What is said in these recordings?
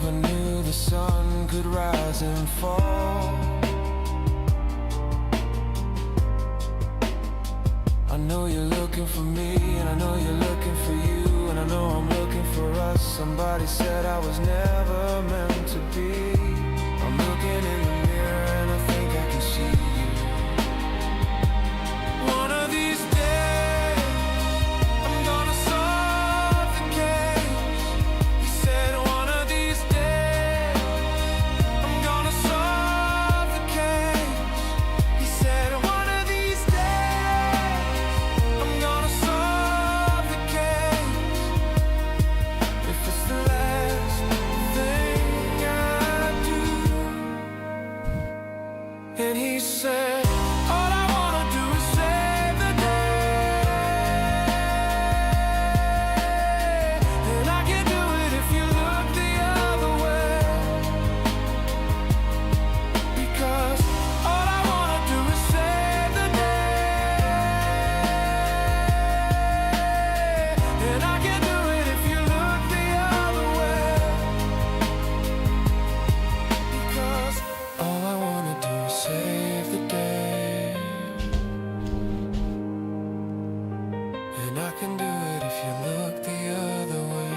never knew the sun could rise and fall. I know you're looking for me, and I know you're looking for you, and I know I'm looking for us. Somebody said I was never meant to be. I'm looking in the mirror and I think I can see you. One of these days I'm gonna solve the case. He said one of these days I'm gonna solve the case. He said one of these days I'm gonna solve the case. If it's the last thing I do. And he said, all I wanna do is save the day. And I can do it if you look the other way. Because all I wanna do is save the day. And I can do it if you look the other way. Because all I wanna do is save the day. And I can do it if you look the other way.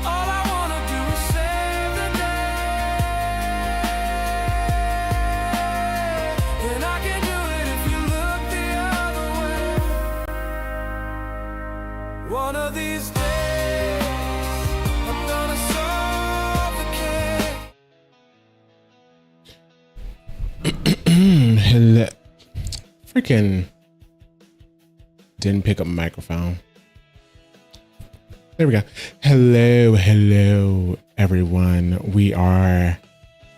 All I wanna do is save the day. And I can do it if you look the other way. One of these days I'm gonna solve the case. Hello. Freaking didn't pick up my microphone. There we go. Hello, everyone. We are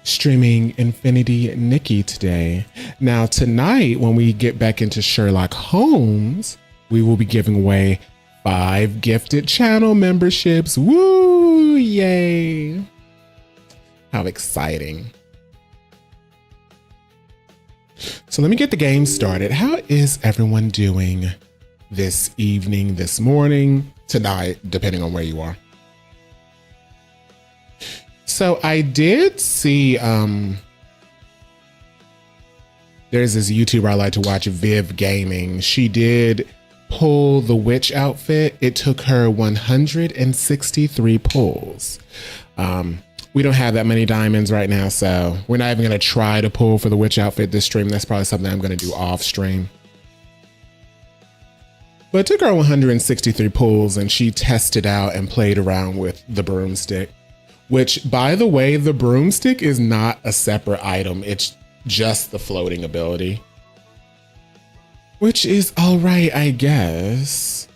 streaming Infinity Nikki today. Now, tonight, when we get back into Sherlock Holmes, we will be giving away 5 gifted channel memberships. Woo! Yay! How exciting. So let me get the game started. How is everyone doing this evening, this morning, tonight, depending on where you are? So I did see, there's this YouTuber I like to watch, Viv Gaming. She did pull the witch outfit. It took her 163 pulls. We don't have that many diamonds right now, so we're not even gonna try to pull for the witch outfit this stream. That's probably something I'm gonna do off stream. But it took her 163 pulls, and she tested out and played around with the broomstick, which, by the way, the broomstick is not a separate item. It's just the floating ability, which is all right, I guess.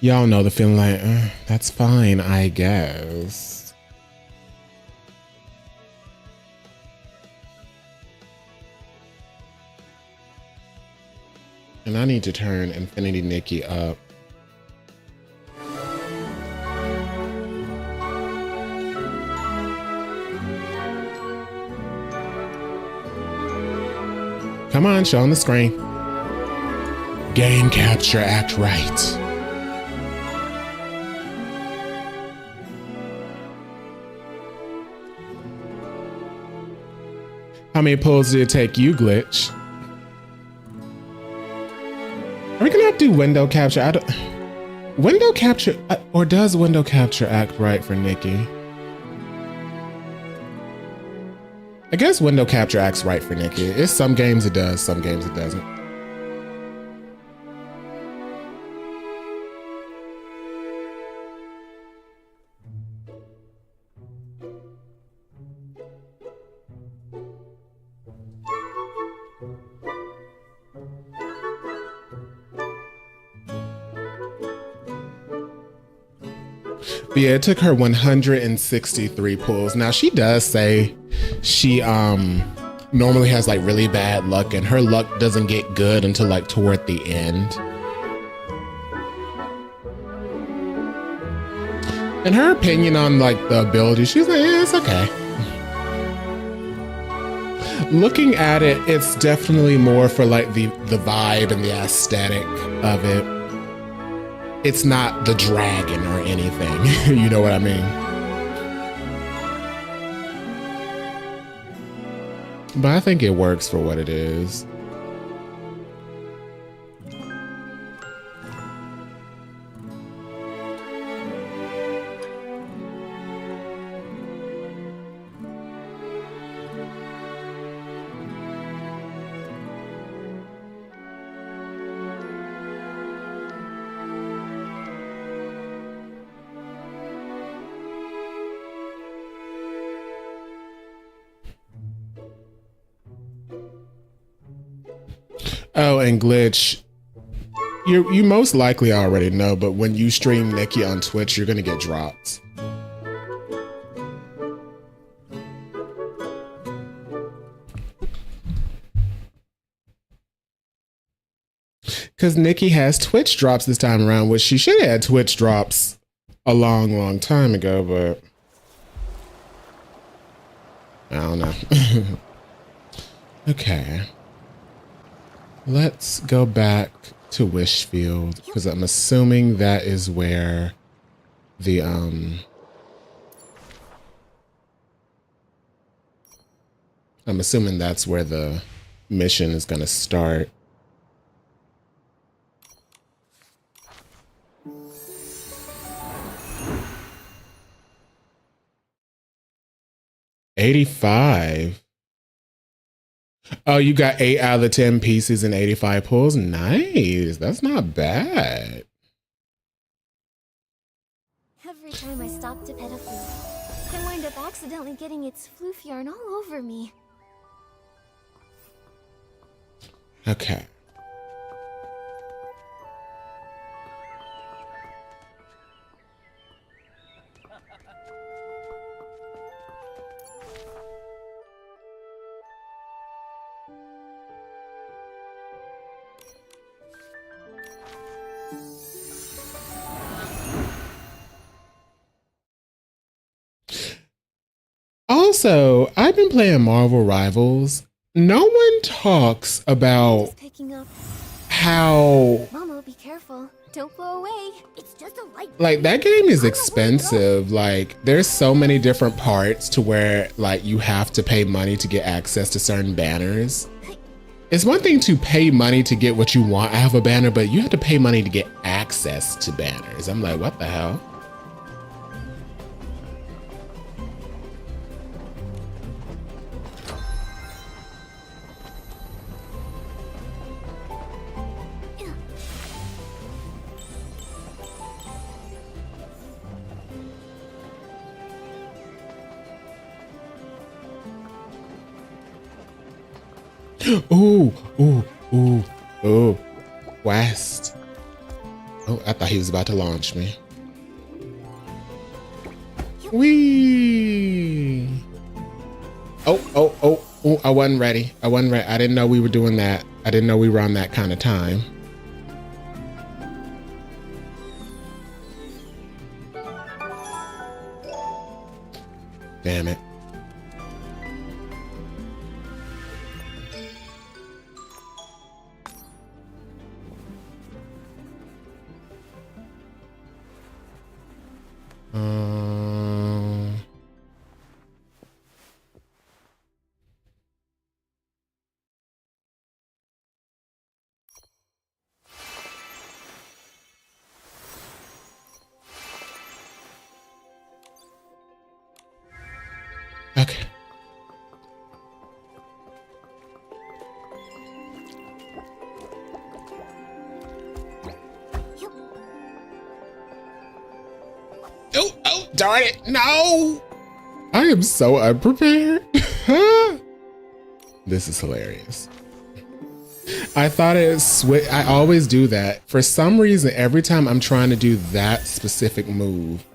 Y'all know the feeling like, that's fine, I guess. And I need to turn Infinity Nikki up. Come on, show on the screen. Game capture, act right. How many pulls did it take you, Glitch? Are we gonna have to do window capture? I don't. Window capture, or does window capture act right for Nikki? I guess window capture acts right for Nikki. It's some games it does, some games it doesn't. But yeah, it took her 163 pulls. Now she does say she normally has like really bad luck, and her luck doesn't get good until like toward the end. And her opinion on like the ability, she's like, yeah, it's okay. Looking at it, it's definitely more for like the vibe and the aesthetic of it. It's not the dragon or anything. You know what I mean? But I think it works for what it is. Oh, and Glitch, you most likely already know, but when you stream Nikki on Twitch, you're gonna get drops. Because Nikki has Twitch drops this time around, which she should have had Twitch drops a long time ago, but I don't know. Okay. Let's go back to Wishfield, because I'm assuming that is where the I'm assuming that's where the mission is going to start. $85. Oh, you got 8 out of the 10 pieces and 85 pulls. Nice. That's not bad. Every time I stop to pet a floof, I wind up accidentally getting its floof yarn all over me. Okay. Also, I've been playing Marvel Rivals. No one talks about Just picking up. how Mama, be careful. Don't blow away. It's just a light. like that game is expensive. Like there's so many different parts to where like you have to pay money to get access to certain banners. It's one thing to pay money to get what you want out of a banner, but you have to pay money to get access to banners. I'm like, what the hell? Ooh, ooh, ooh, ooh. West. Oh, I thought he was about to launch me. Whee! Oh, oh, oh, oh, I wasn't ready. I wasn't ready. I didn't know we were doing that. I didn't know we were on that kind of time. Damn it. Okay. Oh, oh, darn it. No. I am so unprepared. This is hilarious. I thought I always do that. For some reason, every time I'm trying to do that specific move,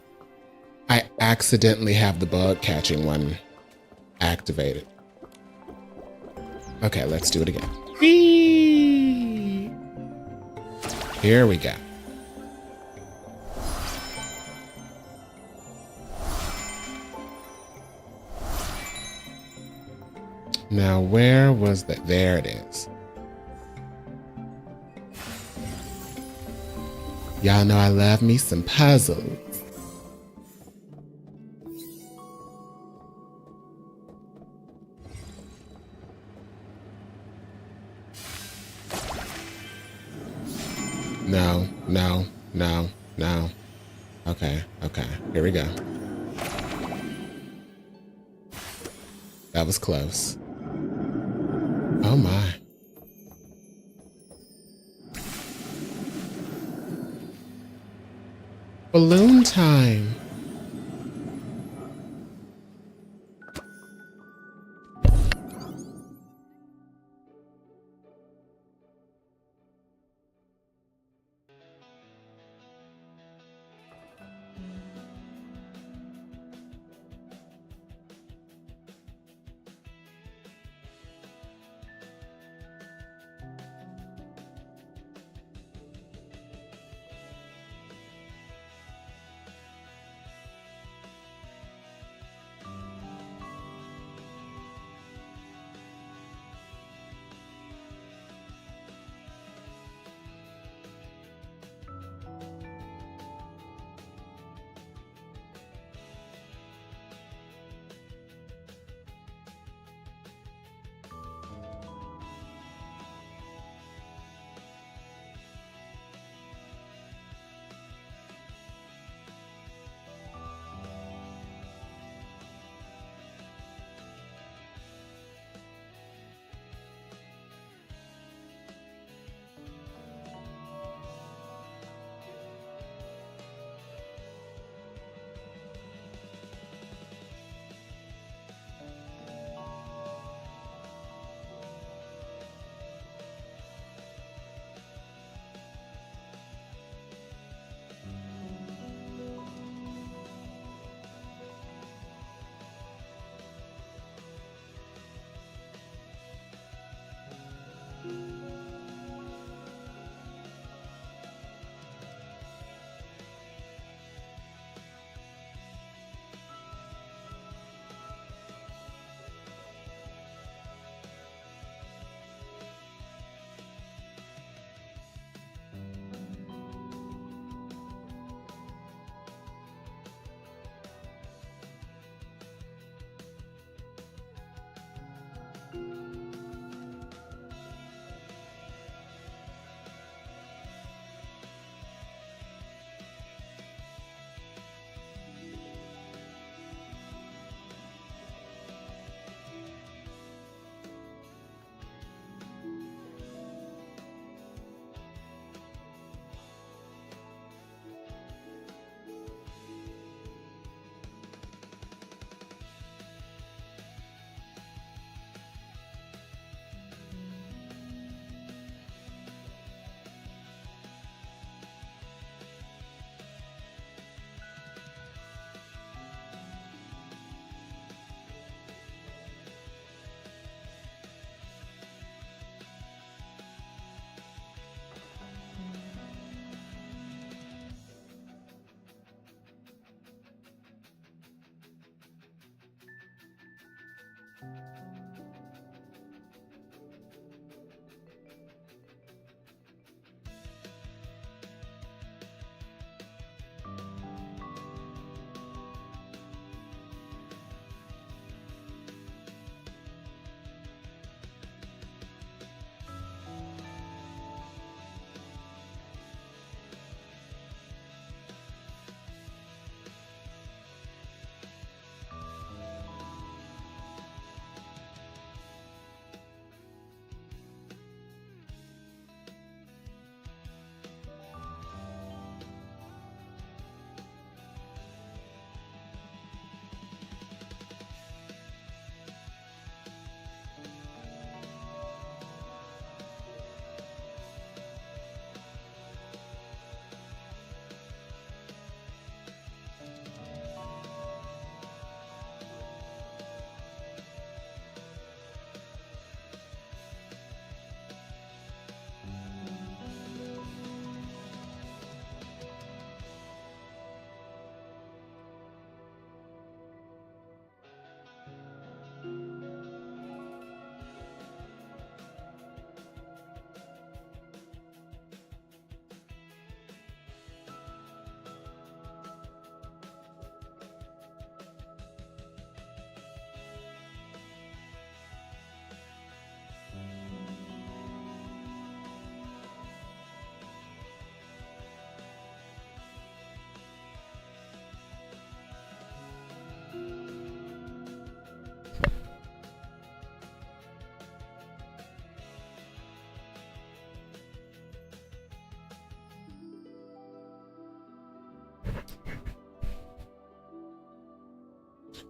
I accidentally have the bug catching one activated. Okay, let's do it again. Whee! Here we go. Now, where was that? There it is. Y'all know I love me some puzzles. No, no, no, no. Okay, okay, here we go. That was close. Oh my. Balloon time.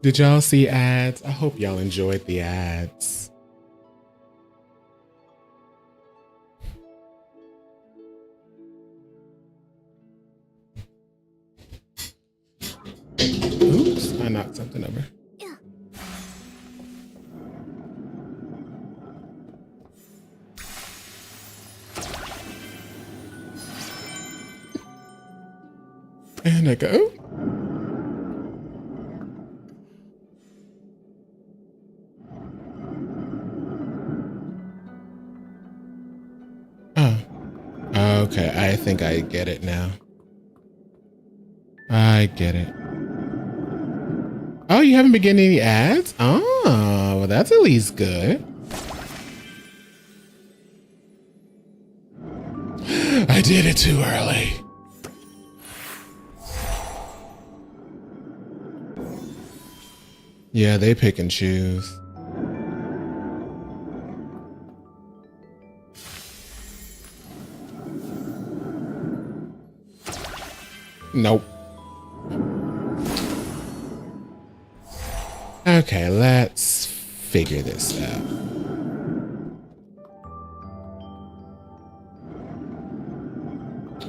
Did y'all see ads? I hope y'all enjoyed the ads. Oops, I knocked something over. And I go. Oh, okay. I think I get it now. I get it. Oh, you haven't been getting any ads? Oh, well, that's at least good. I did it too early. Yeah, they pick and choose. Nope. Okay, let's figure this out.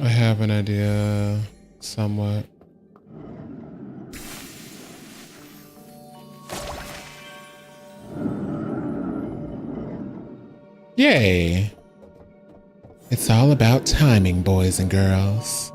I have an idea, somewhat. Yay! It's all about timing, boys and girls.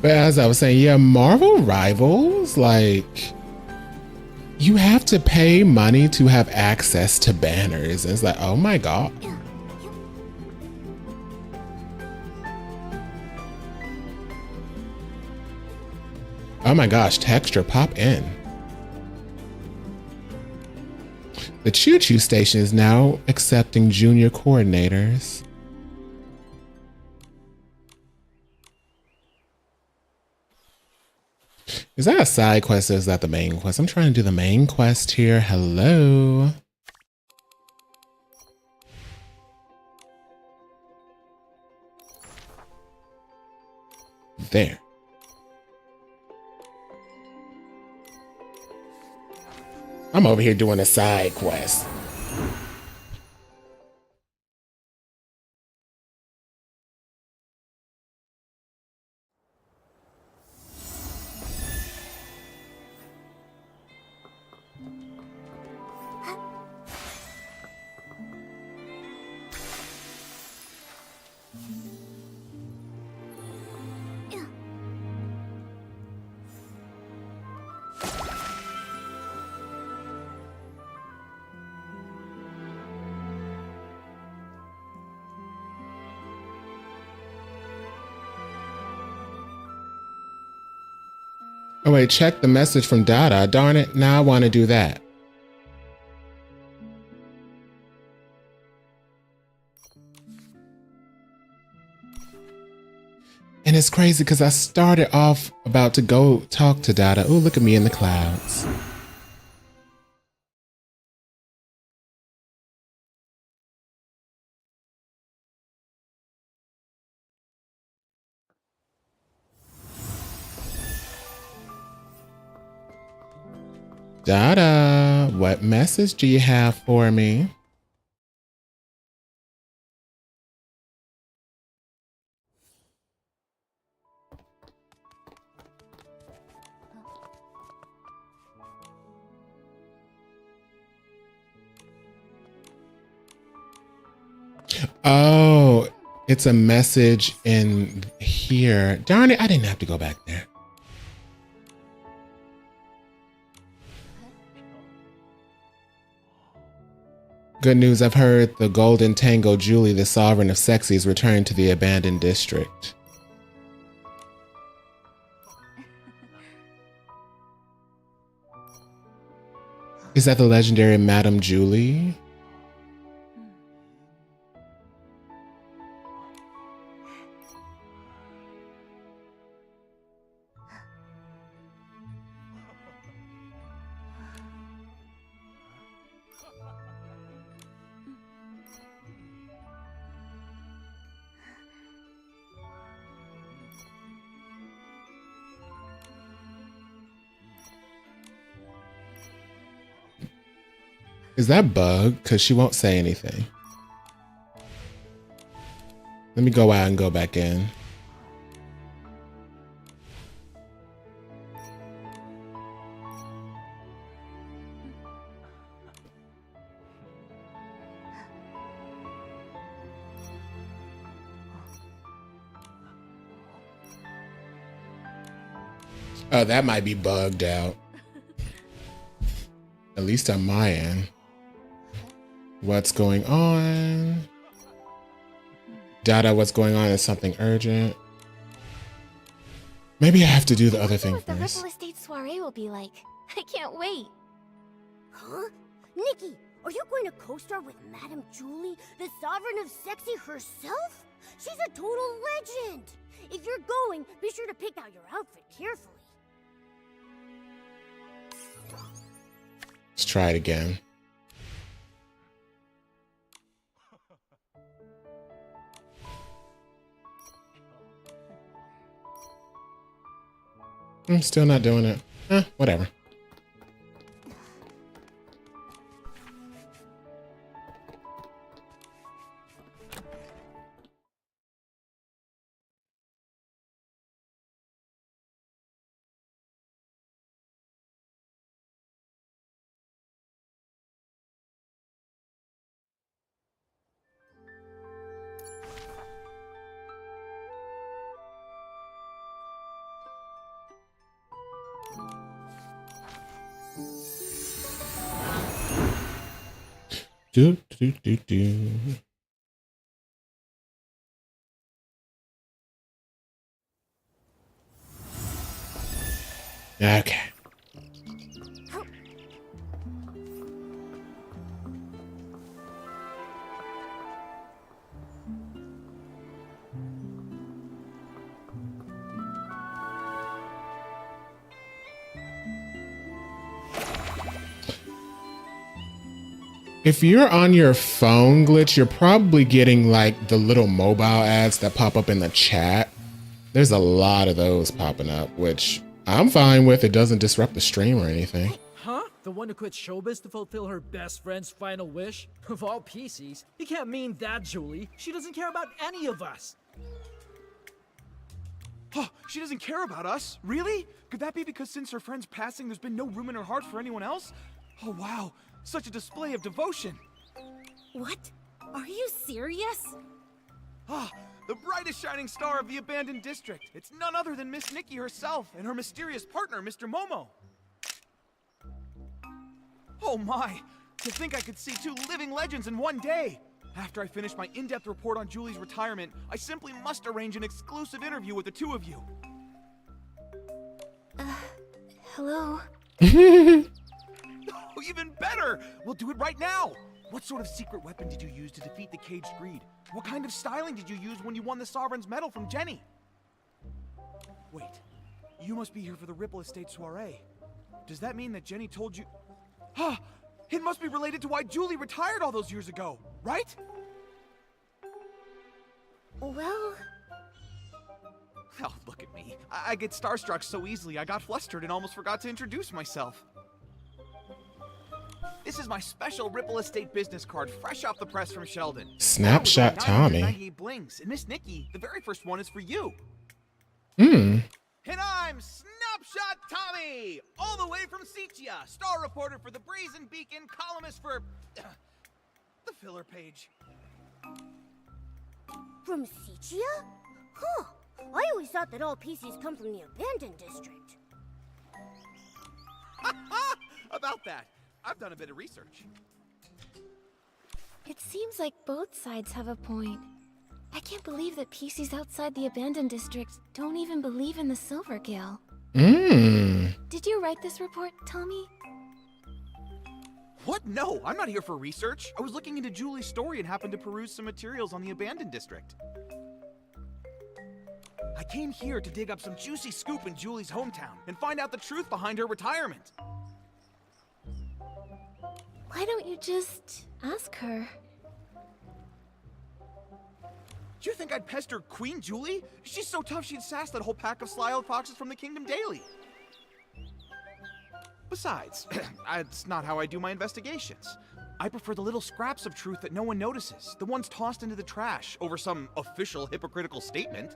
But as I was saying, yeah, Marvel Rivals, like, you have to pay money to have access to banners. It's like, oh my God. Oh my gosh, texture, pop in. The Choo Choo Station is now accepting junior coordinators. Is that a side quest or is that the main quest? I'm trying to do the main quest here. Hello. There. I'm over here doing a side quest. Oh wait, check the message from Dada. Darn it, now I want to do that. And it's crazy because I started off about to go talk to Dada. Oh, look at me in the clouds. Dada, what message do you have for me? Oh, it's a message in here. Darn it, I didn't have to go back there. Good news, I've heard the Golden Tango Julie, the sovereign of sexies, returned to the abandoned district. Is that the legendary Madame Julie? Is that bug? Because she won't say anything. Let me go out and go back in. Oh, that might be bugged out. At least on my end. What's going on? Dada, what's going on? Is something urgent? Maybe I have to do the other thing What the first. Ripple Estate soiree will be like. I can't wait. Huh? Nikki, are you going to co-star with Madame Julie, the sovereign of sexy herself? She's a total legend! If you're going, be sure to pick out your outfit carefully. Let's try it again. I'm still not doing it. Whatever. Do, do, do, do. Okay. If you're on your phone glitch, you're probably getting like the little mobile ads that pop up in the chat. There's a lot of those popping up, which I'm fine with. It doesn't disrupt the stream or anything. Huh? The one who quit showbiz to fulfill her best friend's final wish? Of all PCs, you can't mean that, Julie. She doesn't care about any of us. Oh, she doesn't care about us? Really? Could that be because since her friend's passing, there's been no room in her heart for anyone else? Oh, wow. Such a display of devotion. What? Are you serious? Ah, the brightest shining star of the abandoned district. It's none other than Miss Nikki herself and her mysterious partner, Mr. Momo. Oh my, to think I could see two living legends in one day. After I finish my in-depth report on Julie's retirement, I simply must arrange an exclusive interview with the two of you. Hello? Oh, even better! We'll do it right now! What sort of secret weapon did you use to defeat the caged greed? What kind of styling did you use when you won the Sovereign's medal from Jenny? Wait, you must be here for the Ripple Estate soiree. Does that mean that Jenny told you... Ah! It must be related to why Julie retired all those years ago, right? Well... Oh, look at me. I get starstruck so easily I got flustered and almost forgot to introduce myself. This is my special Ripple Estate business card, fresh off the press from Sheldon. Snapshot Tommy. 998 blings, and Miss Nikki, the very first one is for you. Hmm. And I'm Snapshot Tommy, all the way from Seatia, star reporter for the Brazen Beacon, columnist for the filler page. From Sichia? Huh. I always thought that all PCs come from the abandoned district. About that, I've done a bit of research. It seems like both sides have a point. I can't believe that PCs outside the abandoned districts don't even believe in the Silver Gale. Did you write this report, Tommy? What? No, I'm not here for research. I was looking into Julie's story and happened to peruse some materials on the abandoned district. I came here to dig up some juicy scoop in Julie's hometown and find out the truth behind her retirement. Why don't you just ask her? Do you think I'd pester Queen Julie? She's so tough she'd sass that whole pack of sly old foxes from the Kingdom daily. Besides, that's not how I do my investigations. I prefer the little scraps of truth that no one notices, the ones tossed into the trash over some official hypocritical statement.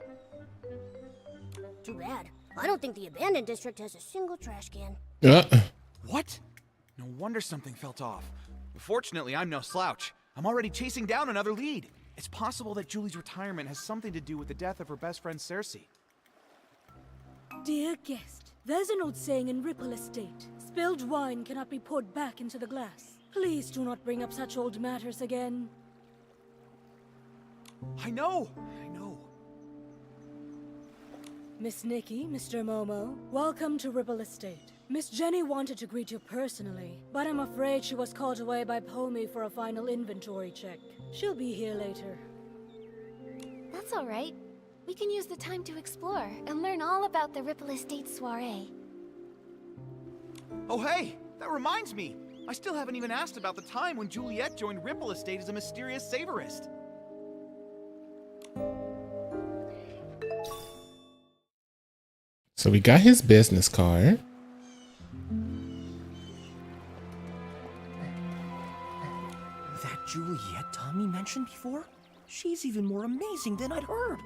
Too bad. I don't think the abandoned district has a single trash can. What? No wonder something felt off. Fortunately, I'm no slouch. I'm already chasing down another lead. It's possible that Julie's retirement has something to do with the death of her best friend Cersei. Dear guest, there's an old saying in Ripple Estate. Spilled wine cannot be poured back into the glass. Please do not bring up such old matters again. I know. Miss Nikki, Mr. Momo, welcome to Ripple Estate. Miss Jenny wanted to greet you personally, but I'm afraid she was called away by Pomey for a final inventory check. She'll be here later. That's all right. We can use the time to explore and learn all about the Ripple Estate soiree. Oh hey, that reminds me. I still haven't even asked about the time when Juliet joined Ripple Estate as a mysterious savorist. So we got his business card. That Juliet Tommy mentioned before? She's even more amazing than I'd heard.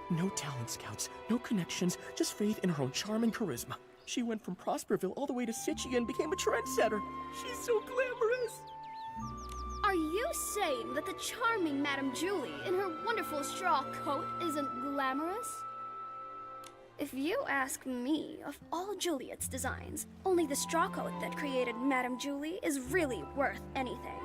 No talent scouts, no connections, just faith in her own charm and charisma. She went from Prosperville all the way to Sichia and became a trendsetter. She's so glamorous. Are you saying that the charming Madame Julie in her wonderful straw coat isn't glamorous? If you ask me, of all Juliet's designs, only the straw coat that created Madame Julie is really worth anything.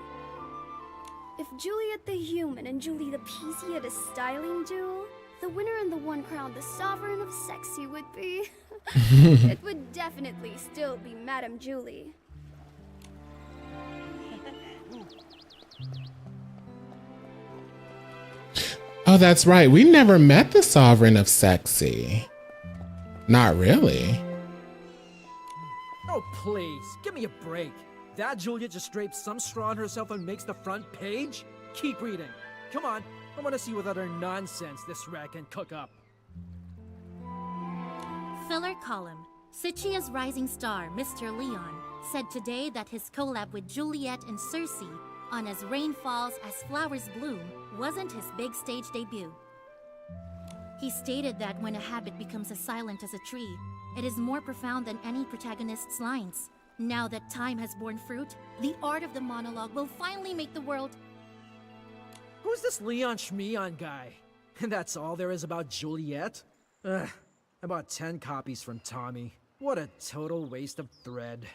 If Juliet the human and Julie the PC had a styling duel, the winner and the one crowned the sovereign of sexy would be... It would definitely still be Madame Julie. Oh, that's right. We never met the Sovereign of Sexy. Not really. Oh, please, give me a break. That Juliet just drapes some straw on herself and makes the front page? Keep reading. Come on, I want to see what other nonsense this rat can cook up. Filler column. Sichia's rising star, Mr. Leon, said today that his collab with Juliet and Cersei on As Rain Falls, As Flowers Bloom wasn't his big stage debut. He stated that when a habit becomes as silent as a tree, it is more profound than any protagonist's lines. Now that time has borne fruit, the art of the monologue will finally make the world... Who's this Leon Schmeon guy? And that's all there is about Juliet? Ugh, I bought 10 copies from Tommy. What a total waste of thread.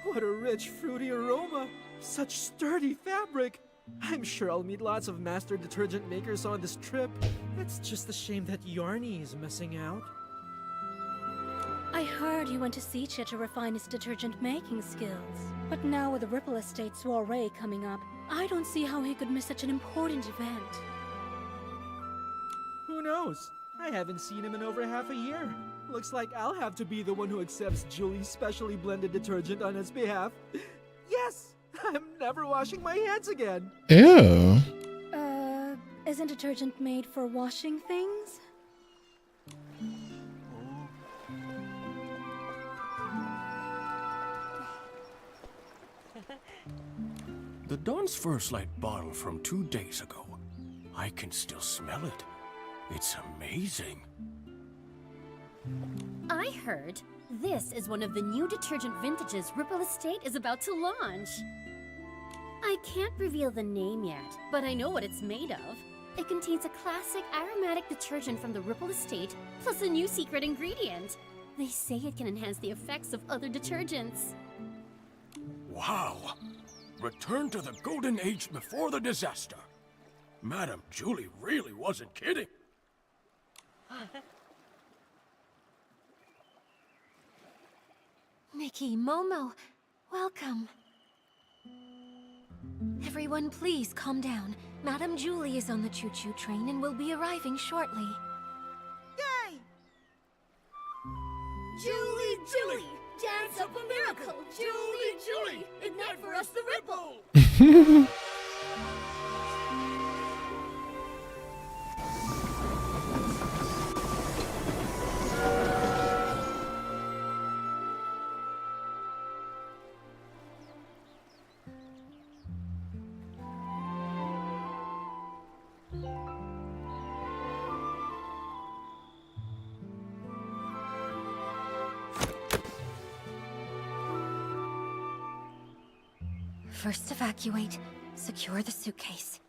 What a rich, fruity aroma! Such sturdy fabric! I'm sure I'll meet lots of master detergent makers on this trip. It's just a shame that Yarny is missing out. I heard he went to Sichia to refine his detergent making skills. But now with the Ripple Estate soiree coming up, I don't see how he could miss such an important event. Who knows? I haven't seen him in over half a year. Looks like I'll have to be the one who accepts Julie's specially blended detergent on his behalf. Yes! I'm never washing my hands again! Ew. Isn't detergent made for washing things? The Dawn's First Light bottle from 2 days ago. I can still smell it. It's amazing. I heard This is one of the new detergent vintages Ripple Estate is about to launch. I can't reveal the name yet, but I know what it's made of. It contains a classic aromatic detergent from the Ripple Estate, plus a new secret ingredient. They say it can enhance the effects of other detergents. Wow! Return to the golden age before the disaster. Madame Julie really wasn't kidding. Nikki, Momo, welcome. Everyone, please calm down. Madame Julie is on the choo-choo train and will be arriving shortly. Yay! Julie! Dance up a miracle! Julie! Ignite for us the ripple! First evacuate. Secure the suitcase.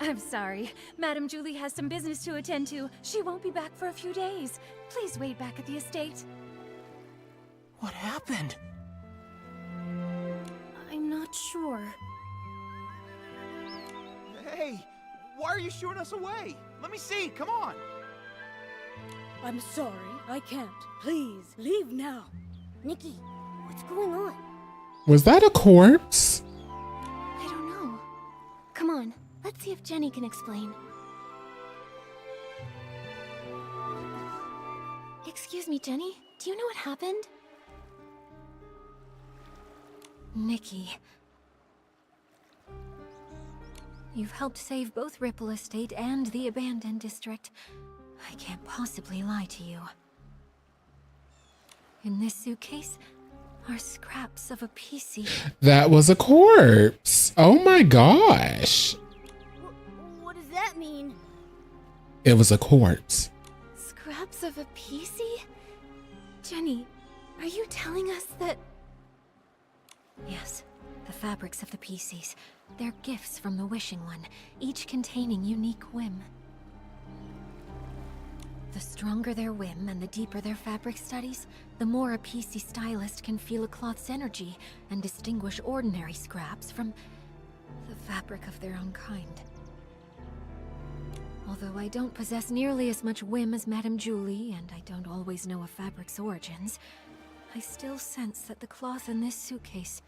I'm sorry. Madame Julie has some business to attend to. She won't be back for a few days. Please wait back at the estate. What happened? I'm not sure. Hey, why are you shooing us away? Let me see, come on! I'm sorry, I can't. Please, leave now. Nikki, what's going on? Was that a corpse? I don't know. Come on, let's see if Jenny can explain. Excuse me, Jenny. Do you know what happened? Nikki. You've helped save both Ripple Estate and the abandoned district. I can't possibly lie to you. In this suitcase are scraps of a PC. That was a corpse. Oh my gosh. What does that mean? It was a corpse. Scraps of a PC? Jenny, are you telling us that... Yes, the fabrics of the PCs. They're gifts from the Wishing One, each containing unique whim. The stronger their whim and the deeper their fabric studies, the more a PC stylist can feel a cloth's energy and distinguish ordinary scraps from the fabric of their own kind. Although I don't possess nearly as much whim as Madame Julie, and I don't always know a fabric's origins, I still sense that the cloth in this suitcase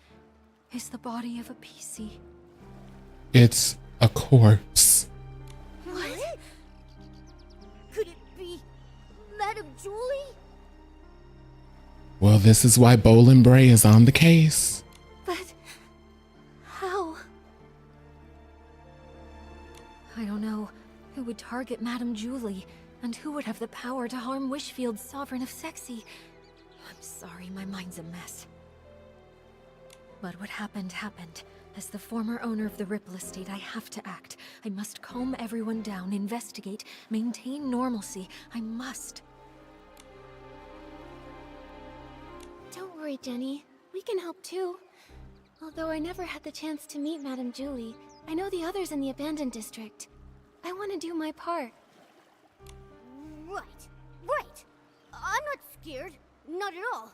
is the body of a PC. It's a corpse. What? Could it be Madame Julie? Well, this is why Bolin Bray is on the case. But... how? I don't know. Who would target Madame Julie? And who would have the power to harm Wishfield's Sovereign of Sexy? I'm sorry, my mind's a mess. But what happened, happened. As the former owner of the Ripple Estate, I have to act. I must calm everyone down, investigate, maintain normalcy. I must. Don't worry, Jenny. We can help too. Although I never had the chance to meet Madame Julie, I know the others in the abandoned district. I want to do my part. Right. I'm not scared. Not at all.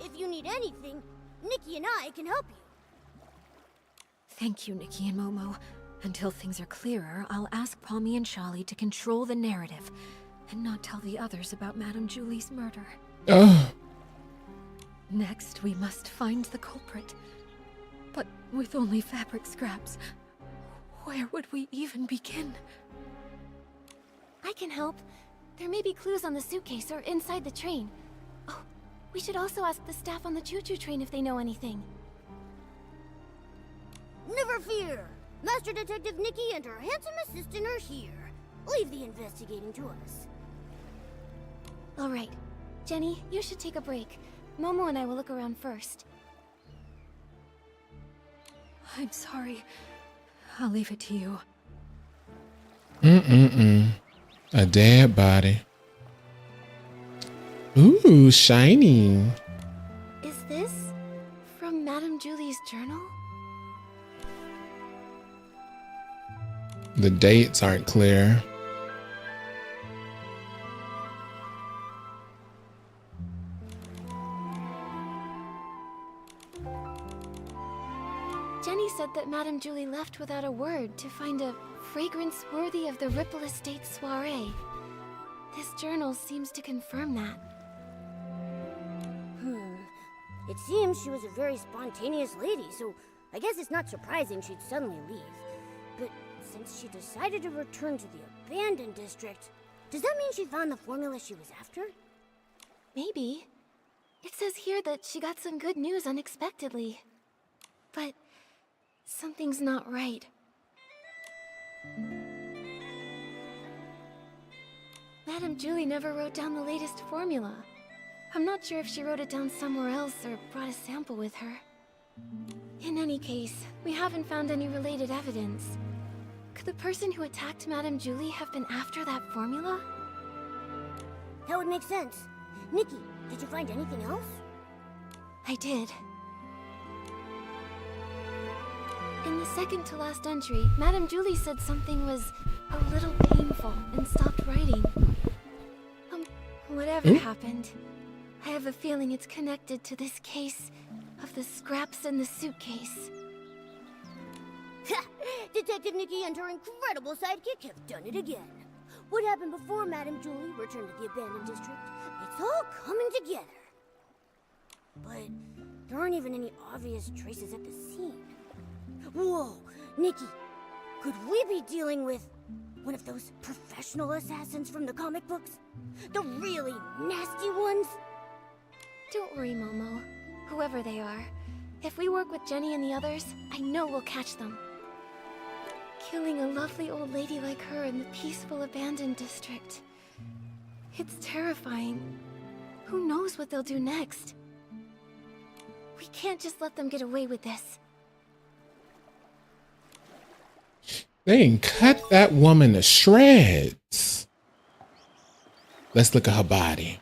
If you need anything, Nikki and I can help you. Thank you, Nikki and Momo. Until things are clearer, I'll ask Pommy and Charlie to control the narrative and not tell the others about Madame Julie's murder. Ugh. Next, we must find the culprit. But with only fabric scraps, where would we even begin? I can help. There may be clues on the suitcase or inside the train. Oh, we should also ask the staff on the choo-choo train if they know anything. Never fear. Master Detective Nikki and her handsome assistant are here. Leave the investigating to us. All right. Jenny, you should take a break. Momo and I will look around first. I'm sorry. I'll leave it to you. A dead body. Ooh, shiny. Is this from Madame Julie's journal? The dates aren't clear. Jenny said that Madame Julie left without a word to find a fragrance worthy of the Ripple Estate soiree. This journal seems to confirm that. It seems she was a very spontaneous lady, so I guess it's not surprising she'd suddenly leave. But since she decided to return to the abandoned district, does that mean she found the formula she was after? Maybe. It says here that she got some good news unexpectedly. But something's not right. Madame Julie never wrote down the latest formula. I'm not sure if she wrote it down somewhere else or brought a sample with her. In any case, we haven't found any related evidence. Could the person who attacked Madame Julie have been after that formula? That would make sense. Nikki, did you find anything else? I did. In the second to last entry, Madame Julie said something was a little painful and stopped writing. Whatever happened, I have a feeling it's connected to this case of the scraps in the suitcase. Detective Nikki and her incredible sidekick have done it again. What happened before Madame Julie returned to the abandoned district? It's all coming together. But there aren't even any obvious traces at the scene. Whoa, Nikki, could we be dealing with one of those professional assassins from the comic books? The really nasty ones? Don't worry, Momo. Whoever they are, if we work with Jenny and the others, I know we'll catch them. Killing a lovely old lady like her in the peaceful abandoned district. It's terrifying. Who knows what they'll do next? We can't just let them get away with this. They can cut that woman to shreds. Let's look at her body.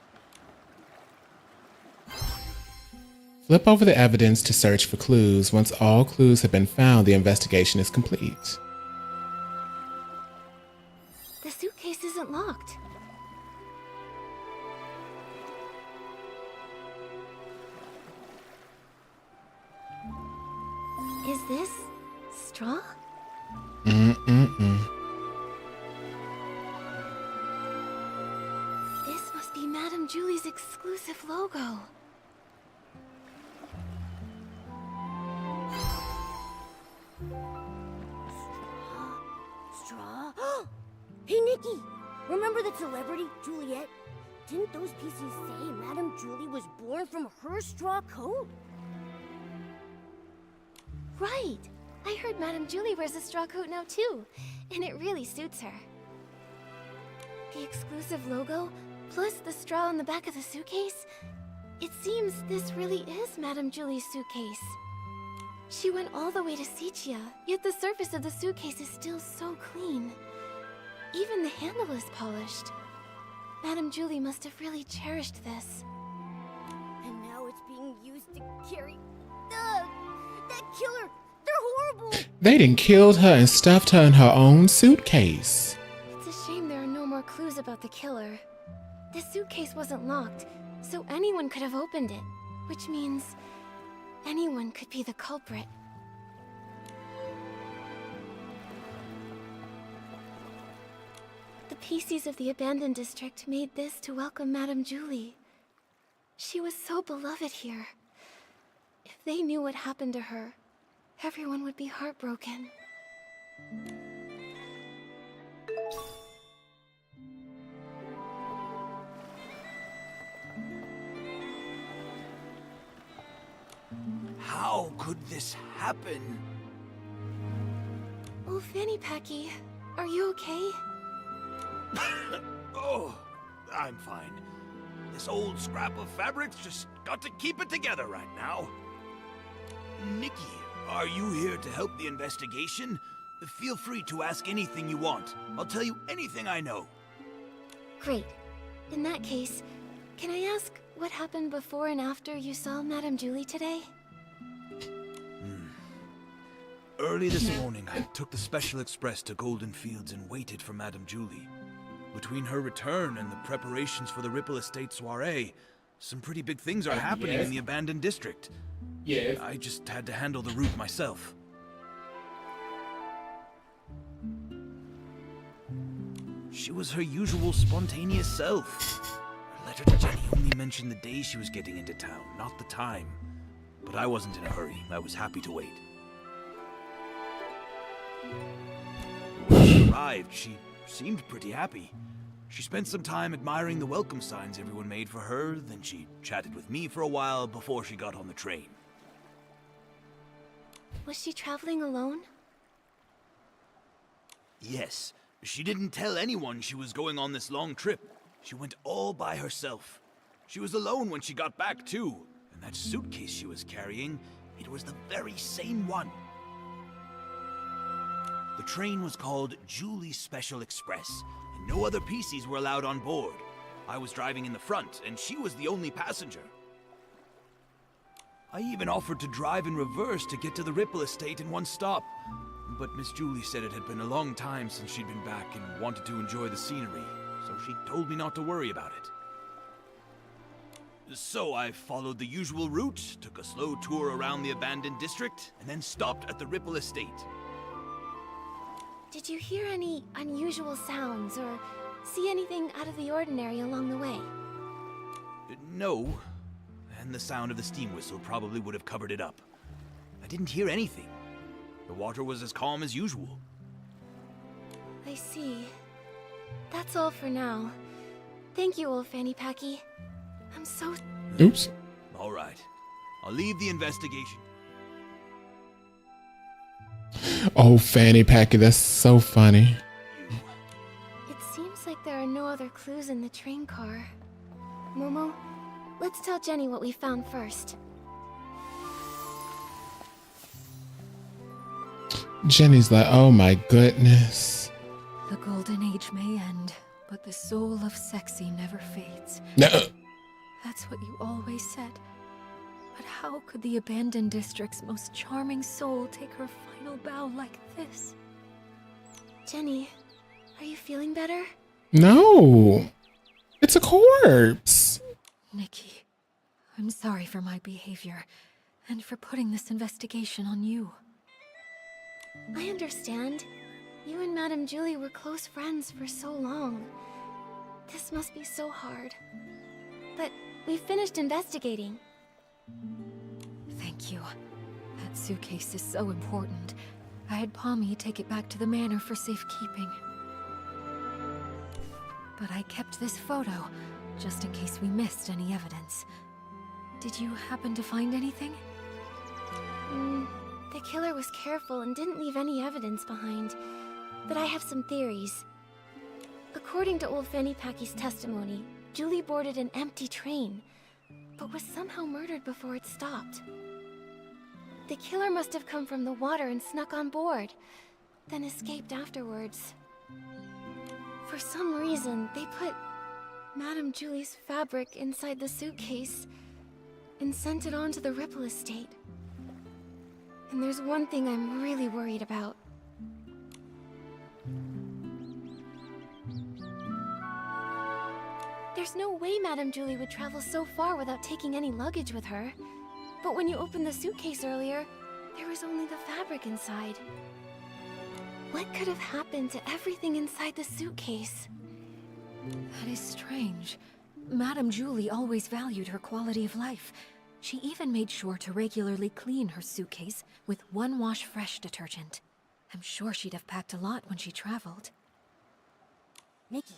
Flip over the evidence to search for clues. Once all clues have been found, the investigation is complete. The suitcase isn't locked. Is this straw? This must be Madame Julie's exclusive logo. Straw? Hey, Nikki! Remember that celebrity, Juliet? Didn't those pieces say Madame Julie was born from her straw coat? Right! I heard Madame Julie wears a straw coat now too, and it really suits her. The exclusive logo, plus the straw on the back of the suitcase? It seems this really is Madame Julie's suitcase. She went all the way to Sichia, yet the surface of the suitcase is still so clean. Even the handle is polished. Madame Julie must have really cherished this. And now it's being used to carry... Ugh! That killer! They're horrible! They done killed her and stuffed her in her own suitcase. It's a shame there are no more clues about the killer. The suitcase wasn't locked, so anyone could have opened it, which means anyone could be the culprit. The PCs of the abandoned district made this to welcome Madame Julie. She was so beloved here. If they knew what happened to her, everyone would be heartbroken. How could this happen? Oh, Fanny Packy, are you okay? Oh, I'm fine. This old scrap of fabric's just got to keep it together right now. Nikki, are you here to help the investigation? Feel free to ask anything you want. I'll tell you anything I know. Great. In that case, Can I ask what happened before and after you saw Madame Julie today? Early this morning, I took the Special Express to Golden Fields and waited for Madame Julie. Between her return and the preparations for the Ripple Estate soiree, some pretty big things are happening in the abandoned district. Yes. I just had to handle the route myself. She was her usual spontaneous self. Her letter to Jenny only mentioned the day she was getting into town, not the time. But I wasn't in a hurry. I was happy to wait. When she arrived, she seemed pretty happy. She spent some time admiring the welcome signs everyone made for her, then she chatted with me for a while before she got on the train. Was she traveling alone? Yes, she didn't tell anyone she was going on this long trip. She went all by herself. She was alone when she got back, too. And that suitcase she was carrying, it was the very same one. The train was called Julie's Special Express, and no other PCs were allowed on board. I was driving in the front, and she was the only passenger. I even offered to drive in reverse to get to the Ripple Estate in one stop. But Miss Julie said it had been a long time since she'd been back and wanted to enjoy the scenery, so she told me not to worry about it. So I followed the usual route, took a slow tour around the abandoned district, and then stopped at the Ripple Estate. Did you hear any unusual sounds or see anything out of the ordinary along the way? No, and the sound of the steam whistle probably would have covered it up. I didn't hear anything. The water was as calm as usual. I see. That's all for now. Thank you, old Fanny Packy. I'm so... Oops. All right. I'll leave the investigation. Oh, Fanny Packy, that's so funny. It seems like there are no other clues in the train car. Momo, let's tell Jenny what we found first. Jenny's like, oh my goodness. The golden age may end, but the soul of sexy never fades. No. That's what you always said. But how could the abandoned district's most charming soul take her final bow like this? Jenny, are you feeling better? No. It's a corpse. Nikki, I'm sorry for my behavior, and for putting this investigation on you. I understand. You and Madame Julie were close friends for so long. This must be so hard. But we finished investigating. Thank you. That suitcase is so important. I had Pommy take it back to the manor for safekeeping. But I kept this photo, just in case we missed any evidence. Did you happen to find anything? The killer was careful and didn't leave any evidence behind. But I have some theories. According to old Fanny Packy's testimony, Julie boarded an empty train, but was somehow murdered before it stopped. The killer must have come from the water and snuck on board, then escaped afterwards. For some reason, they put Madame Julie's fabric inside the suitcase and sent it on to the Ripple Estate. And there's one thing I'm really worried about. There's no way Madame Julie would travel so far without taking any luggage with her. But when you opened the suitcase earlier, there was only the fabric inside. What could have happened to everything inside the suitcase? That is strange. Madame Julie always valued her quality of life. She even made sure to regularly clean her suitcase with one wash fresh detergent. I'm sure she'd have packed a lot when she traveled. Nikki,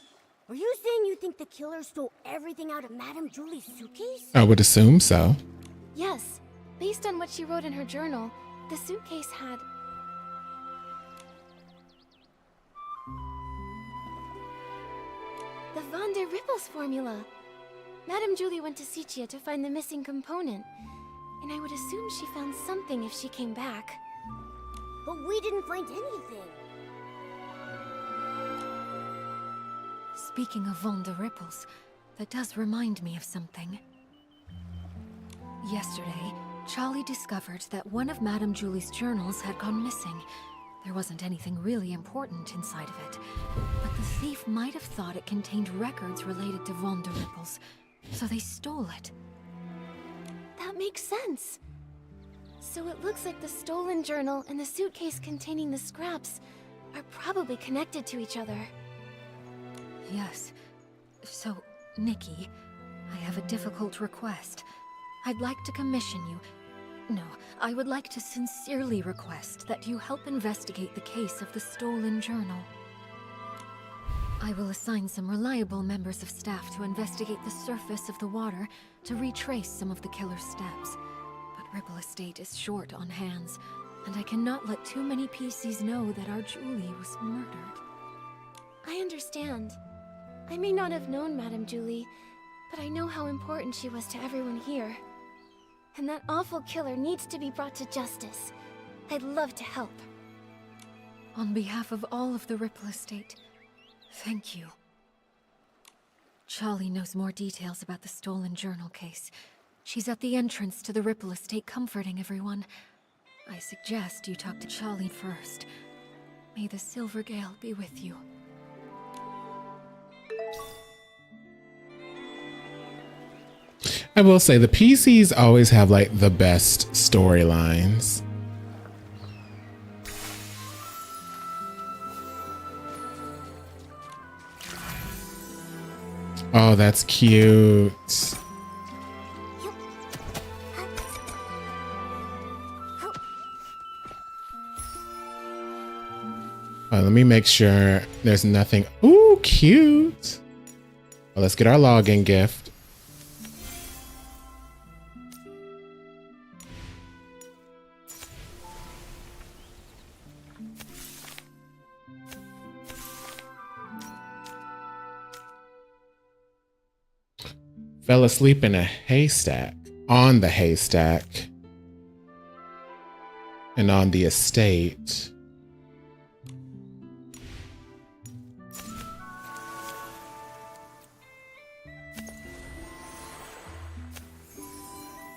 are you saying you think the killer stole everything out of Madame Julie's suitcase? I would assume so. Yes, based on what she wrote in her journal, the suitcase had... the Van der Rippels formula. Madame Julie went to Sicia to find the missing component, and I would assume she found something if she came back. But we didn't find anything. Speaking of Van der Rippels, that does remind me of something. Yesterday, Charlie discovered that one of Madame Julie's journals had gone missing. There wasn't anything really important inside of it, but the thief might have thought it contained records related to Von der Ripples, so they stole it. That makes sense. So it looks like the stolen journal and the suitcase containing the scraps are probably connected to each other. Yes. So, Nikki, I have a difficult request. I'd like to commission you. No, I would like to sincerely request that you help investigate the case of the stolen journal. I will assign some reliable members of staff to investigate the surface of the water to retrace some of the killer's steps. But Ripple Estate is short on hands, and I cannot let too many PCs know that our Julie was murdered. I understand. I may not have known Madame Julie, but I know how important she was to everyone here. And that awful killer needs to be brought to justice. I'd love to help. On behalf of all of the Ripple Estate, thank you. Charlie knows more details about the stolen journal case. She's at the entrance to the Ripple Estate comforting everyone. I suggest you talk to Charlie first. May the Silver Gale be with you. I will say the PCs always have like the best storylines. Oh, that's cute. Let me make sure there's nothing. Ooh, cute. Well, let's get our login gift. Fell asleep in a haystack, on the haystack, and on the estate.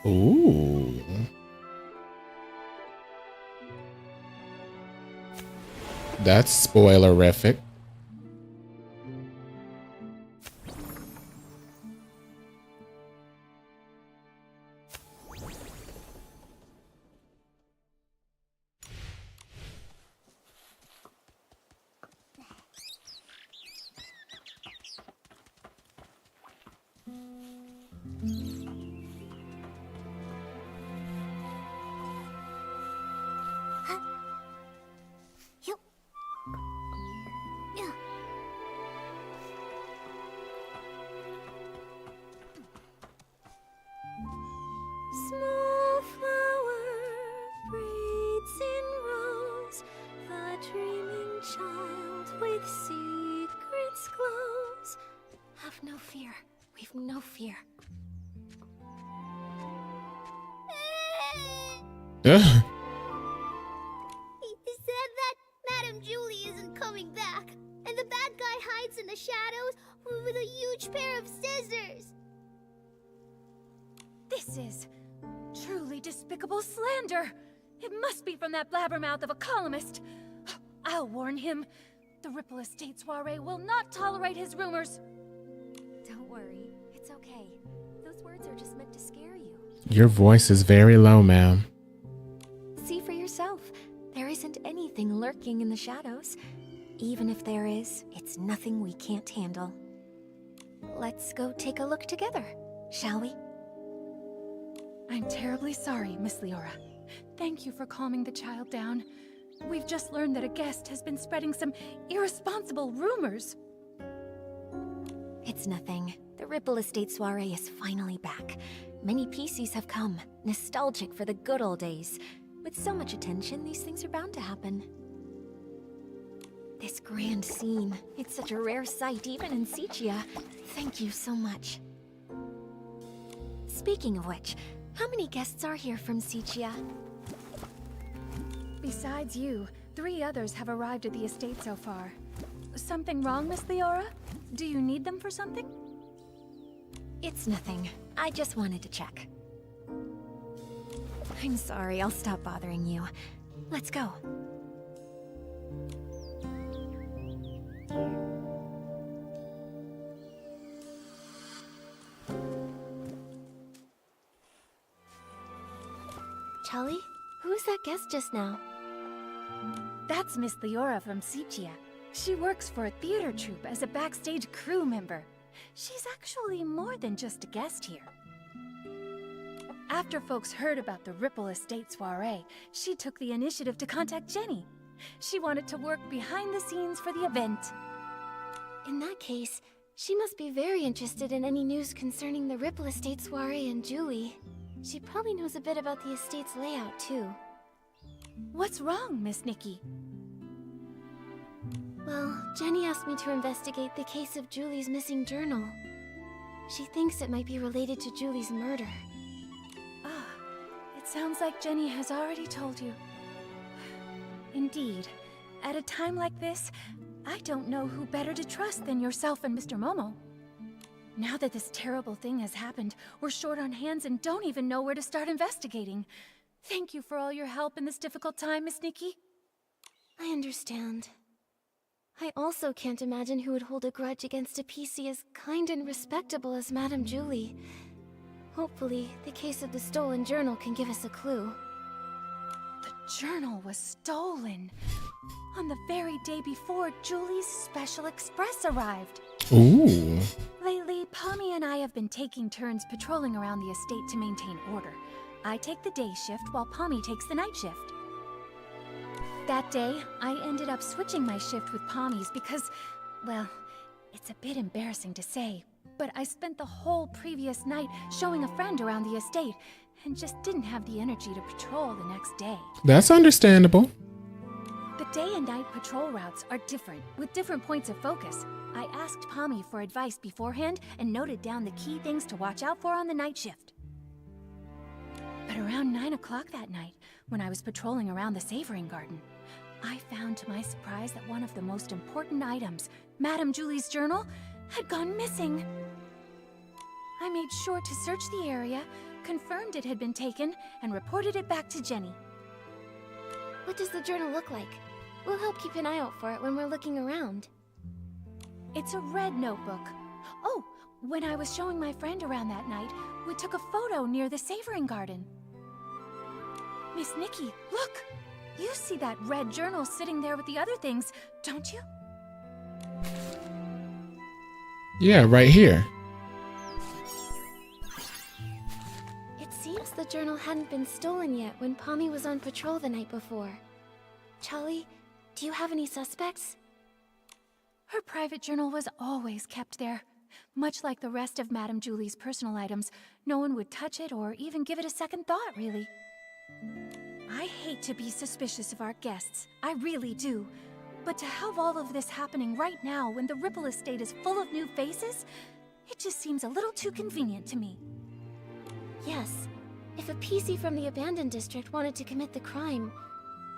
Ooh. That's spoilerific. Small flower breathes in rose, the dreaming child with secrets glows. Have no fear. We've no fear. Ugh. He said that Madame Julie isn't coming back, and the bad guy hides in the shadows with a huge pair of scissors. This is truly despicable slander. It must be from that blabbermouth of a columnist. I'll warn him. The Ripple Estate soiree will not tolerate his rumors. Don't worry. It's okay. Those words are just meant to scare you. Your voice is very low, ma'am. See for yourself. There isn't anything lurking in the shadows. Even if there is, it's nothing we can't handle. Let's go take a look together, shall we? I'm terribly sorry, Miss Leora. Thank you for calming the child down. We've just learned that a guest has been spreading some irresponsible rumors. It's nothing. The Ripple Estate soiree is finally back. Many PCs have come, nostalgic for the good old days. With so much attention, these things are bound to happen. This grand scene, it's such a rare sight even in Sichia. Thank you so much. Speaking of which, how many guests are here from Sichia? Besides you, 3 others have arrived at the estate so far. Something wrong, Miss Leora? Do you need them for something? It's nothing. I just wanted to check. I'm sorry, I'll stop bothering you. Let's go. Charlie, who was that guest just now? That's Miss Leora from Sichia. She works for a theater troupe as a backstage crew member. She's actually more than just a guest here. After folks heard about the Ripple Estate soiree, she took the initiative to contact Jenny. She wanted to work behind the scenes for the event. In that case, she must be very interested in any news concerning the Ripple Estate soiree and Julie. She probably knows a bit about the estate's layout, too. What's wrong, Miss Nikki? Well, Jenny asked me to investigate the case of Julie's missing journal. She thinks it might be related to Julie's murder. Ah, it sounds like Jenny has already told you. Indeed. At a time like this, I don't know who better to trust than yourself and Mr. Momo. Now that this terrible thing has happened, we're short on hands and don't even know where to start investigating. Thank you for all your help in this difficult time, Miss Nikki. I understand. I also can't imagine who would hold a grudge against a PC as kind and respectable as Madame Julie. Hopefully, the case of the stolen journal can give us a clue. The journal was stolen on the very day before Julie's Special Express arrived. Ooh. Lately, Pommy and I have been taking turns patrolling around the estate to maintain order. I take the day shift while Pommy takes the night shift. That day, I ended up switching my shift with Pommy's because, well, it's a bit embarrassing to say, but I spent the whole previous night showing a friend around the estate and just didn't have the energy to patrol the next day. That's understandable. The day and night patrol routes are different, with different points of focus. I asked Pommy for advice beforehand and noted down the key things to watch out for on the night shift. But around 9 o'clock that night, when I was patrolling around the Savoring Garden, I found to my surprise that one of the most important items, Madame Julie's journal, had gone missing. I made sure to search the area, confirmed it had been taken, and reported it back to Jenny. What does the journal look like? We'll help keep an eye out for it when we're looking around. It's a red notebook. Oh, when I was showing my friend around that night, we took a photo near the Savoring Garden. Miss Nikki, look! You see that red journal sitting there with the other things, don't you? Yeah, right here. It seems the journal hadn't been stolen yet when Pommy was on patrol the night before. Charlie, do you have any suspects? Her private journal was always kept there. Much like the rest of Madame Julie's personal items, no one would touch it or even give it a second thought, really. I hate to be suspicious of our guests, I really do. But to have all of this happening right now when the Ripple Estate is full of new faces, it just seems a little too convenient to me. Yes. If a PC from the abandoned district wanted to commit the crime,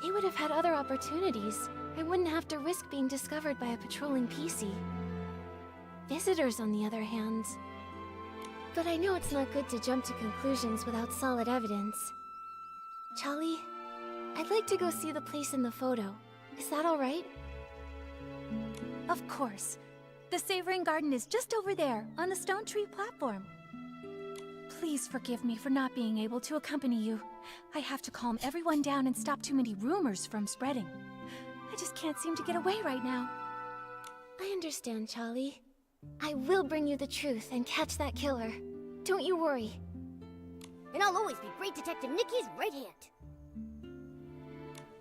they would have had other opportunities. I wouldn't have to risk being discovered by a patrolling PC. Visitors, on the other hand. But I know it's not good to jump to conclusions without solid evidence. Charlie, I'd like to go see the place in the photo. Is that all right? Of course. The Savoring Garden is just over there, on the stone tree platform. Please forgive me for not being able to accompany you. I have to calm everyone down and stop too many rumors from spreading. I just can't seem to get away right now. I understand, Charlie. I will bring you the truth and catch that killer. Don't you worry. And I'll always be Great Detective Nikki's right hand.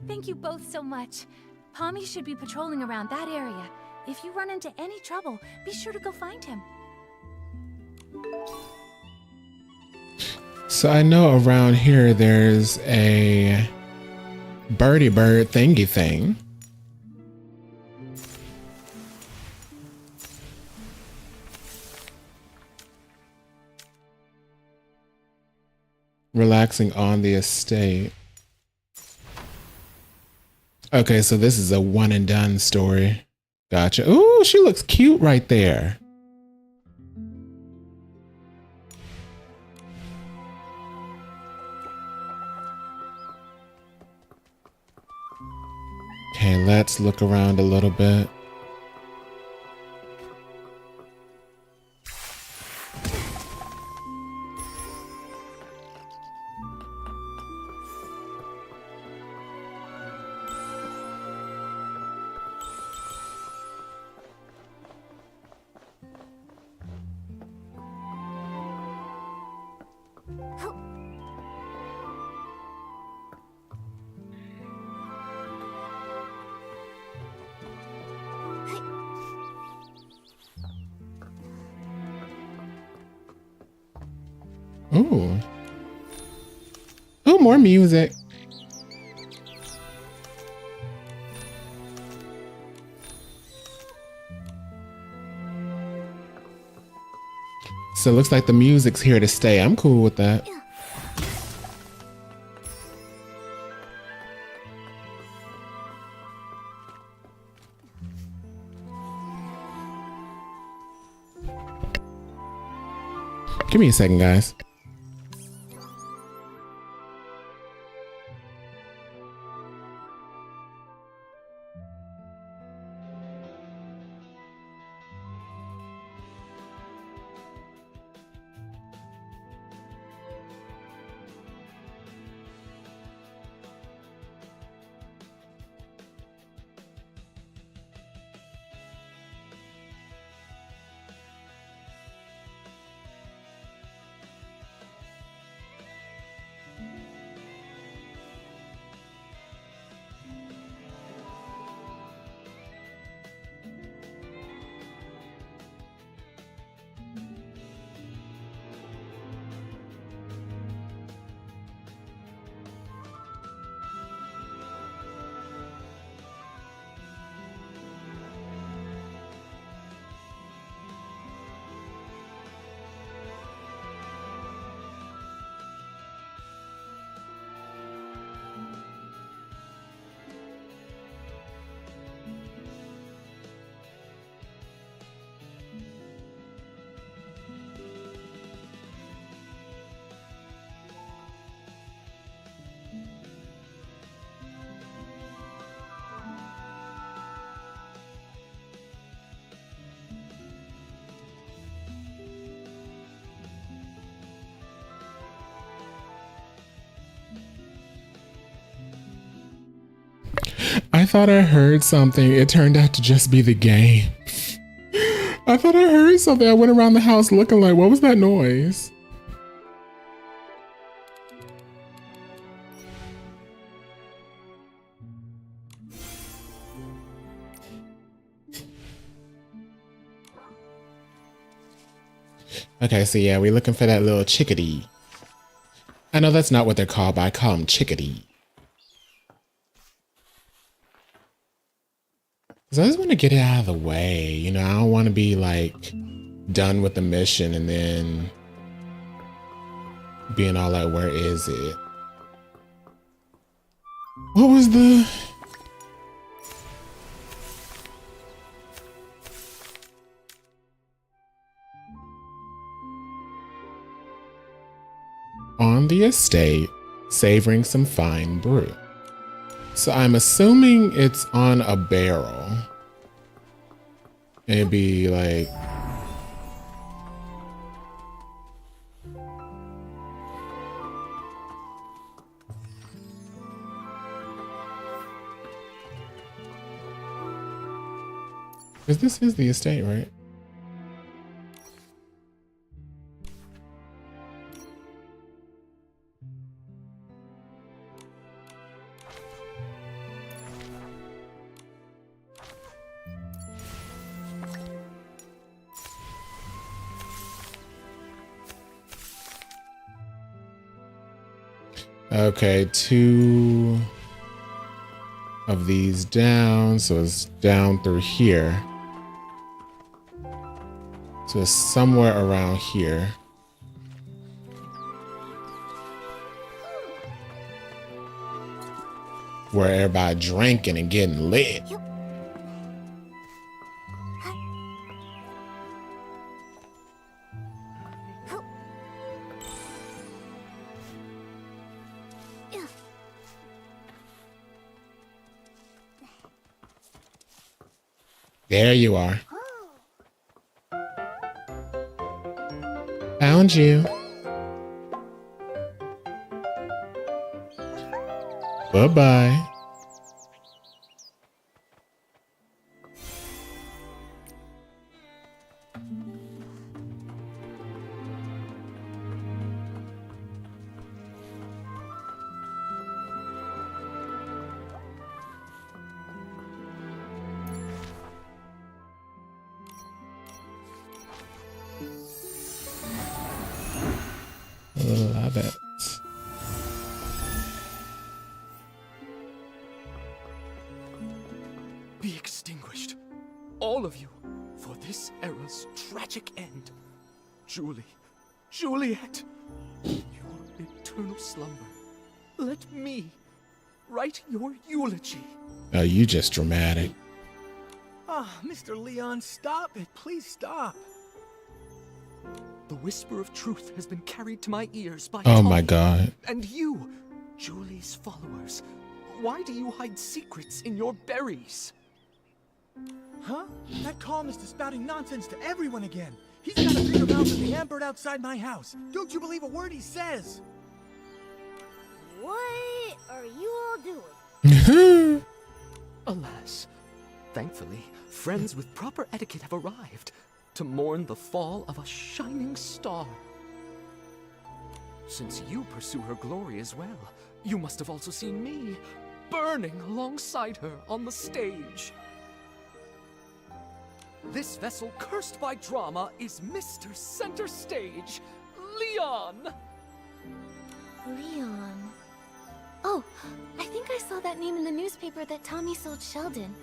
Thank you both so much. Pommy should be patrolling around that area. If you run into any trouble, be sure to go find him. So I know around here there's a birdie bird thingy thing. Relaxing on the estate. Okay, so this is a one and done story. Gotcha. Ooh, she looks cute right there. Okay, let's look around a little bit. Ooh. Ooh, more music. So it looks like the music's here to stay. I'm cool with that. Give me a second, guys. I thought I heard something. It turned out to just be the game. I thought I heard something. I went around the house looking like, what was that noise? Okay, so yeah, we're looking for that little chickadee. I know that's not what they're called, but I call them chickadee. So I just want to get it out of the way. You know, I don't want to be like done with the mission and then being all like, where is it? What was the... On the estate, savoring some fine brew. So I'm assuming it's on a barrel. It'd be like... Because this is the estate, right? Okay, 2 of these down, so it's down through here. So it's somewhere around here. Where everybody drinking and getting lit. There you are. Found you. Bye-bye. Love it. Be extinguished, all of you, for this era's tragic end. Julie, Juliet, in your eternal slumber, let me write your eulogy. Oh, you just dramatic. Ah, Mr. Leon, stop it. Please stop. The whisper of truth has been carried to my ears by Oh Tommy. my God. And you, Julie's followers, why do you hide secrets in your berries? Huh? That columnist is spouting nonsense to everyone again. He's got a bigger mouth than the ambird outside my house. Don't you believe a word he says? What are you all doing? Alas, thankfully, friends with proper etiquette have arrived to mourn the fall of a shining star. Since you pursue her glory as well, you must have also seen me burning alongside her on the stage. This vessel cursed by drama is Mr. Center Stage, Leon! Leon. Oh, I think I saw that name in the newspaper that Tommy sold Sheldon.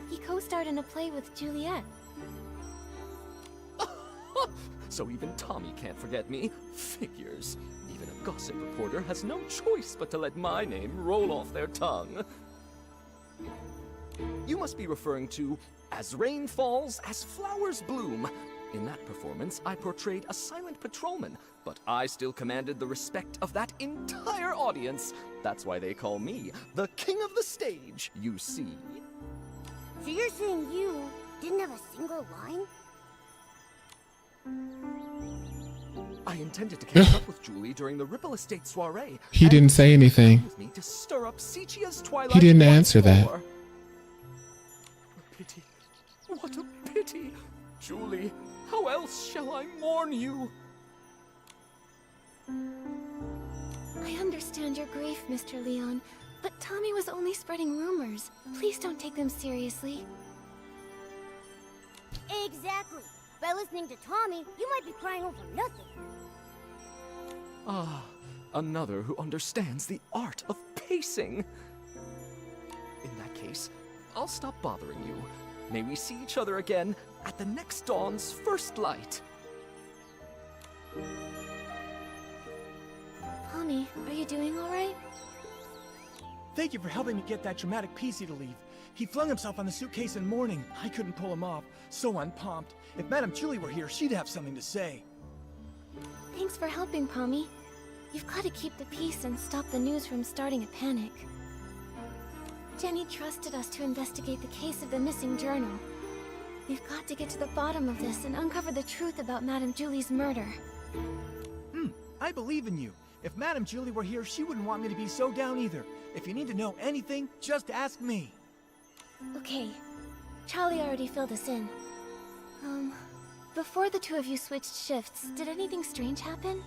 He co-starred in a play with Juliet. So even Tommy can't forget me. Figures. Even a gossip reporter has no choice but to let my name roll off their tongue. You must be referring to As Rain Falls, As Flowers Bloom. In that performance, I portrayed a silent patrolman, but I still commanded the respect of that entire audience. That's why they call me the king of the stage, you see. So you're saying you didn't have a single line? I intended to catch up with Julie during the Ripple Estate soiree. He didn't say anything. With me to stir up Sichia's twilight. He didn't once answer that. more. A pity. What a pity. Julie, how else shall I mourn you? I understand your grief, Mr. Leon, but Tommy was only spreading rumors. Please don't take them seriously. Exactly. By listening to Tommy, you might be crying over nothing. Ah, another who understands the art of pacing. In that case, I'll stop bothering you. May we see each other again at the next dawn's first light. Tommy, are you doing all right? Thank you for helping me get that dramatic PC to leave. He flung himself on the suitcase in mourning. I couldn't pull him off. So unpumped. If Madame Julie were here, she'd have something to say. Thanks for helping, Pommy. You've got to keep the peace and stop the news from starting a panic. Jenny trusted us to investigate the case of the missing journal. We've got to get to the bottom of this and uncover the truth about Madame Julie's murder. I believe in you. If Madame Julie were here, she wouldn't want me to be so down either. If you need to know anything, just ask me. Okay. Charlie already filled us in. Before the two of you switched shifts, did anything strange happen?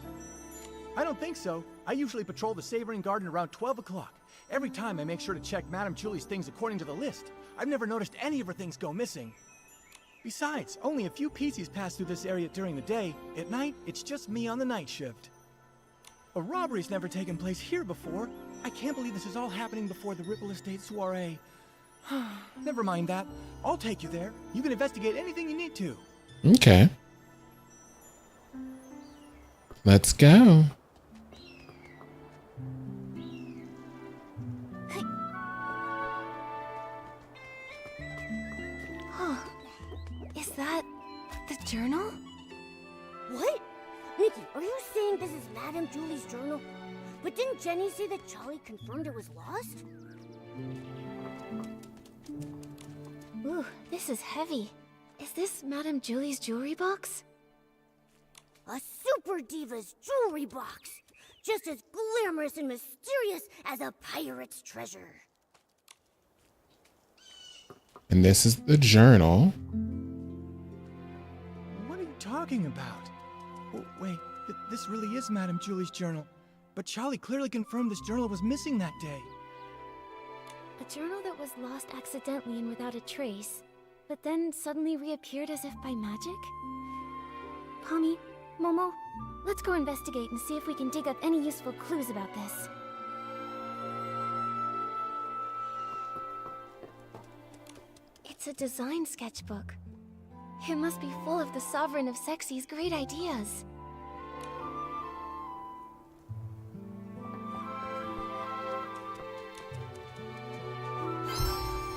I don't think so. I usually patrol the Savoring Garden around 12 o'clock. Every time I make sure to check Madame Julie's things according to the list. I've never noticed any of her things go missing. Besides, only a few PCs pass through this area during the day. At night, it's just me on the night shift. A robbery's never taken place here before. I can't believe this is all happening before the Ripple Estate soiree. Never mind that. I'll take you there. You can investigate anything you need to. Okay. Let's go. Huh. Is that the journal? What? Nikki, are you saying this is Madame Julie's journal? But didn't Jenny say that Charlie confirmed it was lost? Ooh, this is heavy. Is this Madame Julie's jewelry box? A Super Diva's jewelry box! Just as glamorous and mysterious as a pirate's treasure. And this is the journal. What are you talking about? Oh, wait, this really is Madame Julie's journal. But Charlie clearly confirmed this journal was missing that day. A journal that was lost accidentally and without a trace, but then suddenly reappeared as if by magic? Pommy, Momo, let's go investigate and see if we can dig up any useful clues about this. It's a design sketchbook. It must be full of the Sovereign of Sexy's great ideas.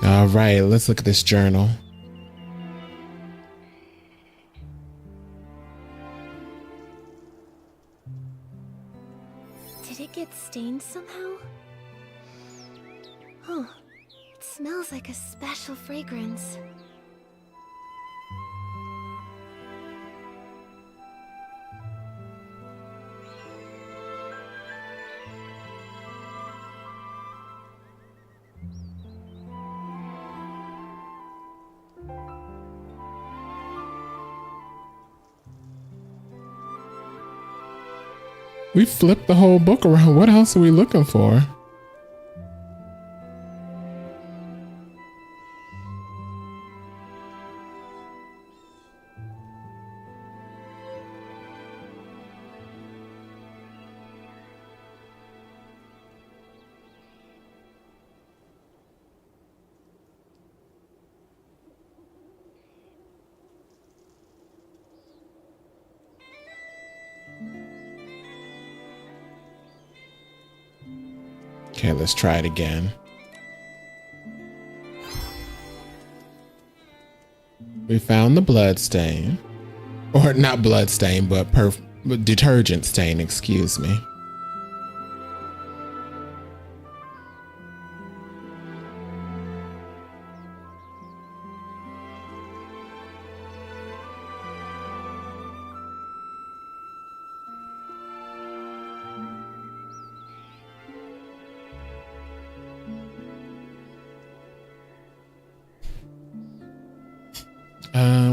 All right, let's look at this journal. Did it get stained somehow? Huh. It smells like a special fragrance. We flipped the whole book around. What else are we looking for? Okay, let's try it again. We found the blood stain. Or not blood stain, but detergent stain, excuse me.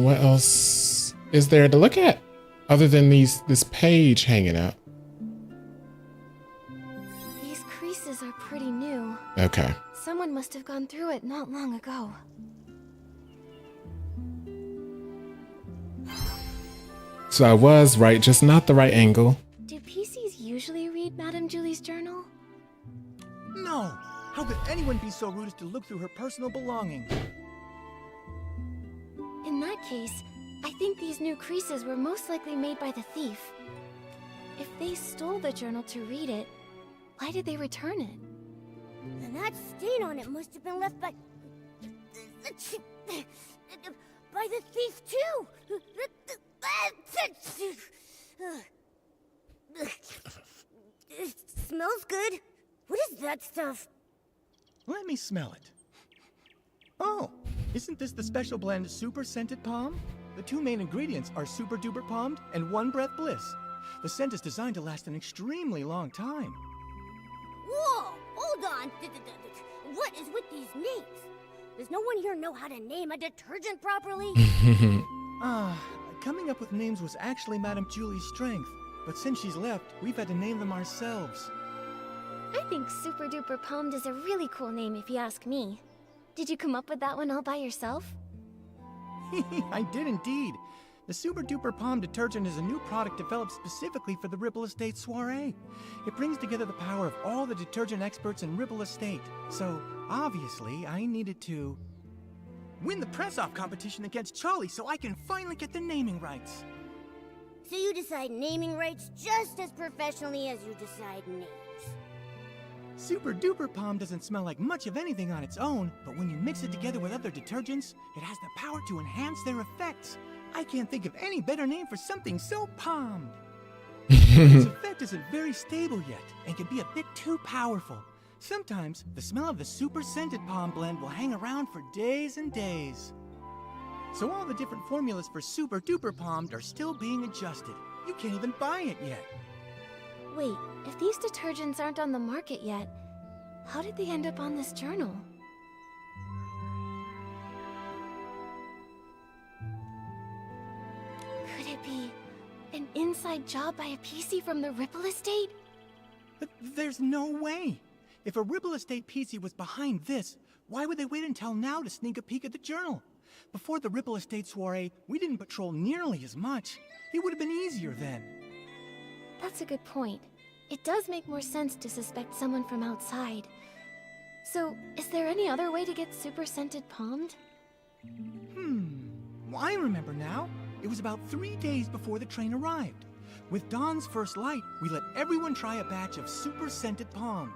What else is there to look at other than this page hanging up? These creases are pretty new. Okay. Someone must have gone through it not long ago. So I was right, just not the right angle. Do PCs usually read Madame Julie's journal? No! How could anyone be so rude as to look through her personal belongings? In that case, I think these new creases were most likely made by the thief. If they stole the journal to read it, why did they return it? And that stain on it must have been left by the thief too. It smells good. What is that stuff? Let me smell it. Oh, isn't this the special blend Super Scented Palm? The two main ingredients are Super Duper Palmed and One Breath Bliss. The scent is designed to last an extremely long time. Whoa! Hold on! What is with these names? Does no one here know how to name a detergent properly? Coming up with names was actually Madame Julie's strength. But since she's left, we've had to name them ourselves. I think Super Duper Palmed is a really cool name if you ask me. Did you come up with that one all by yourself? I did indeed. The Super Duper Palm detergent is a new product developed specifically for the Ripple Estate soiree. It brings together the power of all the detergent experts in Ripple Estate. So, obviously, I needed to win the press-off competition against Charlie so I can finally get the naming rights. So you decide naming rights just as professionally as you decide names. Super Duper Palm doesn't smell like much of anything on its own, but when you mix it together with other detergents, it has the power to enhance their effects. I can't think of any better name for something so palmed. Its effect isn't very stable yet, and can be a bit too powerful. Sometimes, the smell of the super scented palm blend will hang around for days and days. So all the different formulas for super duper palmed are still being adjusted. You can't even buy it yet. Wait, if these detergents aren't on the market yet, how did they end up on this journal? Could it be an inside job by a PC from the Ripple Estate? But there's no way. If a Ripple Estate PC was behind this, why would they wait until now to sneak a peek at the journal? Before the Ripple Estate soiree, we didn't patrol nearly as much. It would have been easier then. That's a good point. It does make more sense to suspect someone from outside. So, is there any other way to get super scented palmed? Well, I remember now. It was about 3 days before the train arrived. With dawn's first light, we let everyone try a batch of super scented palmed.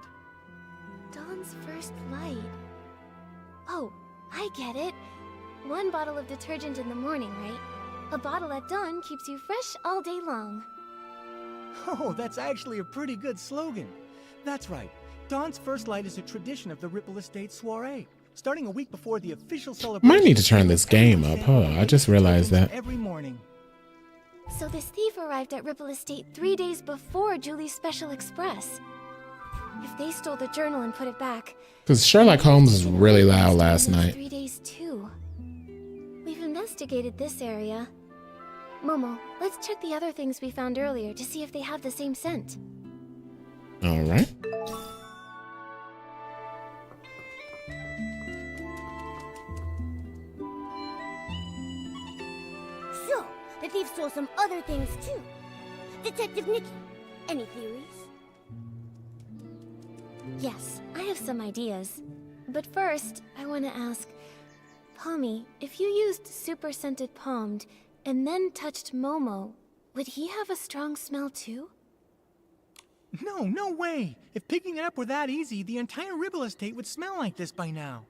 Dawn's first light. Oh, I get it. 1 bottle of detergent in the morning, right? A bottle at dawn keeps you fresh all day long. Oh, that's actually a pretty good slogan. That's right. Dawn's first light is a tradition of the Ripple Estate soiree. Starting a week before the official celebration. Might need to turn this game up, huh? I just realized that. Every morning. So this thief arrived at Ripple Estate 3 days before Julie's Special Express. If they stole the journal and put it back... Because Sherlock Holmes was really loud last night. 3 days too. We've investigated this area. Momo, let's check the other things we found earlier to see if they have the same scent. All right. So, the thief stole some other things too. Detective Nikki, any theories? Yes, I have some ideas. But first, I want to ask... Palmy, if you used super scented palmed and then touched Momo, would he have a strong smell too? No way! If picking it up were that easy, the entire Ripple Estate would smell like this by now.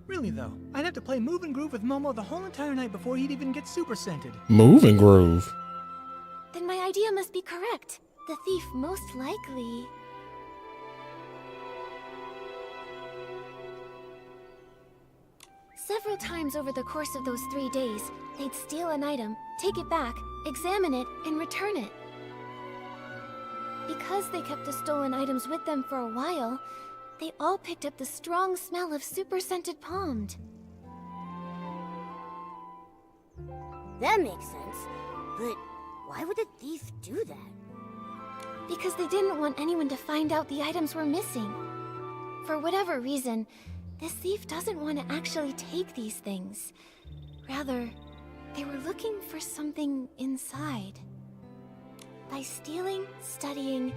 Really though, I'd have to play Move and Groove with Momo the whole entire night before he'd even get super scented. Move and Groove. Then my idea must be correct. The thief most likely... Several times over the course of those 3 days, they'd steal an item, take it back, examine it, and return it. Because they kept the stolen items with them for a while, they all picked up the strong smell of super scented palmed. That makes sense. But why would the thief do that? Because they didn't want anyone to find out the items were missing. For whatever reason, this thief doesn't want to actually take these things. Rather, they were looking for something inside. By stealing, studying,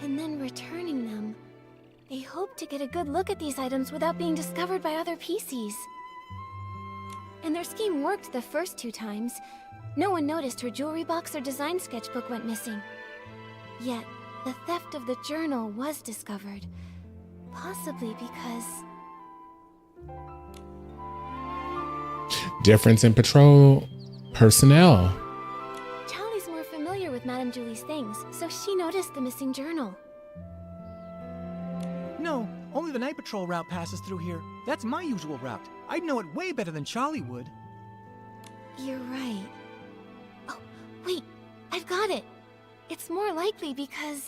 and then returning them, they hoped to get a good look at these items without being discovered by other PCs. And their scheme worked the first 2 times. No one noticed her jewelry box or design sketchbook went missing. Yet, the theft of the journal was discovered. Possibly because... Difference in patrol personnel. Charlie's more familiar with Madame Julie's things, so she noticed the missing journal. No, only the night patrol route passes through here. That's my usual route. I'd know it way better than Charlie would. You're right. Oh, wait, I've got it. It's more likely because...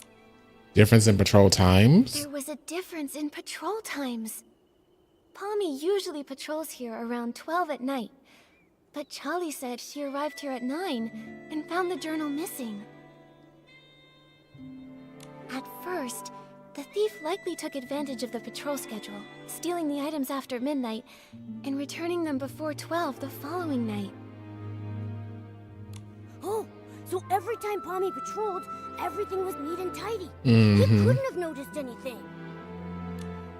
Difference in patrol times? There was a difference in patrol times. Palmy usually patrols here around 12 at night, but Charlie said she arrived here at 9 and found the journal missing. At first, the thief likely took advantage of the patrol schedule, stealing the items after midnight and returning them before 12 the following night. Oh, so every time Palmy patrolled, everything was neat and tidy. Mm-hmm. He couldn't have noticed anything.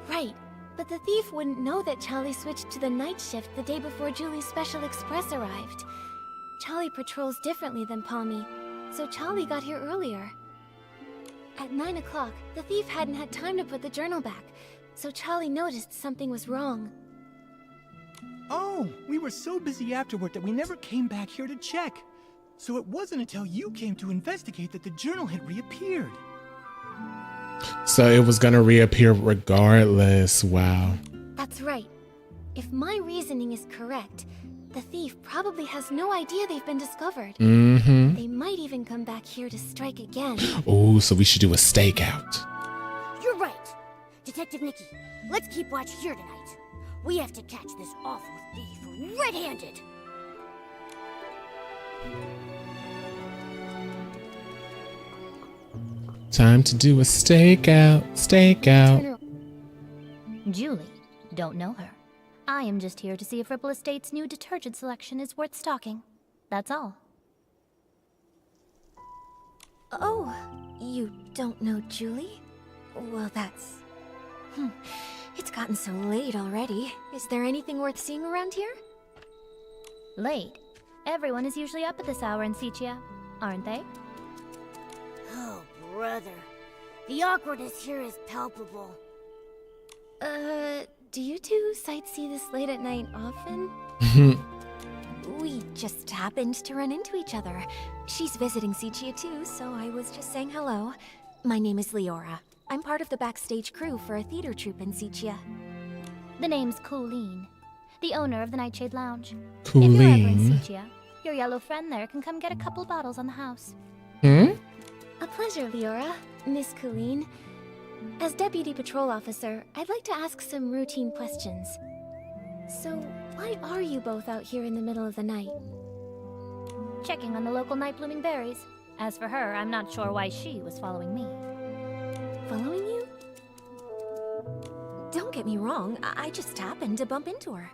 Right. But the thief wouldn't know that Charlie switched to the night shift the day before Julie's Special Express arrived. Charlie patrols differently than Palmy, so Charlie got here earlier. At 9 o'clock, the thief hadn't had time to put the journal back, so Charlie noticed something was wrong. Oh, we were so busy afterward that we never came back here to check. So it wasn't until you came to investigate that the journal had reappeared. So it was gonna reappear regardless. Wow. That's right. If my reasoning is correct, the thief probably has no idea they've been discovered. Mm-hmm. They might even come back here to strike again. Oh, so we should do a stakeout. You're right. Detective Nikki, let's keep watch here tonight. We have to catch this awful thief red-handed. Time to do a stakeout. Stakeout. Julie, don't know her. I am just here to see if Ripple Estate's new detergent selection is worth stocking. That's all. Oh, you don't know Julie? Well, that's... It's gotten so late already. Is there anything worth seeing around here? Late? Everyone is usually up at this hour in Sichia, aren't they? Oh, brother. The awkwardness here is palpable. Do you two sightsee this late at night often? We just happened to run into each other. She's visiting Sichia too, so I was just saying hello. My name is Leora. I'm part of the backstage crew for a theater troupe in Sichia. The name's Colleen, the owner of the Nightshade Lounge. Colleen. If you're ever in Sichia, your yellow friend there can come get a couple bottles on the house. Hmm? A pleasure, Leora. Miss Colleen. As Deputy Patrol Officer, I'd like to ask some routine questions. So, why are you both out here in the middle of the night? Checking on the local night-blooming berries. As for her, I'm not sure why she was following me. Following you? Don't get me wrong, I just happened to bump into her.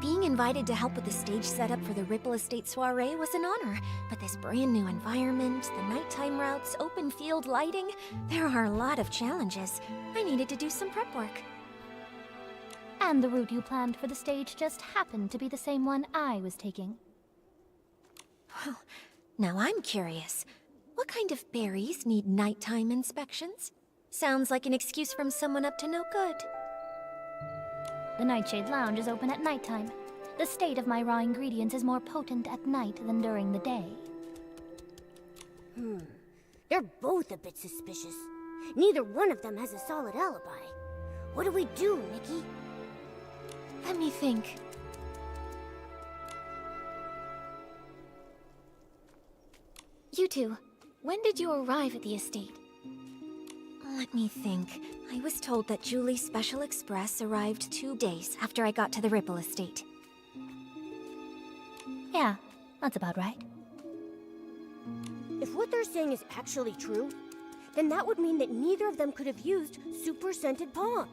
Being invited to help with the stage setup for the Ripple Estate soiree was an honor, but this brand new environment, the nighttime routes, open field lighting, there are a lot of challenges. I needed to do some prep work. And the route you planned for the stage just happened to be the same one I was taking. Well, now I'm curious. What kind of berries need nighttime inspections? Sounds like an excuse from someone up to no good. The Nightshade Lounge is open at nighttime. The state of my raw ingredients is more potent at night than during the day. They're both a bit suspicious. Neither one of them has a solid alibi. What do we do, Nikki? Let me think. You two, when did you arrive at the estate? Let me think. I was told that Julie's Special Express arrived 2 days after I got to the Ripple Estate. Yeah, that's about right. If what they're saying is actually true, then that would mean that neither of them could have used Super Scented Pond.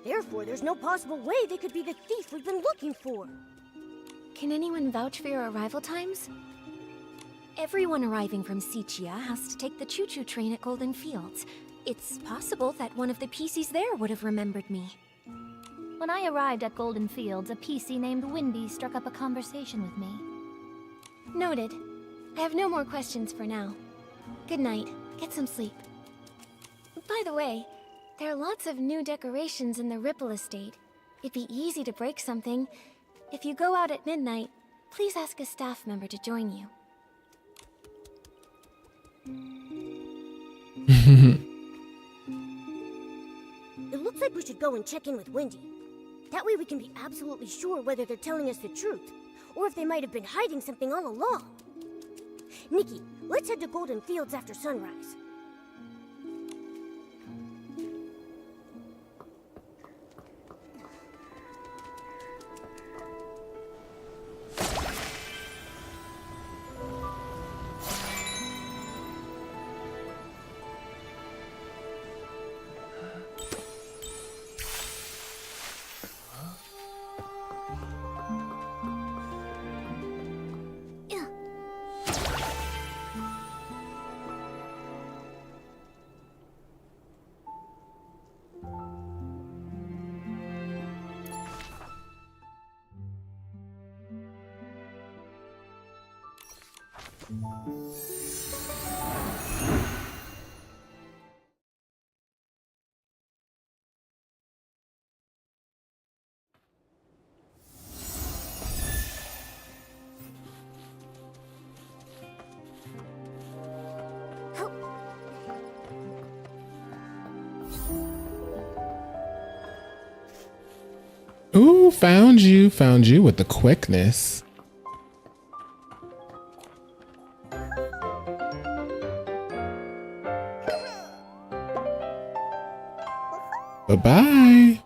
Therefore, there's no possible way they could be the thief we've been looking for. Can anyone vouch for your arrival times? Everyone arriving from Sichia has to take the choo-choo train at Golden Fields. It's possible that one of the PCs there would have remembered me. When I arrived at Golden Fields, a PC named Windy struck up a conversation with me. Noted. I have no more questions for now. Good night. Get some sleep. By the way, there are lots of new decorations in the Ripple Estate. It'd be easy to break something. If you go out at midnight, please ask a staff member to join you. It looks like we should go and check in with Wendy. That way we can be absolutely sure whether they're telling us the truth, or if they might have been hiding something all along. Nikki, let's head to Golden Fields after sunrise. Ooh, found you with the quickness. Bye-bye.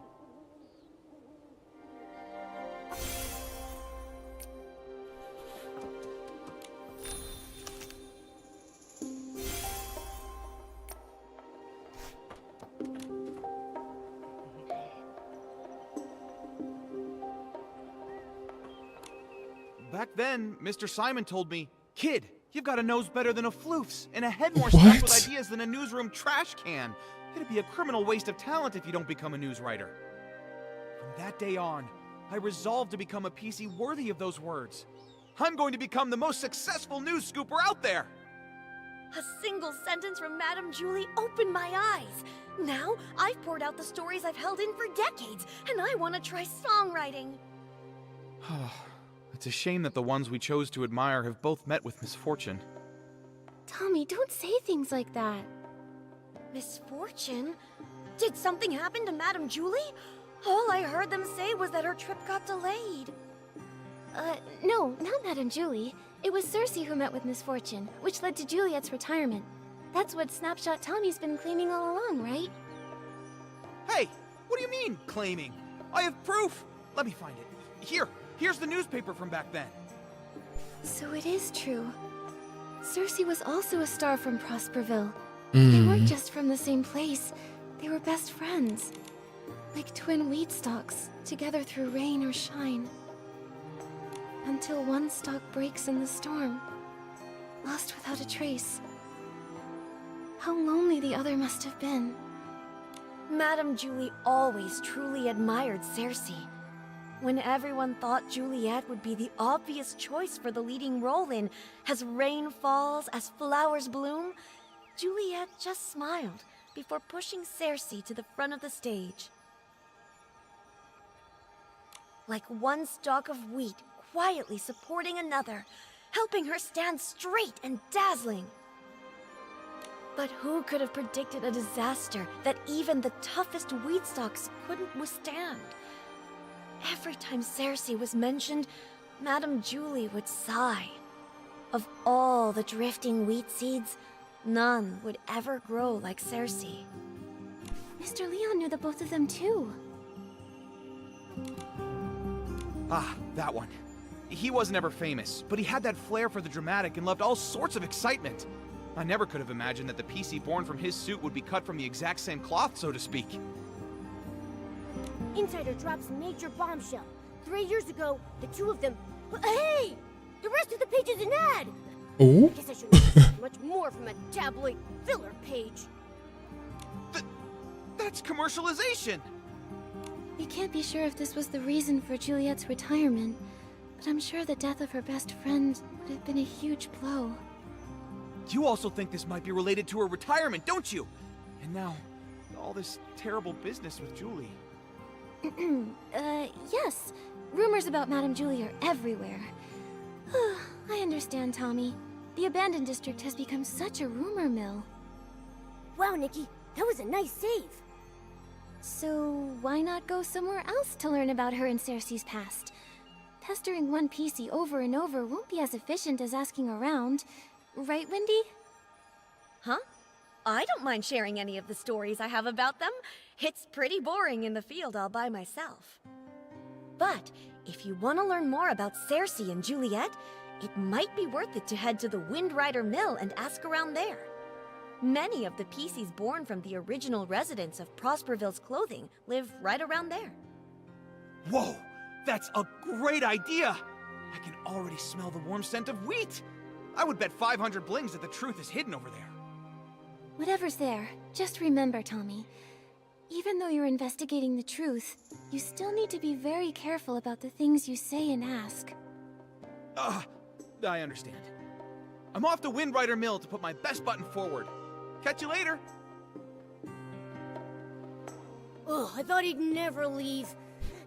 Back then, Mr. Simon told me, "Kid, you've got a nose better than a floof's and a head more stuffed with ideas than a newsroom trash can. It'd be a criminal waste of talent if you don't become a news writer." From that day on, I resolved to become a PC worthy of those words. I'm going to become the most successful news scooper out there. A single sentence from Madame Julie opened my eyes. Now, I've poured out the stories I've held in for decades, and I want to try songwriting. It's a shame that the ones we chose to admire have both met with misfortune. Tommy, don't say things like that. Misfortune? Did something happen to Madame Julie? All I heard them say was that her trip got delayed. No, not Madame Julie. It was Cersei who met with misfortune, which led to Juliet's retirement. That's what Snapshot Tommy's been claiming all along, right? Hey, what do you mean, claiming? I have proof. Let me find it. Here's the newspaper from back then. So it is true. Cersei was also a star from Prosperville. They weren't just from the same place. They were best friends. Like twin wheat stalks, together through rain or shine. Until one stalk breaks in the storm, lost without a trace. How lonely the other must have been. Madame Julie always truly admired Cersei. When everyone thought Juliet would be the obvious choice for the leading role in As Rain Falls, As Flowers Bloom, Juliet just smiled before pushing Cersei to the front of the stage. Like one stalk of wheat quietly supporting another, helping her stand straight and dazzling. But who could have predicted a disaster that even the toughest wheat stalks couldn't withstand? Every time Cersei was mentioned, Madame Julie would sigh. Of all the drifting wheat seeds, none would ever grow like Cersei. Mr. Leon knew the both of them too. Ah, that one. He wasn't ever famous, but he had that flair for the dramatic and loved all sorts of excitement. I never could have imagined that the PC born from his suit would be cut from the exact same cloth, so to speak. Insider drops major bombshell. 3 years ago, the two of them... Hey! The rest of the page is an ad! Ooh. I guess I should expect much more from a tabloid filler page. That's commercialization! We can't be sure if this was the reason for Juliet's retirement, but I'm sure the death of her best friend would have been a huge blow. You also think this might be related to her retirement, don't you? And now, all this terrible business with Julie. Yes. Rumors about Madame Julie are everywhere. I understand, Tommy. The abandoned district has become such a rumor mill. Wow, Nikki, that was a nice save. So, why not go somewhere else to learn about her and Cersei's past? Pestering one PC over and over won't be as efficient as asking around. Right, Wendy? Huh? I don't mind sharing any of the stories I have about them. It's pretty boring in the field all by myself. But if you want to learn more about Cersei and Juliet, it might be worth it to head to the Windrider Mill and ask around there. Many of the PCs born from the original residents of Prosperville's clothing live right around there. Whoa! That's a great idea! I can already smell the warm scent of wheat! I would bet 500 blings that the truth is hidden over there. Whatever's there, just remember, Tommy. Even though you're investigating the truth, you still need to be very careful about the things you say and ask. I understand. I'm off to Windrider Mill to put my best button forward. Catch you later! Ugh, I thought he'd never leave.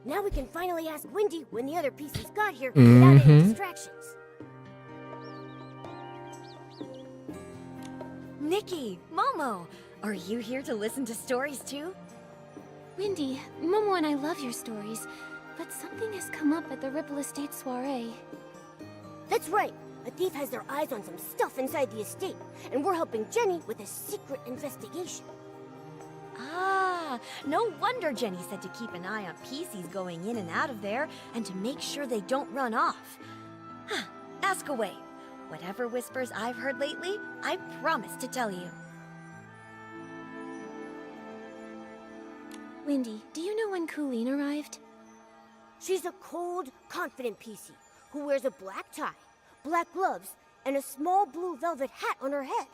Now we can finally ask Wendy when the other PCs got here without any distractions. Nikki, Momo, are you here to listen to stories too? Wendy, Momo and I love your stories, But something has come up at the Ripple Estate soiree. That's right. A thief has their eyes on some stuff inside the estate, and we're helping Jenny with a secret investigation. Ah, no wonder Jenny said to keep an eye on PCs going in and out of there, and to make sure they don't run off. Huh, ask away. Whatever whispers I've heard lately, I promise to tell you. Windy, do you know when Colleen arrived? She's a cold, confident PC who wears a black tie, black gloves, and a small blue velvet hat on her head.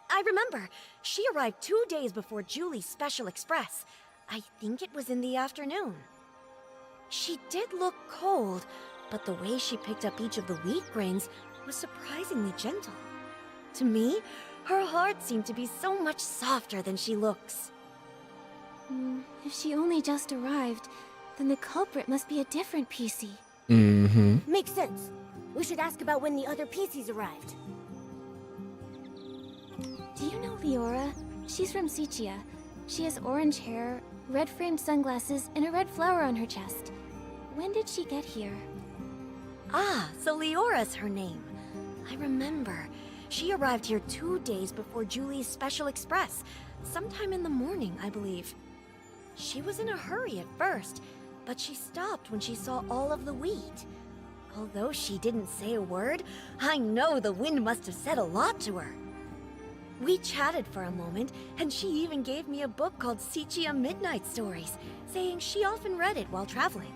I remember. She arrived 2 days before Julie's Special Express. I think it was in the afternoon. She did look cold, but the way she picked up each of the wheat grains was surprisingly gentle. To me, her heart seemed to be so much softer than she looks. If she only just arrived, then the culprit must be a different PC. Mm-hmm. Makes sense. We should ask about when the other PCs arrived. Do you know Leora? She's from Sichia. She has orange hair, red-framed sunglasses, and a red flower on her chest. When did she get here? Ah, so Leora's her name. I remember. She arrived here 2 days before Julie's Special Express, sometime in the morning, I believe. She was in a hurry at first, but she stopped when she saw all of the wheat. Although she didn't say a word, I know the wind must have said a lot to her. We chatted for a moment, and she even gave me a book called Sichia Midnight Stories, saying she often read it while traveling.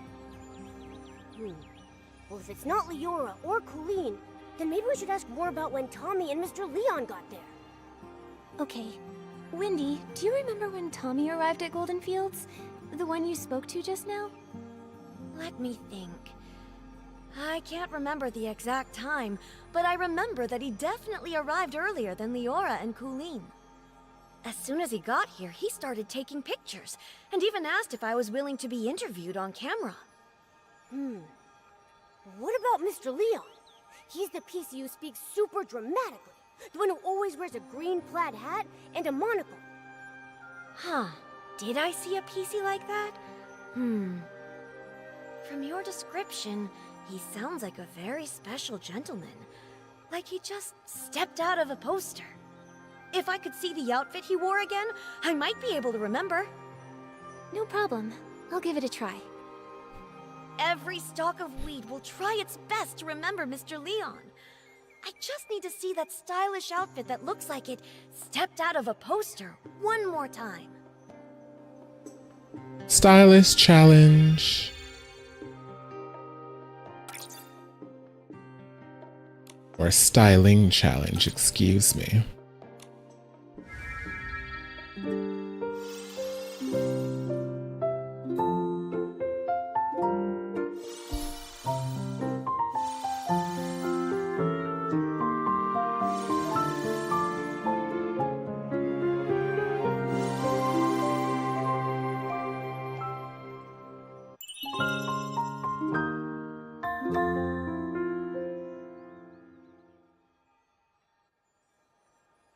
Well, if it's not Leora or Colleen, then maybe we should ask more about when Tommy and Mr. Leon got there. Okay. Windy, do you remember when Tommy arrived at Golden Fields? The one you spoke to just now? Let me think. I can't remember the exact time, but I remember that he definitely arrived earlier than Leora and Colleen. As soon as he got here, he started taking pictures, and even asked if I was willing to be interviewed on camera. What about Mr. Leon? He's the PC who speaks super dramatically. The one who always wears a green plaid hat and a monocle. Huh. Did I see a PC like that? From your description, he sounds like a very special gentleman. Like he just stepped out of a poster. If I could see the outfit he wore again, I might be able to remember. No problem. I'll give it a try. Every stalk of wheat will try its best to remember Mr. Leon. I just need to see that stylish outfit that looks like it stepped out of a poster one more time. Stylist challenge. Or styling challenge, excuse me.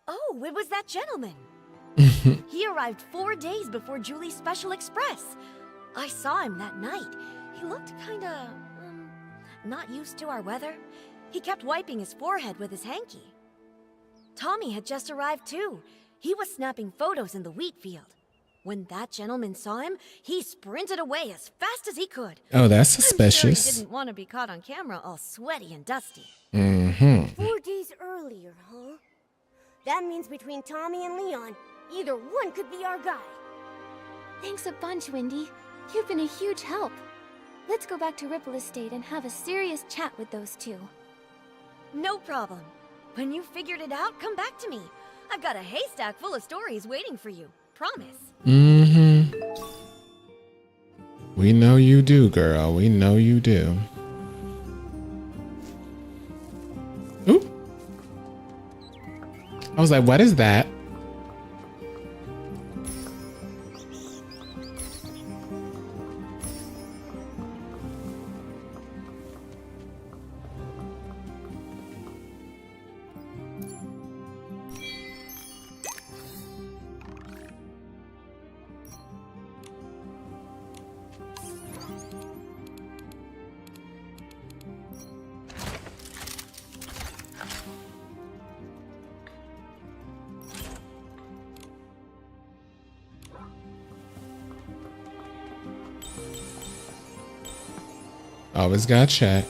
Oh, it was that gentleman. He arrived 4 days before Julie's Special Express. I saw him that night. He looked kinda, not used to our weather. He kept wiping his forehead with his hanky. Tommy had just arrived too. He was snapping photos in the wheat field. When that gentleman saw him, he sprinted away as fast as he could. Oh, that's I'm suspicious. sure he didn't want to be caught on camera all sweaty and dusty. 4 days earlier, huh? That means between Tommy and Leon, either one could be our guy. Thanks a bunch, Windy. You've been a huge help. Let's go back to Ripple Estate and have a serious chat with those two. No problem. When you figured it out, come back to me. I've got a haystack full of stories waiting for you. Promise. We know you do, girl. We know you do. Ooh. I was like, what is that? Always gotta check.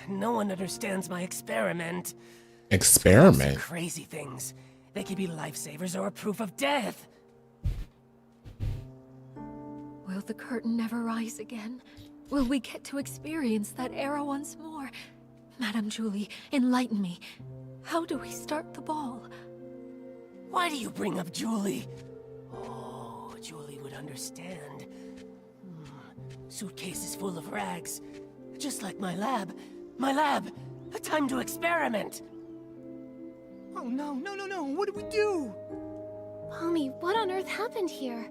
No one understands my experiment. Experiment? Crazy things. They could be lifesavers or a proof of death. Will the curtain never rise again? Will we get to experience that era once more? Madame Julie, enlighten me. How do we start the ball? Why do you bring up Julie? Oh, Julie would understand. Suitcases full of rags. Just like my lab. My lab! A time to experiment! Oh no, what do we do? Pommy, what on earth happened here?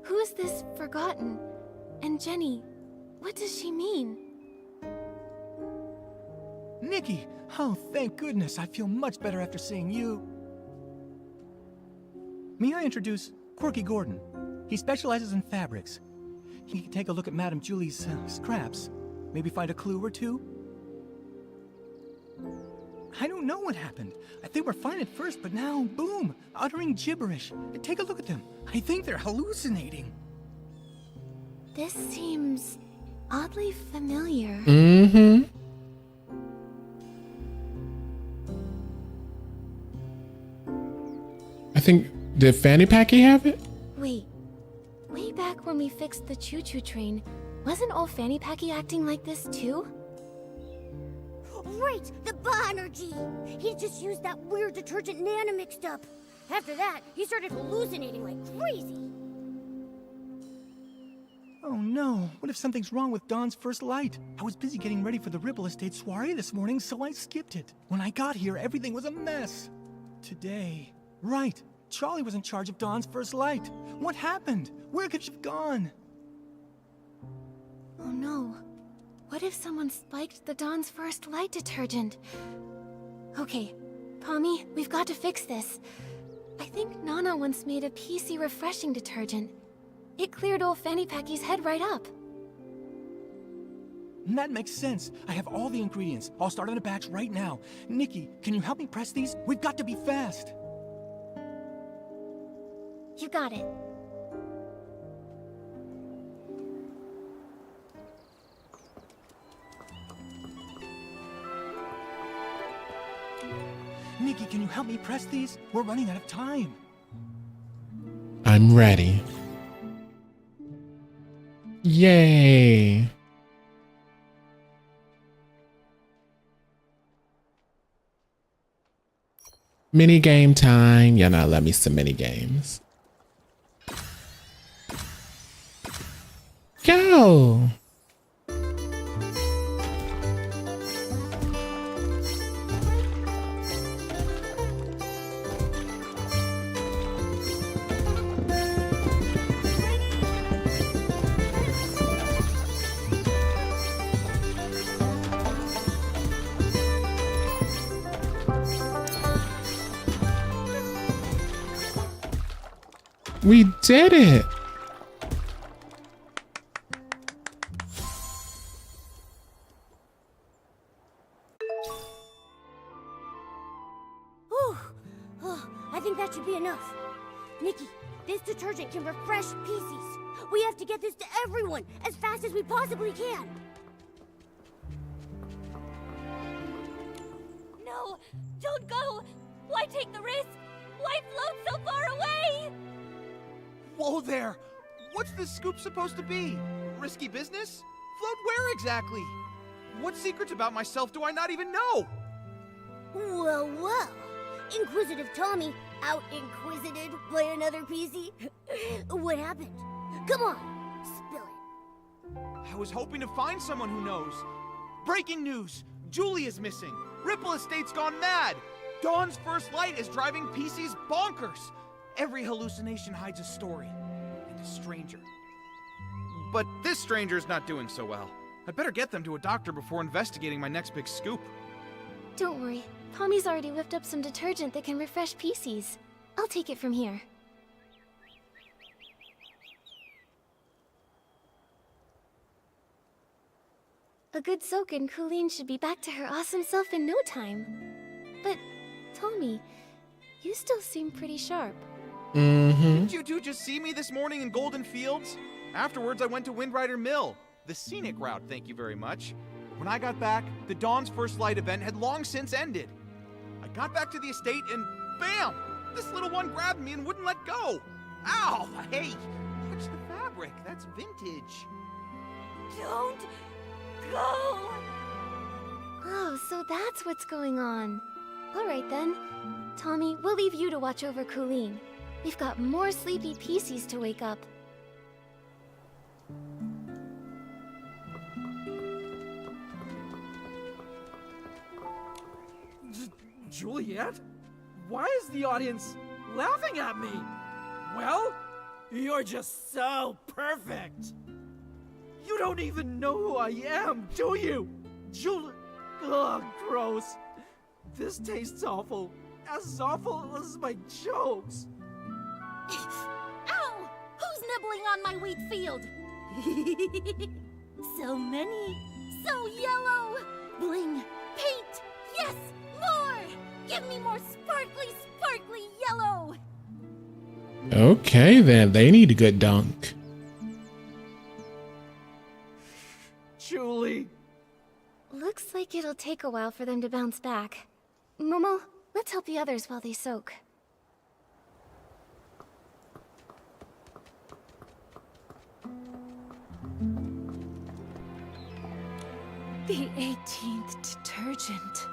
Who is this Forgotten? And Jenny, what does she mean? Nikki! Oh, thank goodness, I feel much better after seeing you. May I introduce Quirky Gordon? He specializes in fabrics. He can take a look at Madame Julie's scraps. Maybe find a clue or two? I don't know what happened. They were fine at first, but now, boom, uttering gibberish. Take a look at them. I think they're hallucinating. This seems oddly familiar. Mm-hmm. I think, did Fanny Packy have it? Wait, way back when we fixed the choo-choo train, wasn't old Fanny Packy acting like this too? Right, the Ba-Energy! He just used that weird detergent Nana mixed up. After that, he started hallucinating like crazy. Oh no, what if something's wrong with Dawn's first light? I was busy getting ready for the Ripple Estate soiree this morning, so I skipped it. When I got here, everything was a mess. Today... Right, Charlie was in charge of Dawn's first light. What happened? Where could she have gone? Oh no. What if someone spiked the Dawn's first light detergent? Okay, Pommy, we've got to fix this. I think Nana once made a PC refreshing detergent. It cleared old Fanny Packy's head right up. That makes sense. I have all the ingredients. I'll start on a batch right now. Nikki, can you help me press these? We've got to be fast. You got it. Nikki, can you help me press these? We're running out of time. I'm ready. Yay! Mini game time. Yeah, now let me some mini games. Go! We did it! Whew, think that should be enough. Nikki, this detergent can refresh PCs. We have to get this to everyone as fast as we possibly can. No! Don't go! Why take the risk? Why float so far away? Whoa there! What's this scoop supposed to be? Risky business? Float where exactly? What secrets about myself do I not even know? Well, well. Inquisitive Tommy out-inquisited by another PC. What happened? Come on, spill it. I was hoping to find someone who knows. Breaking news! Julie is missing! Ripple Estate's gone mad! Dawn's first light is driving PCs bonkers! Every hallucination hides a story. And a stranger. But this stranger's not doing so well. I'd better get them to a doctor before investigating my next big scoop. Don't worry. Tommy's already whipped up some detergent that can refresh PCs. I'll take it from here. A good soak and Colleen should be back to her awesome self in no time. But, Tommy, you still seem pretty sharp. Didn't you two just see me this morning in Golden Fields? Afterwards, I went to Windrider Mill. The scenic route, thank you very much. When I got back, the Dawn's First Light event had long since ended. I got back to the estate and bam! This little one grabbed me and wouldn't let go. Ow! Hey! Touch the fabric. That's vintage. Don't go! Oh, so that's what's going on. All right then. Tommy, we'll leave you to watch over Colleen. We've got more sleepy PCs to wake up. Juliet? Why is the audience laughing at me? Well, you're just so perfect. You don't even know who I am, do you? Ugh, gross. This tastes awful. As awful as my jokes. Ow! Who's nibbling on my wheat field? So many. So yellow. Bling. Paint. Yes, more. Give me more sparkly, sparkly yellow. Okay, then. They need a good dunk. Julie. Looks like it'll take a while for them to bounce back. Momo, let's help the others while they soak. The 18th detergent.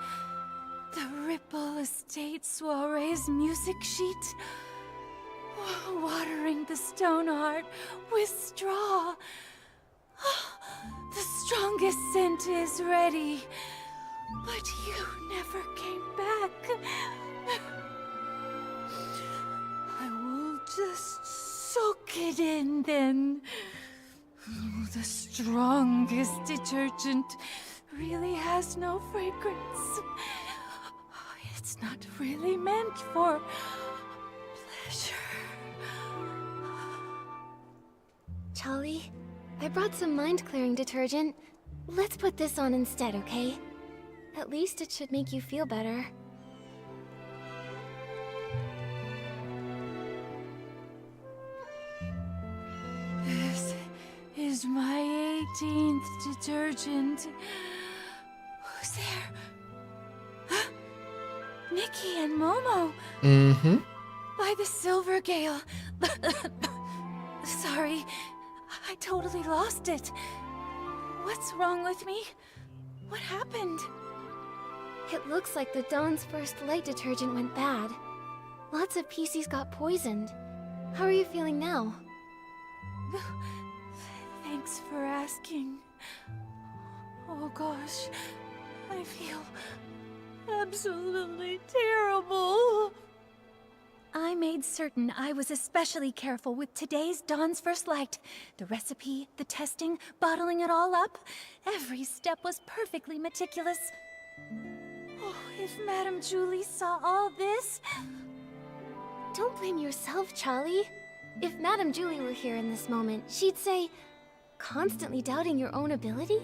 The Ripple Estate Soiree's music sheet. Watering the stone heart with straw. The strongest scent is ready. But you never came back. I will just soak it in then. The strongest detergent really has no fragrance. It's not really meant for pleasure. Charlie, I brought some mind-clearing detergent. Let's put this on instead, okay? At least it should make you feel better. This is my 18th detergent. Who's there? Huh? Nikki and Momo. Mm-hmm. By the Silver Gale. Sorry, I totally lost it. What's wrong with me? What happened? It looks like the Dawn's First Light detergent went bad. Lots of PCs got poisoned. How are you feeling now? Thanks for asking. Oh gosh, I feel absolutely terrible. I made certain I was especially careful with today's Dawn's First Light. The recipe, the testing, bottling it all up. Every step was perfectly meticulous. Oh, if Madame Julie saw all this... Don't blame yourself, Charlie. If Madame Julie were here in this moment, she'd say, constantly doubting your own ability?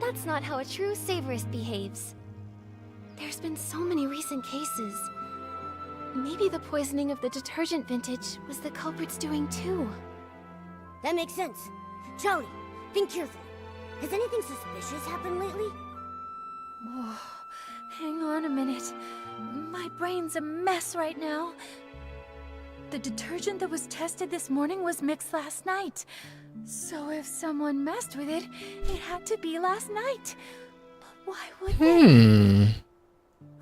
That's not how a true savorist behaves. There's been so many recent cases. maybe the poisoning of the detergent vintage was the culprit's doing too. That makes sense. Charlie, think carefully. Has anything suspicious happened lately? Oh, hang on a minute. My brain's a mess right now. The detergent that was tested this morning was mixed last night. So if someone messed with it, it had to be last night. But why would they?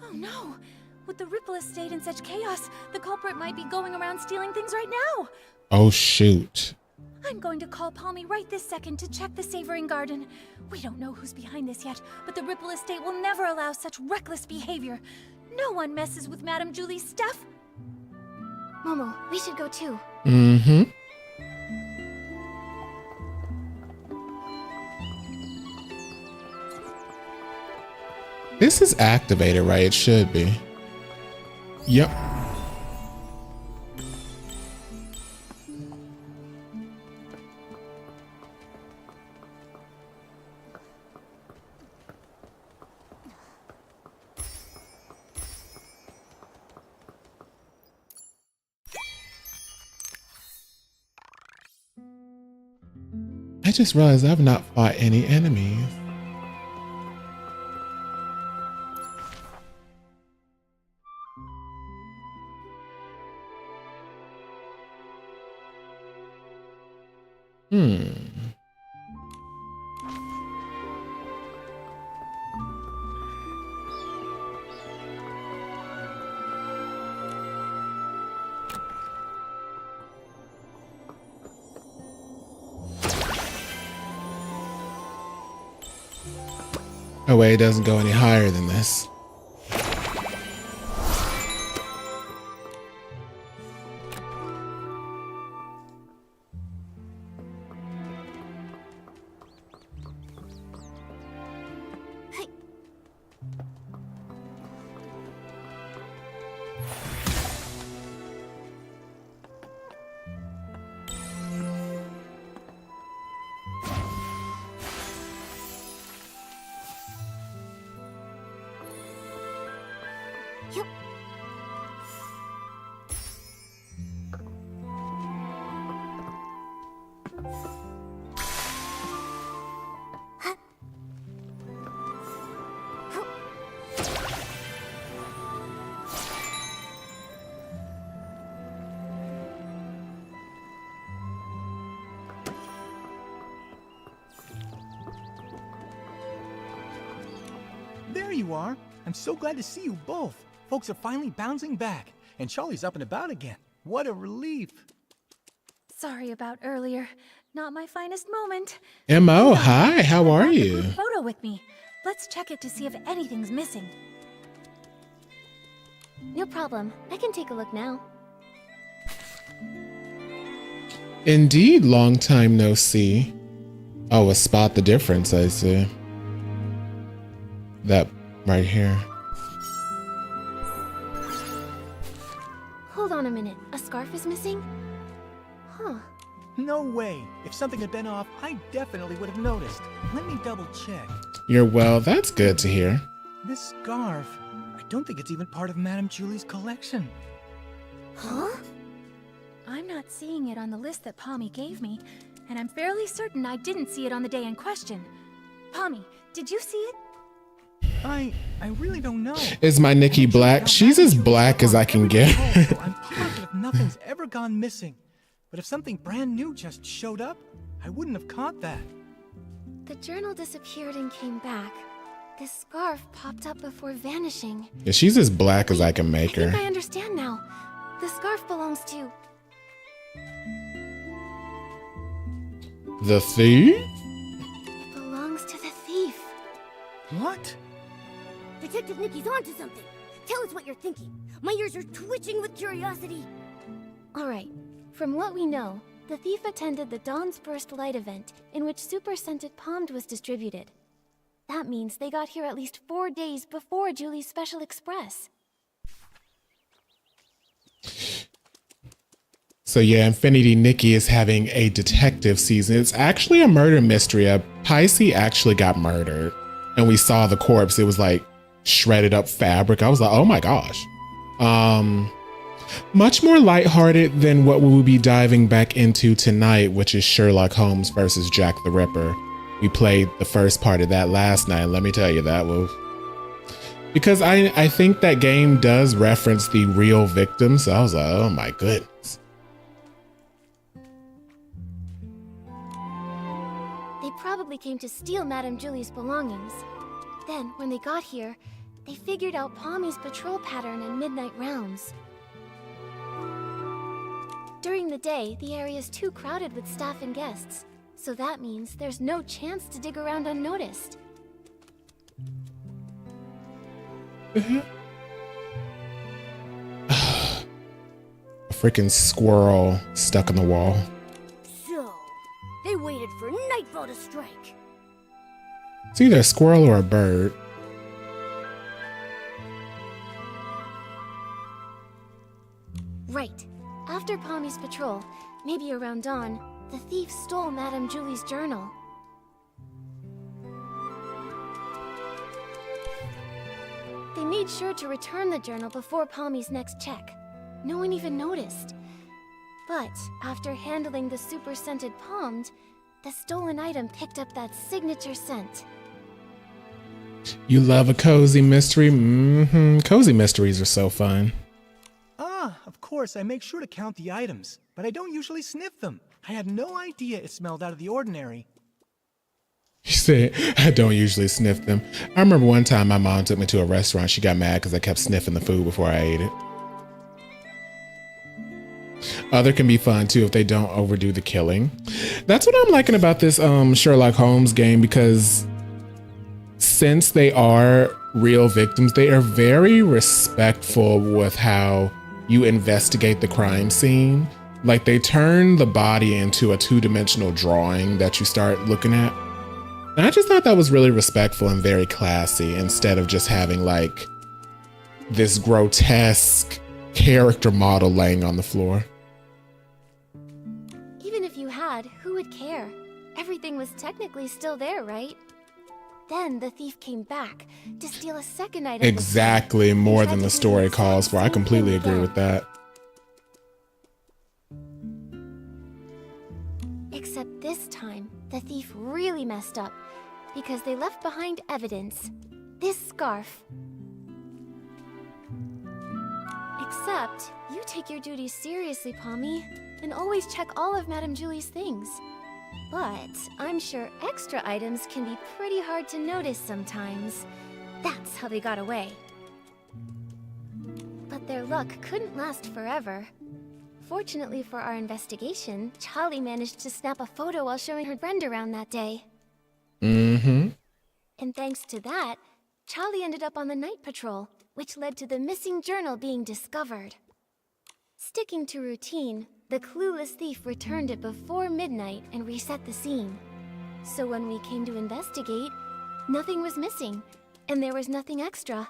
Oh no! With the Ripple Estate in such chaos, the culprit might be going around stealing things right now. Oh, shoot. I'm going to call Palmy right this second to check the Savoring Garden. We don't know who's behind this yet, but the Ripple Estate will never allow such reckless behavior. No one messes with Madame Julie's stuff. Momo, we should go too. Mm-hmm. This is activated, right? It should be. Yep. I just realized I've not fought any enemies. Oh wait, it doesn't go any higher than this. There you are. I'm so glad to see you both. Folks are finally bouncing back, and Charlie's up and about again. What a relief. Sorry about earlier. Not my finest moment. M.O., hi, how are I brought the you? group photo with me. Let's check it to see if anything's missing. No problem. I can take a look now. Indeed, long time no see. Oh, a spot the difference, I see. That right here. Hold on a minute. A scarf is missing? Huh. No way. If something had been off, I definitely would have noticed. Let me double check. You're well, that's good to hear. This scarf, I don't think it's even part of Madame Julie's collection. Huh? I'm not seeing it on the list that Palmy gave me, and I'm fairly certain I didn't see it on the day in question. Palmy, did you see it? I really don't know. Is my Nikki black? She's as black as I can get. I'm positive nothing's ever gone missing. But if something brand new just showed up, I wouldn't have caught that. The journal disappeared and came back. This scarf popped up before vanishing. Yeah, she's as black as I can make I think her. I understand now. The scarf belongs to... The thief? It belongs to the thief. What? Detective Nikki's onto something. Tell us what you're thinking. My ears are twitching with curiosity. All right. From what we know, the thief attended the Dawn's Burst Light event, in which Super Scented Pommed was distributed. That means they got here at least 4 days before Julie's Special Express. So yeah, Infinity Nikki is having a detective season. It's actually a murder mystery. A Pisces actually got murdered. And we saw the corpse. It was like shredded up fabric. I was like, oh my gosh. Much more lighthearted than what we will be diving back into tonight, which is Sherlock Holmes versus Jack the Ripper. We played the first part of that last night. Let me tell you, that was... Because I think that game does reference the real victims. So I was like, oh my goodness. They probably came to steal Madame Julie's belongings. Then, when they got here, they figured out Palmy's patrol pattern and midnight rounds. During the day, the area's too crowded with staff and guests, so that means there's no chance to dig around unnoticed. A freaking squirrel stuck in the wall. So, they waited for nightfall to strike. It's either a squirrel or a bird. Right. After Palmy's patrol, maybe around dawn, the thief stole Madame Julie's journal. They made sure to return the journal before Palmy's next check. No one even noticed. But after handling the super-scented Palmed, the stolen item picked up that signature scent. You love a cozy mystery? Mm-hmm. Cozy mysteries are so fun. Ah, of course, I make sure to count the items, but I don't usually sniff them. I had no idea it smelled out of the ordinary. You said, I don't usually sniff them. I remember one time my mom took me to a restaurant. She got mad because I kept sniffing the food before I ate it. Other can be fun too if they don't overdo the killing. That's what I'm liking about this Sherlock Holmes game, because since they are real victims, they are very respectful with how you investigate the crime scene. Like, they turn the body into a two-dimensional drawing that you start looking at. And I just thought that was really respectful and very classy, instead of just having like this grotesque character model laying on the floor. Even if you had, who would care? Everything was technically still there, right? Then the thief came back to steal a second item. Exactly, more than the story calls for. I completely agree with that. Except this time, the thief really messed up, because they left behind evidence. This scarf. Except, you take your duties seriously, Palmy, and always check all of Madame Julie's things. But I'm sure extra items can be pretty hard to notice sometimes. That's how they got away. But their luck couldn't last forever. Fortunately for our investigation, Charlie managed to snap a photo while showing her friend around that day. Mm-hmm. And thanks to that, Charlie ended up on the night patrol, which led to the missing journal being discovered. Sticking to routine, the clueless thief returned it before midnight and reset the scene. So when we came to investigate, nothing was missing, and there was nothing extra.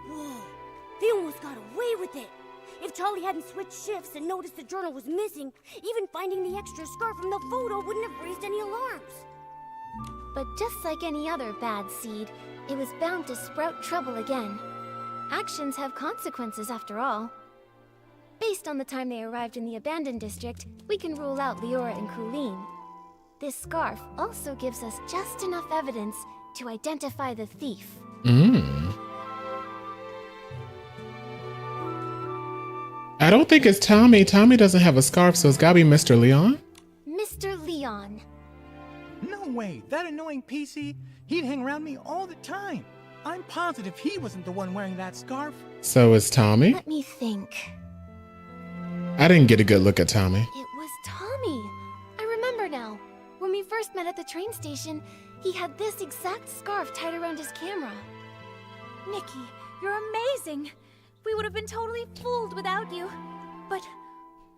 Whoa, they almost got away with it. If Charlie hadn't switched shifts and noticed the journal was missing, even finding the extra scarf from the photo wouldn't have raised any alarms. But just like any other bad seed, it was bound to sprout trouble again. Actions have consequences after all. Based on the time they arrived in the abandoned district, we can rule out Leora and Colleen. This scarf also gives us just enough evidence to identify the thief. I don't think it's Tommy. Tommy doesn't have a scarf, so it's gotta be Mr. Leon. Mr. Leon. No way, that annoying PC, he'd hang around me all the time. I'm positive he wasn't the one wearing that scarf. So it's Tommy? Let me think. I didn't get a good look at Tommy. It was Tommy. I remember now. When we first met at the train station, he had this exact scarf tied around his camera. Nikki, you're amazing. We would have been totally fooled without you. But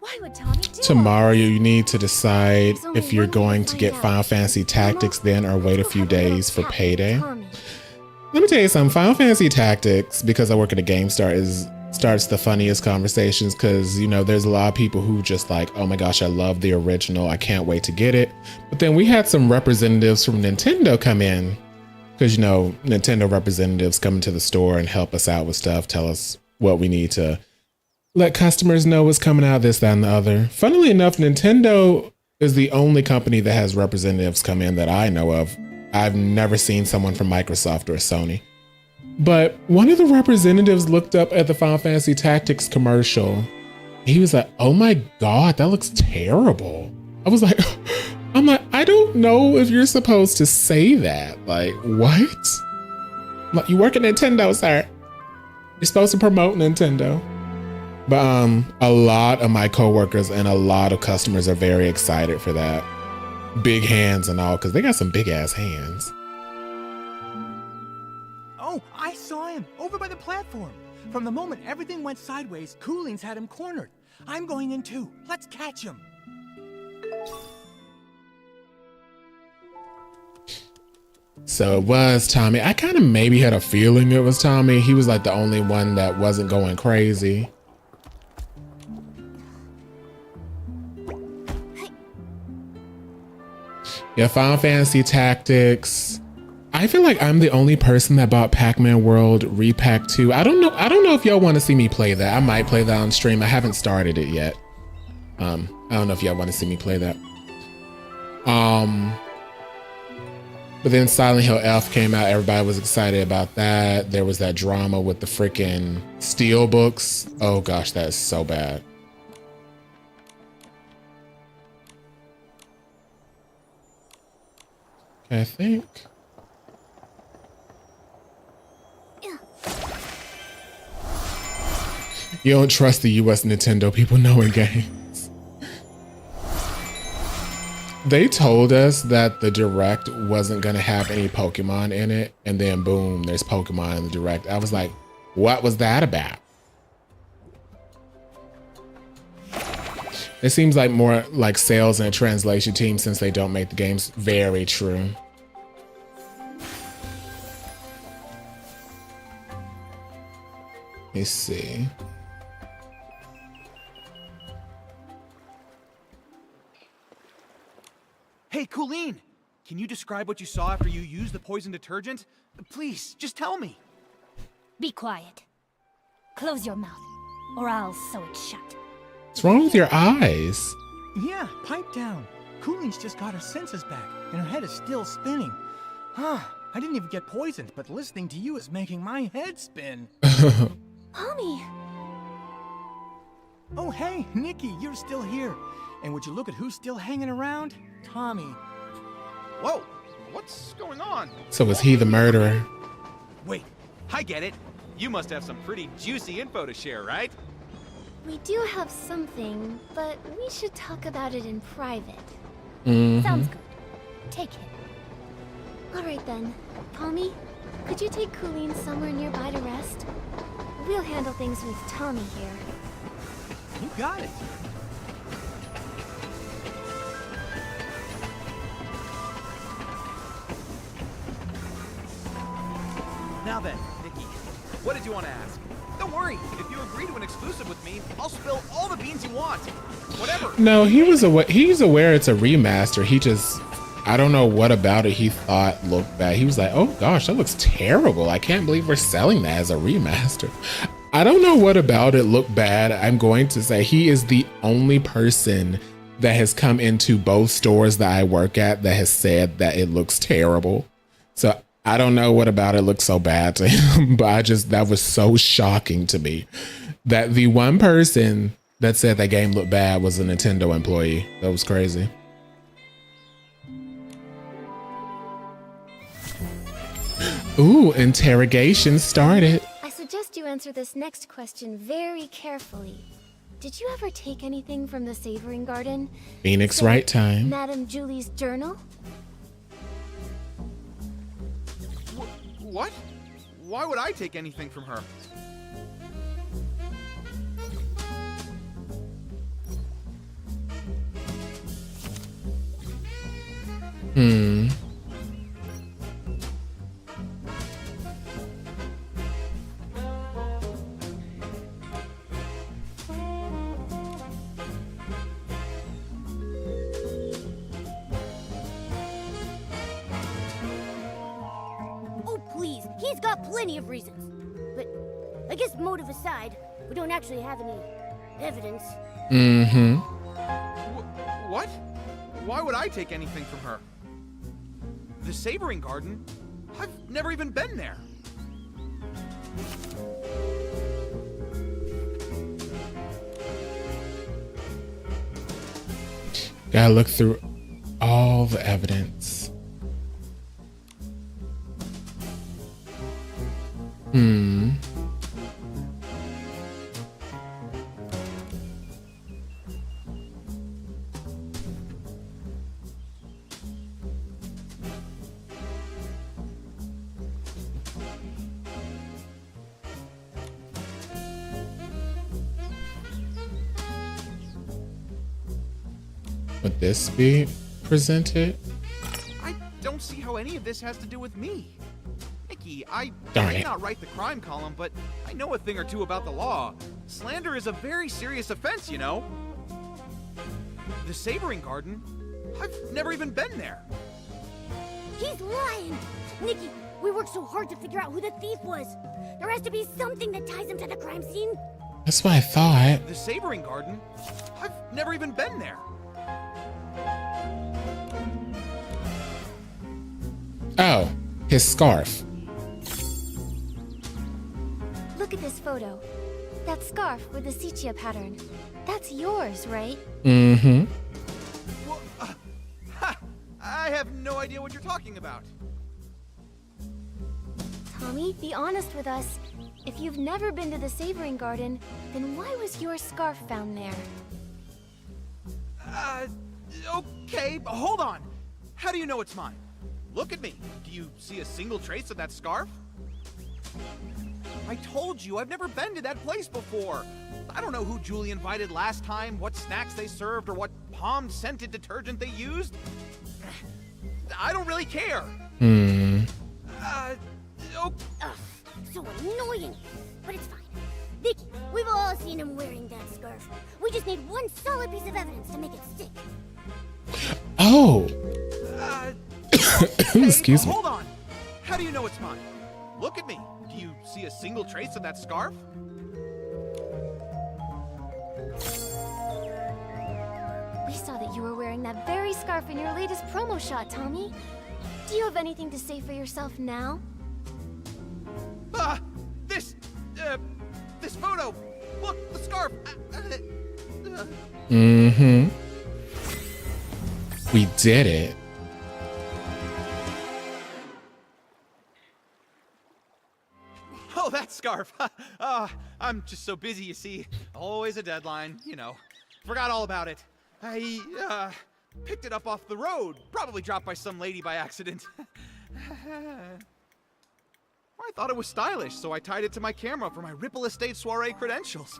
why would Tommy do Tomorrow you need to decide if you're going to get Final Fantasy Tactics then or wait a few days for payday. Let me tell you something, Final Fantasy Tactics, because I work at a GameStar, starts the funniest conversations, because, you know, there's a lot of people who just like, oh my gosh, I love the original, I can't wait to get it. But then we had some representatives from Nintendo come in, because, you know, Nintendo representatives come into the store and help us out with stuff, tell us what we need to let customers know what's coming out, this, that, and the other. Funnily enough, Nintendo is the only company that has representatives come in that I know of. I've never seen someone from Microsoft or Sony. But one of the representatives looked up at the Final Fantasy Tactics commercial. He was like, oh my God, that looks terrible. I was like, I don't know if you're supposed to say that. Like, what? Like, you work at Nintendo, sir. You're supposed to promote Nintendo. But a lot of my coworkers and a lot of customers are very excited for that. Big hands and all, because they got some big ass hands. Oh, I saw him over by the platform. From the moment everything went sideways, Cooling's had him cornered. I'm going in too. Let's catch him. So it was Tommy. I kind of maybe had a feeling it was Tommy. He was like the only one that wasn't going crazy. Yeah, Final Fantasy Tactics. I feel like I'm the only person that bought Pac-Man World Repack 2. I don't know if y'all want to see me play that. I might play that on stream. I haven't started it yet. I don't know if y'all want to see me play that. But then Silent Hill F came out. Everybody was excited about that. There was that drama with the freaking Steel books. Oh gosh, that is so bad. I think. You don't trust the US Nintendo people knowing games. They told us that the Direct wasn't going to have any Pokemon in it. And then boom, there's Pokemon in the Direct. I was like, what was that about? It seems like more like sales and a translation team since they don't make the games. Very true. Let's see. Hey, Colleen! Can you describe what you saw after you used the poison detergent? Please, just tell me. Be quiet. Close your mouth, or I'll sew it shut. What's wrong with your eyes? Yeah, pipe down. Cooling's just got her senses back, and her head is still spinning. Huh, I didn't even get poisoned, but listening to you is making my head spin. Mommy! Oh, hey, Nikki, you're still here. And would you look at who's still hanging around? Tommy. Whoa, what's going on? So was he the murderer? Wait, I get it. You must have some pretty juicy info to share, right? We do have something, but we should talk about it in private. Sounds good. Take it. Alright then. Palmy, could you take Colleen somewhere nearby to rest? We'll handle things with Tommy here. You got it. Now then, Nikki, what did you want to ask? Don't worry, if you agree to an exclusive with me, I'll spill all the beans you want. Whatever. No, he's aware it's a remaster. He just, I don't know what about it he thought looked bad. He was like, oh gosh, that looks terrible. I can't believe we're selling that as a remaster. I don't know what about it looked bad. I'm going to say he is the only person that has come into both stores that I work at that has said that it looks terrible. So I don't know what about it looks so bad to him, but that was so shocking to me that the one person that said that game looked bad was a Nintendo employee. That was crazy. Ooh, interrogation started. I suggest you answer this next question very carefully. Did you ever take anything from the Savoring Garden? Phoenix Say, right time. Madame Julie's journal? What? Why would I take anything from her? Oh, please, he's got plenty of reasons. But I guess motive aside, we don't actually have any evidence. Mm-hmm. What? Why would I take anything from her? The Sabering Garden? I've never even been there. Gotta look through all the evidence. Would this be presented? I don't see how any of this has to do with me. Nikki, I Darn may it. not write the crime column, but I know a thing or two about the law. Slander is a very serious offense, you know. The Sabering Garden? I've never even been there. He's lying! Nikki, we worked so hard to figure out who the thief was. There has to be something that ties him to the crime scene. That's what I thought. The Sabering Garden? I've never even been there. Oh, his scarf. Look at this photo. That scarf with the sepia pattern. That's yours, right? Mm-hmm. Well, I have no idea what you're talking about. Tommy, be honest with us. If you've never been to the Sabering Garden, then why was your scarf found there? Okay, but hold on. How do you know it's mine? Look at me. Do you see a single trace of that scarf? I told you, I've never been to that place before. I don't know who Julie invited last time, what snacks they served, or what palm-scented detergent they used. I don't really care. Ugh, so annoying. But it's fine. Nikki, we've all seen him wearing that scarf. We just need one solid piece of evidence to make it stick. Oh. Okay, Excuse me. Hold on. How do you know it's mine? Look at me. Do you see a single trace of that scarf? We saw that you were wearing that very scarf in your latest promo shot, Tommy. Do you have anything to say for yourself now? This photo. Look, the scarf. Mm-hmm. We did it. Oh, that scarf. I'm just so busy, you see. Always a deadline, you know. Forgot all about it. I picked it up off the road. Probably dropped by some lady by accident. I thought it was stylish, so I tied it to my camera for my Ripple Estate soiree credentials.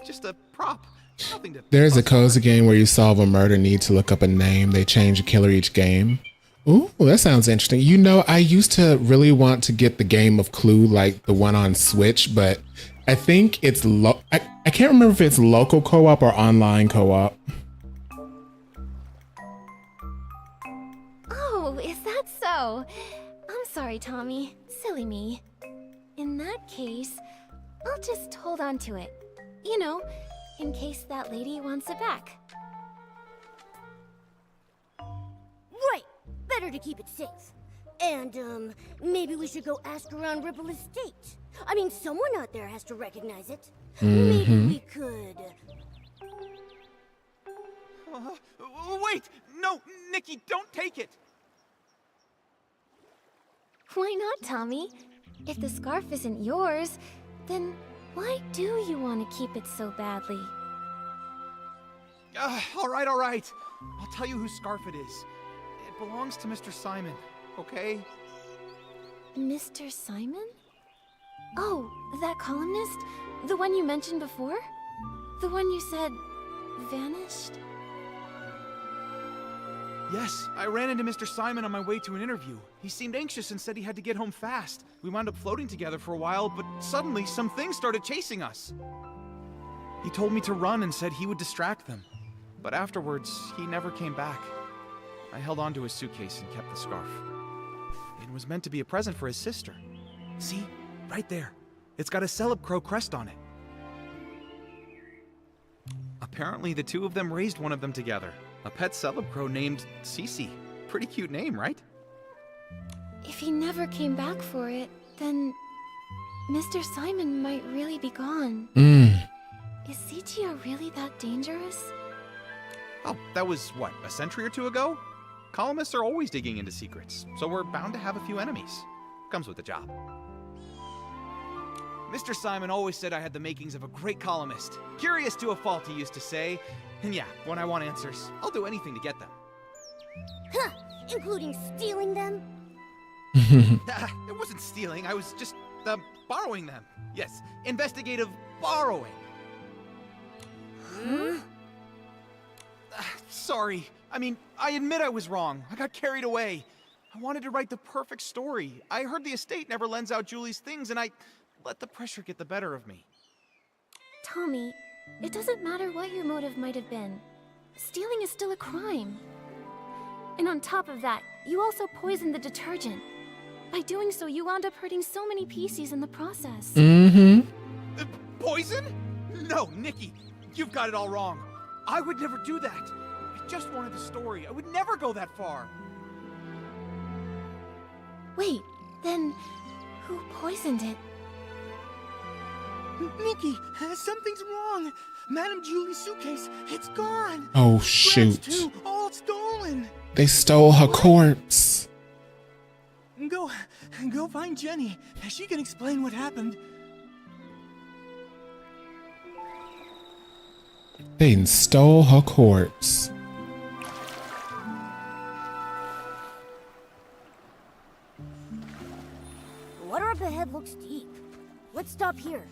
Just a prop. Nothing to. There's a cozy game where you solve a murder, need to look up a name. They change a killer each game. Ooh, that sounds interesting. You know, I used to really want to get the game of Clue, like the one on Switch, but I think it's I can't remember if it's local co-op or online co-op. Oh, is that so? I'm sorry, Tommy. Silly me. In that case, I'll just hold on to it. You know, in case that lady wants it back. Right! Better to keep it safe. And, maybe we should go ask around Ripple Estate. I mean, someone out there has to recognize it. Maybe we could... Wait! No, Nikki, don't take it! Why not, Tommy? If the scarf isn't yours, then why do you want to keep it so badly? All right. I'll tell you whose scarf it is. It belongs to Mr. Simon, okay? Mr. Simon? Oh, that columnist? The one you mentioned before? The one you said vanished? Yes, I ran into Mr. Simon on my way to an interview. He seemed anxious and said he had to get home fast. We wound up floating together for a while, but suddenly some things started chasing us. He told me to run and said he would distract them. But afterwards, he never came back. I held onto his suitcase and kept the scarf. It was meant to be a present for his sister. See? Right there. It's got a Celeb Crow crest on it. Apparently, the two of them raised one of them together. A pet celeb crow named Cece. Pretty cute name, right? If he never came back for it, then Mr. Simon might really be gone. Is Sichia really that dangerous? Oh, that was, what, a century or two ago? Columnists are always digging into secrets, so we're bound to have a few enemies. Comes with the job. Mr. Simon always said I had the makings of a great columnist. Curious to a fault, he used to say. And yeah, when I want answers, I'll do anything to get them. Huh, including stealing them? It wasn't stealing, I was just, borrowing them. Yes, investigative borrowing. Huh? Sorry. I mean, I admit I was wrong. I got carried away. I wanted to write the perfect story. I heard the estate never lends out Julie's things, and I let the pressure get the better of me. Tommy, it doesn't matter what your motive might have been. Stealing is still a crime. And on top of that, you also poisoned the detergent. By doing so, you wound up hurting so many PCs in the process. Poison? No, Nikki, you've got it all wrong. I would never do that. I just wanted the story. I would never go that far. Wait, then who poisoned it? Nikki, something's wrong. Madame Julie's suitcase, it's gone. Oh, shoot. Scraps too, all stolen. They stole her corpse. Go find Jenny. She can explain what happened. They stole her corpse. The water up ahead looks deep. Let's stop here.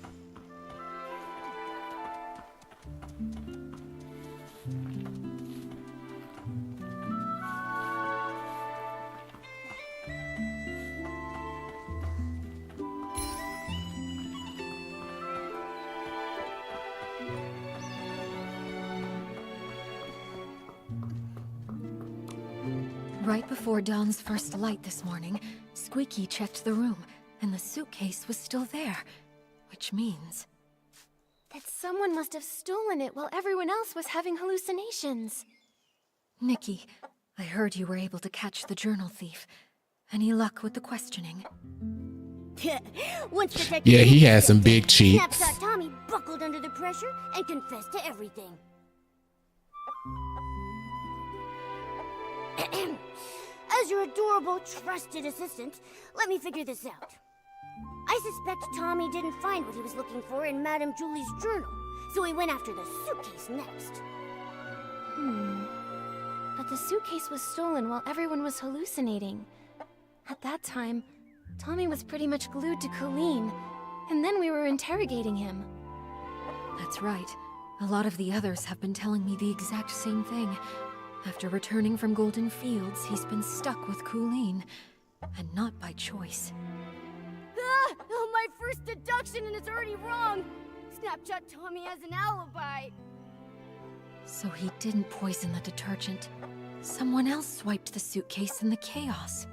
Right before Dawn's first light this morning, Squeaky checked the room, and the suitcase was still there. Which means that someone must have stolen it while everyone else was having hallucinations. Nikki, I heard you were able to catch the journal thief. Any luck with the questioning? Once Detective Yeah, he had some big cheeks. Snapshot Tommy buckled under the pressure and confessed to everything. As your adorable, trusted assistant, let me figure this out. I suspect Tommy didn't find what he was looking for in Madame Julie's journal, so he went after the suitcase next. But the suitcase was stolen while everyone was hallucinating. At that time, Tommy was pretty much glued to Colleen, and then we were interrogating him. That's right. A lot of the others have been telling me the exact same thing. After returning from Golden Fields, he's been stuck with Colleen, and not by choice. Ah! Oh, my first deduction and it's already wrong! Snapshot Tommy has an alibi! So he didn't poison the detergent. Someone else swiped the suitcase in the chaos.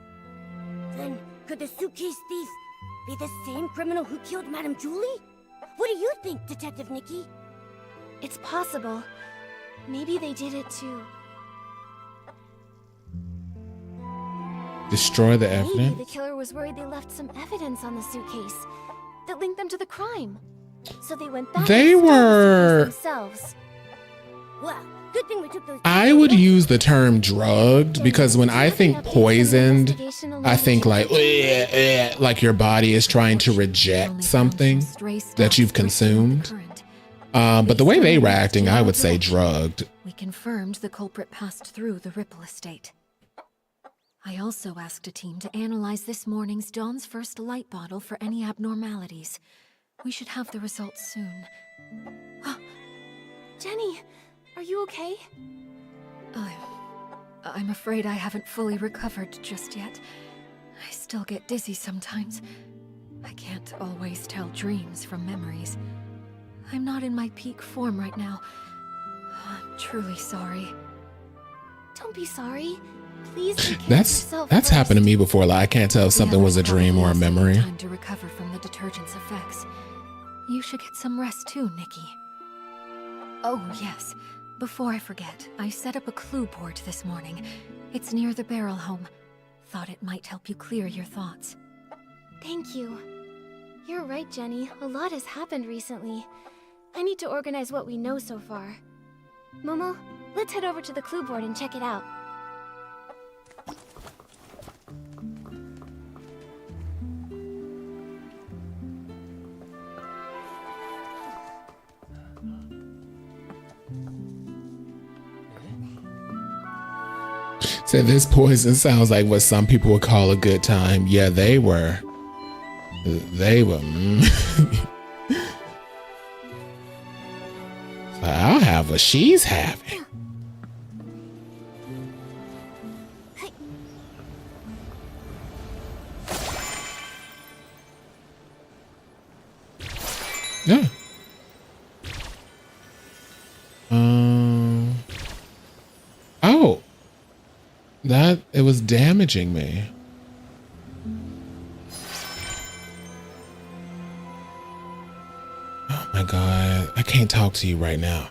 Then, could the suitcase thief be the same criminal who killed Madame Julie? What do you think, Detective Nikki? It's possible. Maybe they did it too. Destroy the Maybe evidence? the killer was worried they left some evidence on the suitcase that linked them to the crime. So they went back They and stole the were- suitcase themselves. Well, good thing we took those. I would use the term drugged because when I think poisoned, I think like your body is trying to reject something that you've consumed. But the way they were acting, I would say drugged. We confirmed the culprit passed through the Ripple estate. I also asked a team to analyze this morning's Dawn's first light bottle for any abnormalities. We should have the results soon. Jenny, are you okay? I'm afraid I haven't fully recovered just yet. I still get dizzy sometimes. I can't always tell dreams from memories. I'm not in my peak form right now. I'm truly sorry. Don't be sorry. Please take care of yourself That's first. happened to me before. Like I can't tell if something was a dream or a memory. Time to recover from the detergent's effects. You should get some rest too, Nikki. Oh, yes. Before I forget, I set up a clue board this morning. It's near the barrel home. Thought it might help you clear your thoughts. Thank you. You're right, Jenny. A lot has happened recently. I need to organize what we know so far. Momo, let's head over to the clue board and check it out. So this poison sounds like what some people would call a good time. Yeah, they were. I'll have what she's having. Yeah. Oh. That, it was damaging me. Oh my god. I can't talk to you right now.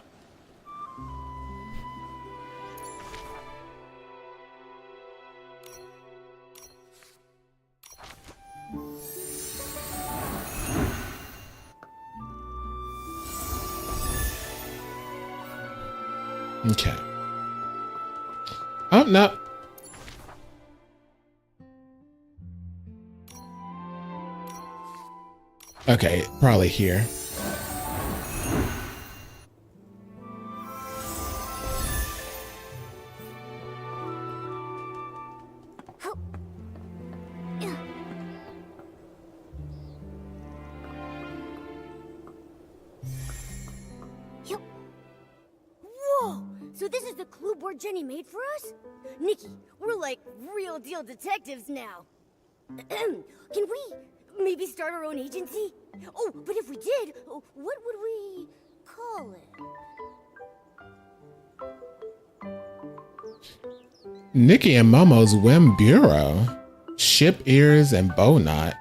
Okay. Oh, no. Okay, probably here. Whoa! So this is the clue board Jenny made for us? Nikki, we're like real deal detectives now. Can we maybe start our own agency? Oh, but if we did, what would we call it? Nikki and Momo's Whim Bureau. Ship Ears and Bow Knot.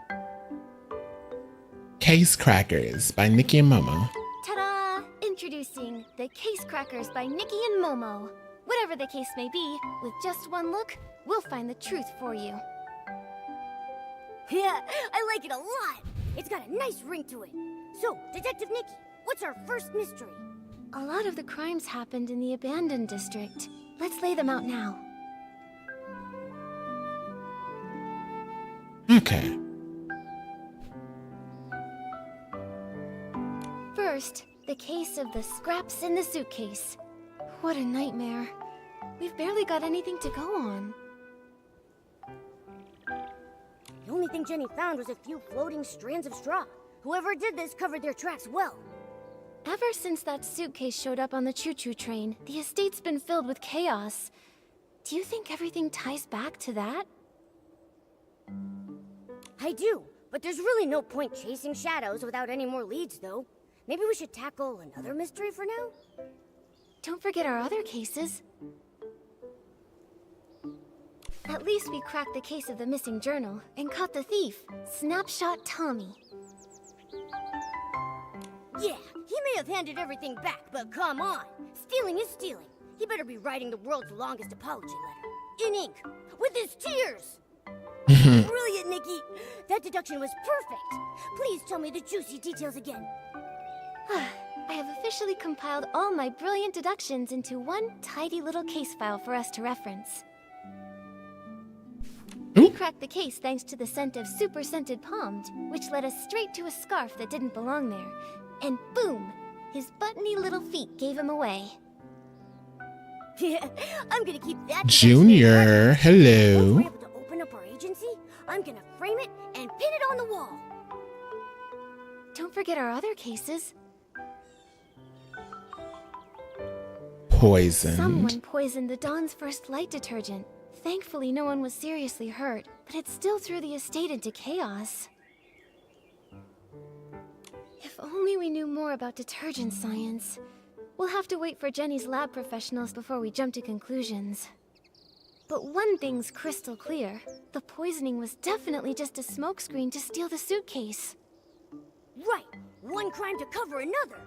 Case Crackers by Nikki and Momo. Ta-da! Introducing the Case Crackers by Nikki and Momo. Whatever the case may be, with just one look, we'll find the truth for you. Yeah, I like it a lot. It's got a nice ring to it. So, Detective Nikki, what's our first mystery? A lot of the crimes happened in the abandoned district. Let's lay them out now. Okay. First, the case of the scraps in the suitcase. What a nightmare. We've barely got anything to go on. The only thing Jenny found was a few floating strands of straw. Whoever did this covered their tracks well. Ever since that suitcase showed up on the choo-choo train, the estate's been filled with chaos. Do you think everything ties back to that? I do, but there's really no point chasing shadows without any more leads, though. Maybe we should tackle another mystery for now? Don't forget our other cases. At least we cracked the case of the missing journal and caught the thief, Snapshot Tommy. Yeah, he may have handed everything back, but come on. Stealing is stealing. He better be writing the world's longest apology letter. In ink, with his tears. Brilliant, Nikki. That deduction was perfect. Please tell me the juicy details again. I have officially compiled all my brilliant deductions into one tidy little case file for us to reference. We cracked the case thanks to the scent of super scented palms, which led us straight to a scarf that didn't belong there. And boom! His buttony little feet gave him away. Yeah, I'm gonna keep that. Junior, hello. Once we're able to open up our agency, I'm gonna frame it and pin it on the wall. Don't forget our other cases. Poisoned. Someone poisoned the Dawn's First light detergent. Thankfully, no one was seriously hurt, but it still threw the estate into chaos. If only we knew more about detergent science. We'll have to wait for Jenny's lab professionals before we jump to conclusions. But one thing's crystal clear. The poisoning was definitely just a smokescreen to steal the suitcase. Right! One crime to cover another!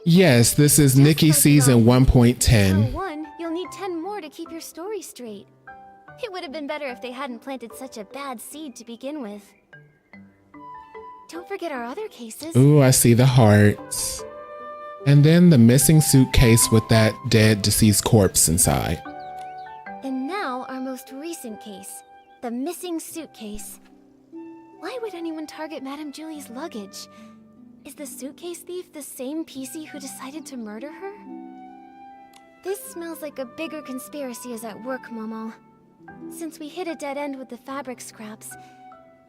Yes, this is Nikki season 1.10. One, you'll need 10 more to keep your story straight. It would have been better if they hadn't planted such a bad seed to begin with. Don't forget our other cases. Ooh, I see the hearts. And then the missing suitcase with that dead deceased corpse inside. And now our most recent case, the missing suitcase. Why would anyone target Madame Julie's luggage? Is the suitcase thief the same PC who decided to murder her? This smells like a bigger conspiracy is at work, Momo. Since we hit a dead end with the fabric scraps,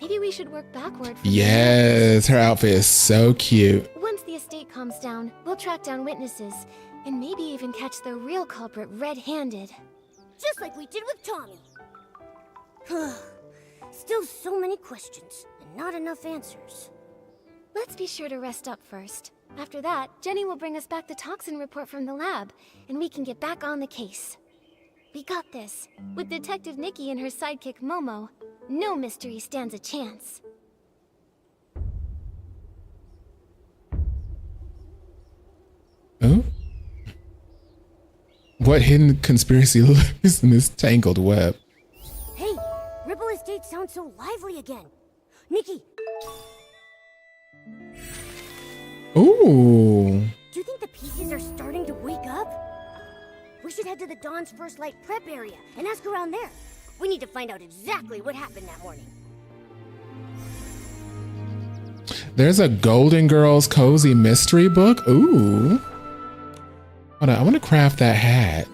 maybe we should work backward. Yes, her outfit is so cute. Once the estate calms down, we'll track down witnesses, and maybe even catch the real culprit red-handed. Just like we did with Tommy. Still so many questions, and not enough answers. Let's be sure to rest up first. After that, Jenny will bring us back the toxin report from the lab, and we can get back on the case. We got this. With Detective Nikki and her sidekick Momo, no mystery stands a chance. Oh? What hidden conspiracy lies in this tangled web? Hey, Ripple Estate sounds so lively again. Nikki! Ooh. Do you think the pieces are starting to wake up? We should head to the Dawn's First Light prep area and ask around there. We need to find out exactly what happened that morning. There's a Golden Girls cozy mystery book. Ooh. Hold on, I want to craft that hat.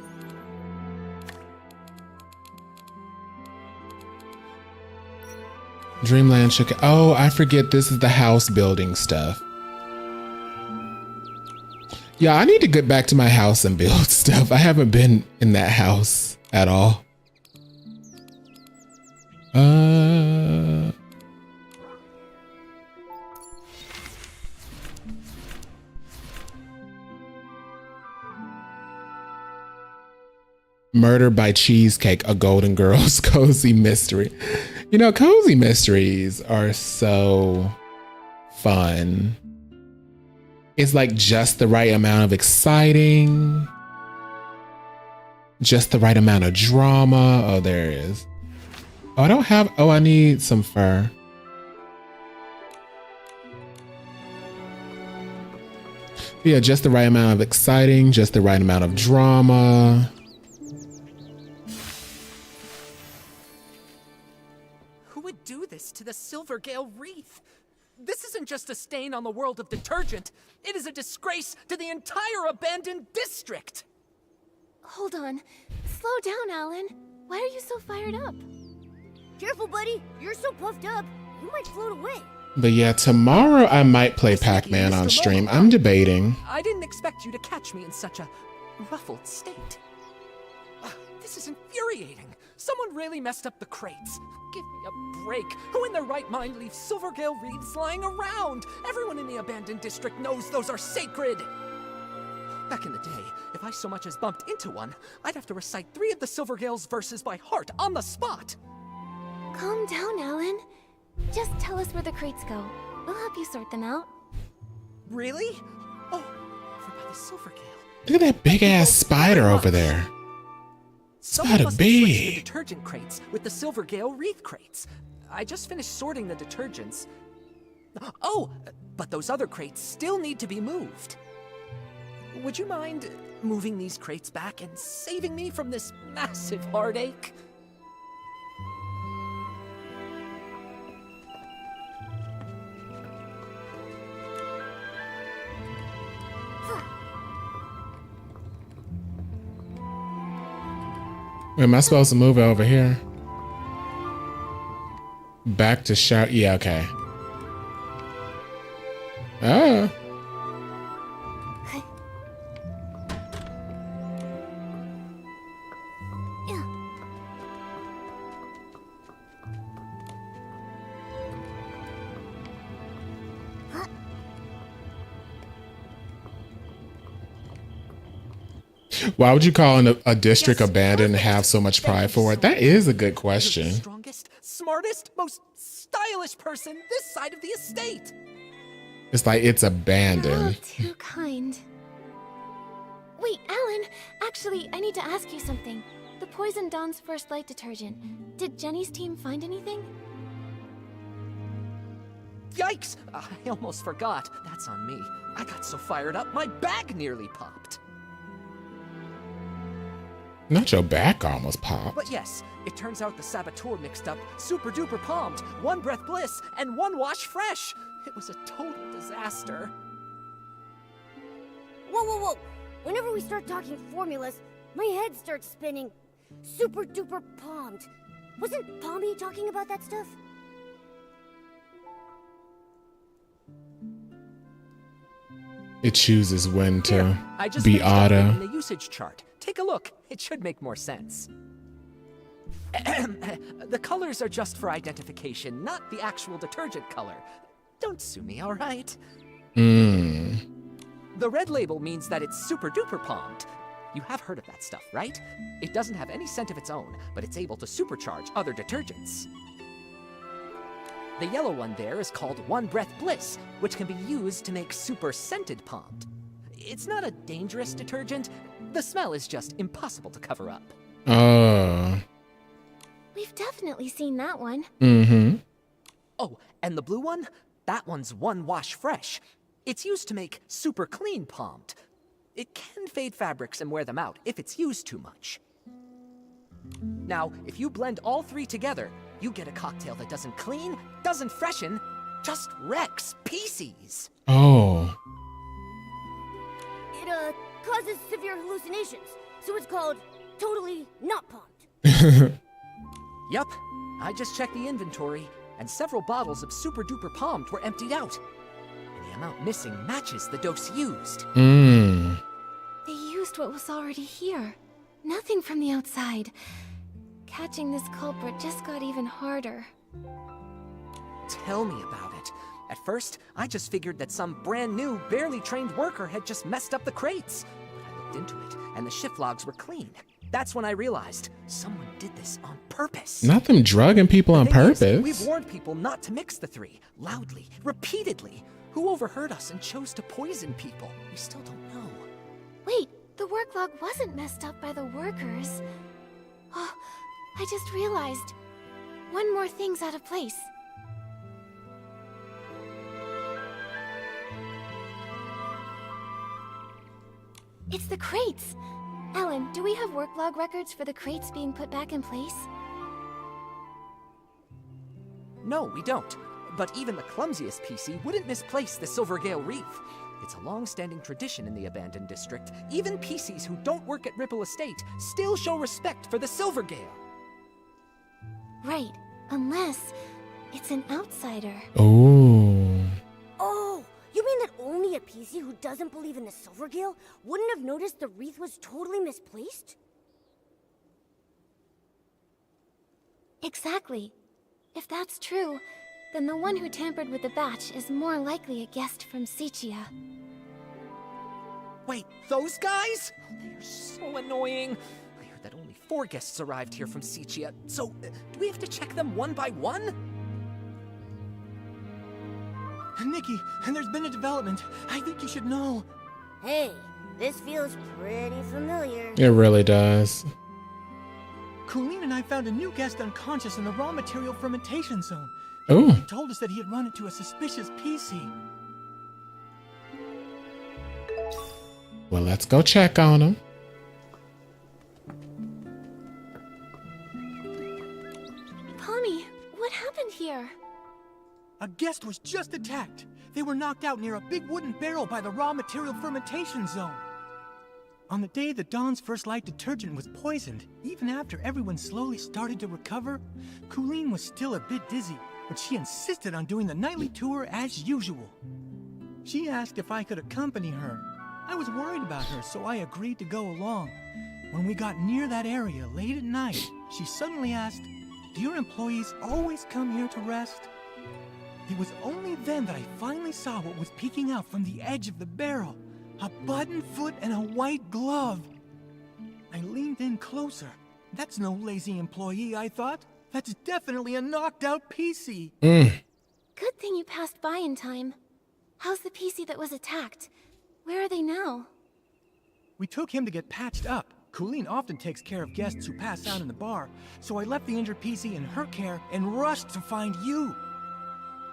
Dreamland Chicken. Oh, I forget this is the house building stuff. Yeah, I need to get back to my house and build stuff. I haven't been in that house at all. Murder by Cheesecake, a Golden Girls cozy mystery. You know, cozy mysteries are so fun. It's like just the right amount of exciting, just the right amount of drama. Oh, there it is. Oh, I don't have, oh, I need some fur. Yeah, just the right amount of exciting, just the right amount of drama. Who would do this to the Silvergale wreath? This isn't just a stain on the world of detergent. It is a disgrace to the entire abandoned district. Hold on. Slow down, Alan. Why are you so fired up? Careful, buddy. You're so puffed up, you might float away. But yeah, tomorrow I might play Pac-Man on stream. I'm debating. I didn't expect you to catch me in such a ruffled state. This is infuriating. Someone really messed up the crates. Give me a break. Who in their right mind leaves Silvergale wreaths lying around? Everyone in the abandoned district knows those are sacred. Back in the day, if I so much as bumped into one, I'd have to recite 3 of the Silvergale's verses by heart on the spot. Calm down, Alan. Just tell us where the crates go. We'll help you sort them out. Really? Oh, over by the Silvergale. Look at that big ass spider over there. Someone Spider must have switched the big. detergent crates with the Silvergale wreath crates. I just finished sorting the detergents. Oh, but those other crates still need to be moved. Would you mind moving these crates back and saving me from this massive heartache? Wait, am I supposed to move it over here? Back to shout. Yeah, okay. Ah. Why would you call a district abandoned and have so much pride for it? That is a good question. Strongest, smartest, most stylish person this side of the estate. It's like it's You're all abandoned. too kind. Wait, Alan! Actually, I need to ask you something. The Poison Dawn's first light detergent. Did Jenny's team find anything? Yikes! I almost forgot. That's on me. I got so fired up, my bag nearly popped. Not your back almost popped. But yes, it turns out the saboteur mixed up Super Duper Palmed, One Breath Bliss, and One Wash Fresh. It was a total disaster. Whoa, whoa, whoa! Whenever we start talking formulas, my head starts spinning. Super duper palmed. Wasn't Pommy talking about that stuff? It chooses when to Here, I just be finished auto. updating the usage chart. Take a look. It should make more sense. The colors are just for identification, not the actual detergent color. Don't sue me, all right? The red label means that it's super duper palmed. You have heard of that stuff, right? It doesn't have any scent of its own, but it's able to supercharge other detergents. The yellow one there is called One Breath Bliss, which can be used to make super scented palmed. It's not a dangerous detergent. The smell is just impossible to cover up. Oh. We've definitely seen that one. Mm-hmm. Oh, and the blue one? That one's One Wash Fresh. It's used to make super clean palmed. It can fade fabrics and wear them out if it's used too much. Now, if you blend all three together, you get a cocktail that doesn't clean, doesn't freshen, just wrecks PCs. Oh. It, causes severe hallucinations, so it's called totally not palmed. Yup, I just checked the inventory, and several bottles of Super Duper Palmed were emptied out. And the amount missing matches the dose used. They used what was already here. Nothing from the outside. Catching this culprit just got even harder. Tell me about it. At first, I just figured that some brand new, barely trained worker had just messed up the crates. But I looked into it, and the shift logs were clean. That's when I realized someone did this on purpose. Not them drugging people on The thing is, purpose. we've warned people not to mix the three, loudly, repeatedly. Who overheard us and chose to poison people? We still don't know. Wait, the work log wasn't messed up by the workers. Oh, I just realized. One more thing's out of place. It's the crates! Ellen, do we have work log records for the crates being put back in place? No, we don't. But even the clumsiest PC wouldn't misplace the Silvergale Wreath. It's a long-standing tradition in the abandoned district. Even PCs who don't work at Ripple Estate still show respect for the Silvergale. Right, unless it's an outsider. Oh. Oh, you mean that only a PC who doesn't believe in the Silvergale wouldn't have noticed the wreath was totally misplaced? Exactly. If that's true, then the one who tampered with the batch is more likely a guest from Sichia. Wait, those guys? They are so annoying. I heard that only 4 guests arrived here from Sichia, so do we have to check them one by one? Nikki, and there's been a development. I think you should know. Hey, this feels pretty familiar. It really does. Colleen and I found a new guest unconscious in the raw material fermentation zone. Oh. He told us that he had run into a suspicious PC. Well, let's go check on him. Pommy, what happened here? A guest was just attacked. They were knocked out near a big wooden barrel by the raw material fermentation zone. On the day the Dawn's first light detergent was poisoned, even after everyone slowly started to recover, Colleen was still a bit dizzy, but she insisted on doing the nightly tour as usual. She asked if I could accompany her. I was worried about her, so I agreed to go along. When we got near that area late at night, she suddenly asked, "Do your employees always come here to rest?" It was only then that I finally saw what was peeking out from the edge of the barrel. A button foot and a white glove. I leaned in closer. That's no lazy employee, I thought. That's definitely a knocked out PC. Good thing you passed by in time. How's the PC that was attacked? Where are they now? We took him to get patched up. Colleen often takes care of guests who pass out in the bar, so I left the injured PC in her care and rushed to find you.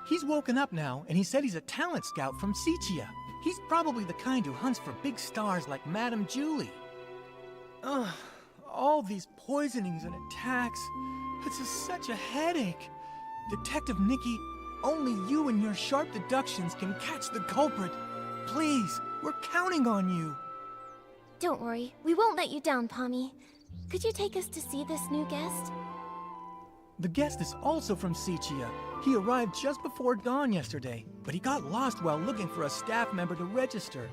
He's woken up now, and he said he's a talent scout from Sichia. He's probably the kind who hunts for big stars like Madame Julie. Ugh, all these poisonings and attacks. It's just such a headache. Detective Nikki, only you and your sharp deductions can catch the culprit. Please, we're counting on you. Don't worry, we won't let you down, Pommy. Could you take us to see this new guest? The guest is also from Sichia. He arrived just before dawn yesterday, but he got lost while looking for a staff member to register.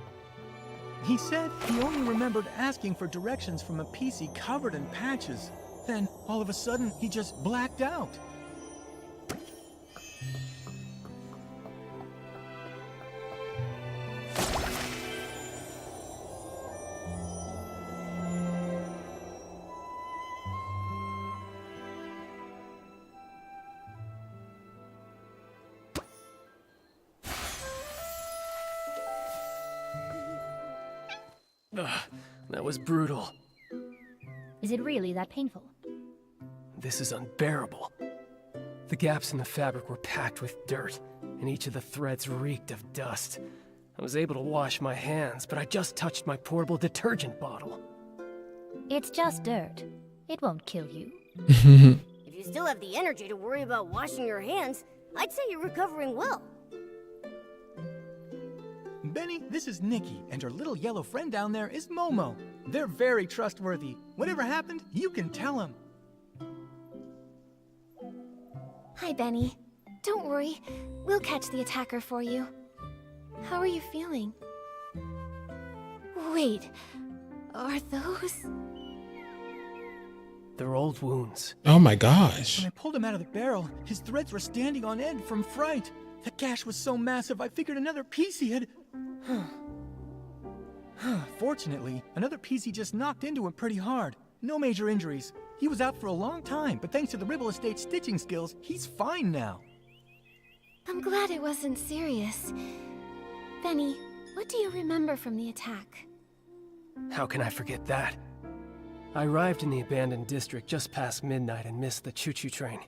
He said he only remembered asking for directions from a PC covered in patches. Then, all of a sudden, he just blacked out. Ugh, that was brutal. Is it really that painful? This is unbearable. The gaps in the fabric were packed with dirt, and each of the threads reeked of dust. I was able to wash my hands, but I just touched my portable detergent bottle. It's just dirt. It won't kill you. If you still have the energy to worry about washing your hands, I'd say you're recovering well. Benny, this is Nikki, and her little yellow friend down there is Momo. They're very trustworthy. Whatever happened, you can tell them. Hi, Benny. Don't worry, we'll catch the attacker for you. How are you feeling? Wait, are those? They're old wounds. Oh my gosh. When I pulled him out of the barrel, his threads were standing on end from fright. The gash was so massive, I figured another PC had... Fortunately, another PC just knocked into him pretty hard. No major injuries. He was out for a long time, but thanks to the Ribble Estate stitching skills, he's fine now. I'm glad it wasn't serious. Benny, what do you remember from the attack? How can I forget that? I arrived in the abandoned district just past midnight and missed the choo-choo train.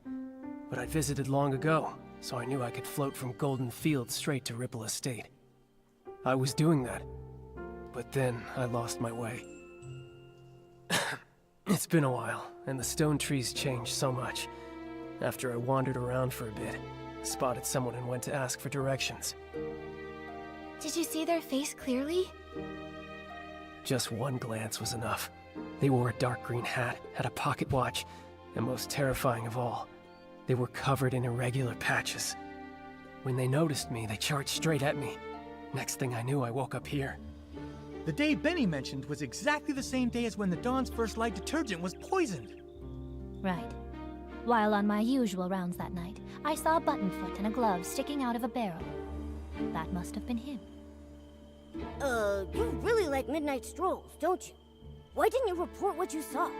But I'd visited long ago, so I knew I could float from Golden Fields straight to Ripple Estate. I was doing that, but then I lost my way. It's been a while, and the stone trees changed so much. After I wandered around for a bit, I spotted someone and went to ask for directions. Did you see their face clearly? Just one glance was enough. They wore a dark green hat, had a pocket watch, and most terrifying of all, they were covered in irregular patches. When they noticed me, they charged straight at me. Next thing I knew, I woke up here. The day Benny mentioned was exactly the same day as when the Dawn's First Light detergent was poisoned. Right. While on my usual rounds that night, I saw a button foot and a glove sticking out of a barrel. That must have been him. You really like midnight strolls, don't you? Why didn't you report what you saw?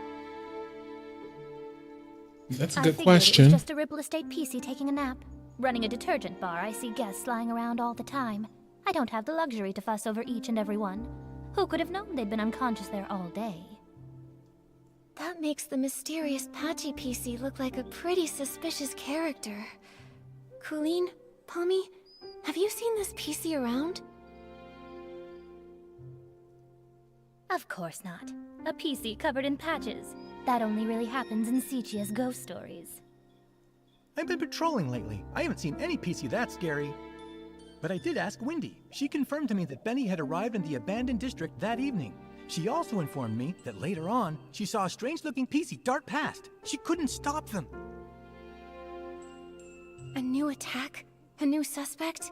That's a I good figured question. It was just a Ripple Estate PC taking a nap. Running a detergent bar, I see guests lying around all the time. I don't have the luxury to fuss over each and every one. Who could have known they'd been unconscious there all day? That makes the mysterious Patchy PC look like a pretty suspicious character. Colleen, Pommy, have you seen this PC around? Of course not. A PC covered in patches. That only really happens in Sichia's ghost stories. I've been patrolling lately. I haven't seen any PC that scary. But I did ask Wendy. She confirmed to me that Benny had arrived in the abandoned district that evening. She also informed me that later on, she saw a strange-looking PC dart past. She couldn't stop them. A new attack? A new suspect?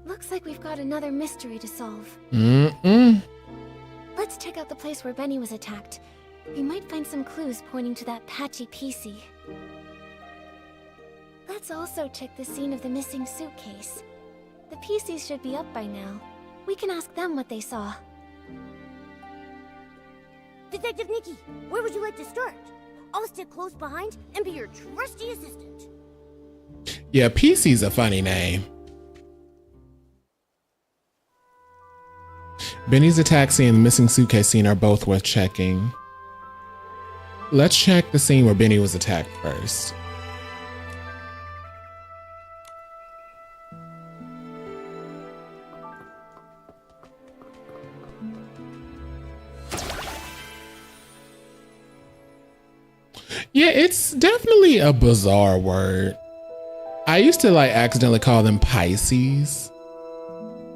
Looks like we've got another mystery to solve. Let's check out the place where Benny was attacked. We might find some clues pointing to that Patchy PC. Let's also check the scene of the missing suitcase. The PCs should be up by now. We can ask them what they saw. Detective Nikki, where would you like to start? I'll stick close behind and be your trusty assistant. Yeah, PC's a funny name. Benny's attack scene and the missing suitcase scene are both worth checking. Let's check the scene where Benny was attacked first. Yeah, it's definitely a bizarre word. I used to like accidentally call them Pisces,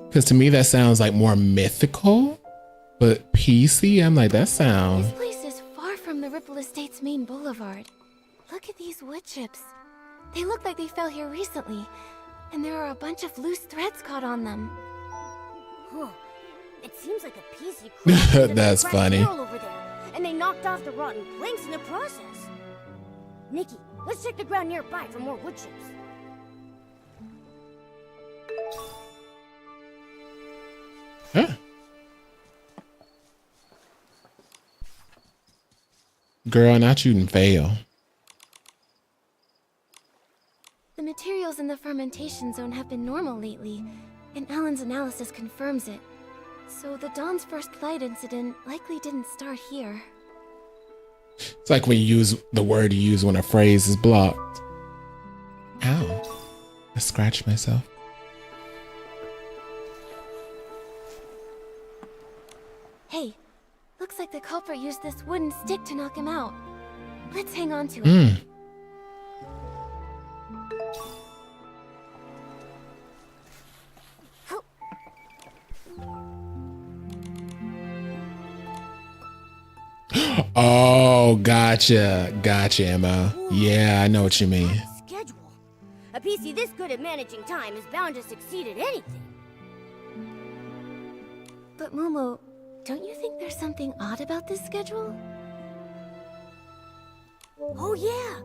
because to me that sounds like more mythical. But PC, I'm like, that sound. This place is far from the Ripple Estate's main boulevard. Look at these wood chips. They look like they fell here recently, and there are a bunch of loose threads caught on them. Huh. It seems like a PC That's funny. over there, and they knocked off the rotten planks in the process. Nikki, let's check the ground nearby for more wood chips. Huh. Girl, not you and fail. The materials in the fermentation zone have been normal lately, and Alan's analysis confirms it. So the Dawn's first light incident likely didn't start here. It's like when you use the word you use when a phrase is blocked. Ow. I scratched myself. Hey, looks like the culprit used this wooden stick to knock him out. Let's hang on to it. Oh, gotcha. Gotcha, Emma. Yeah, I know what you mean. Schedule. A PC this good at managing time is bound to succeed at anything. But Momo, don't you think there's something odd about this schedule? Oh yeah,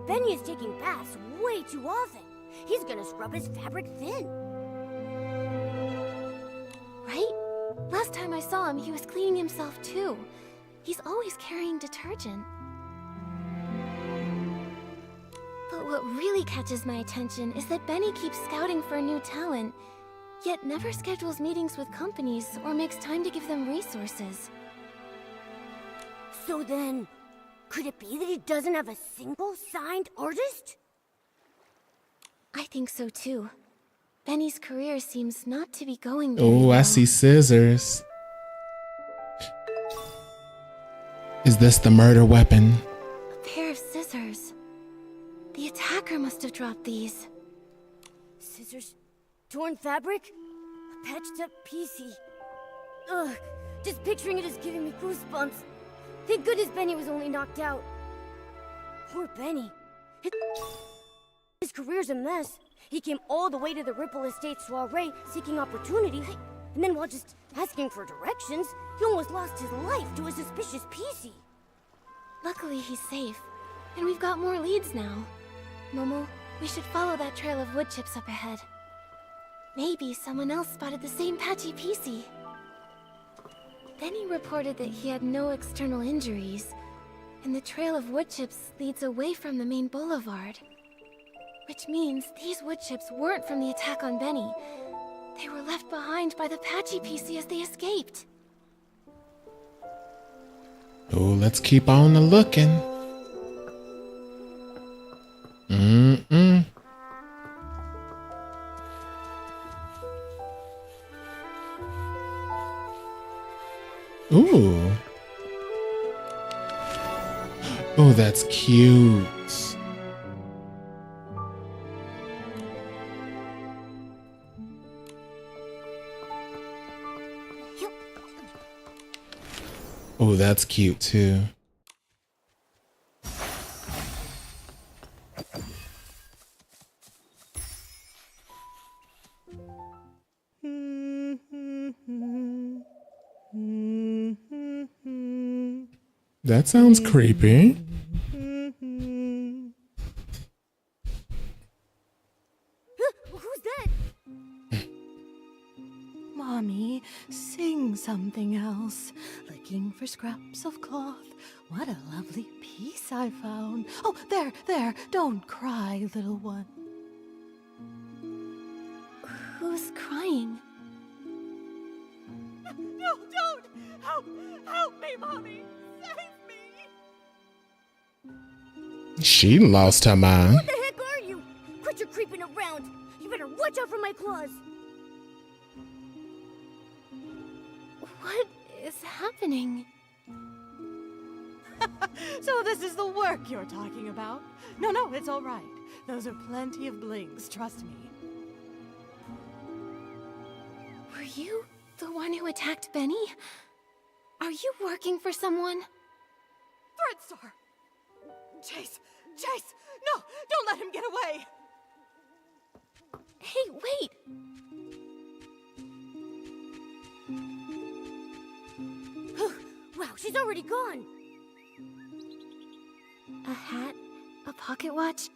Benny is taking baths way too often. He's gonna scrub his fabric thin. Right? Last time I saw him, he was cleaning himself too. He's always carrying detergent. But what really catches my attention is that Benny keeps scouting for a new talent, yet never schedules meetings with companies or makes time to give them resources. So then, could it be that he doesn't have a single signed artist? I think so too. Benny's career seems not to be going very Oh, well. I see scissors. Is this the murder weapon? A pair of scissors. The attacker must have dropped these. Scissors? Torn fabric? A patched up PC. Ugh, just picturing it is giving me goosebumps. Thank goodness Benny was only knocked out. Poor Benny. His career's a mess. He came all the way to the Ripple Estate soiree seeking opportunity, and then while just asking for directions, he almost lost his life to a suspicious PC. Luckily, he's safe. And we've got more leads now. Momo, we should follow that trail of wood chips up ahead. Maybe someone else spotted the same patchy PC. Benny reported that he had no external injuries, and the trail of wood chips leads away from the main boulevard. Which means these wood chips weren't from the attack on Benny. They were left behind by the patchy PC as they escaped. Oh, let's keep on looking. Ooh. Oh, that's cute. Oh, that's cute too. That sounds creepy. Who's that? Mommy, sing something else. Looking for scraps of cloth. What a lovely piece I found. Oh, there. Don't cry, little one. Who's crying? No, Help me, Mommy! Save me! She lost her mind. What the heck are you? Quit your creeping around. You better watch out for my claws. What is happening? So this is the work you're talking about? No, it's all right. Those are plenty of blings, trust me. Were you the one who attacked Benny? Are you working for someone? Threadstar! Chase! Chase! No! Don't let him get away! Hey, wait! Wow, she's already gone. A hat, a pocket watch,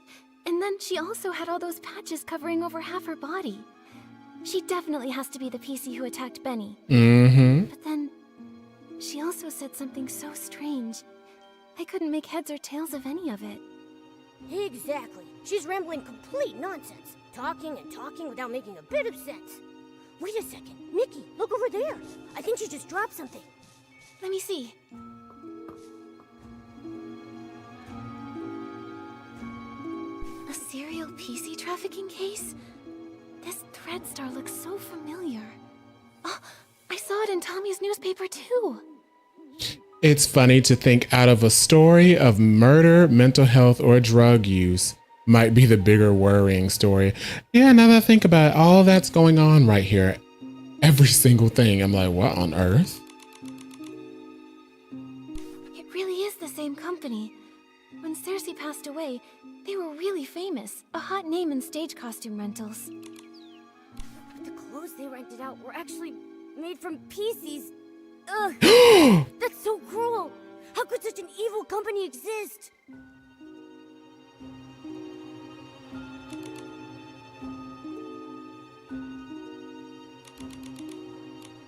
and then she also had all those patches covering over half her body. She definitely has to be the PC who attacked Benny. Mm-hmm. But then, she also said something so strange. I couldn't make heads or tails of any of it. Exactly. She's rambling complete nonsense. Talking and talking without making a bit of sense. Wait a second. Nikki, look over there. I think she just dropped something. Let me see. A serial PC trafficking case? This Threadstar looks so familiar. Oh, I saw it in Tommy's newspaper too. It's funny to think out of a story of murder, mental health, or drug use might be the bigger worrying story. Yeah, now that I think about it, all that's going on right here. Every single thing. I'm like, what on earth? It really is the same company. When Cersei passed away, they were really famous. A hot name in stage costume rentals. But the clothes they rented out were actually made from PCs. Ugh! That's so cruel! How could such an evil company exist?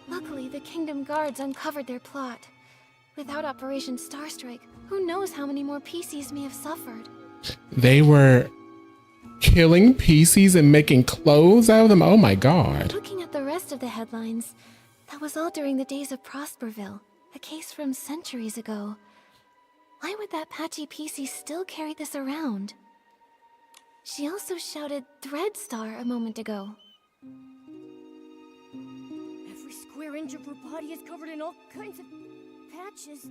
Luckily, the Kingdom Guards uncovered their plot. Without Operation Starstrike, who knows how many more PCs may have suffered. They were killing PCs and making clothes out of them? Oh my god. Looking at the rest of the headlines, that was all during the days of Prosperville, a case from centuries ago. Why would that patchy PC still carry this around? She also shouted Threadstar a moment ago. Every square inch of her body is covered in all kinds of patches.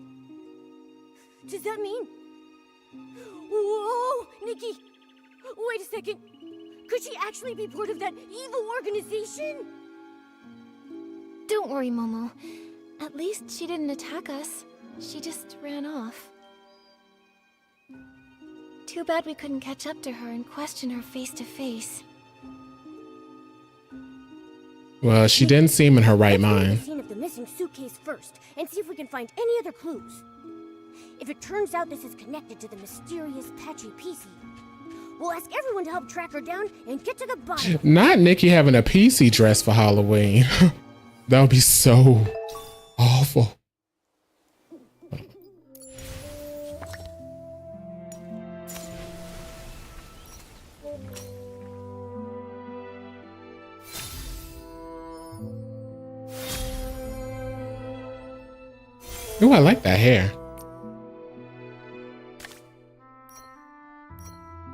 Does that mean... Whoa! Nikki! Wait a second! Could she actually be part of that evil organization? Don't worry, Momo. At least she didn't attack us. She just ran off. Too bad we couldn't catch up to her and question her face to face. Well, she didn't seem in her right Let's go to mind. the scene of the missing suitcase first and see if we can find any other clues. If it turns out this is connected to the mysterious patchy PC, we'll ask everyone to help track her down and get to the bottom. Not Nikki having a PC dress for Halloween. That would be so awful. Ooh, I like that hair.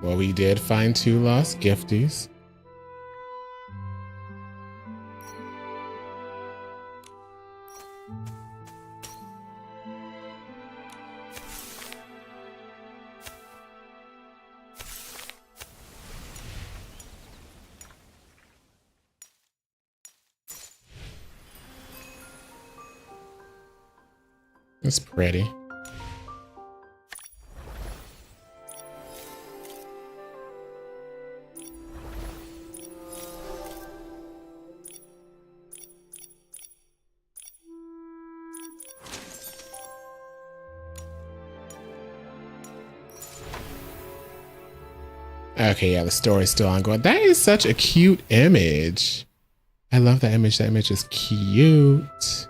Well, we did find 2 lost gifties. It's pretty. Okay, yeah, the story's still ongoing. That is such a cute image. I love that image. That image is cute.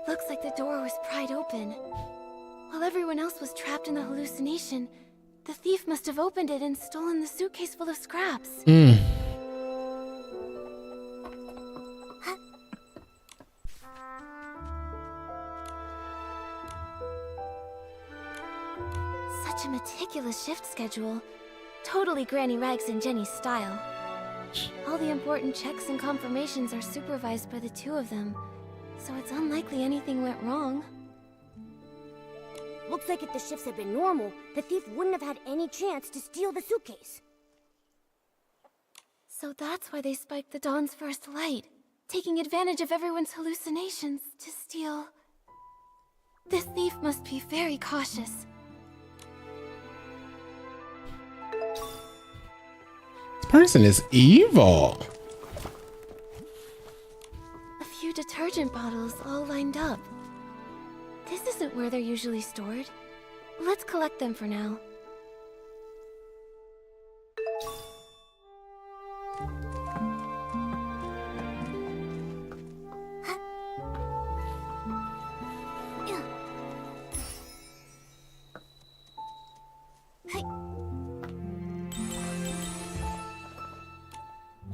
Looks like the door was pried open. While everyone else was trapped in the hallucination, the thief must have opened it and stolen the suitcase full of scraps. Such a meticulous shift schedule. Totally Granny Rags and Jenny's style. All the important checks and confirmations are supervised by the two of them, so it's unlikely anything went wrong. Looks like if the shifts had been normal, the thief wouldn't have had any chance to steal the suitcase. So that's why they spiked the dawn's first light, taking advantage of everyone's hallucinations to steal. This thief must be very cautious. This person is evil. A few detergent bottles all lined up. This isn't where they're usually stored. Let's collect them for now.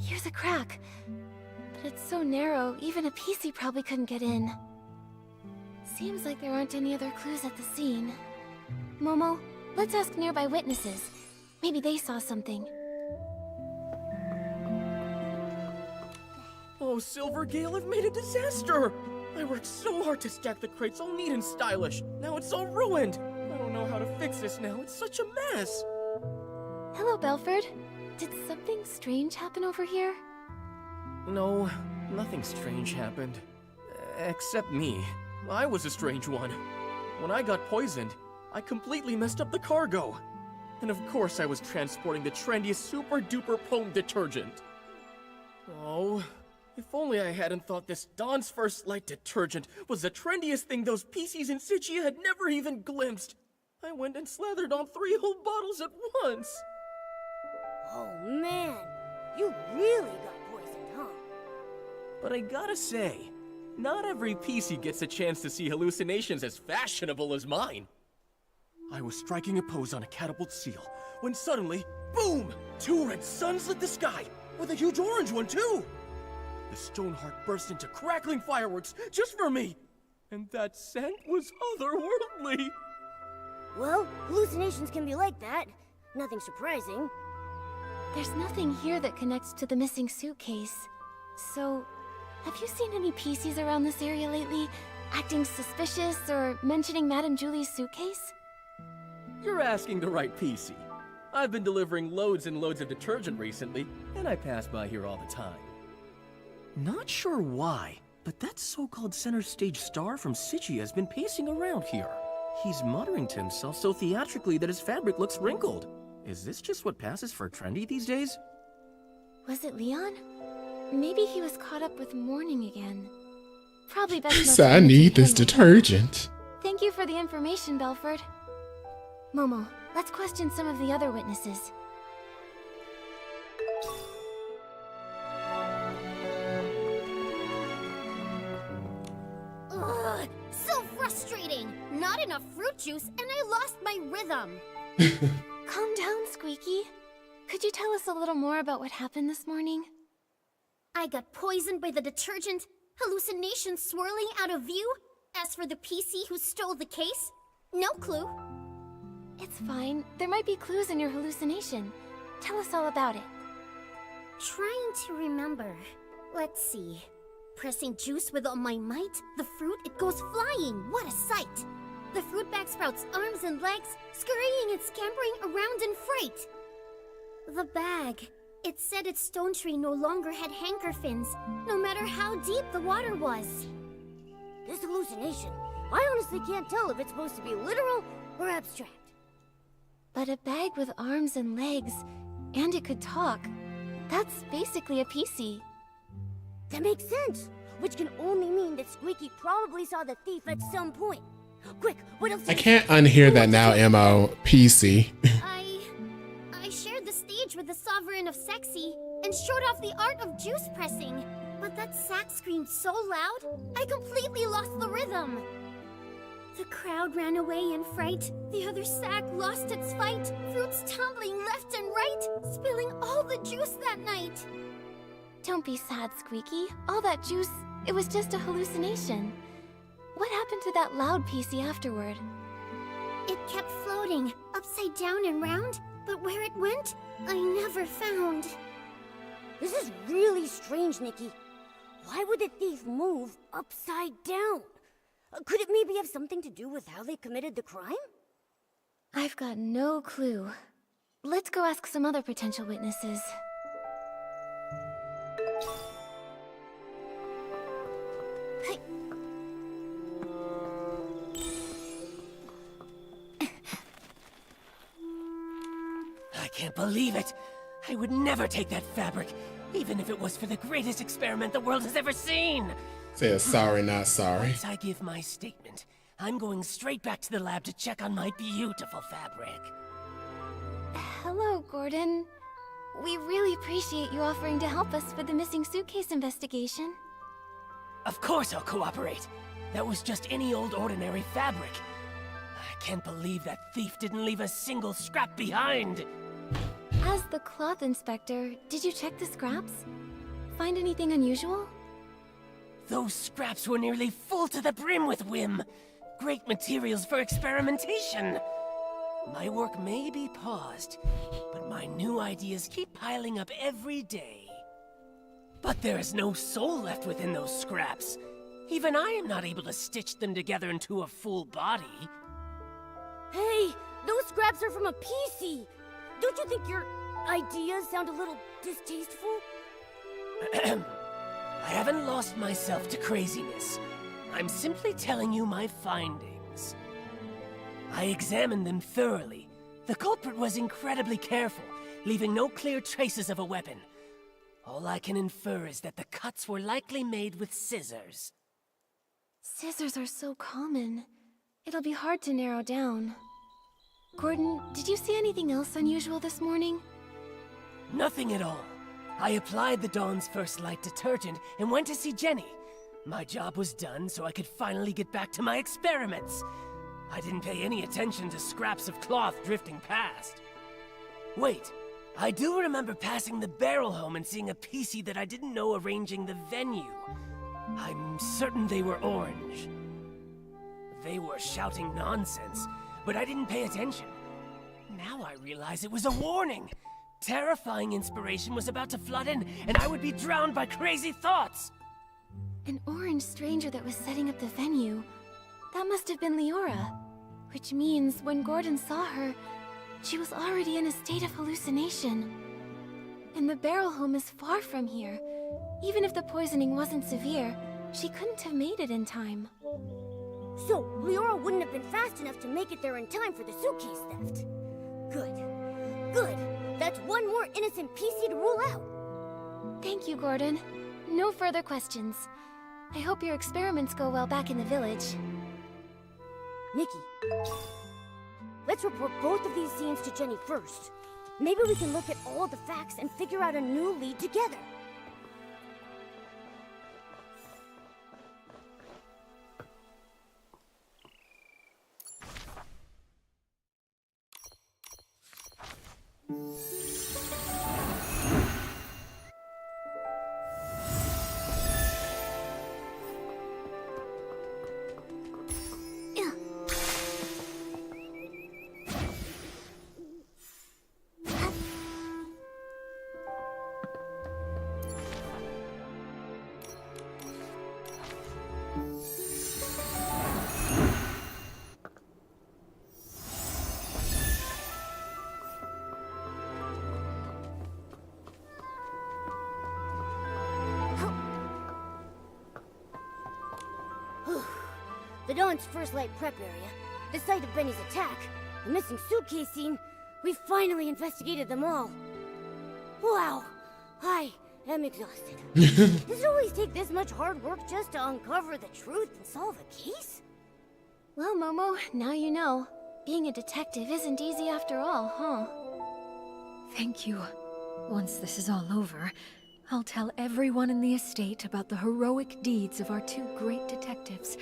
Here's a crack, but it's so narrow, even a PC probably couldn't get in. Seems like there aren't any other clues at the scene. Momo, let's ask nearby witnesses. Maybe they saw something. Oh, Silvergale, I've made a disaster! I worked so hard to stack the crates all neat and stylish. Now it's all ruined. I don't know how to fix this now. It's such a mess. Hello, Belford. Did something strange happen over here? No, nothing strange happened. Except me. I was a strange one. When I got poisoned, I completely messed up the cargo. And of course I was transporting the trendiest super-duper poem detergent. Oh, if only I hadn't thought this Dawn's First Light detergent was the trendiest thing those PCs in Sichia had never even glimpsed. I went and slathered on 3 whole bottles at once. Oh man, you really got poisoned, huh? But I gotta say, not every PC gets a chance to see hallucinations as fashionable as mine. I was striking a pose on a catapult seal, when suddenly, boom! 2 red suns lit the sky, with a huge orange one too! The Stoneheart burst into crackling fireworks just for me! And that scent was otherworldly! Well, hallucinations can be like that. Nothing surprising. There's nothing here that connects to the missing suitcase. So, have you seen any PCs around this area lately, acting suspicious or mentioning Madame Julie's suitcase? You're asking the right PC. I've been delivering loads and loads of detergent recently, and I pass by here all the time. Not sure why, but that so-called center stage star from Sichia has been pacing around here. He's muttering to himself so theatrically that his fabric looks wrinkled. Is this just what passes for trendy these days? Was it Leon? Maybe he was caught up with mourning again. Probably best not So I to need this him. detergent. Thank you for the information, Belford. Momo, let's question some of the other witnesses. Ugh, so frustrating! Not enough fruit juice, and I lost my rhythm. Calm down, Squeaky. Could you tell us a little more about what happened this morning? I got poisoned by the detergent, hallucinations swirling out of view. As for the PC who stole the case, no clue. It's fine. There might be clues in your hallucination. Tell us all about it. Trying to remember. Let's see. Pressing juice with all my might, the fruit, it goes flying. What a sight! The fruit bag sprouts arms and legs, scurrying and scampering around in fright. The bag. It said its stone tree no longer had hanker fins, no matter how deep the water was. This hallucination, I honestly can't tell if it's supposed to be literal or abstract. But a bag with arms and legs, and it could talk. That's basically a PC. That makes sense, which can only mean that Squeaky probably saw the thief at some point. Quick, what else? I can't unhear that now, Mo. PC. I shared the stage with the Sovereign of Sexy and showed off the art of juice pressing. But that sack screamed so loud, I completely lost the rhythm. The crowd ran away in fright. The other sack lost its fight. Fruits tumbling left and right, spilling all the juice that night. Don't be sad, Squeaky. All that juice, it was just a hallucination. What happened to that loud PC afterward? It kept floating, upside down and round, but where it went, I never found. This is really strange, Nikki. Why would the thief move upside down? Could it maybe have something to do with how they committed the crime? I've got no clue. Let's go ask some other potential witnesses. I can't believe it! I would never take that fabric, even if it was for the greatest experiment the world has ever seen! Say sorry, not sorry. Once I give my statement, I'm going straight back to the lab to check on my beautiful fabric. Hello, Gordon. We really appreciate you offering to help us with the missing suitcase investigation. Of course I'll cooperate. That was just any old ordinary fabric. I can't believe that thief didn't leave a single scrap behind. As the cloth inspector, did you check the scraps? Find anything unusual? Those scraps were nearly full to the brim with whim. Great materials for experimentation. My work may be paused, but my new ideas keep piling up every day. But there is no soul left within those scraps. Even I am not able to stitch them together into a full body. Hey, those scraps are from a PC. Don't you think your ideas sound a little distasteful? I haven't lost myself to craziness. I'm simply telling you my findings. I examined them thoroughly. The culprit was incredibly careful, leaving no clear traces of a weapon. All I can infer is that the cuts were likely made with scissors. Scissors are so common. It'll be hard to narrow down. Gordon, did you see anything else unusual this morning? Nothing at all. I applied the Dawn's First Light detergent and went to see Jenny. My job was done, so I could finally get back to my experiments. I didn't pay any attention to scraps of cloth drifting past. Wait, I do remember passing the barrel home and seeing a PC that I didn't know arranging the venue. I'm certain they were orange. They were shouting nonsense, but I didn't pay attention. Now I realize it was a warning. Terrifying inspiration was about to flood in, and I would be drowned by crazy thoughts. An orange stranger that was setting up the venue. That must have been Leora. Which means when Gordon saw her, she was already in a state of hallucination. And the barrel home is far from here. Even if the poisoning wasn't severe, she couldn't have made it in time. So, Leora wouldn't have been fast enough to make it there in time for the suitcase theft. Good. Good. That's one more innocent PC to rule out. Thank you, Gordon. No further questions. I hope your experiments go well back in the village. Nikki, let's report both of these scenes to Jenny first. Maybe we can look at all the facts and figure out a new lead together. The Dawn's First Light prep area, the site of Benny's attack, the missing suitcase scene, we finally investigated them all. Wow, I am exhausted. Does it always take this much hard work just to uncover the truth and solve a case? Well, Momo, now you know. Being a detective isn't easy after all, huh? Thank you. Once this is all over, I'll tell everyone in the estate about the heroic deeds of our two great detectives,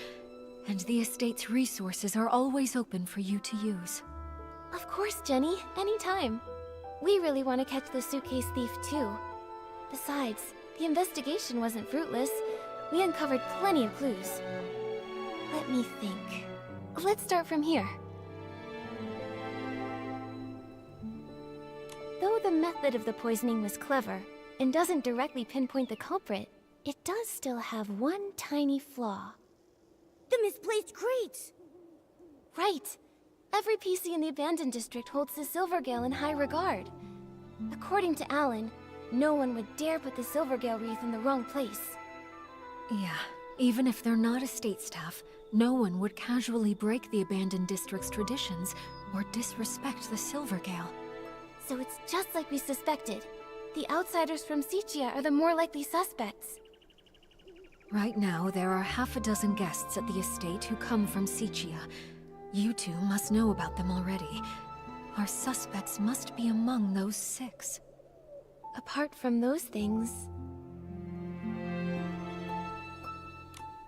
and the estate's resources are always open for you to use. Of course, Jenny. Anytime. We really want to catch the suitcase thief, too. Besides, the investigation wasn't fruitless. We uncovered plenty of clues. Let me think. Let's start from here. Though the method of the poisoning was clever, and doesn't directly pinpoint the culprit, it does still have one tiny flaw. The misplaced crates! Right. Every PC in the abandoned district holds the Silvergale in high regard. According to Alan, no one would dare put the Silvergale wreath in the wrong place. Yeah, even if they're not estate staff, no one would casually break the abandoned district's traditions or disrespect the Silvergale. So it's just like we suspected. The outsiders from Sichia are the more likely suspects. Right now, there are half a dozen guests at the estate who come from Sichia. You two must know about them already. Our suspects must be among those 6. Apart from those things...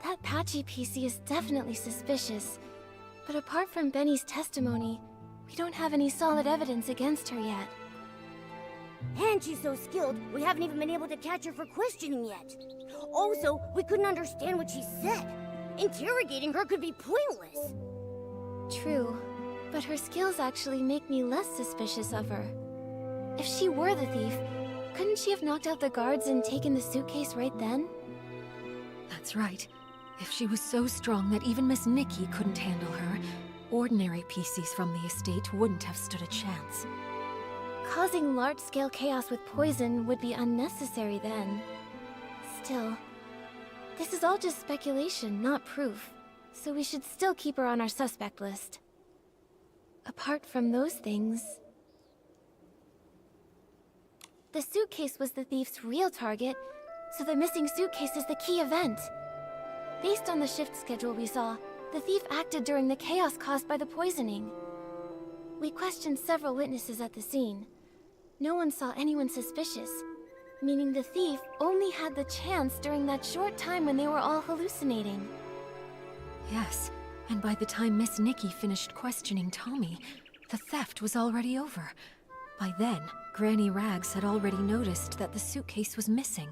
That Patchy PC is definitely suspicious. But apart from Benny's testimony, we don't have any solid evidence against her yet. And she's so skilled, we haven't even been able to catch her for questioning yet. Also, we couldn't understand what she said. Interrogating her could be pointless. True, but her skills actually make me less suspicious of her. If she were the thief, couldn't she have knocked out the guards and taken the suitcase right then? That's right. If she was so strong that even Miss Nikki couldn't handle her, ordinary PCs from the estate wouldn't have stood a chance. Causing large-scale chaos with poison would be unnecessary then. Still, this is all just speculation, not proof, so we should still keep her on our suspect list. Apart from those things... The suitcase was the thief's real target, so the missing suitcase is the key event. Based on the shift schedule we saw, the thief acted during the chaos caused by the poisoning. We questioned several witnesses at the scene. No one saw anyone suspicious, meaning the thief only had the chance during that short time when they were all hallucinating. Yes, and by the time Miss Nikki finished questioning Tommy, the theft was already over. By then, Granny Rags had already noticed that the suitcase was missing.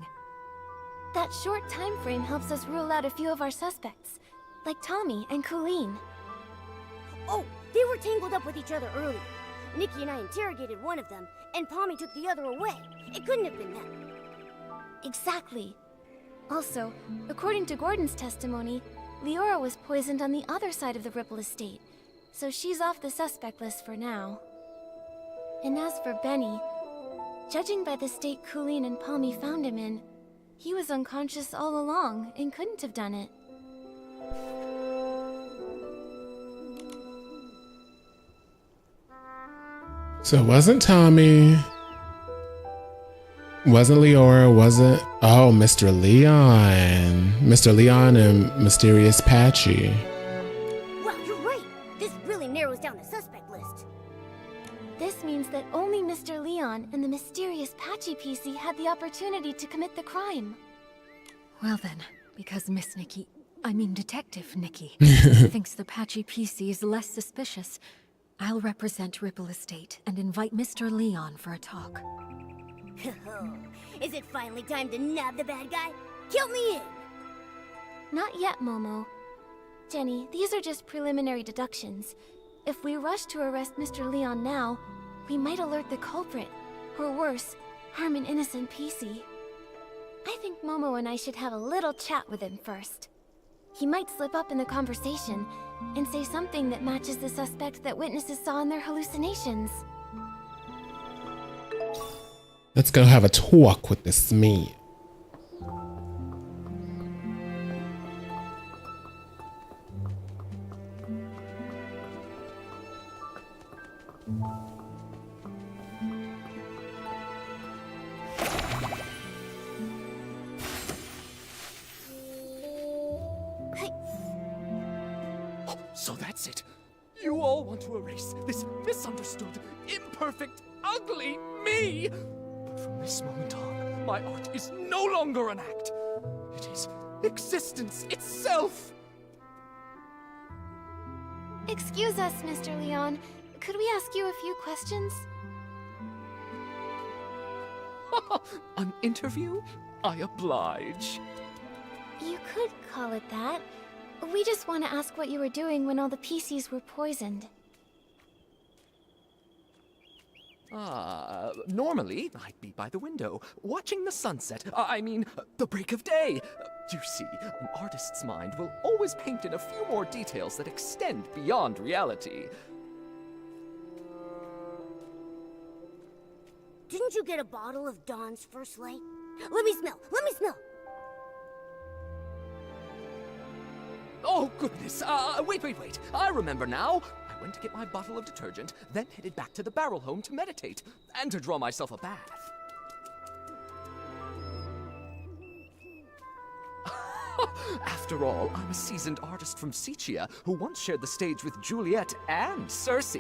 That short time frame helps us rule out a few of our suspects, like Tommy and Colleen. Oh, they were tangled up with each other earlier. Nikki and I interrogated one of them, and Pommy took the other away. It couldn't have been them. Exactly. Also, according to Gordon's testimony, Leora was poisoned on the other side of the Ripple estate, so she's off the suspect list for now. And as for Benny, judging by the state Colleen and Pommy found him in, he was unconscious all along and couldn't have done it. So it wasn't Tommy, wasn't Leora, wasn't... Oh, Mr. Leon. Mr. Leon and Mysterious Patchy. Wow, you're right. This really narrows down the suspect list. This means that only Mr. Leon and the mysterious Patchy PC had the opportunity to commit the crime. Well then, because Miss Nikki, I mean Detective Nikki, thinks the Patchy PC is less suspicious, I'll represent Ripple Estate and invite Mr. Leon for a talk. Is it finally time to nab the bad guy? Count me in! Not yet, Momo. Jenny, these are just preliminary deductions. If we rush to arrest Mr. Leon now, we might alert the culprit, or worse, harm an innocent PC. I think Momo and I should have a little chat with him first. He might slip up in the conversation and say something that matches the suspect that witnesses saw in their hallucinations. Let's go have a talk with this man. So that's it. You all want to erase this misunderstood, imperfect, ugly me. But from this moment on, My art is no longer an act. It is existence itself. Excuse us, Mr. Leon. Could we ask you a few questions? An interview? I oblige. You could call it that. We just want to ask what you were doing when all the PCs were poisoned. Normally, I'd be by the window, watching the sunset. The break of day. You see, an artist's mind will always paint in a few more details that extend beyond reality. Didn't you get a bottle of Dawn's First Light? Let me smell! Let me smell! Oh, goodness. Wait. I remember now. I went to get my bottle of detergent, then headed back to the barrel home to meditate, and to draw myself a bath. After all, I'm a seasoned artist from Sicia who once shared the stage with Juliet and Circe.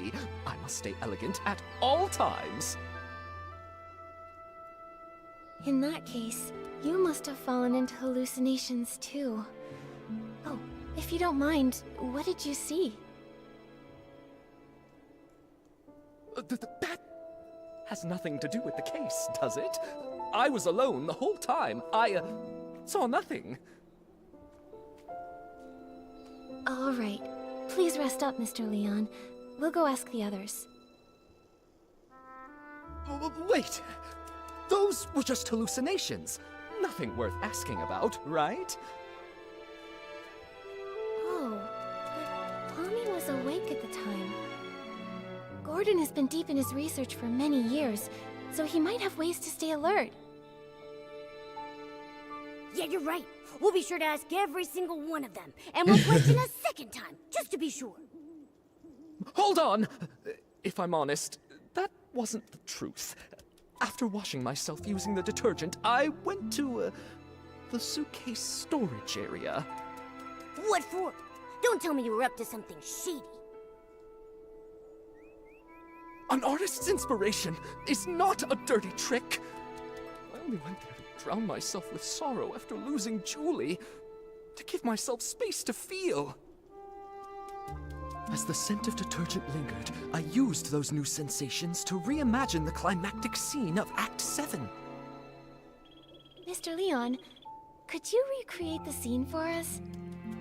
I must stay elegant at all times. In that case, you must have fallen into hallucinations too. Oh, if you don't mind, what did you see? That has nothing to do with the case, does it? I was alone the whole time. I saw nothing. All right. Please rest up, Mr. Leon. We'll go ask the others. Wait! Those were just hallucinations. Nothing worth asking about, right? Oh, but Pommy was awake at the time. Gordon has been deep in his research for many years, so he might have ways to stay alert. Yeah, you're right. We'll be sure to ask every single one of them, and we'll question a second time, just to be sure. Hold on! If I'm honest, that wasn't the truth. After washing myself using the detergent, I went to, the suitcase storage area. What for? Don't tell me you were up to something shady. An artist's inspiration is not a dirty trick. I only went there to drown myself with sorrow after losing Julie, to give myself space to feel. As the scent of detergent lingered, I used those new sensations to reimagine the climactic scene of Act 7. Mr. Leon, could you recreate the scene for us?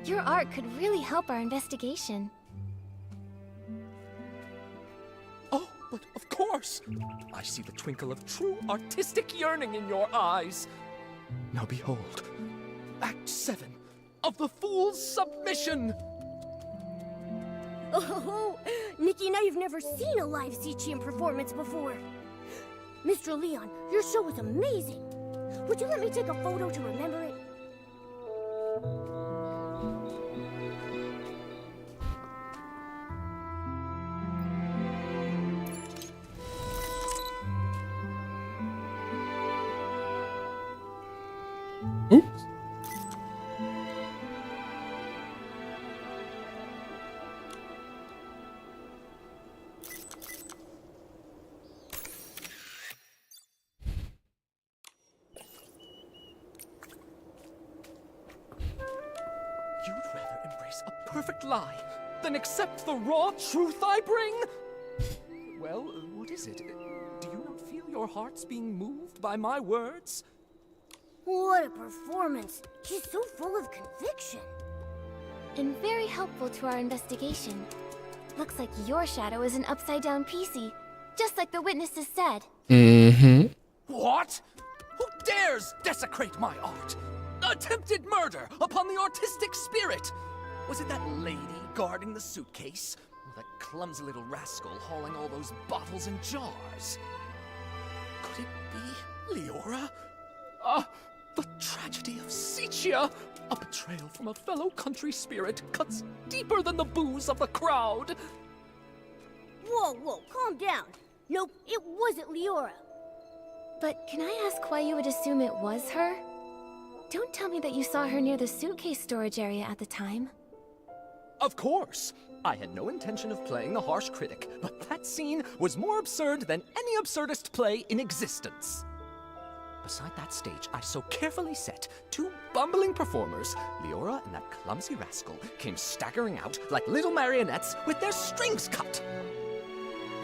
Your art could really help our investigation. Oh, but of course! I see the twinkle of true artistic yearning in your eyes. Now behold, Act 7 of The Fool's Submission! Oh, Nikki, now you've never seen a live Sicilian performance before. Mr. Leon, your show was amazing. Would you let me take a photo to remember it? Oops. You'd rather embrace a perfect lie than accept the raw truth I bring? Well, what is it? Do you not feel your hearts being moved by my words? What a performance. She's so full of conviction. And very helpful to our investigation. Looks like your shadow is an upside-down PC, just like the witnesses said. Mm-hmm. What? Who dares desecrate my art? Attempted murder upon the artistic spirit! Was it that lady guarding the suitcase? Or that clumsy little rascal hauling all those bottles and jars? Could it be Leora? The tragedy of Sicia! A betrayal from a fellow country spirit cuts deeper than the booze of the crowd! Whoa, calm down. Nope, it wasn't Leora. But can I ask why you would assume it was her? Don't tell me that you saw her near the suitcase storage area at the time. Of course! I had no intention of playing the harsh critic, but that scene was more absurd than any absurdist play in existence. beside that stage I so carefully set, two bumbling performers, Leora and that clumsy rascal, came staggering out like little marionettes with their strings cut.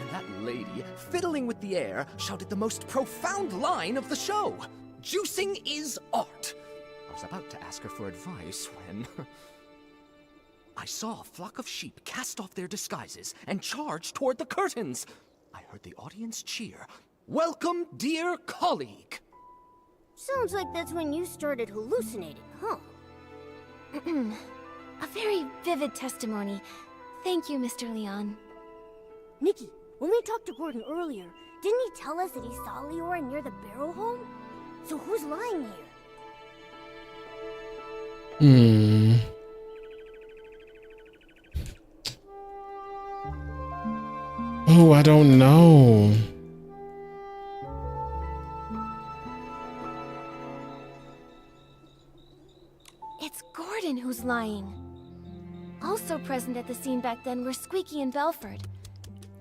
And that lady, fiddling with the air, shouted the most profound line of the show. Juicing is art. I was about to ask her for advice when I saw a flock of sheep cast off their disguises and charge toward the curtains. I heard the audience cheer, "Welcome, dear colleague." Sounds like that's when you started hallucinating, huh? A very vivid testimony. Thank you, Mr. Leon. Nikki, when we talked to Gordon earlier, didn't he tell us that he saw Leora near the barrel home? So who's lying here? Oh, I don't know. It's Gordon who's lying. Also present at the scene back then were Squeaky and Belford.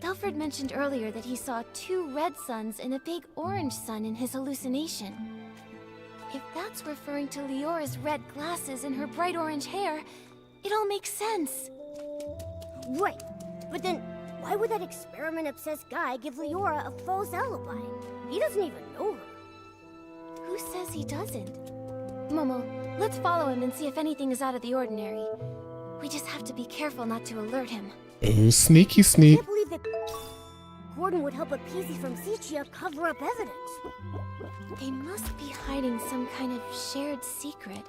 Belford mentioned earlier that he saw 2 red suns and a big orange sun in his hallucination. If that's referring to Leora's red glasses and her bright orange hair, it all makes sense. Right, but then why would that experiment-obsessed guy give Leora a false alibi? He doesn't even know her. Who says he doesn't? Momo, let's follow him and see if anything is out of the ordinary. We just have to be careful not to alert him. Ooh, sneaky sneak. I can't believe that Gordon would help a PC from Sichia cover up evidence. They must be hiding some kind of shared secret.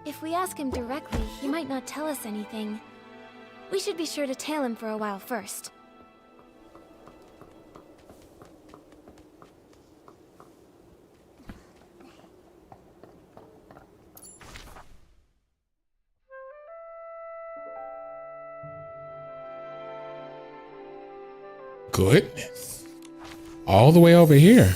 If we ask him directly, he might not tell us anything. We should be sure to tail him for a while first. Goodness. All the way over here.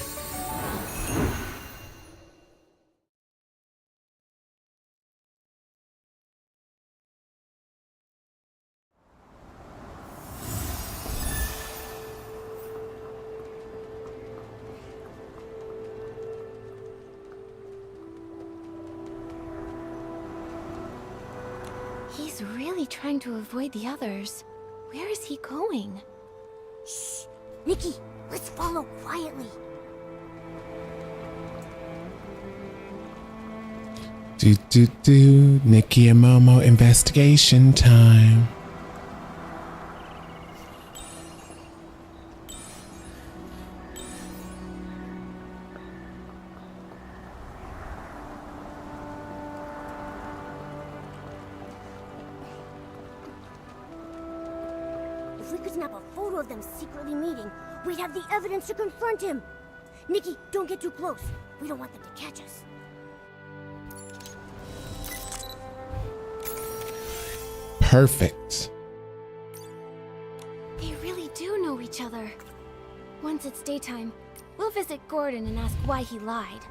He's really trying to avoid the others. Where is he going? Shh! Nikki, let's follow quietly. Nikki and Momo investigation time. If we could snap a photo of them secretly meeting, we'd have the evidence to confront him. Nikki, don't get too close. We don't want them to catch us. Perfect. They really do know each other. Once it's daytime, we'll visit Gordon and ask why he lied.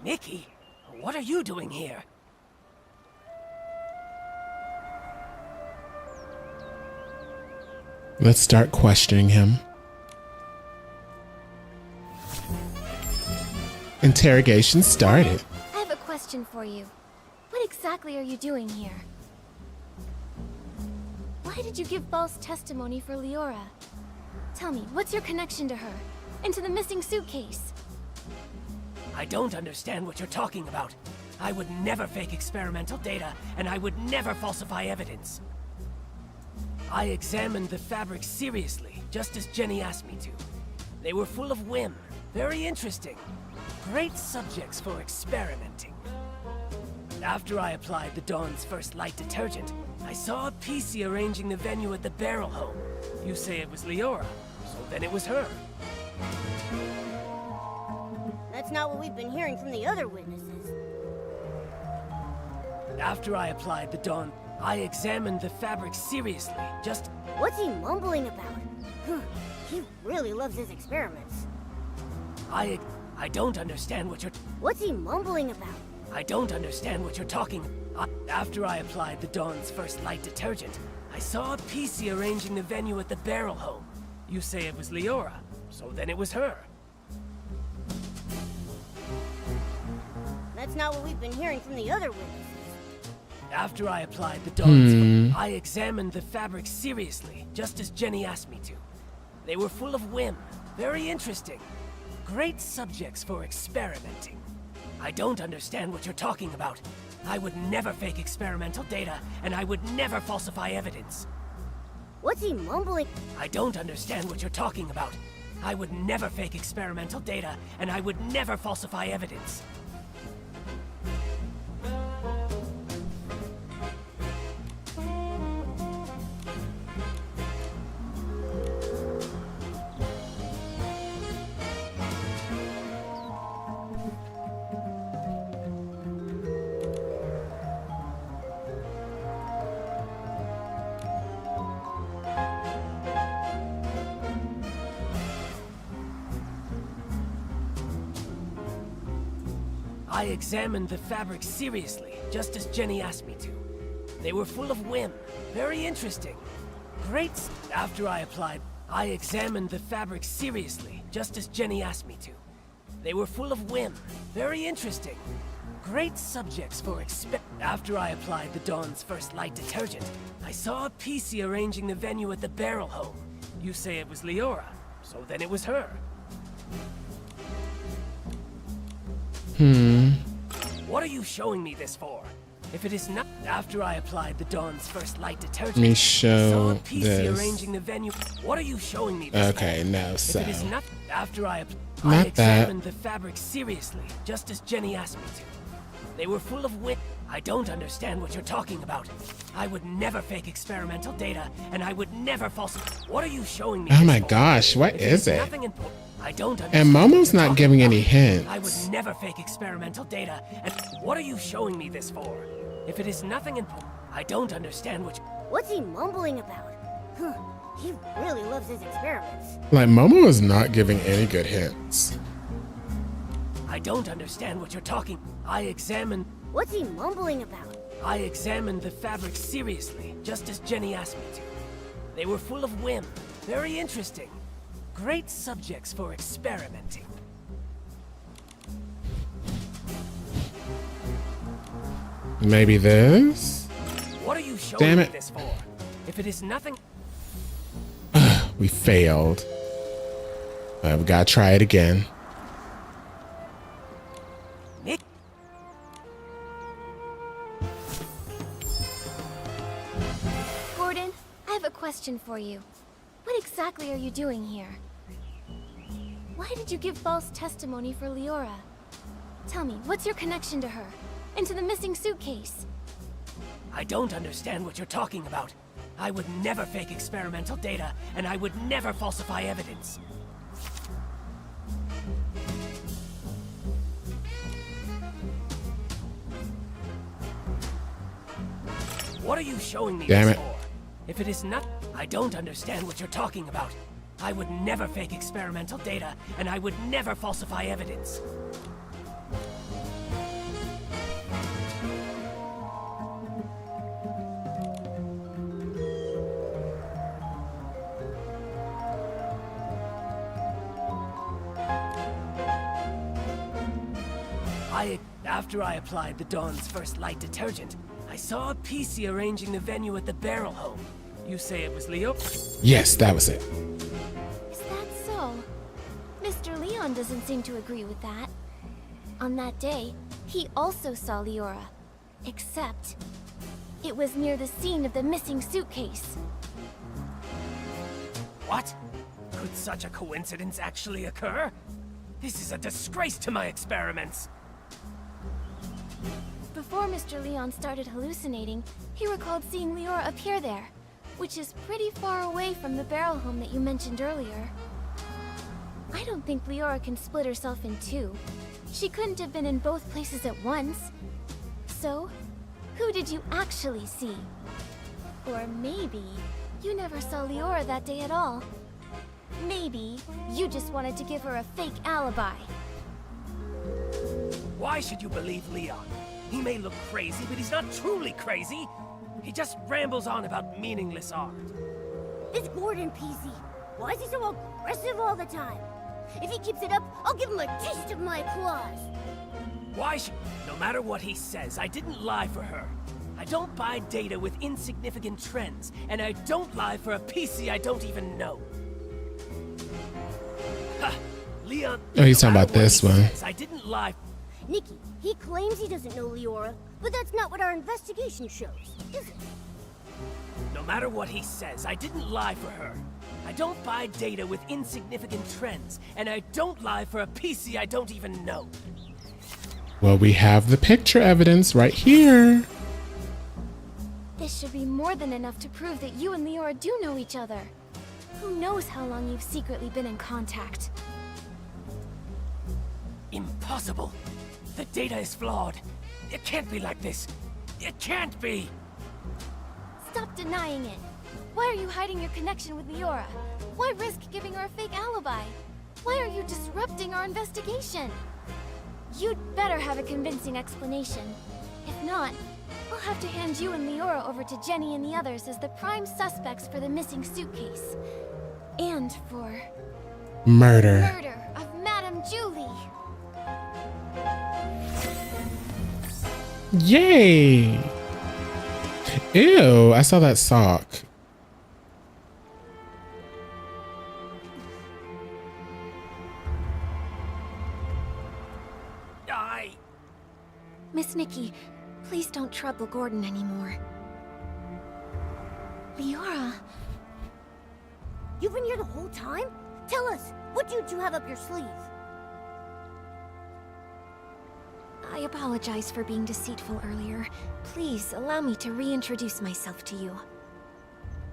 Nikki, what are you doing here? Let's start questioning him. Interrogation started. I have a question for you. What exactly are you doing here? Why did you give false testimony for Leora? Tell me, what's your connection to her? And to the missing suitcase? I don't understand what you're talking about. I would never fake experimental data, and I would never falsify evidence. I examined the fabrics seriously, just as Jenny asked me to. They were full of whim, very interesting. Great subjects for experimenting. After I applied the Dawn's first light detergent, I saw a PC arranging the venue at the barrel home. You say it was Leora, so then it was her. That's not what we've been hearing from the other witnesses. After I applied the Dawn, I examined the fabric seriously, just... What's he mumbling about? He really loves his experiments. I don't understand what you're... What's he mumbling about? I don't understand what you're talking... After I applied the Dawn's first light detergent, I saw a PC arranging the venue at the Barrel Home. You say it was Leora, so then it was her. That's not what we've been hearing from the other witnesses. After I applied the Dawn's... I examined the fabric seriously, just as Jenny asked me to. They were full of whim, very interesting. Great subjects for experimenting. I don't understand what you're talking about. I would never fake experimental data, and I would never falsify evidence. What's he mumbling? I don't understand what you're talking about. I would never fake experimental data, and I would never falsify evidence. I examined the fabric seriously, just as Jenny asked me to. They were full of whim, very interesting. After I applied, I examined the fabric seriously, just as Jenny asked me to. They were full of whim, very interesting. Great subjects for After I applied the Dawn's first light detergent, I saw a PC arranging the venue at the Barrel Home. You say it was Leora, so then it was her. What are you showing me this for? If it is not... After I applied the Dawn's first light detergent, Let me I saw show a PC this. arranging the venue. What are you showing me this Okay, for? no, If so. it is not... After I Not examined the fabric seriously, just as Jenny asked me to. They were full of wit. I don't understand what you're talking about. I would never fake experimental data, and I would never falsify... What are you showing me Oh this my for? gosh, what If is it? nothing important, I don't And understand what Momo's you're not talking giving about. any hints. I would never fake experimental data, and what are you showing me this for? If it is nothing important, I don't understand what What's he mumbling about? He really loves his experiments. Like, Momo is not giving any good hints. I don't understand what you're talking. I examined... What's he mumbling about? I examined the fabric seriously, just as Jenny asked me to. They were full of whim, very interesting. Great subjects for experimenting. Maybe this? What are you showing Damn me it. this for? If it is nothing... We failed. We gotta try it again. Nick? Gordon, I have a question for you. What exactly are you doing here? Why did you give false testimony for Leora? Tell me, what's your connection to her? And to the missing suitcase? I don't understand what you're talking about. I would never fake experimental data, and I would never falsify evidence. What are you showing me Damn this it. for? If it is not... I don't understand what you're talking about. I would never fake experimental data, and I would never falsify evidence. After I applied the Dawn's first light detergent, I saw a PC arranging the venue at the Barrel Home. You say it was Leo? Yes, that was it. Is that so? Mr. Leon doesn't seem to agree with that. On that day, he also saw Leora. Except, it was near the scene of the missing suitcase. What? Could such a coincidence actually occur? This is a disgrace to my experiments. Before Mr. Leon started hallucinating, he recalled seeing Leora appear there, which is pretty far away from the Barrel Home that you mentioned earlier. I don't think Leora can split herself in two. She couldn't have been in both places at once. So, who did you actually see? Or maybe you never saw Leora that day at all. Maybe you just wanted to give her a fake alibi. Why should you believe Leon? He may look crazy, but he's not truly crazy. He just rambles on about meaningless art. This Gordon PC. Why is he so aggressive all the time? If he keeps it up, I'll give him a taste of my claws. Why should... No matter what he says, I didn't lie for her. I don't buy data with insignificant trends, and I don't lie for a PC I don't even know. Ha! Leon... Oh, he's talking about this one. Says, I didn't lie... Nikki, he claims he doesn't know Leora, but that's not what our investigation shows, is it? No matter what he says, I didn't lie for her. I don't buy data with insignificant trends, and I don't lie for a PC I don't even know. Well, we have the picture evidence right here. This should be more than enough to prove that you and Leora do know each other. Who knows how long you've secretly been in contact? Impossible. The data is flawed. It can't be like this. It can't be. Stop denying it. Why are you hiding your connection with Leora? Why risk giving her a fake alibi? Why are you disrupting our investigation? You'd better have a convincing explanation. If not, we'll have to hand you and Leora over to Jenny and the others as the prime suspects for the missing suitcase. And for... Murder. Murder of Madame Julie. Yay! Ew, I saw that sock. Miss Nikki, please don't trouble Gordon anymore. Leora... You've been here the whole time? Tell us, what did you have up your sleeve? I apologize for being deceitful earlier. Please allow me to reintroduce myself to you.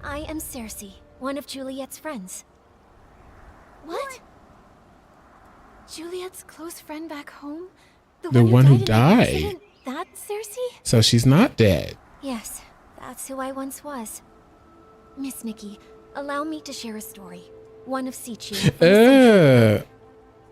I am Cersei, one of Juliet's friends. What? Juliet's close friend back home? The one who in the died. accident? That's Cersei? So she's not dead. Yes, that's who I once was. Miss Nikki, allow me to share a story. One of Sichu.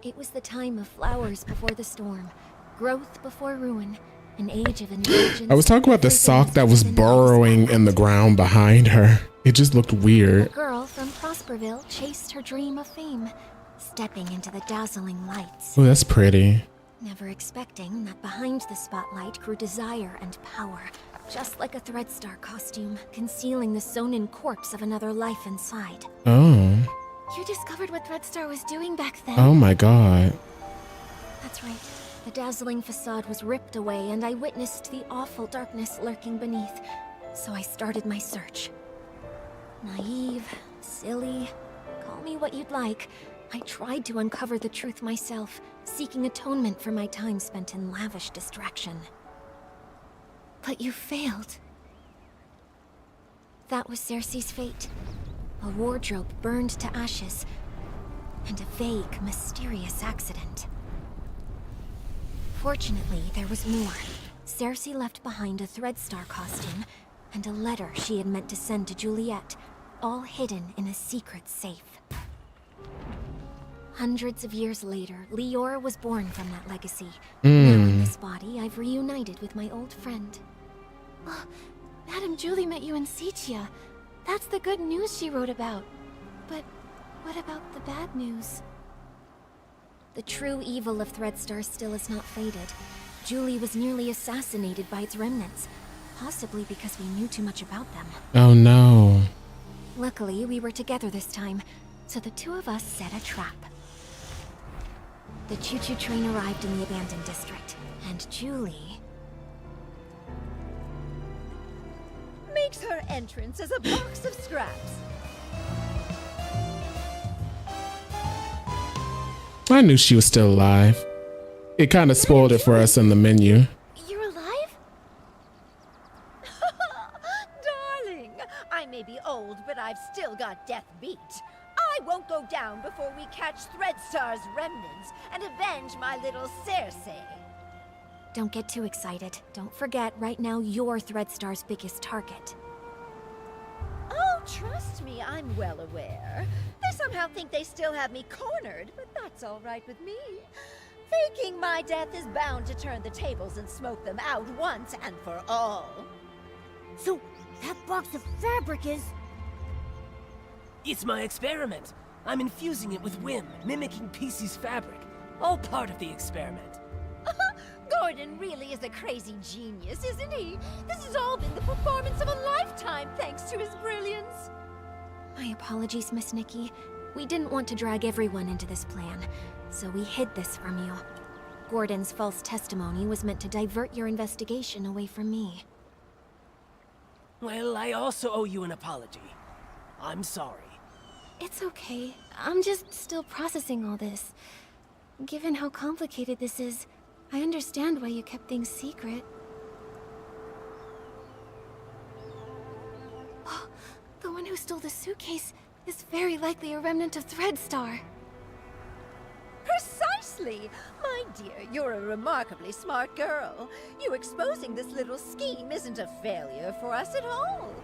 It was the time of flowers before the storm, growth before ruin, an age of indulgence. I was talking about the sock that was burrowing in the ground behind her. It just looked weird. A girl from Prosperville chased her dream of fame, stepping into the dazzling lights. Oh, that's pretty. Never expecting that behind the spotlight grew desire and power, just like a Threadstar costume, concealing the sewn-in corpse of another life inside. Oh. You discovered what Threadstar was doing back then? Oh my god. That's right. The dazzling facade was ripped away, and I witnessed the awful darkness lurking beneath. So I started my search. Naive, silly, call me what you'd like. I tried to uncover the truth myself, seeking atonement for my time spent in lavish distraction. But you failed. That was Cersei's fate. A wardrobe burned to ashes, and a vague, mysterious accident. Fortunately, there was more. Cersei left behind a Threadstar costume, and a letter she had meant to send to Juliet, all hidden in a secret safe. Hundreds of years later, Leora was born from that legacy. Now in this body, I've reunited with my old friend. Oh, Madame Julie met you in Sicia. That's the good news she wrote about. But what about the bad news? The true evil of Threadstar still has not faded. Julie was nearly assassinated by its remnants, possibly because we knew too much about them. Oh no. Luckily, we were together this time, so the two of us set a trap. The choo-choo train arrived in the abandoned district, and Julie... makes her entrance as a box of scraps. I knew she was still alive. It kind of spoiled it for us in the menu. You're alive? Darling, I may be old, but I've still got death beat. I won't go down before before we catch Threadstar's remnants and avenge my little Circe. Don't get too excited. Don't forget, right now you're Threadstar's biggest target. Oh, trust me, I'm well aware. They somehow think they still have me cornered, but that's all right with me. Faking my death is bound to turn the tables and smoke them out once and for all. So, that box of fabric is... It's my experiment. I'm infusing it with whim, mimicking PC's fabric. All part of the experiment. Gordon really is a crazy genius, isn't he? This has all been the performance of a lifetime thanks to his brilliance. My apologies, Miss Nikki. We didn't want to drag everyone into this plan, so we hid this from you. Gordon's false testimony was meant to divert your investigation away from me. Well, I also owe you an apology. I'm sorry. It's okay. I'm just still processing all this. Given how complicated this is, I understand why you kept things secret. The one who stole the suitcase is very likely a remnant of Threadstar. Precisely! My dear, you're a remarkably smart girl. You exposing this little scheme isn't a failure for us at all.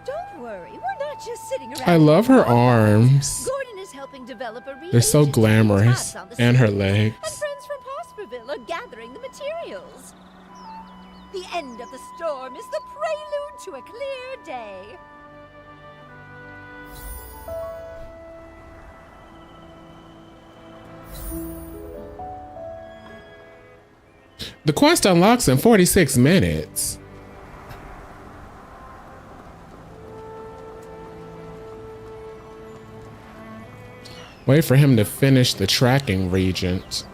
Don't worry, we're not just sitting around. I love her arms. Gordon is helping develop a They're so glamorous. And her legs. And friends from Prosperville are gathering the materials. The end of the storm is the prelude to a clear day. The quest unlocks in 46 minutes. Wait for him to finish the tracking regent.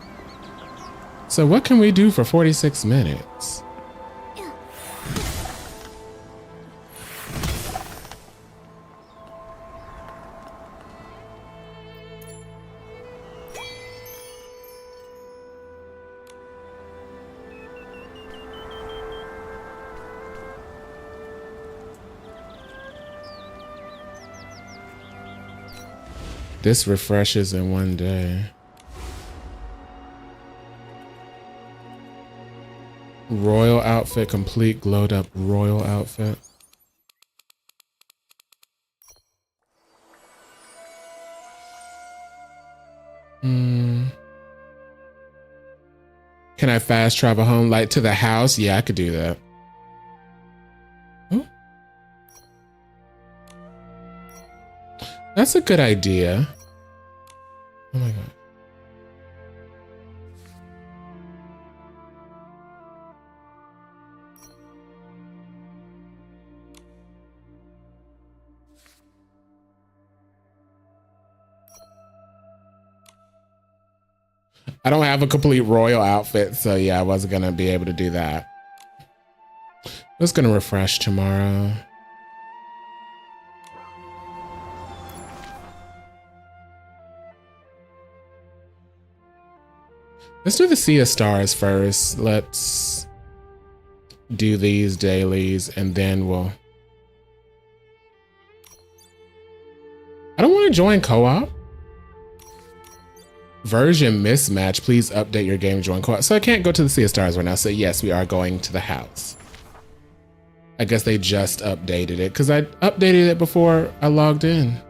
So what can we do for 46 minutes? This refreshes in one day. Royal outfit complete, glowed up royal outfit. Can I fast travel home, like to the house? Yeah, I could do that. Oh. That's a good idea. Oh my god. I don't have a complete royal outfit, so yeah, I wasn't gonna be able to do that. I was gonna refresh tomorrow. Let's do the Sea of Stars first. Let's do these dailies and then we'll... I don't want to join co-op. Version mismatch. Please update your game, join co-op. So I can't go to the Sea of Stars right now. So yes, we are going to the house. I guess they just updated it because I updated it before I logged in.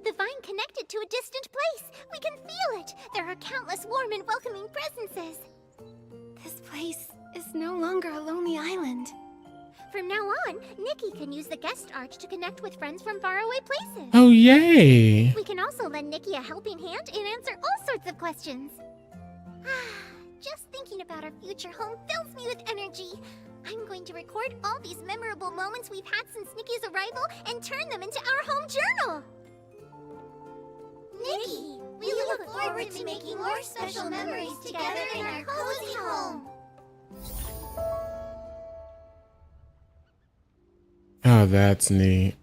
The vine connected to a distant place. We can feel it. There are countless warm and welcoming presences. This place is no longer a lonely island. From now on, Nikki can use the guest arch to connect with friends from faraway places. Oh, yay! We can also lend Nikki a helping hand and answer all sorts of questions. Just thinking about our future home fills me with energy. I'm going to record all these memorable moments we've had since Nikki's arrival and turn them into our home journal. Nikki, we look forward to making more special memories together in our cozy home. Oh, that's neat.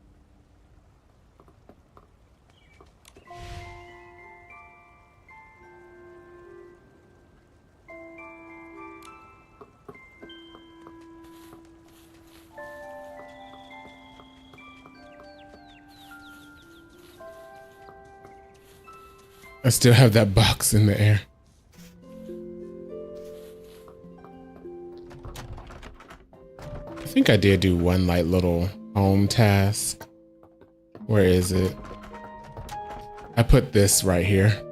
I still have that box in the air. I think I did do one like little home task. Where is it? I put this right here.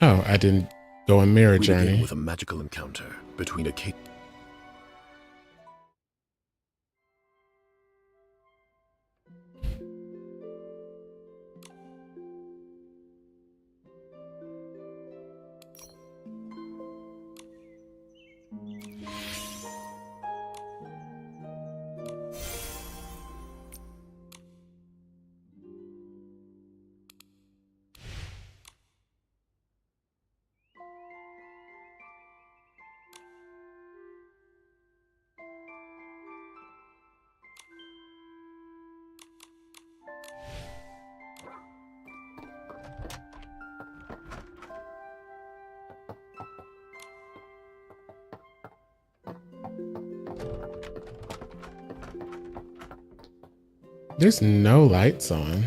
Oh, I didn't go on mirror We journey. begin with a magical encounter between a cave. There's no lights on.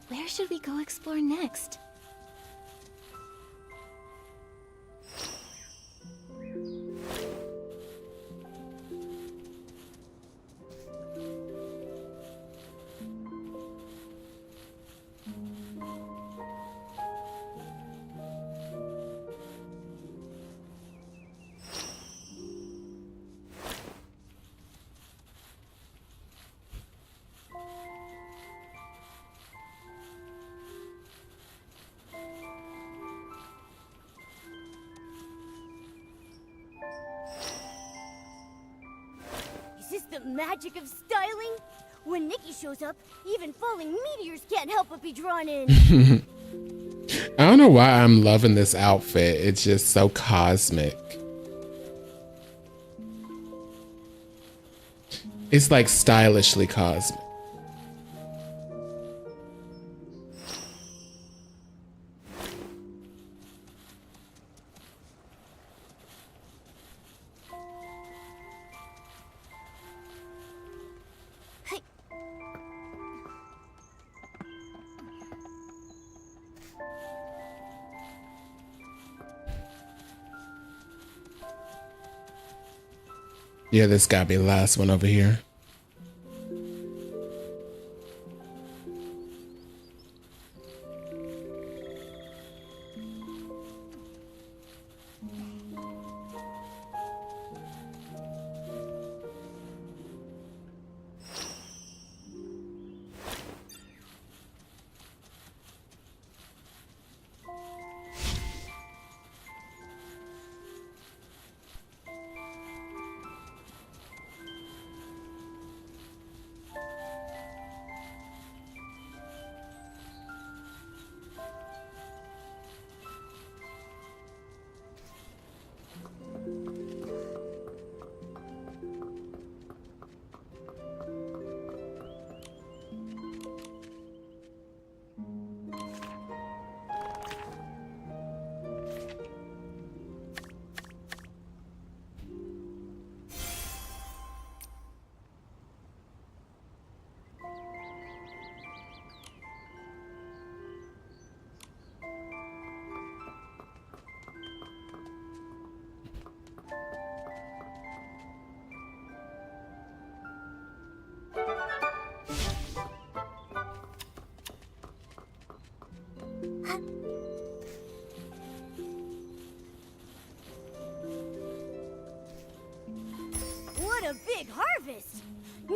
Where should we go explore next? Is this the magic of styling? When Nikki shows up, even falling meteors can't help but be drawn in. I don't know why I'm loving this outfit. It's just so cosmic. It's like stylishly cosmic. Yeah, this gotta be the last one over here.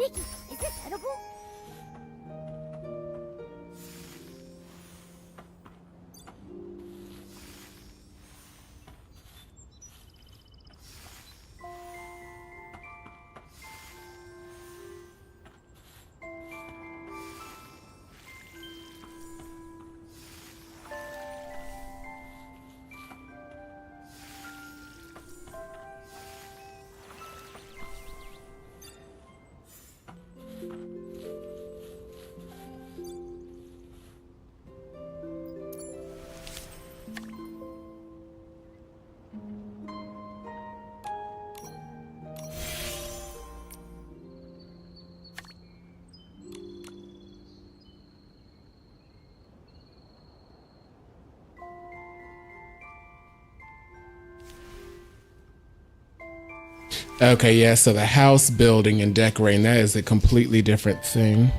Nikki, is this edible? Okay, yeah, so the house building and decorating, that is a completely different thing.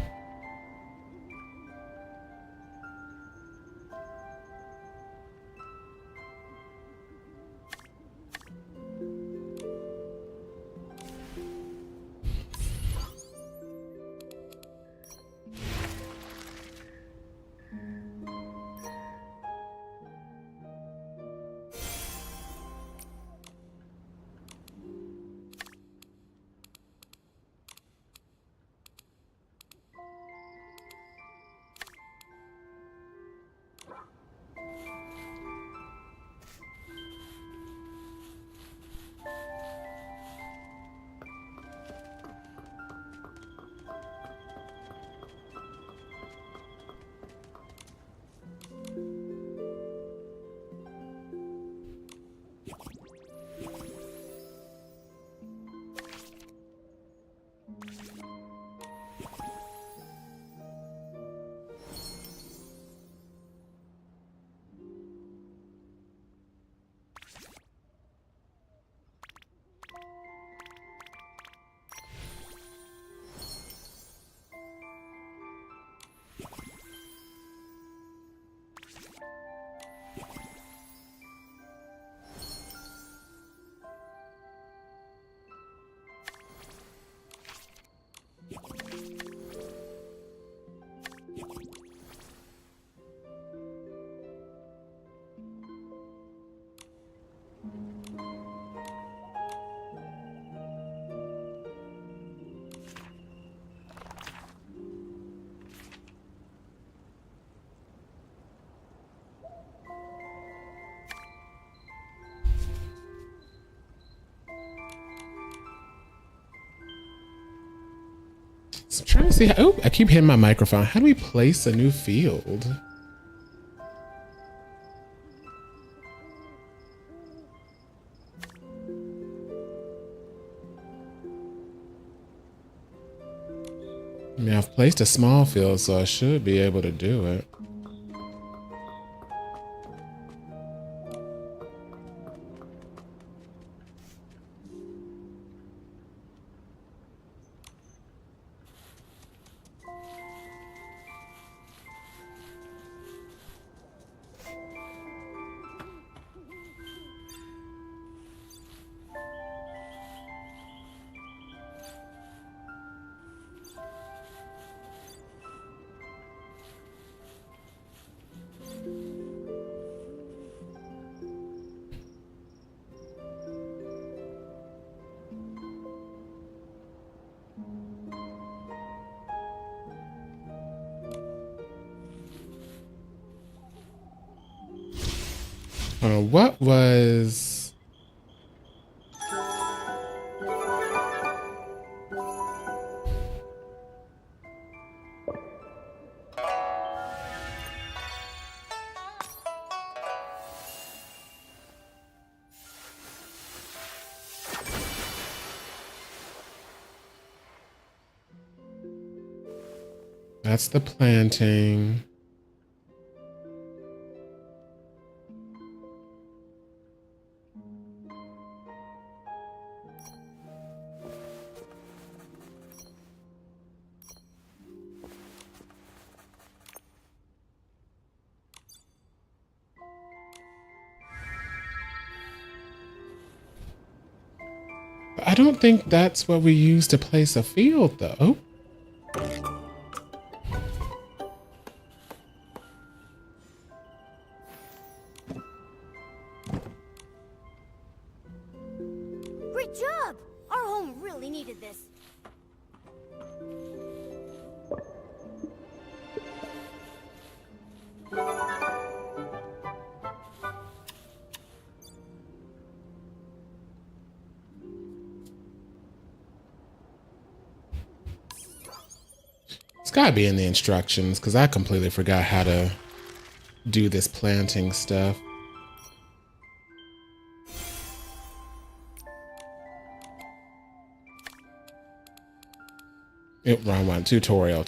So I'm trying to see how, oh, I keep hitting my microphone. How do we place a new field? I mean, I've placed a small field, so I should be able to do it. What was... That's the planting. I don't think that's what we use to place a field, though. Great job! Our home really needed this. It's gotta be in the instructions because I completely forgot how to do this planting stuff. Yep, wrong one. Tutorial.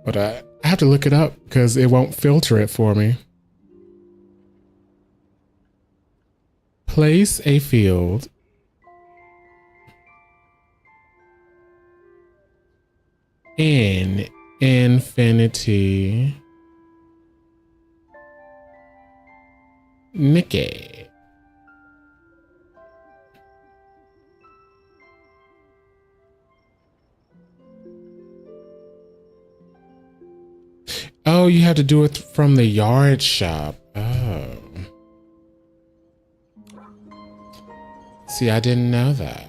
But I have to look it up because it won't filter it for me. Place a field in Infinity Nikki. Oh, you have to do it from the yard shop. Oh. See, I didn't know that.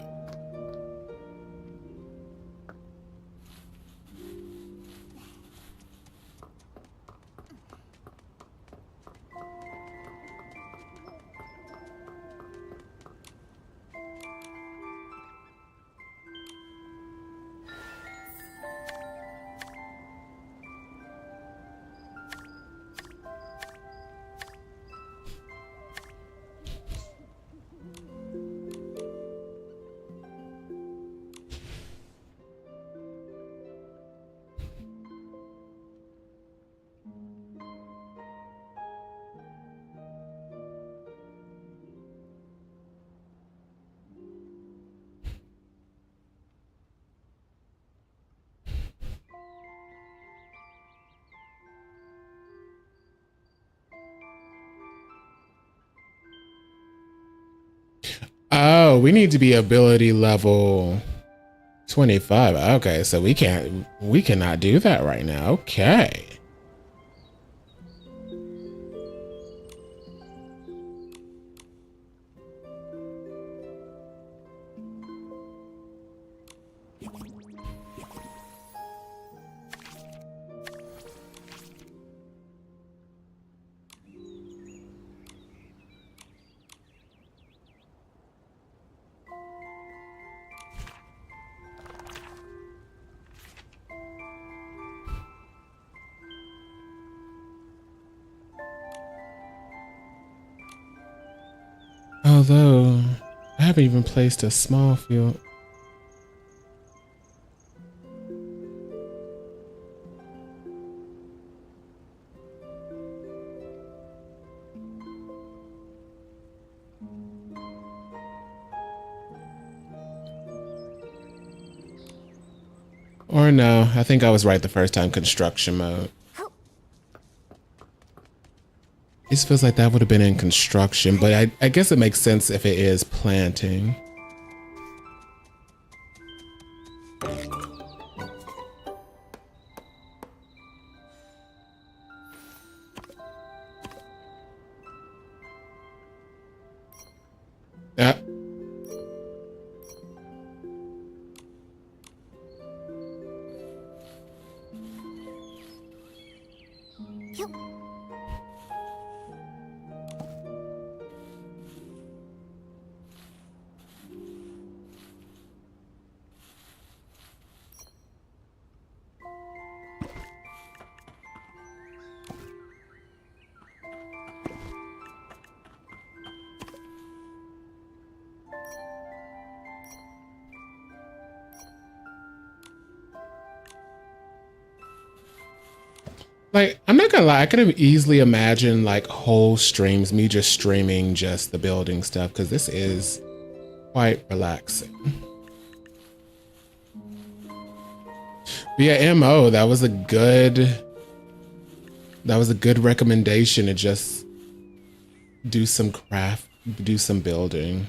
Oh, we need to be ability level 25. Okay, so we cannot do that right now. Okay. Although, I haven't even placed a small field. Or no, I think I was right the first time, construction mode. This feels like that would have been in construction, but I guess it makes sense if it is planting. Like, I'm not gonna lie, I could have easily imagined like whole streams, me just streaming just the building stuff, because this is quite relaxing. But yeah, MO, that was a good recommendation to just do some craft, do some building.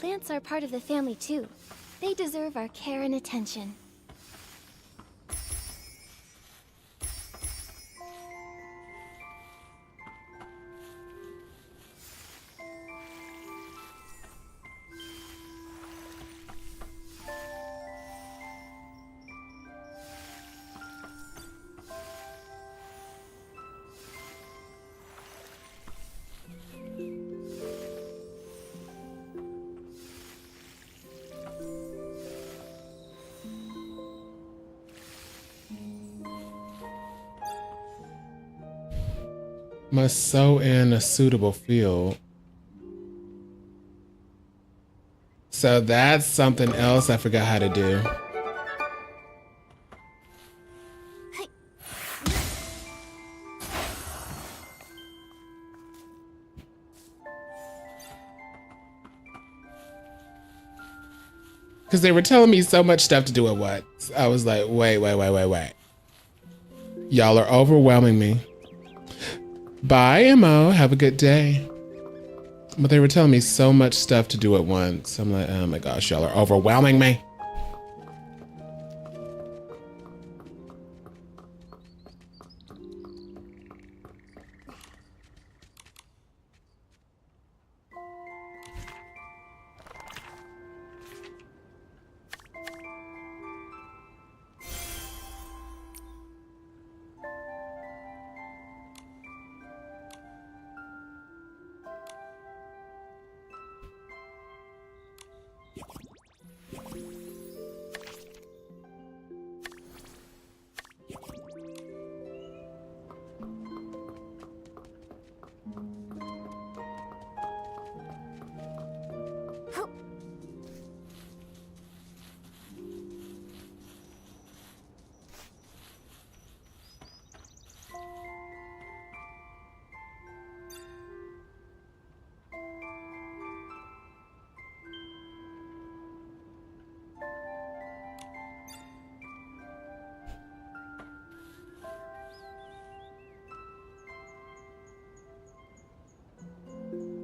Plants are part of the family too. They deserve our care and attention. Must sow in a suitable field. So that's something else I forgot how to do. Because they were telling me so much stuff to do at once. I was like, wait. Y'all are overwhelming me. Bye, Mo. Have a good day. But they were telling me so much stuff to do at once. I'm like, oh my gosh, y'all are overwhelming me.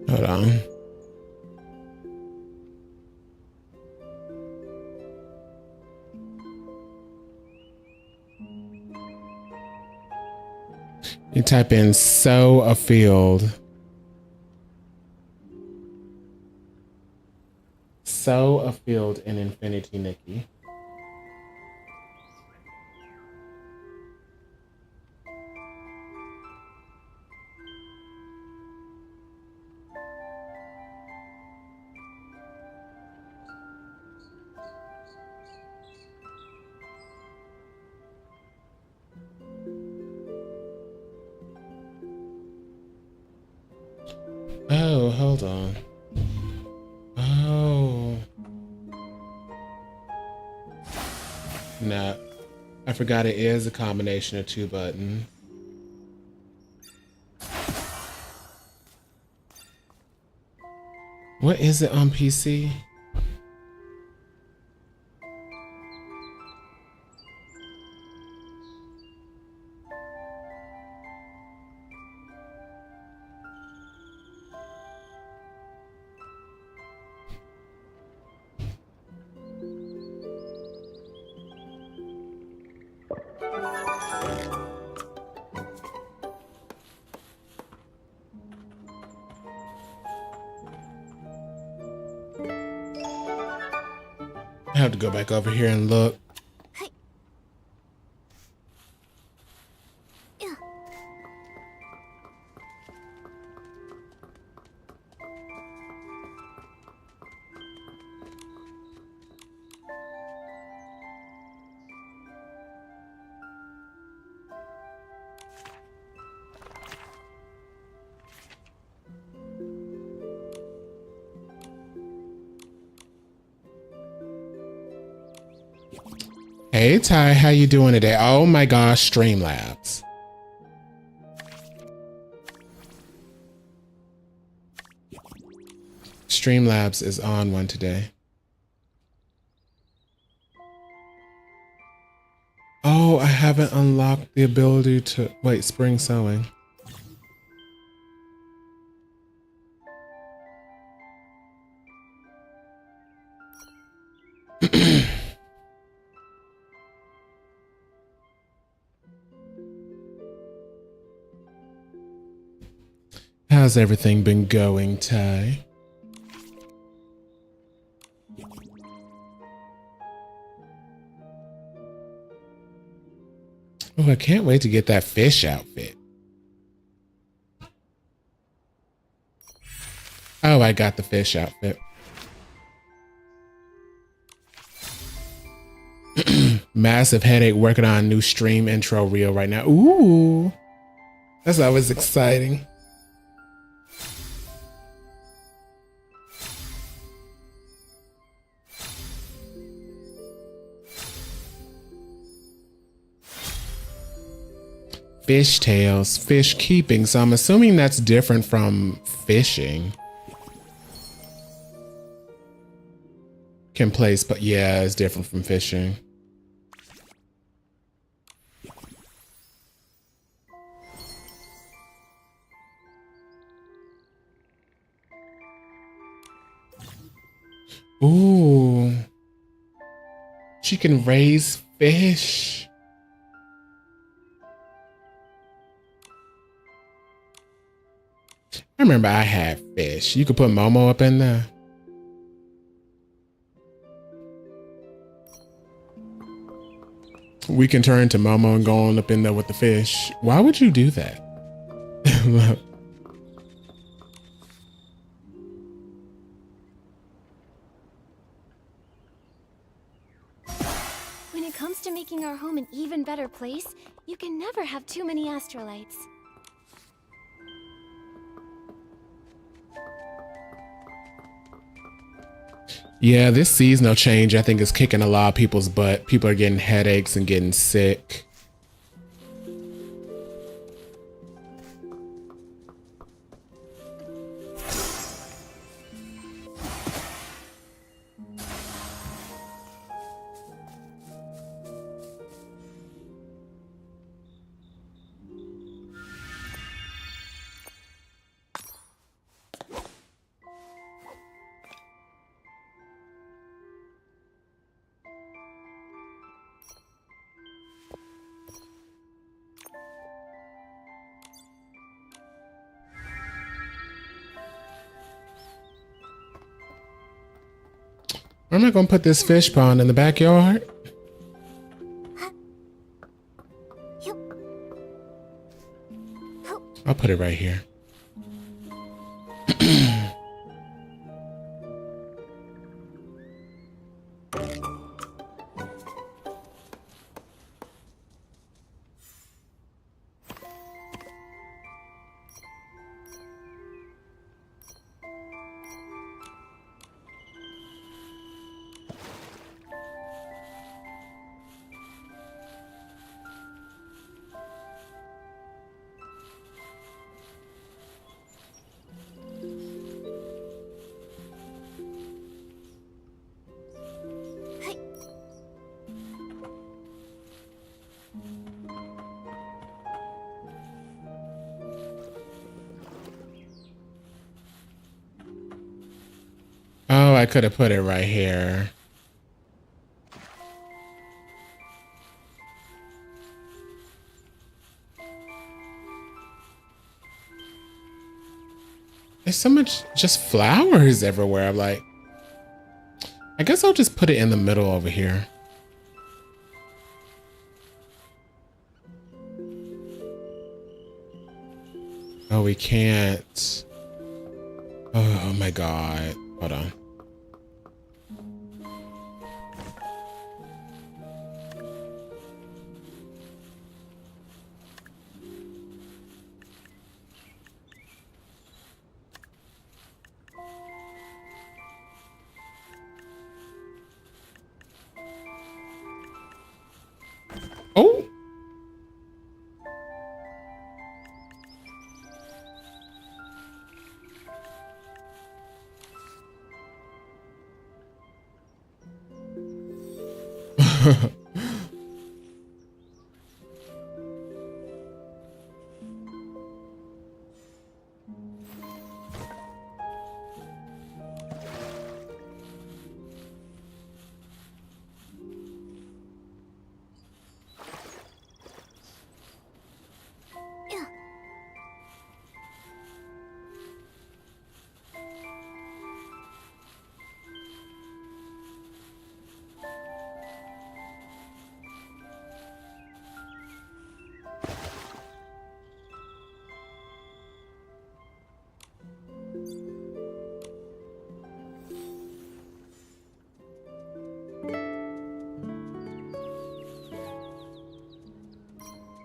Hold on. You type in sow a field. Sow a field in Infinity, Nikki. Oh, hold on. Oh. No, I forgot it is a combination of 2 buttons. What is it on PC? I have to go back over here and look. Hey Ty, how you doing today? Oh my gosh, Streamlabs. Streamlabs is on one today. Oh, I haven't unlocked the ability to wait, spring sewing. How's everything been going, Ty? Oh, I can't wait to get that fish outfit. Oh, I got the fish outfit. Massive headache working on a new stream intro reel right now. Ooh, that's always exciting. Fish tails, fish keeping. So I'm assuming that's different from fishing. Can place, but yeah, it's different from fishing. Ooh. She can raise fish. I remember I had fish. You could put Momo up in there. We can turn to Momo and go on up in there with the fish. Why would you do that? When it comes to making our home an even better place, you can never have too many astrolites. Yeah, this seasonal change I think is kicking a lot of people's butt. People are getting headaches and getting sick. Where am I gonna put this fish pond in the backyard? I'll put it right here. Oh, I could have put it right here. There's so much just flowers everywhere. I'm like, I guess I'll just put it in the middle over here. Oh, we can't. Oh my God. Hold on.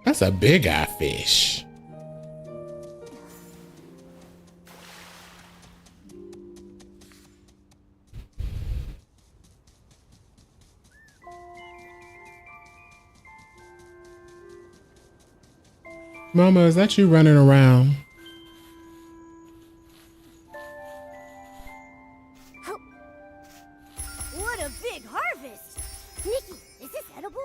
That's a big eye fish. Mama, is that you running around? What a big harvest! Nikki, is this edible?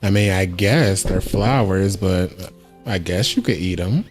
I mean, I guess they're flowers, but I guess you could eat them.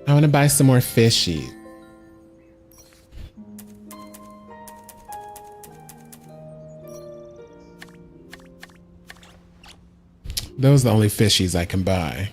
I want to buy some more fishy. Those are the only fishies I can buy.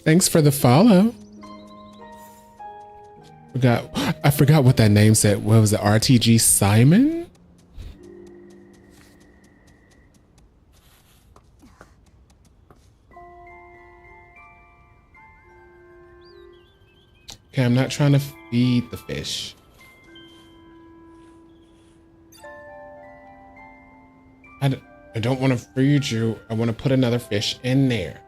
Thanks for the follow. I forgot what that name said. What was it? RTG Simon? Okay, I'm not trying to feed the fish. I don't want to feed you. I want to put another fish in there.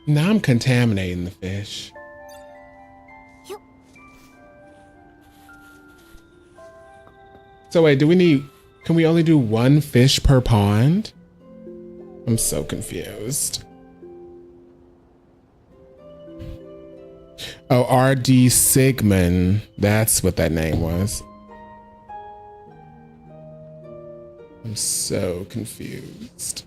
Now I'm contaminating the fish. So wait, can we only do one fish per pond? I'm so confused. Oh, RD Sigmund. That's what that name was. I'm so confused.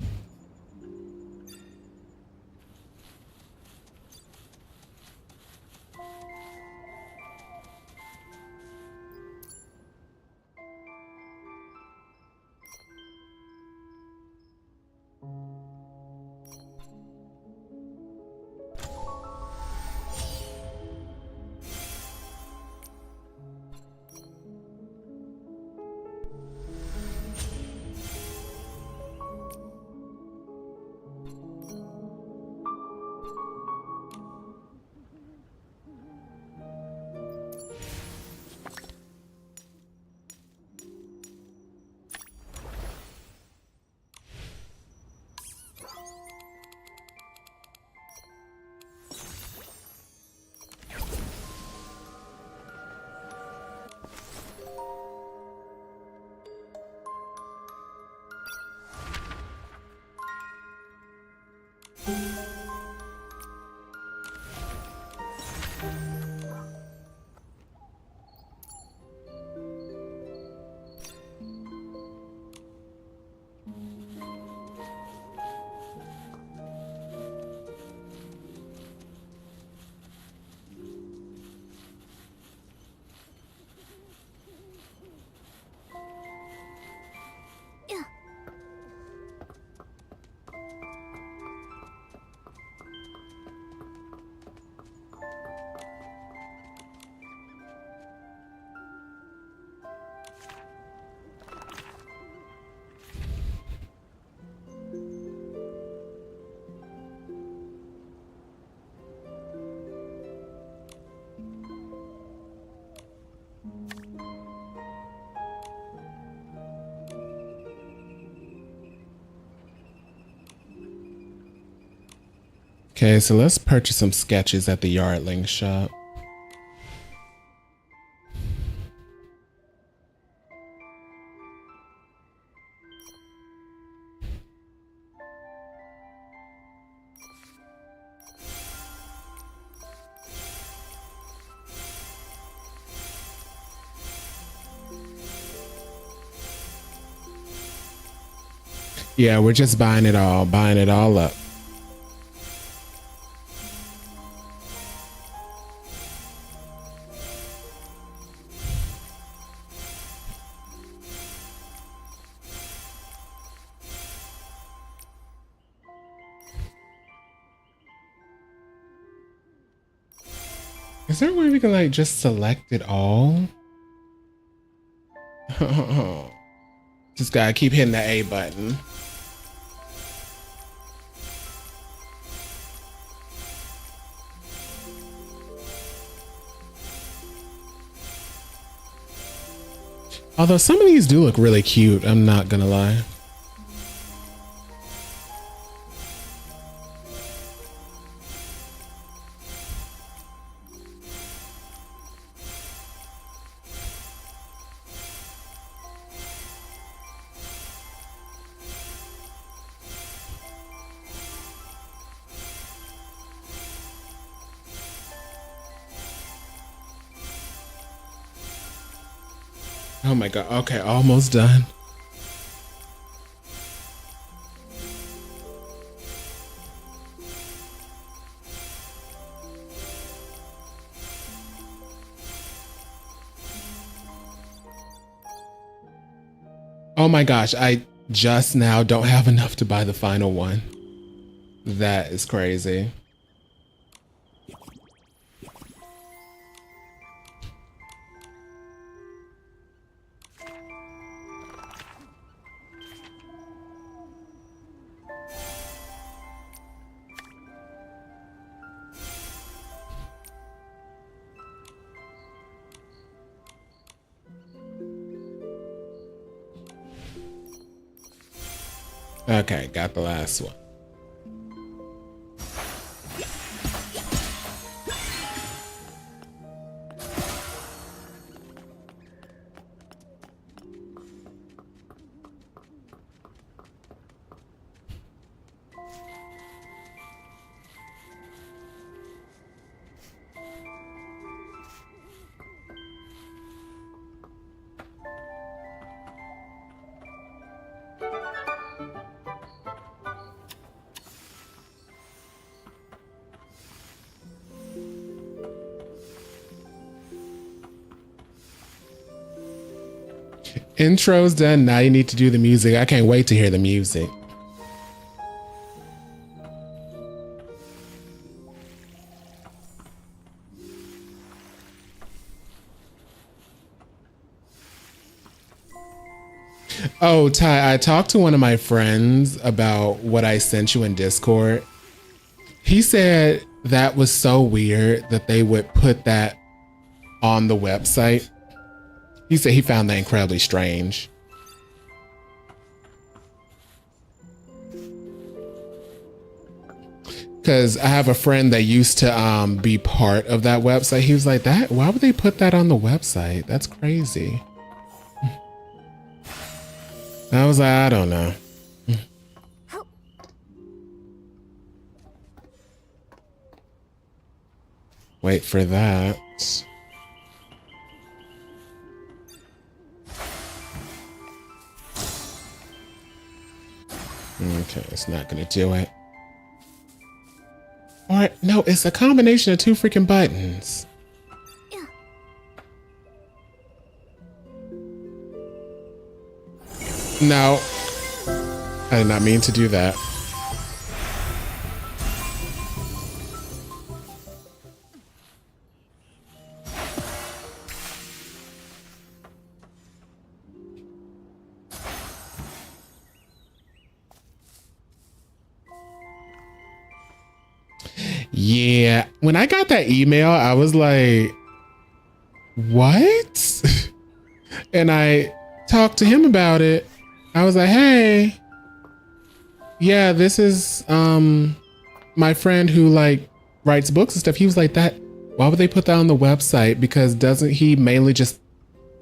Okay, so let's purchase some sketches at the Yardling shop. Yeah, we're just buying it all up. Is there a way we can like just select it all? Just gotta keep hitting the A button. Although some of these do look really cute, I'm not gonna lie. Oh my god, okay, almost done. Oh my gosh, I just now don't have enough to buy the final one. That is crazy. Okay, got the last one. Intro's done. Now you need to do the music. I can't wait to hear the music. Oh, Ty, I talked to one of my friends about what I sent you in Discord. He said that was so weird that they would put that on the website. He said he found that incredibly strange. Because I have a friend that used to be part of that website. He was like, "That? Why would they put that on the website? That's crazy." I was like, I don't know. Wait for that. Okay, it's not gonna do it. Or no, it's a combination of two freaking buttons. No, I did not mean to do that. Yeah, when I got that email, I was like, what? And I talked to him about it. I was like, hey, yeah, this is my friend who like writes books and stuff. He was like, that, why would they put that on the website? Because doesn't he mainly just,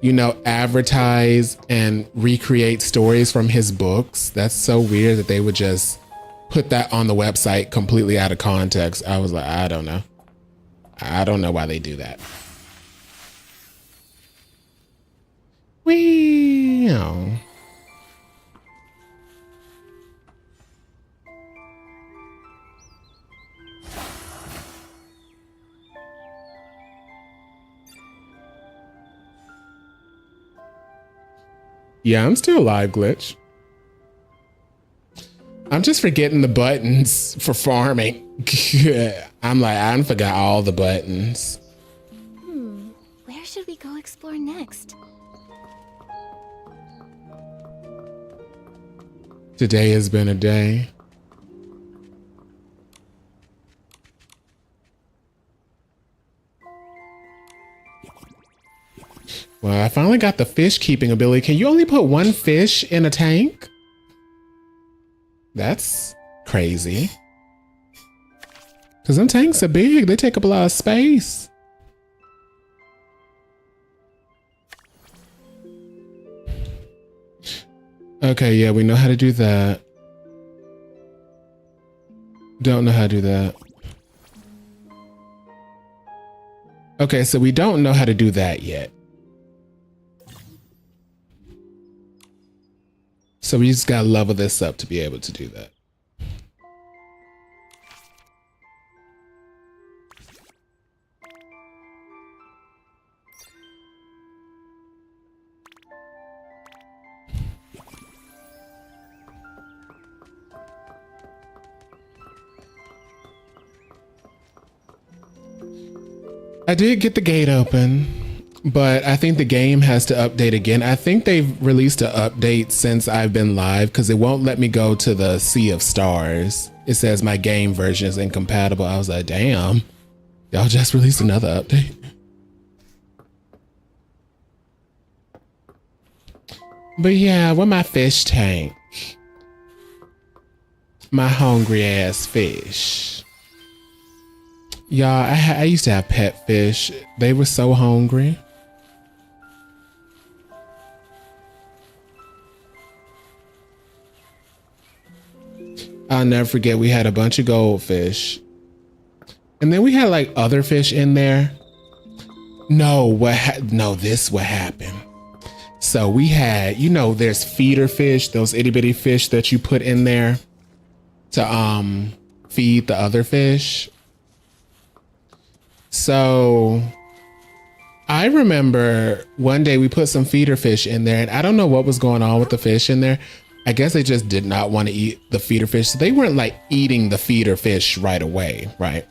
you know, advertise and recreate stories from his books? That's so weird that they would just put that on the website completely out of context. I was like, I don't know. I don't know why they do that. Well. Yeah, I'm still alive, Glitch. I'm just forgetting the buttons for farming. I'm like, I forgot all the buttons. Where should we go explore next? Today has been a day. Well, I finally got the fish keeping ability. Can you only put one fish in a tank? That's crazy. Because them tanks are big. They take up a lot of space. Okay, yeah, we know how to do that. Don't know how to do that. Okay, so we don't know how to do that yet. So we just gotta level this up to be able to do that. I did get the gate open, but I think the game has to update again. I think they've released an update since I've been live because it won't let me go to the Sea of Stars. It says my game version is incompatible. I was like, damn, y'all just released another update. But yeah, with my fish tank, my hungry ass fish. Y'all, I used to have pet fish. They were so hungry. I'll never forget, we had a bunch of goldfish. And then we had like other fish in there. No, this what happened. So we had, you know, there's feeder fish, those itty bitty fish that you put in there to feed the other fish. So I remember one day we put some feeder fish in there and I don't know what was going on with the fish in there. I guess they just did not want to eat the feeder fish. So they weren't like eating the feeder fish right away, right?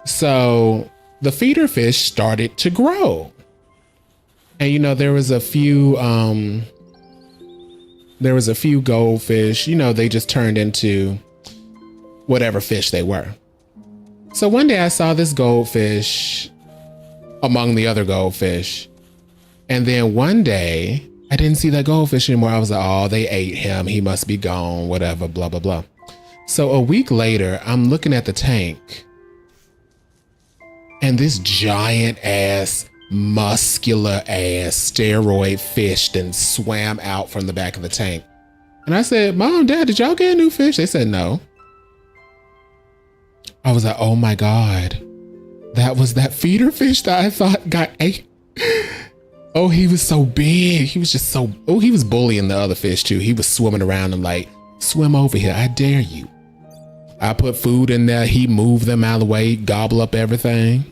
So the feeder fish started to grow. And you know, there was a few goldfish, you know, they just turned into whatever fish they were. So one day I saw this goldfish among the other goldfish. And then one day I didn't see that goldfish anymore. I was like, oh, they ate him. He must be gone, whatever, blah, blah, blah. So a week later, I'm looking at the tank and this giant ass, muscular ass steroid fish then swam out from the back of the tank. And I said, Mom, Dad, did y'all get a new fish? They said no. I was like, oh my God. That was that feeder fish that I thought got ate. Oh, he was so big. He was just so, oh, he was bullying the other fish too. He was swimming around and like, swim over here. I dare you. I put food in there. He moved them out of the way, gobble up everything.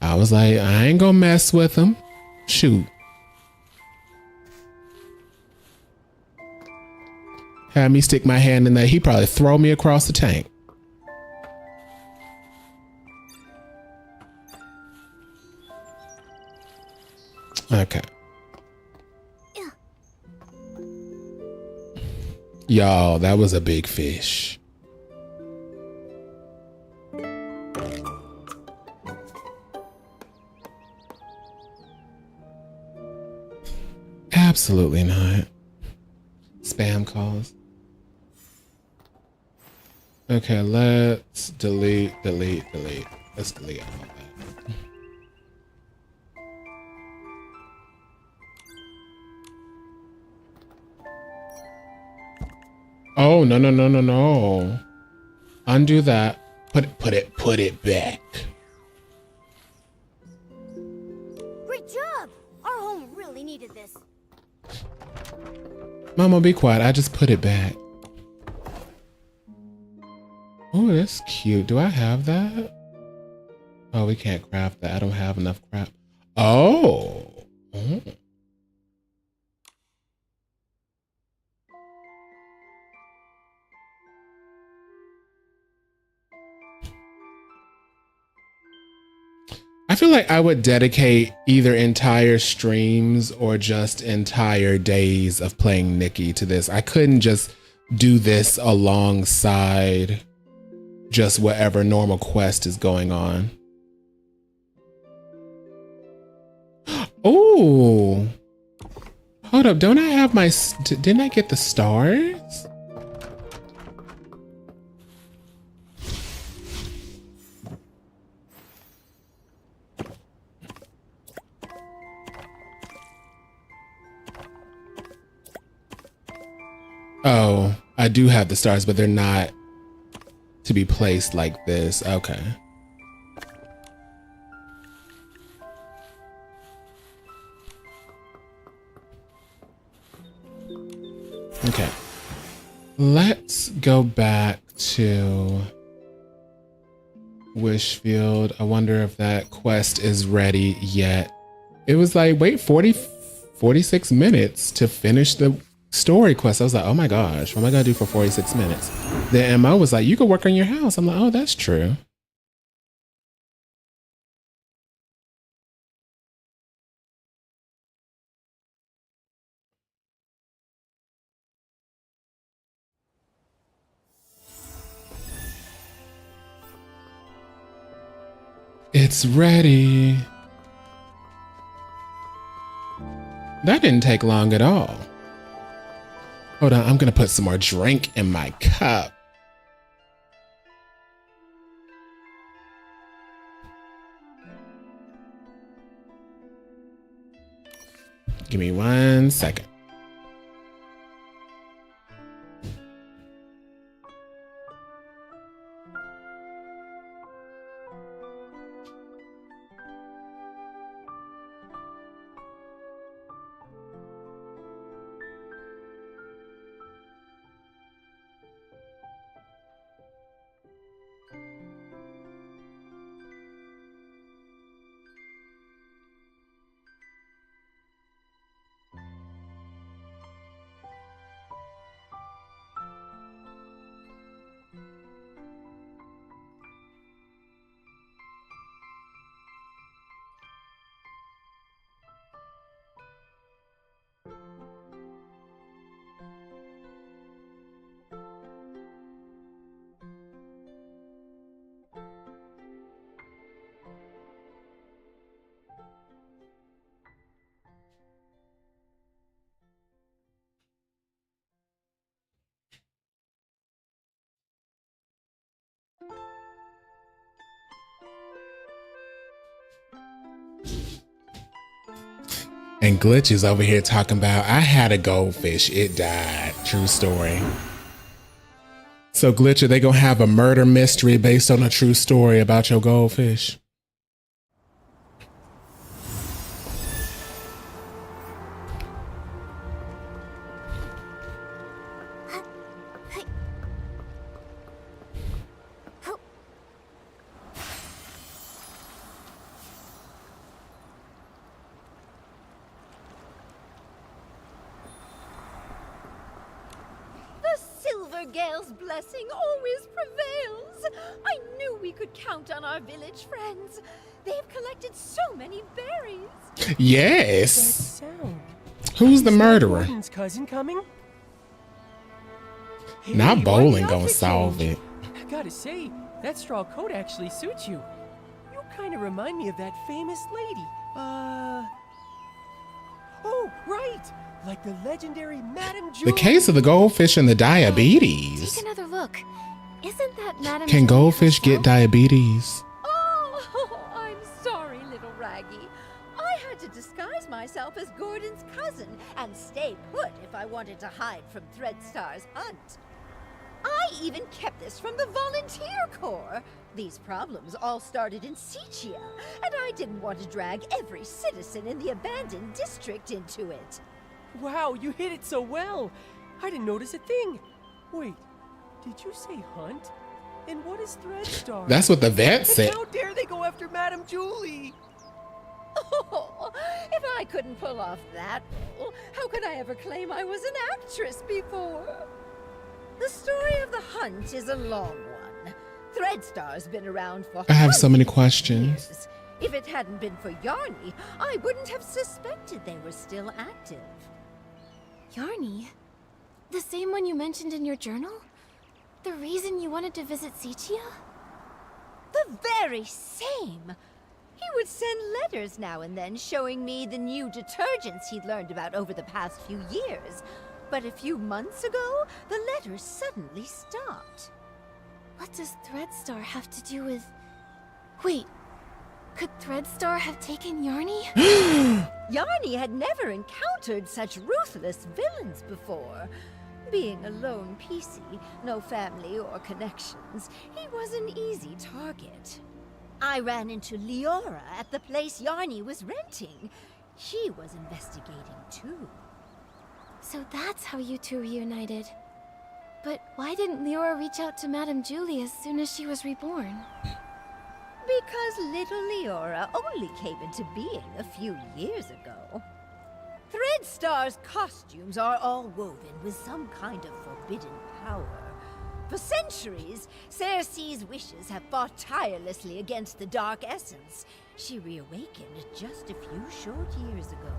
I was like, I ain't gonna mess with him. Shoot. Had me stick my hand in there. He probably throw me across the tank. Okay. Y'all, that was a big fish. Absolutely not. Spam calls. Okay, let's delete. Let's delete all of that. Oh, no. Undo that. Put it back. Great job! Our home really needed this. Mama, be quiet. I just put it back. Oh, that's cute. Do I have that? Oh, we can't craft that. I don't have enough crap. Oh. I feel like I would dedicate either entire streams or just entire days of playing Nikki to this. I couldn't just do this alongside just whatever normal quest is going on. Oh, hold up. Don't I have my, didn't I get the stars? Oh, I do have the stars, but they're not to be placed like this. Okay. Okay. Let's go back to Wishfield. I wonder if that quest is ready yet. It was like, wait, 46 minutes to finish the story quest. I was like, oh my gosh, what am I gonna do for 46 minutes? Then MO was like, you could work on your house. I'm like, oh, that's true. It's ready. That didn't take long at all. Hold on, I'm gonna put some more drink in my cup. Give me 1 second. And Glitch is over here talking about, I had a goldfish, it died. True story. So Glitcher, they gonna have a murder mystery based on a true story about your goldfish. Gale's blessing always prevails. I knew we could count on our village friends. They've collected so many berries. Yes. That sound. Who's the Is that murderer? Gordon's cousin coming? Hey, Not why'd bowling the gonna outfit solve change? it. I gotta say, that straw coat actually suits you. You kind of remind me of that famous lady. Oh, right! Like the legendary Madame Julie. The case of the goldfish and the diabetes. Take another look. Isn't that Madame Can Julie goldfish herself? get diabetes? Oh, I'm sorry, little Raggy. I had to disguise myself as Gordon's cousin and stay put if I wanted to hide from Threadstar's hunt. I even kept this from the volunteer corps. These problems all started in Sichia, and I didn't want to drag every citizen in the abandoned district into it. Wow, you hit it so well. I didn't notice a thing. Wait, did you say hunt? And what is Threadstar? That's what the vet And said. how dare they go after Madame Julie? Oh, if I couldn't pull off that role, how could I ever claim I was an actress before? The story of the hunt is a long one. Threadstar's been around for I have so many hundreds of questions. years. If it hadn't been for Yarny, I wouldn't have suspected they were still active. Yarny? The same one you mentioned in your journal? The reason you wanted to visit Sichia? The very same! He would send letters now and then showing me the new detergents he'd learned about over the past few years. But a few months ago, the letters suddenly stopped. What does Threadstar have to do with... Wait, could Threadstar have taken Yarny? Yarny had never encountered such ruthless villains before. Being a lone PC, no family or connections, he was an easy target. I ran into Leora at the place Yarny was renting. She was investigating too. So that's how you two reunited. But why didn't Leora reach out to Madame Julie as soon as she was reborn? Because little Leora only came into being a few years ago. Threadstar's costumes are all woven with some kind of forbidden power. For centuries, Cersei's wishes have fought tirelessly against the Dark Essence. She reawakened just a few short years ago.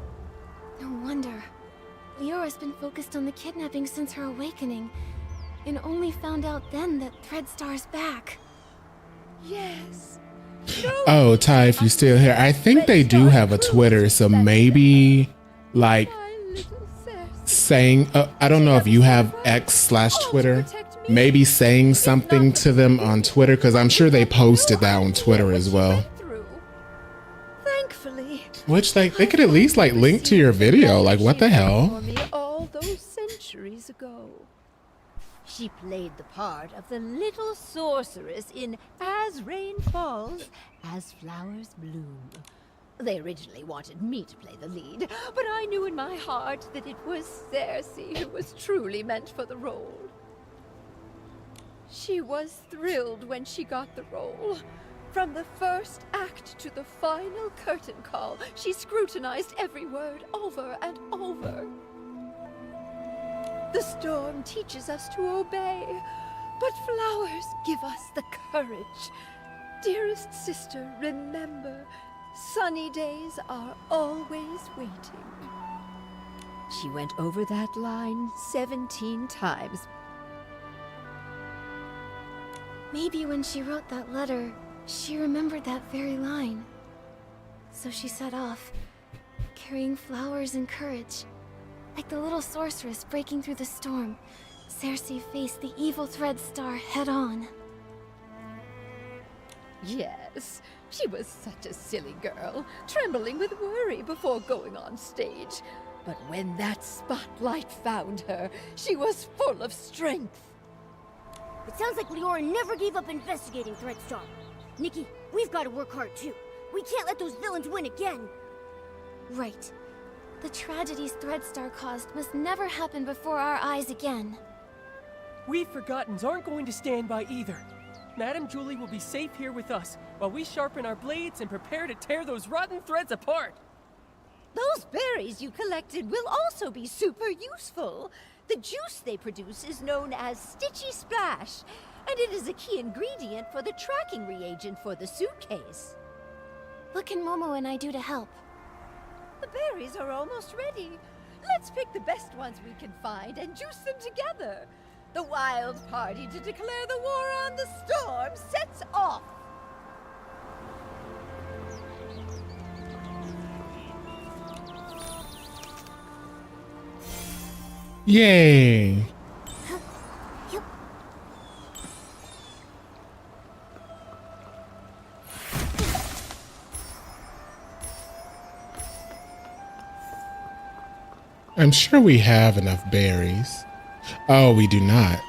No wonder. Leora's been focused on the kidnapping since her awakening, and only found out then that Threadstar's back. Yes. Oh, Ty, if you're still here, I think they do have a Twitter, so maybe, like, saying, I don't know if you have X/Twitter, maybe saying something to them on Twitter, because I'm sure they posted that on Twitter as well. Thankfully. Which, like, they could at least, like, link to your video. Like, what the hell? For me all those centuries ago. She played the part of the little sorceress in As Rain Falls, As Flowers Bloom. They originally wanted me to play the lead, but I knew in my heart that it was Cersei who was truly meant for the role. She was thrilled when she got the role. From the first act to the final curtain call, she scrutinized every word over and over. The storm teaches us to obey, but flowers give us the courage. Dearest sister, remember, sunny days are always waiting. She went over that line 17 times. Maybe when she wrote that letter, she remembered that very line. So she set off, carrying flowers and courage. Like the little sorceress breaking through the storm, Cersei faced the evil Threadstar head-on. Yes, she was such a silly girl, trembling with worry before going on stage. But when that spotlight found her, she was full of strength. It sounds like Leora never gave up investigating Threadstar. Nikki, we've got to work hard too. We can't let those villains win again. Right. The tragedies Threadstar caused must never happen before our eyes again. We Forgottens aren't going to stand by either. Madame Julie will be safe here with us, while we sharpen our blades and prepare to tear those rotten threads apart. Those berries you collected will also be super useful. The juice they produce is known as Stitchy Splash, and it is a key ingredient for the tracking reagent for the suitcase. What can Momo and I do to help? The berries are almost ready. Let's pick the best ones we can find and juice them together. The wild party to declare the war on the storm sets off. Yay! I'm sure we have enough berries. Oh, we do not.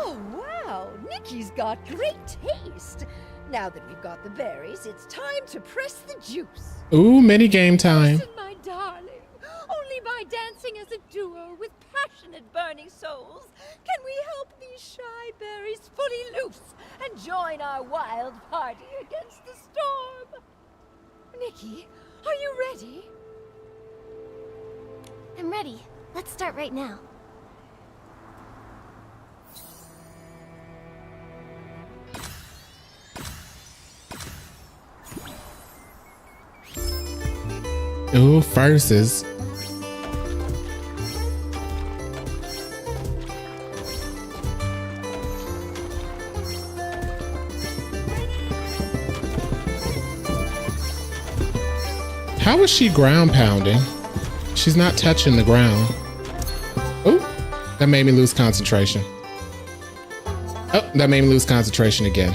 Oh, wow! Nikki's got great taste! Now that we've got the berries, it's time to press the juice. Ooh, mini game time. Listen, my darling. Only by dancing as a duo with passionate burning souls can we help these shy berries fully loose and join our wild party against the storm. Nikki, are you ready? I'm ready. Let's start right now. Ooh, verses. How is she ground pounding? She's not touching the ground. Oh, that made me lose concentration. Oh, that made me lose concentration again.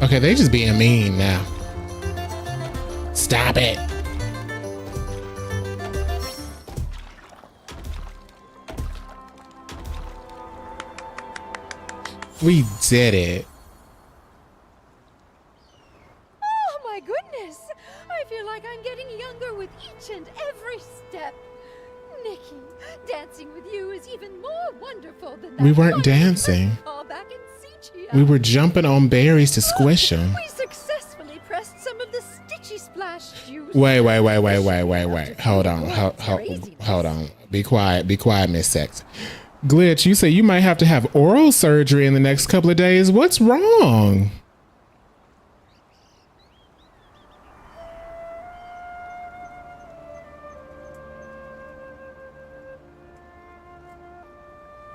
Okay, they just being mean now. Stop it. We did it. Oh my goodness! I feel like I'm getting younger with each and every step. Nikki, dancing with you is even more wonderful than that. We weren't dancing. Back in Sichia. We were jumping on berries to squish them. We successfully pressed some of the Stitchy Splash juice. Wait. Hold on. Be quiet, Miss Sex. Glitch, you say you might have to have oral surgery in the next couple of days. What's wrong?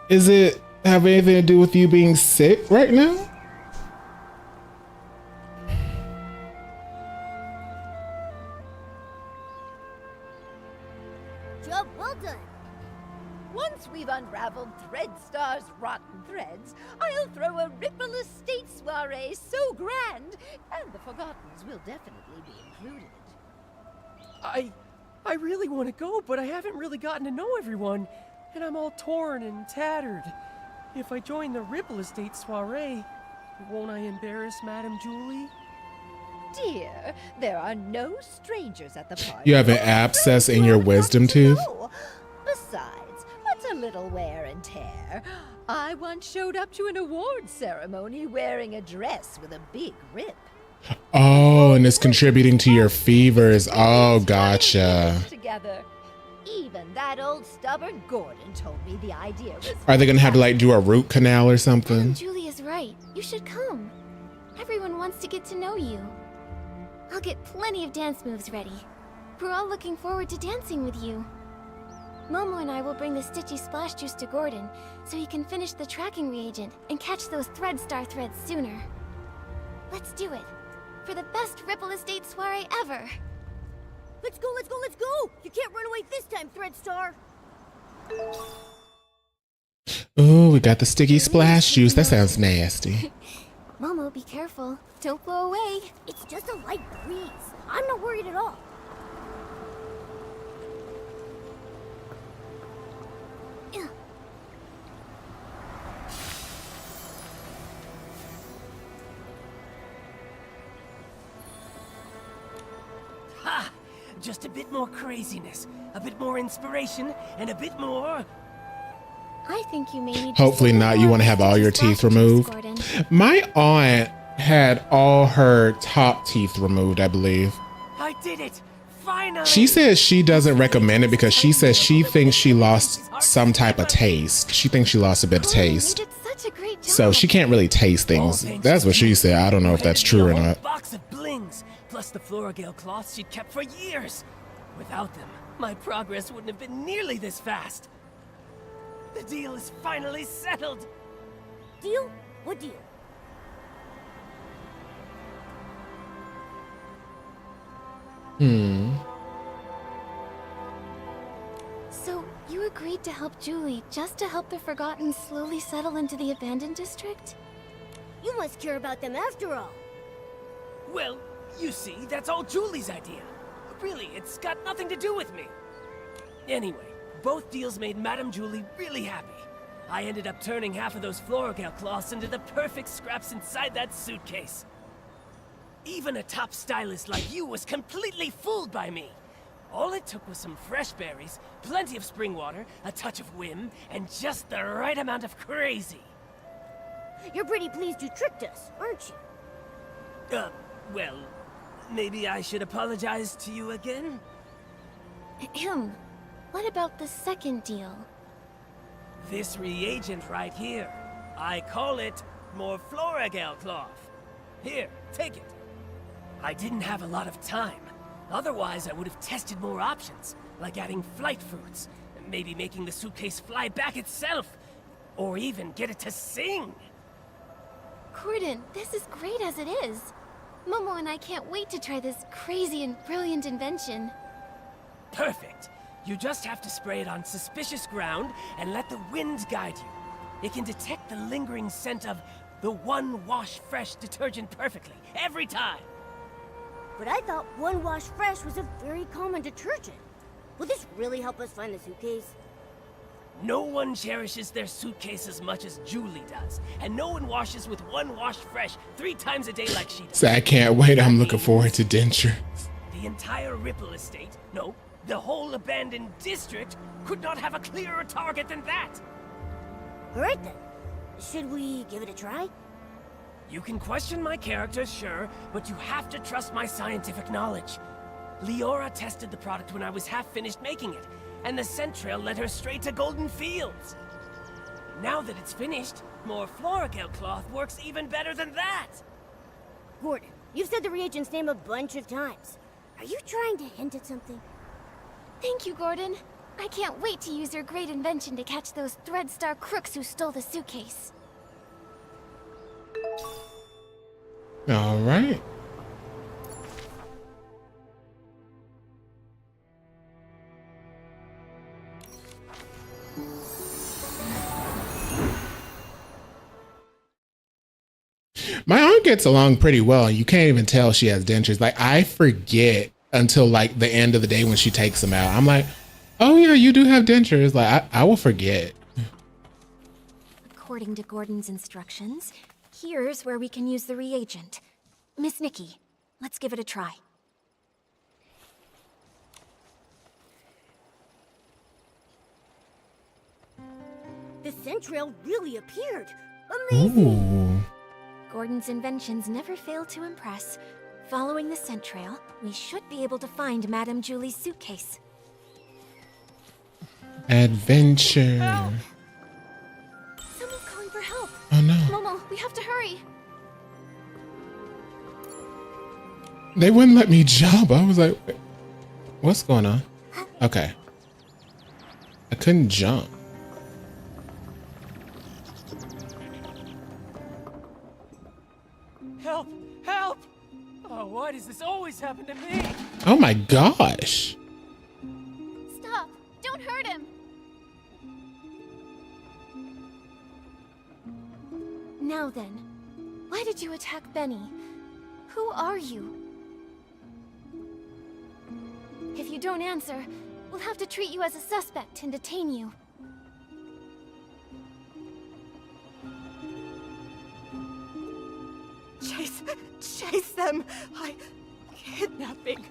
Is it have anything to do with you being sick right now? Job well done. Once we've unraveled Threadstar's rotten threads, I'll throw a Ripple Estate soiree so grand, and the Forgottens will definitely be included. I really want to go, but I haven't really gotten to know everyone, and I'm all torn and tattered. If I join the Ripple Estate soiree, won't I embarrass Madame Julie? Dear, there are no strangers at the party. You have an abscess in your wisdom tooth? Besides, what's a little wear and tear? I once showed up to an award ceremony wearing a dress with a big rip. Oh, and it's contributing to your fevers. Oh, gotcha. Together. Even that old stubborn Gordon told me the idea was... Are they gonna have to like do a root canal or something? Julie is right. You should come. Everyone wants to get to know you. I'll get plenty of dance moves ready. We're all looking forward to dancing with you. Momo and I will bring the Stitchy Splash Juice to Gordon, so he can finish the tracking reagent and catch those Thread Star threads sooner. Let's do it. For the best Ripple Estate soiree ever! Let's go, let's go, let's go! You can't run away this time, Thread Star! Ooh, we got the sticky splash juice. That sounds nasty. Momo, be careful. Don't blow away. It's just a light breeze. I'm not worried at all. Ha! Just a bit more craziness, a bit more inspiration, and a bit more... I think you may need Hopefully not. You want to have all your teeth removed. My aunt had all her top teeth removed, I believe. I did it! Finally! She says she doesn't recommend it because she says she thinks she lost some type of taste. She thinks she lost a bit of taste. So she can't really taste things. That's what she said. I don't know if that's true or not. Box of blings, plus the Floragale cloths she'd kept for years. Without them, my progress wouldn't have been nearly this fast. The deal is finally settled. Deal? What deal? So, you agreed to help Julie just to help the Forgotten slowly settle into the abandoned district? You must care about them after all. Well, you see, that's all Julie's idea. Really, it's got nothing to do with me. Anyway, both deals made Madame Julie really happy. I ended up turning half of those Floragale cloths into the perfect scraps inside that suitcase. Even a top stylist like you was completely fooled by me. All it took was some fresh berries, plenty of spring water, a touch of whim, and just the right amount of crazy. You're pretty pleased you tricked us, aren't you? Well, maybe I should apologize to you again? Ahem. What about the second deal? This reagent right here. I call it more Floragale cloth. Here, take it. I didn't have a lot of time. Otherwise, I would have tested more options, like adding flight fruits, maybe making the suitcase fly back itself, or even get it to sing. Gordon, this is great as it is. Momo and I can't wait to try this crazy and brilliant invention. Perfect. You just have to spray it on suspicious ground and let the wind guide you. It can detect the lingering scent of the One Wash Fresh detergent perfectly, every time. But I thought One Wash Fresh was a very common detergent. Will this really help us find the suitcase? No one cherishes their suitcase as much as Julie does, and no one washes with One Wash Fresh 3 times a day like she does. So I can't wait. I'm looking forward to Denture. The entire Ripple estate, no, the whole abandoned district, could not have a clearer target than that. All right then. Should we give it a try? You can question my character, sure, but you have to trust my scientific knowledge. Leora tested the product when I was half finished making it, and the scent trail led her straight to Golden Fields. Now that it's finished, more Floragale cloth works even better than that. Gordon, you've said the reagent's name a bunch of times. Are you trying to hint at something? Thank you, Gordon. I can't wait to use your great invention to catch those Thread Star crooks who stole the suitcase. All right. My aunt gets along pretty well, and you can't even tell she has dentures. Like, I forget until like the end of the day when she takes them out. I'm like, oh yeah, you do have dentures. Like, I will forget. According to Gordon's instructions, here's where we can use the reagent. Miss Nikki, let's give it a try. The scent trail really appeared. Amazing! Ooh. Gordon's inventions never fail to impress. Following the scent trail, we should be able to find Madame Julie's suitcase. Adventure. Help! Someone's calling for help. Oh no. Momo, we have to hurry. They wouldn't let me jump. I was like, what's going on? Okay. I couldn't jump. Help! Help! Oh, why does this always happen to me? Oh my gosh. Stop! Don't hurt him! Now then, why did you attack Benny? Who are you? If you don't answer, we'll have to treat you as a suspect and detain you. Chase them! Kidnapping.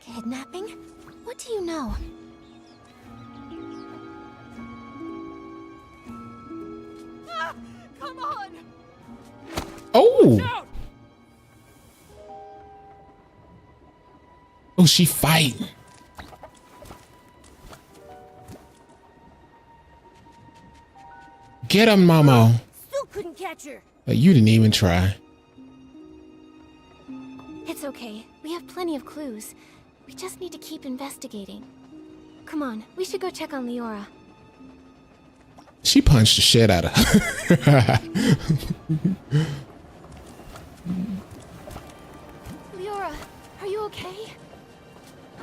Kidnapping? What do you know? Ah, come on! Oh! Oh, she fighting. Get him, Momo. Still couldn't catch her. You didn't even try. It's okay. We have plenty of clues. We just need to keep investigating. Come on, we should go check on Leora. She punched the shit out of her. Leora, are you okay?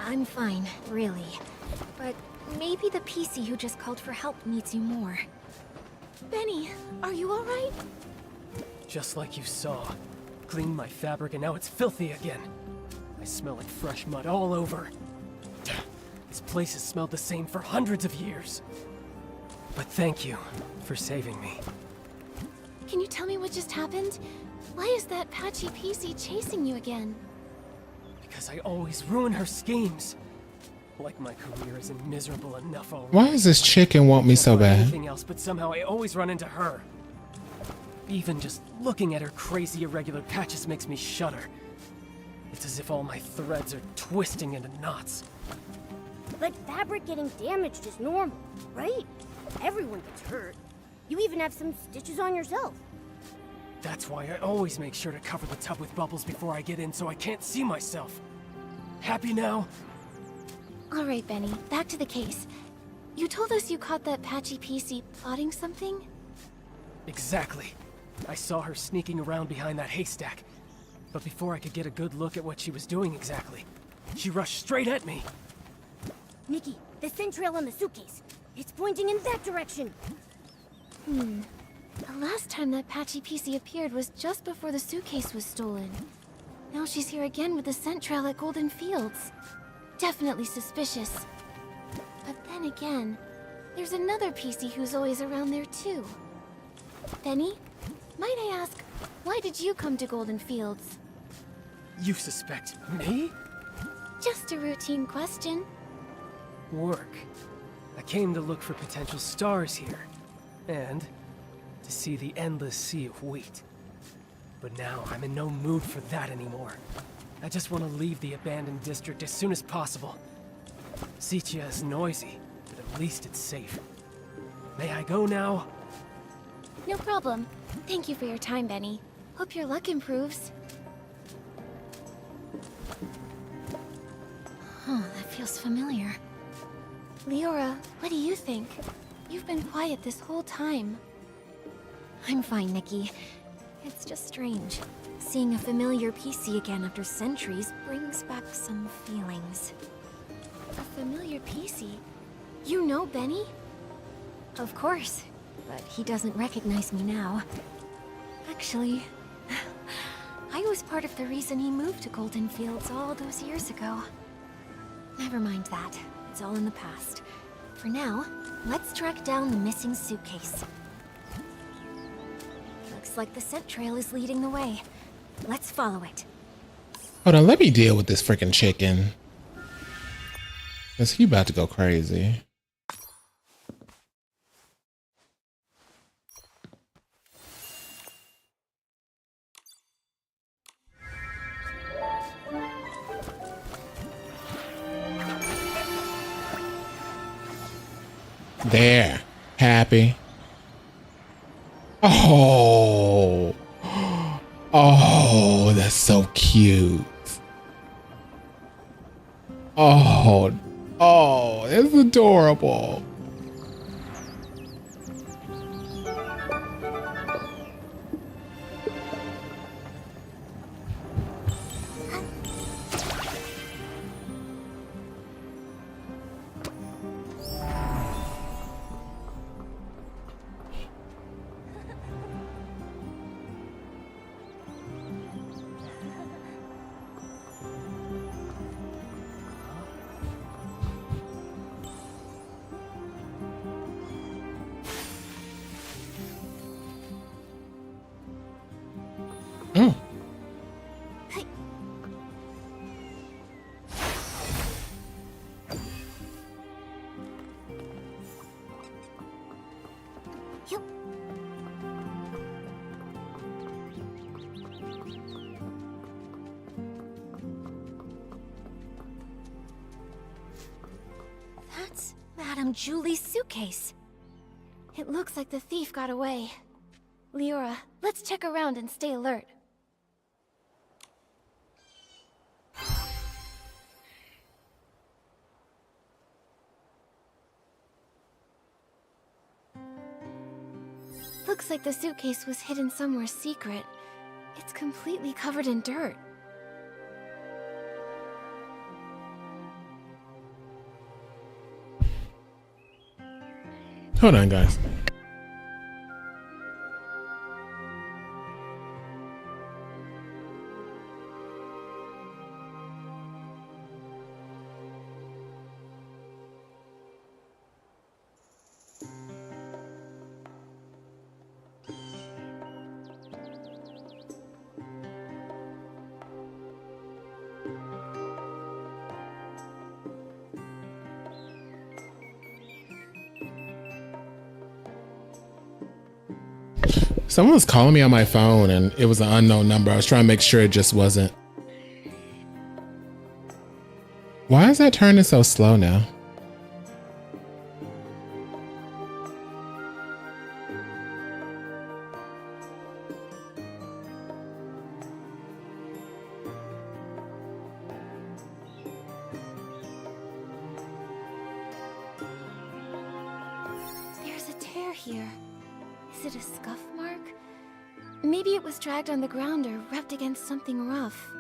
I'm fine, really. But maybe the PC who just called for help needs you more. Benny, are you alright? Just like you saw. Cleaned my fabric and now it's filthy again. I smell like fresh mud all over. This place has smelled the same for hundreds of years. But thank you for saving me. Can you tell me what just happened? Why is that patchy PC chasing you again? Because I always ruin her schemes. Like my career isn't miserable enough already. Why does this chicken want me so bad? Anything else, but somehow I always run into her. Even just looking at her crazy irregular patches makes me shudder. It's as if all my threads are twisting into knots. But fabric getting damaged is normal, right? Everyone gets hurt. You even have some stitches on yourself. That's why I always make sure to cover the tub with bubbles before I get in so I can't see myself. Happy now? Alright, Benny, back to the case. You told us you caught that patchy PC plotting something? Exactly. I saw her sneaking around behind that haystack. But before I could get a good look at what she was doing exactly, she rushed straight at me. Nikki, the scent trail on the suitcase. It's pointing in that direction. The last time that patchy PC appeared was just before the suitcase was stolen. Now she's here again with the scent trail at Golden Fields. Definitely suspicious. But then again, there's another PC who's always around there too. Benny, might I ask, why did you come to Golden Fields? You suspect me? Just a routine question. Work. I came to look for potential stars here. And to see the endless sea of wheat. But now I'm in no mood for that anymore. I just want to leave the abandoned district as soon as possible. Sitia is noisy, but at least it's safe. May I go now? No problem. Thank you for your time, Benny. Hope your luck improves. That feels familiar. Leora, what do you think? You've been quiet this whole time. I'm fine, Nikki. It's just strange. Seeing a familiar PC again after centuries brings back some feelings. A familiar PC? You know Benny? Of course, but he doesn't recognize me now. Actually, I was part of the reason he moved to Golden Fields all those years ago. Never mind that. It's all in the past. For now, let's track down the missing suitcase. Looks like the scent trail is leading the way. Let's follow it. Hold on, let me deal with this freaking chicken. Cause he about to go crazy. There. Happy. Oh. Oh, that's so cute. Oh. Oh, it's adorable. Mm. That's Madame Julie's suitcase. It looks like the thief got away. Leora, let's check around and stay alert. Looks like the suitcase was hidden somewhere secret. It's completely covered in dirt. Hold on, guys. Someone was calling me on my phone and it was an unknown number. I was trying to make sure it just wasn't. Why is that turning so slow now? There's a tear here. Is it a scuff mark? Maybe it was dragged on the ground or rubbed against something rough.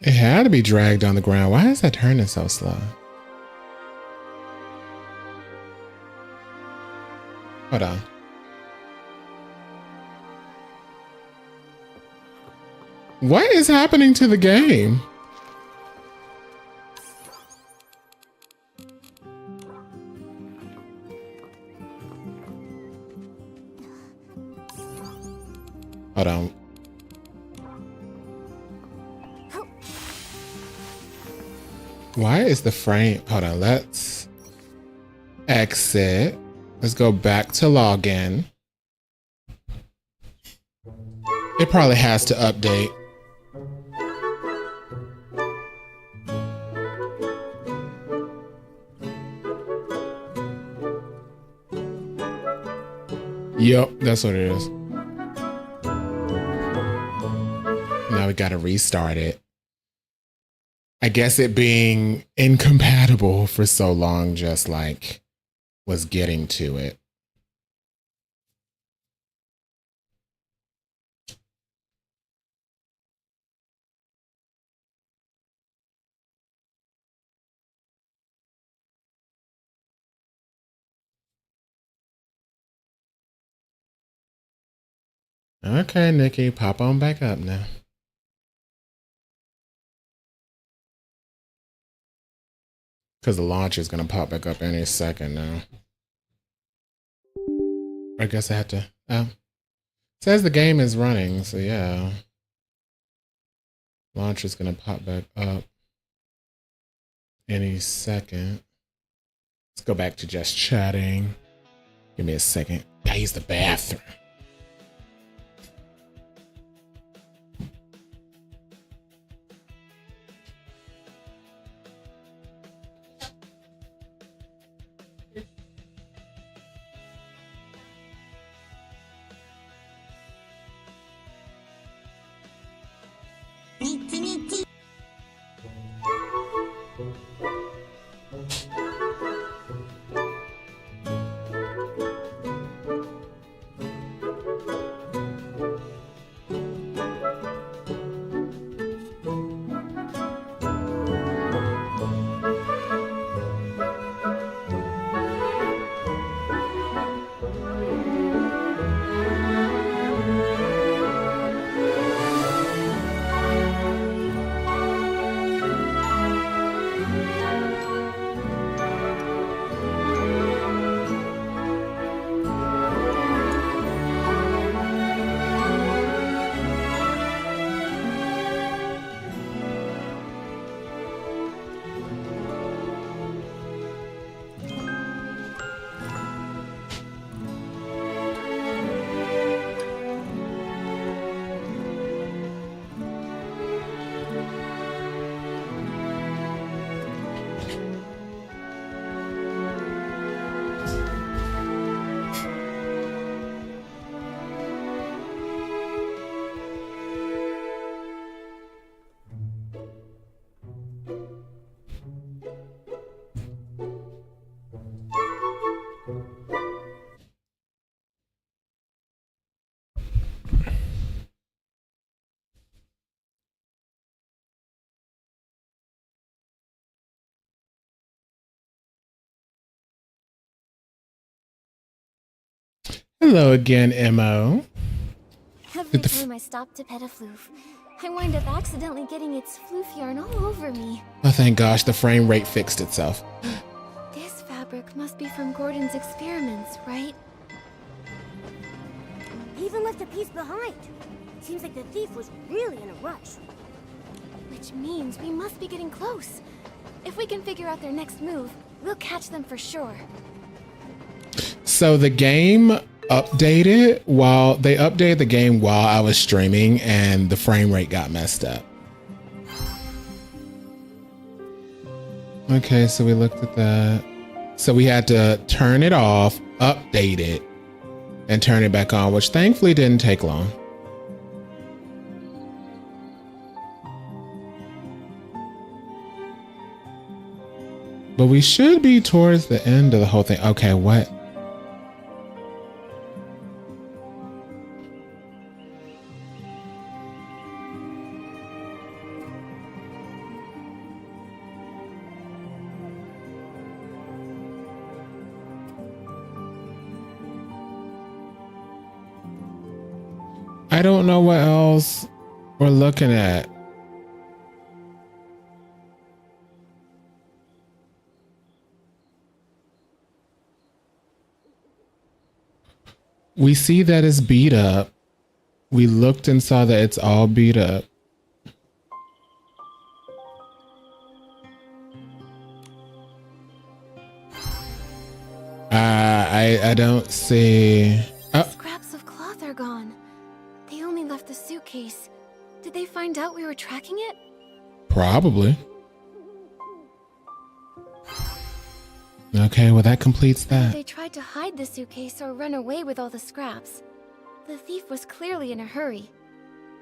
It had to be dragged on the ground. Why is that turning so slow? Hold on. What is happening to the game? Hold on. Why is the frame? Hold on, let's exit. Let's go back to login. It probably has to update. Yep, that's what it is. Now we gotta restart it. I guess it being incompatible for so long just like was getting to it. Okay, Nikki, pop on back up now. Because the launch is going to pop back up any second now. I guess I have to. Says the game is running, so yeah. Launcher's gonna pop back up any second. Let's go back to just chatting. Give me a second. Gotta use the bathroom. Hello again, Mo. Every time I stop to pet a floof, I wind up accidentally getting its floof yarn all over me. Oh, thank gosh, the frame rate fixed itself. This fabric must be from Gordon's experiments, right? He even left a piece behind. Seems like the thief was really in a rush. Which means we must be getting close. If we can figure out their next move, we'll catch them for sure. So the game updated the game while I was streaming, and the frame rate got messed up. Okay, so we looked at that. So we had to turn it off, update it, and turn it back on, which thankfully didn't take long. But we should be towards the end of the whole thing. Okay, what? I don't know what else we're looking at. We see that it's beat up. We looked and saw that it's all beat up. I don't see. Oh. Scraps of cloth are gone. They only left the suitcase. Did they find out we were tracking it? Probably. Okay, well that completes that. They tried to hide the suitcase or run away with all the scraps. The thief was clearly in a hurry.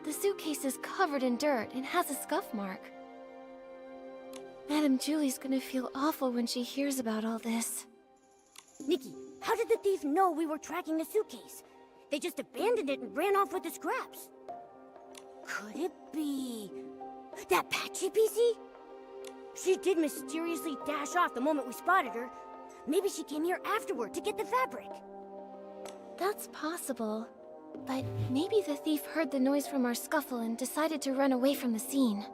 The suitcase is covered in dirt and has a scuff mark. Madame Julie's gonna feel awful when she hears about all this. Nikki, how did the thief know we were tracking the suitcase? They just abandoned it and ran off with the scraps. Could it be that Patchy PC? She did mysteriously dash off the moment we spotted her. Maybe she came here afterward to get the fabric. That's possible. But maybe the thief heard the noise from our scuffle and decided to run away from the scene.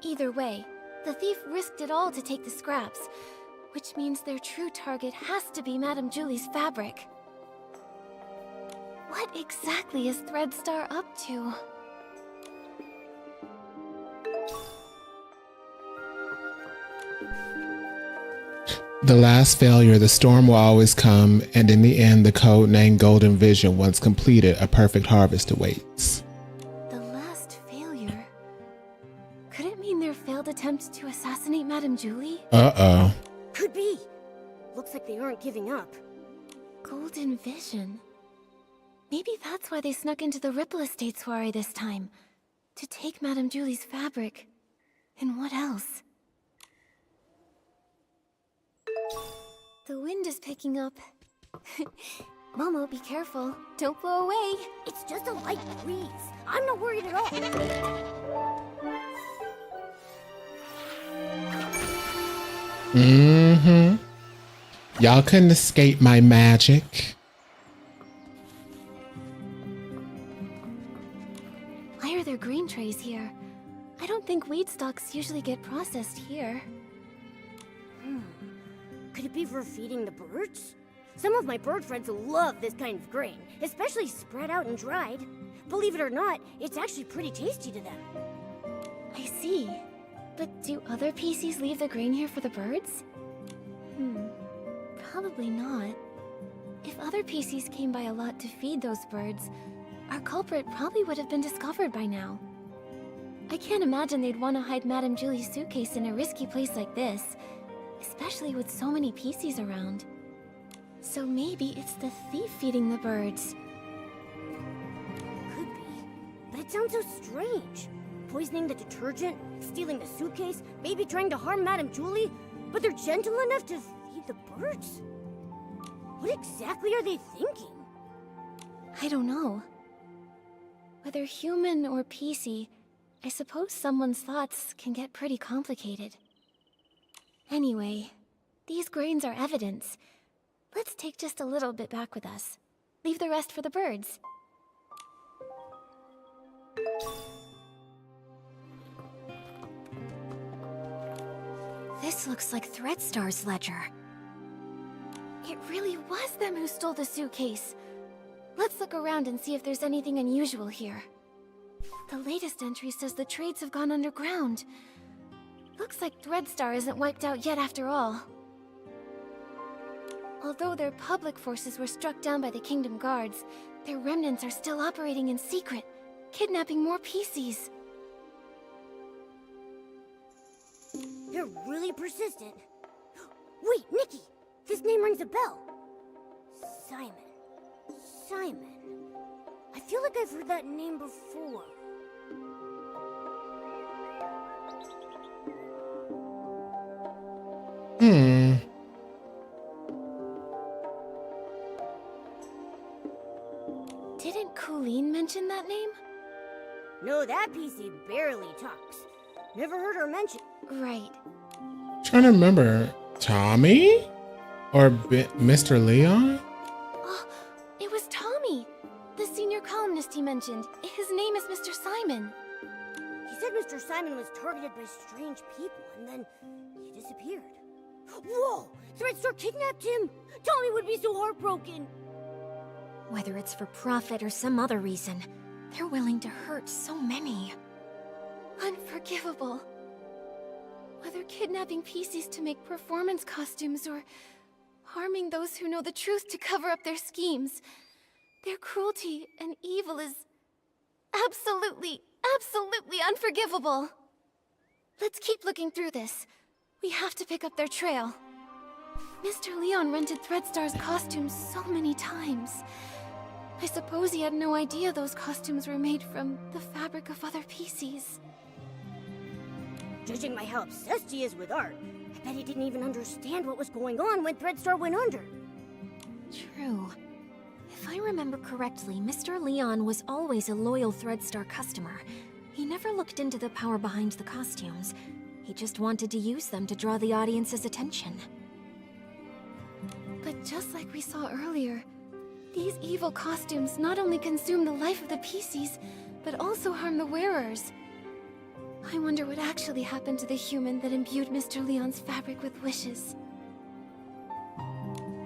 Either way, the thief risked it all to take the scraps, which means their true target has to be Madame Julie's fabric. What exactly is Threadstar up to? The last failure, the storm will always come, and in the end, the code named Golden Vision, once completed, a perfect harvest awaits. The last failure? Could it mean their failed attempt to assassinate Madame Julie? Uh-oh. Could be. Looks like they aren't giving up. Golden Vision. Maybe that's why they snuck into the Ripple Estate soiree this time. To take Madame Julie's fabric. And what else? The wind is picking up. Momo, be careful. Don't blow away. It's just a light breeze. I'm not worried at all. Mm-hmm. Y'all couldn't escape my magic. Why are there green trays here? I don't think weed stalks usually get processed here. Could it be for feeding the birds? Some of my bird friends love this kind of grain, especially spread out and dried. Believe it or not, it's actually pretty tasty to them. I see. But do other PCs leave the grain here for the birds? Probably not. If other PCs came by a lot to feed those birds, our culprit probably would have been discovered by now. I can't imagine they'd want to hide Madame Julie's suitcase in a risky place like this, especially with so many PCs around. So maybe it's the thief feeding the birds. Could be, but it sounds so strange. Poisoning the detergent, stealing the suitcase, maybe trying to harm Madame Julie, but they're gentle enough to feed the birds? What exactly are they thinking? I don't know. Whether human or PC, I suppose someone's thoughts can get pretty complicated. Anyway, these grains are evidence. Let's take just a little bit back with us. Leave the rest for the birds. This looks like Threadstar's ledger. It really was them who stole the suitcase. Let's look around and see if there's anything unusual here. The latest entry says the trades have gone underground. Looks like Threadstar isn't wiped out yet after all. Although their public forces were struck down by the Kingdom Guards, their remnants are still operating in secret, kidnapping more PCs. They're really persistent. Wait, Nikki! This name rings a bell. Simon. I feel like I've heard that name before. Didn't Colleen mention that name? No, that PC barely talks. Never heard her mention. Right. Trying to remember, Tommy? Or Mr. Leon? Oh, it was Tommy! The senior columnist he mentioned. His name is Mr. Simon. He said Mr. Simon was targeted by strange people, and then he disappeared. Whoa! Threadstar kidnapped him! Tommy would be so heartbroken! Whether it's for profit or some other reason, they're willing to hurt so many. Unforgivable. Whether kidnapping PCs to make performance costumes or harming those who know the truth to cover up their schemes, their cruelty and evil is absolutely unforgivable. Let's keep looking through this. We have to pick up their trail. Mr. Leon rented Threadstar's costumes so many times. I suppose he had no idea those costumes were made from the fabric of other PCs. Judging by how obsessed he is with art, I bet he didn't even understand what was going on when Threadstar went under. True. If I remember correctly, Mr. Leon was always a loyal Threadstar customer. He never looked into the power behind the costumes. He just wanted to use them to draw the audience's attention. But just like we saw earlier, these evil costumes not only consume the life of the PCs, but also harm the wearers. I wonder what actually happened to the human that imbued Mr. Leon's fabric with wishes.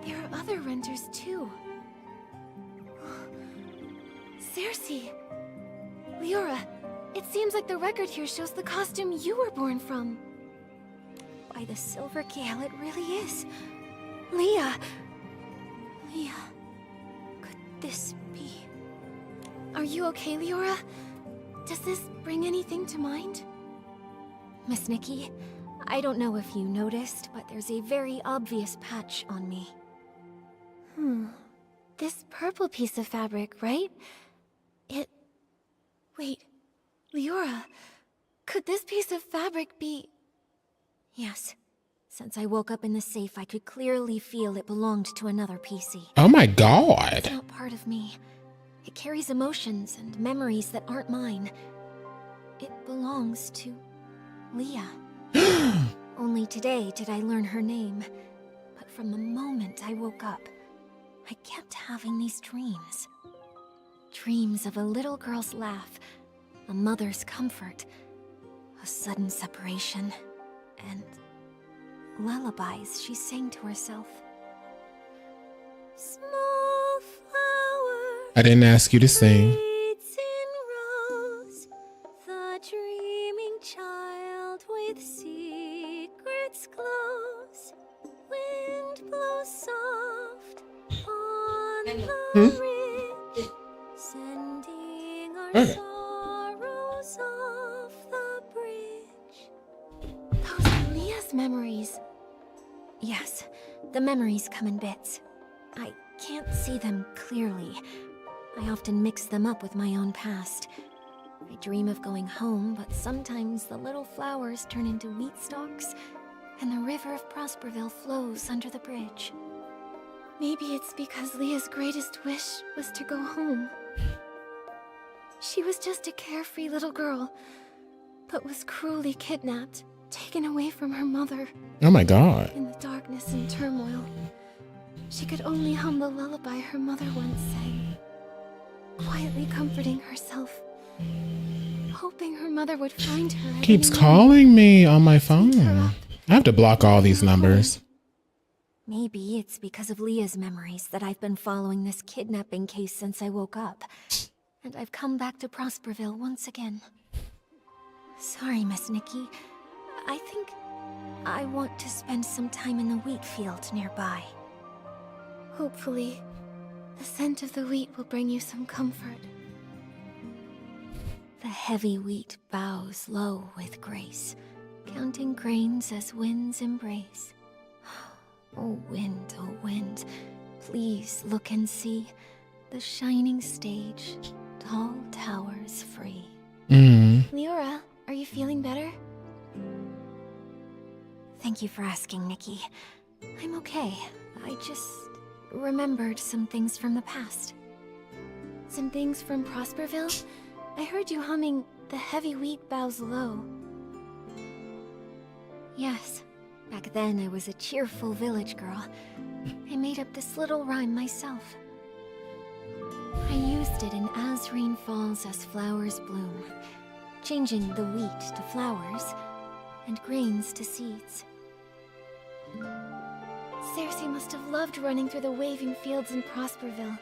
There are other renters too. Cersei! Leora, it seems like the record here shows the costume you were born from. By the silver gale, it really is. Leah! Leah, could this be? Are you okay, Leora? Does this bring anything to mind? Miss Nikki, I don't know if you noticed, but there's a very obvious patch on me. This purple piece of fabric, right? Wait, Leora, could this piece of fabric be... Yes. Since I woke up in the safe, I could clearly feel it belonged to another PC. Oh my god. It's not part of me. It carries emotions and memories that aren't mine. It belongs to Leah. Only today did I learn her name. But from the moment I woke up, I kept having these dreams. Dreams of a little girl's laugh, a mother's comfort, a sudden separation, and lullabies she sang to herself. Small flower I didn't ask you to sing. fades in rose, the dreaming child with secrets close. Wind blows soft on the ridge, sending our sorrows off the bridge. Those are Leah's memories. Yes, the memories come in bits. I can't see them clearly. I often mix them up with my own past. I dream of going home, but sometimes the little flowers turn into wheat stalks, and the river of Prosperville flows under the bridge. Maybe it's because Leah's greatest wish was to go home. She was just a carefree little girl, but was cruelly kidnapped, taken away from her mother. Oh my god. In the darkness and turmoil, she could only hum the lullaby her mother once sang, quietly comforting herself, hoping her mother would find her. At Keeps any calling me on my phone. I have to block all these numbers. Maybe it's because of Leah's memories that I've been following this kidnapping case since I woke up. And I've come back to Prosperville once again. Sorry, Miss Nikki. I think I want to spend some time in the wheat field nearby. Hopefully, the scent of the wheat will bring you some comfort. The heavy wheat bows low with grace, counting grains as winds embrace. Oh wind, please look and see the shining stage, tall towers free. Leora, are you feeling better? Thank you for asking, Nikki. I'm okay. I just remembered some things from the past. Some things from Prosperville? I heard you humming The Heavy Wheat Bows Low. Yes. Back then, I was a cheerful village girl. I made up this little rhyme myself. I used it in As Rain Falls, As Flowers Bloom, changing the wheat to flowers and grains to seeds. Cersei must have loved running through the waving fields in Prosperville,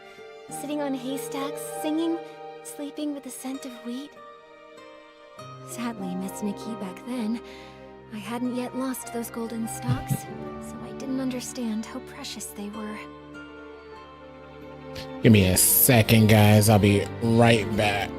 sitting on haystacks, singing, sleeping with the scent of wheat. Sadly, Miss Nikki, back then, I hadn't yet lost those golden stalks, so I didn't understand how precious they were. Give me a second, guys. I'll be right back.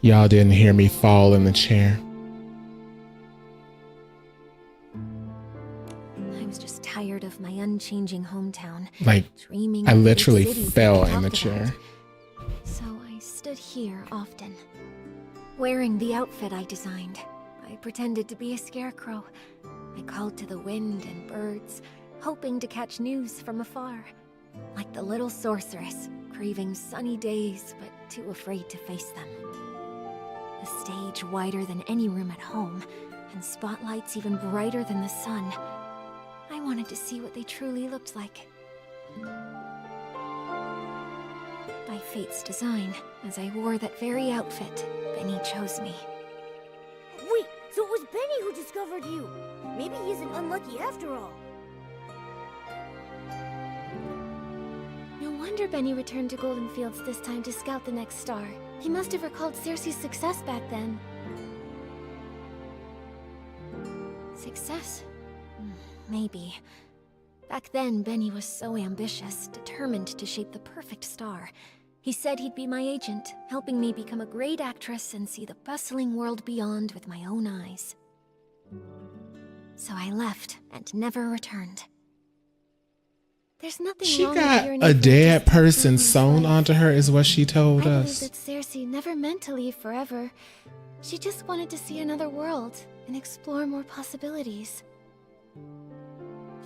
Y'all didn't hear me fall in the chair. I was just tired of my unchanging hometown. Like, dreaming I of the big literally cities fell that I in the talked chair. about. So I stood here often, wearing the outfit I designed. I pretended to be a scarecrow. I called to the wind and birds, hoping to catch news from afar. Like the little sorceress, craving sunny days, but too afraid to face them. A stage wider than any room at home, and spotlights even brighter than the sun. I wanted to see what they truly looked like. By fate's design, as I wore that very outfit, Benny chose me. Wait, so it was Benny who discovered you. Maybe he isn't unlucky after all. No wonder Benny returned to Golden Fields this time to scout the next star. He must have recalled Cersei's success back then. Success? Maybe. Back then, Benny was so ambitious, determined to shape the perfect star. He said he'd be my agent, helping me become a great actress and see the bustling world beyond with my own eyes. So I left and never returned. There's nothing She wrong got with yearning a for dead distant person friends, sewn but onto her, is what she I told believe us. that Cersei never meant to leave forever. She just wanted to see another world and explore more possibilities.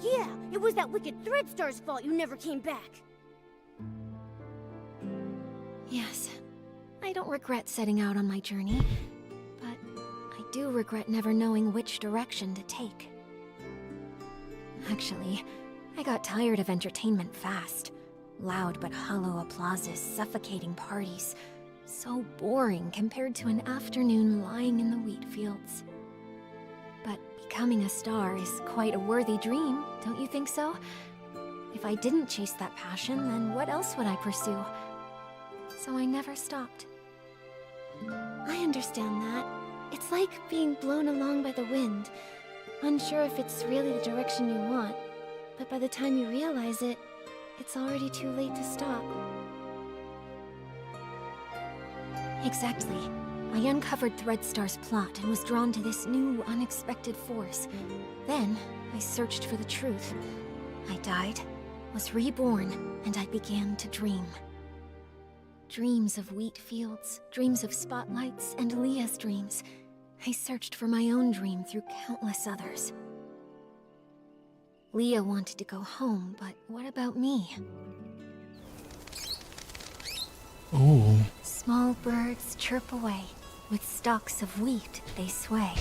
Yeah, it was that wicked Threadstar's fault you never came back. Yes, I don't regret setting out on my journey, but I do regret never knowing which direction to take. Actually, I got tired of entertainment fast. Loud but hollow applauses, suffocating parties. So boring compared to an afternoon lying in the wheat fields. But becoming a star is quite a worthy dream, don't you think so? If I didn't chase that passion, then what else would I pursue? So I never stopped. I understand that. It's like being blown along by the wind, unsure if it's really the direction you want, but by the time you realize it, it's already too late to stop. Exactly. I uncovered Threadstar's plot and was drawn to this new, unexpected force. Then, I searched for the truth. I died, was reborn, and I began to dream. Dreams of wheat fields, dreams of spotlights, and Leah's dreams. I searched for my own dream through countless others. Leah wanted to go home, but what about me? Ooh. Small birds chirp away. With stalks of wheat they sway.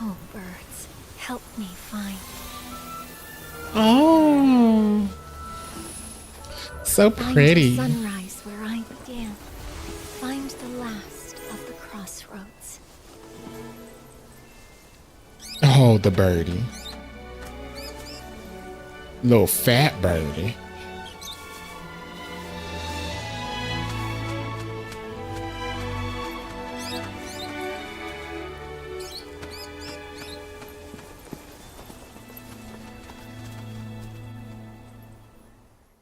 Oh, birds, help me find. Oh. So pretty. Find the sunrise where I began. Find the last of the crossroads. Oh, the birdie. Little fat birdie.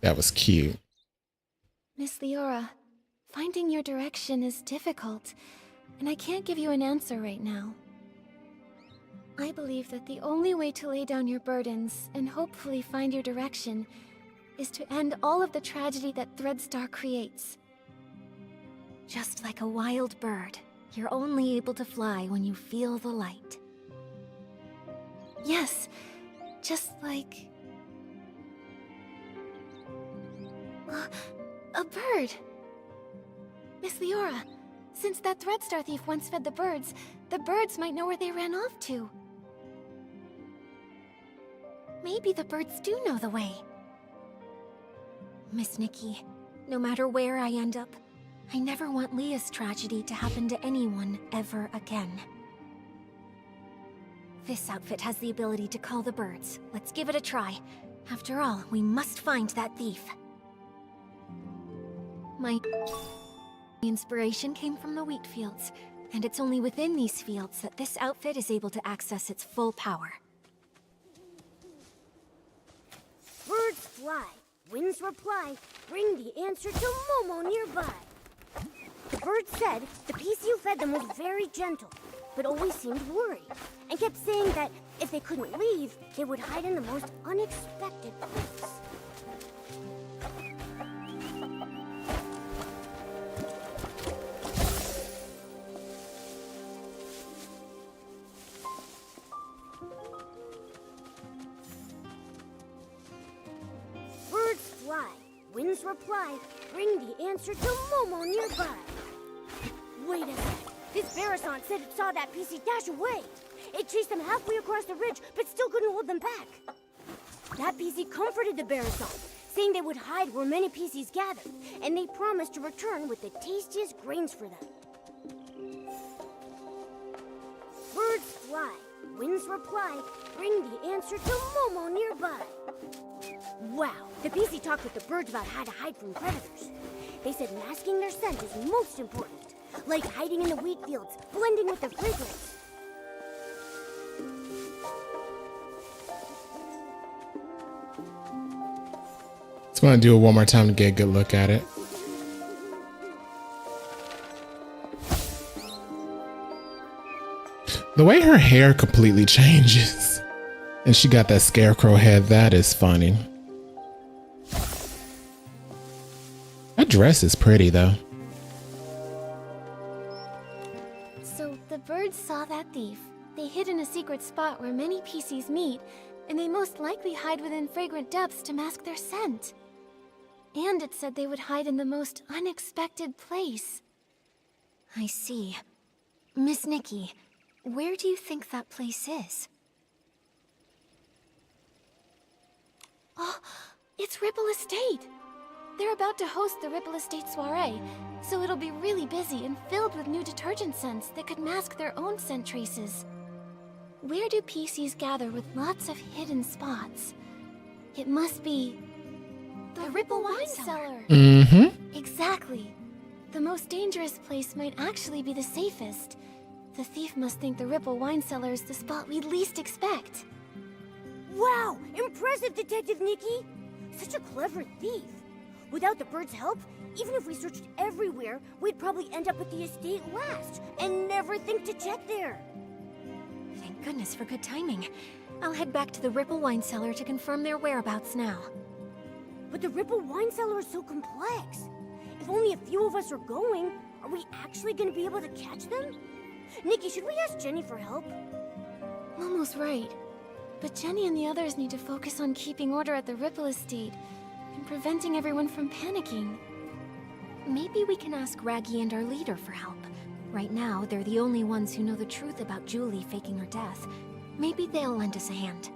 That was cute. Miss Leora, finding your direction is difficult, and I can't give you an answer right now. I believe that the only way to lay down your burdens and hopefully find your direction is to end all of the tragedy that Threadstar creates. Just like a wild bird, you're only able to fly when you feel the light. Yes, just like... a bird! Miss Leora, since that Threadstar thief once fed the birds might know where they ran off to. Maybe the birds do know the way. Miss Nikki, no matter where I end up, I never want Leah's tragedy to happen to anyone ever again. This outfit has the ability to call the birds. Let's give it a try. After all, we must find that thief. My inspiration came from the wheat fields, and it's only within these fields that this outfit is able to access its full power. Birds fly, winds reply, bring the answer to Momo nearby. The bird said the piece you fed them was very gentle, but always seemed worried, and kept saying that if they couldn't leave, they would hide in the most unexpected place. Birds fly, winds reply, bring the answer to Momo nearby. Wait a sec. This Barasant said it saw that PC dash away. It chased them halfway across the ridge, but still couldn't hold them back. That PC comforted the Barasant, saying they would hide where many PCs gathered, and they promised to return with the tastiest grains for them. Birds fly, winds reply, bring the answer to Momo nearby. Wow, the PC talked with the birds about how to hide from predators. They said masking their scent is most important, like hiding in the wheat fields, blending with the fragrance. Just want to do it one more time to get a good look at it. The way her hair completely changes. And she got that scarecrow head. That is funny. dress is pretty though. So the birds saw that thief. They hid in a secret spot where many PCs meet, and they most likely hide within fragrant depths to mask their scent. And it said they would hide in the most unexpected place. I see. Miss Nikki, where do you think that place is? Oh, it's Ripple Estate! They're about to host the Ripple Estate soiree, so it'll be really busy and filled with new detergent scents that could mask their own scent traces. Where do PCs gather with lots of hidden spots? It must be... the Ripple Wine Cellar! Mm-hmm. Exactly. The most dangerous place might actually be the safest. The thief must think the Ripple Wine Cellar is the spot we'd least expect. Wow! Impressive, Detective Nikki! Such a clever thief. Without the bird's help, even if we searched everywhere, we'd probably end up at the estate last and never think to check there. Thank goodness for good timing. I'll head back to the Ripple Wine Cellar to confirm their whereabouts now. But the Ripple Wine Cellar is so complex. If only a few of us are going, are we actually going to be able to catch them? Nikki, should we ask Jenny for help? Momo's right. But Jenny and the others need to focus on keeping order at the Ripple Estate and preventing everyone from panicking. Maybe we can ask Raggy and our leader for help. Right now, they're the only ones who know the truth about Julie faking her death. Maybe they'll lend us a hand.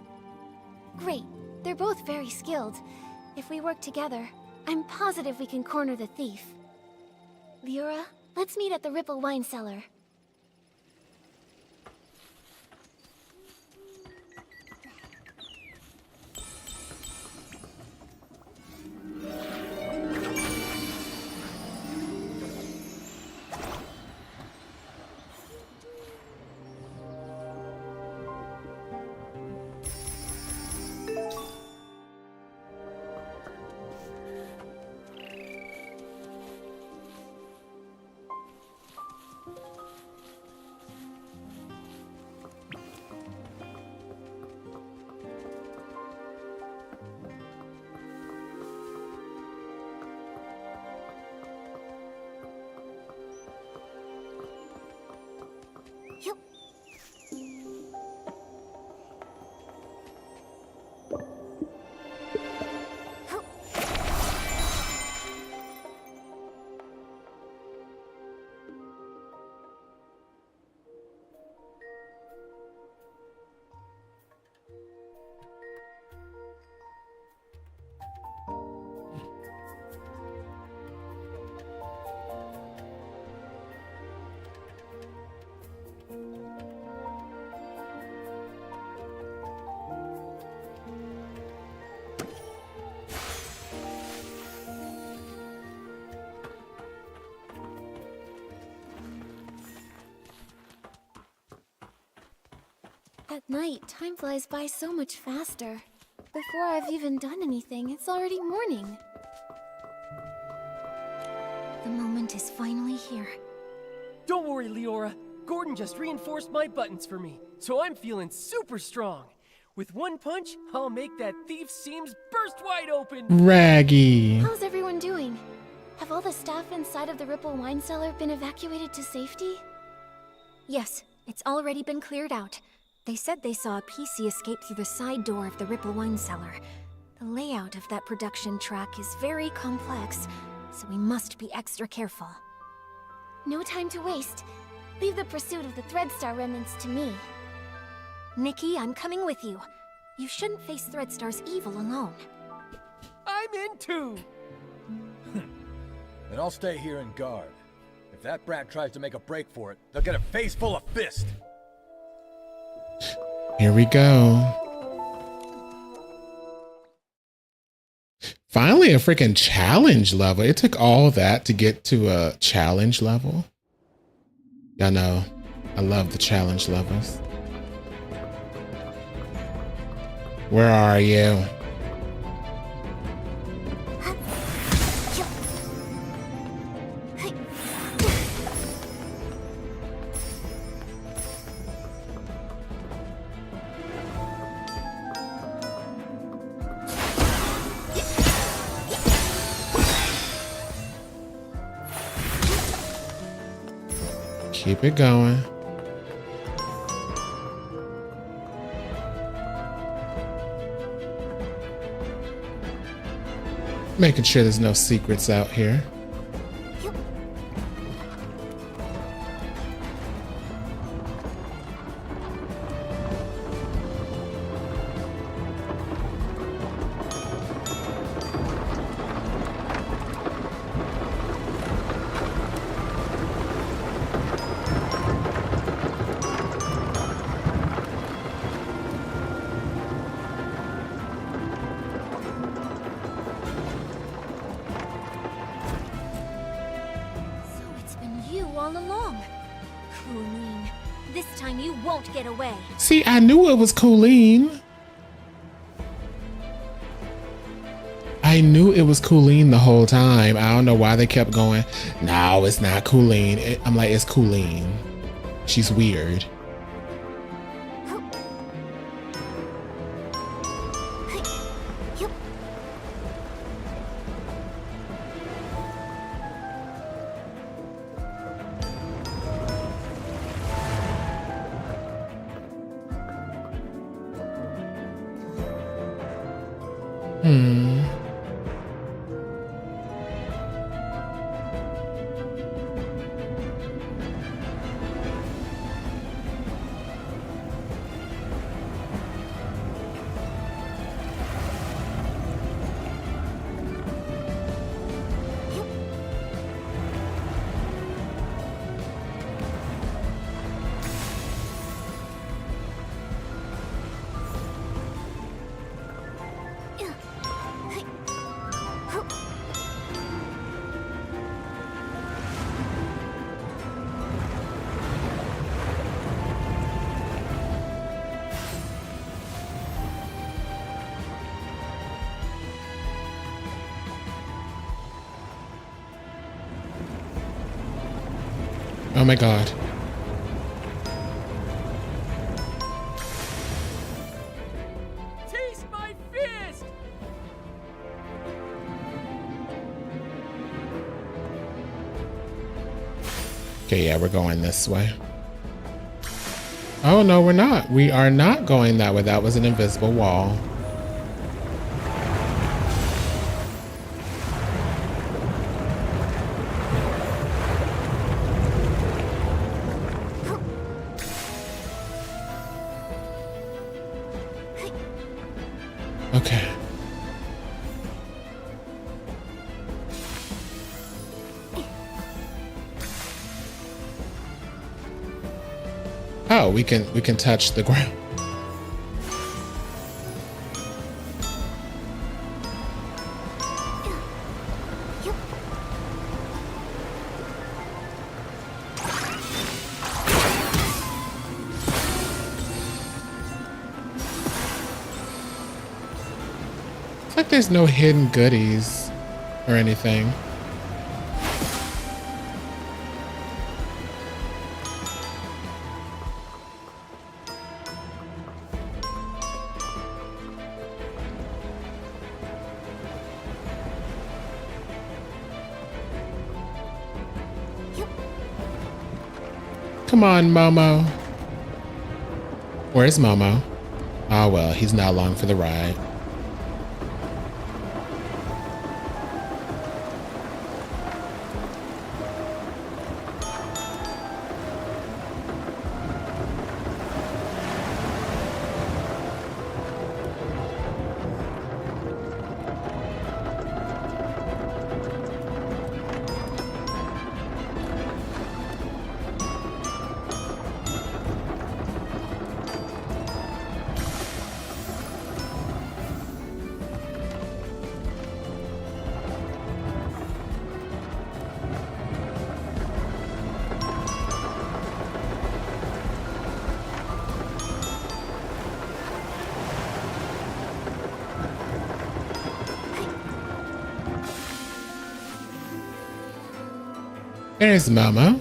Great. They're both very skilled. If we work together, I'm positive we can corner the thief. Leora, let's meet at the Ripple Wine Cellar. At night, time flies by so much faster. Before I've even done anything, it's already morning. The moment is finally here. Don't worry, Leora. Gordon just reinforced my buttons for me, so I'm feeling super strong. With one punch, I'll make that thief's seams burst wide open. Raggy. How's everyone doing? Have all the staff inside of the Ripple Wine Cellar been evacuated to safety? Yes, it's already been cleared out. They said they saw a PC escape through the side door of the Ripple Wine Cellar. The layout of that production track is very complex, so we must be extra careful. No time to waste. Leave the pursuit of the Threadstar remnants to me. Nikki, I'm coming with you. You shouldn't face Threadstar's evil alone. I'm in too! Then I'll stay here and guard. If that brat tries to make a break for it, they'll get a face full of fist. Here we go. Finally, a freaking challenge level. It took all that to get to a challenge level. Y'all know, I love the challenge levels. Where are you? Keep it going. Making sure there's no secrets out here. See, I knew it was Colleen. I knew it was Colleen the whole time. I don't know why they kept going, no, it's not Colleen. I'm like, it's Colleen. She's weird. Oh my God. Taste my fist! Okay, yeah, we're going this way. Oh no, we're not. We are not going that way. That was an invisible wall. Okay. Oh, we can touch the ground. It's like there's no hidden goodies or anything. Come on, Momo. Where's Momo? Ah, well, he's not along for the ride. There's Momo.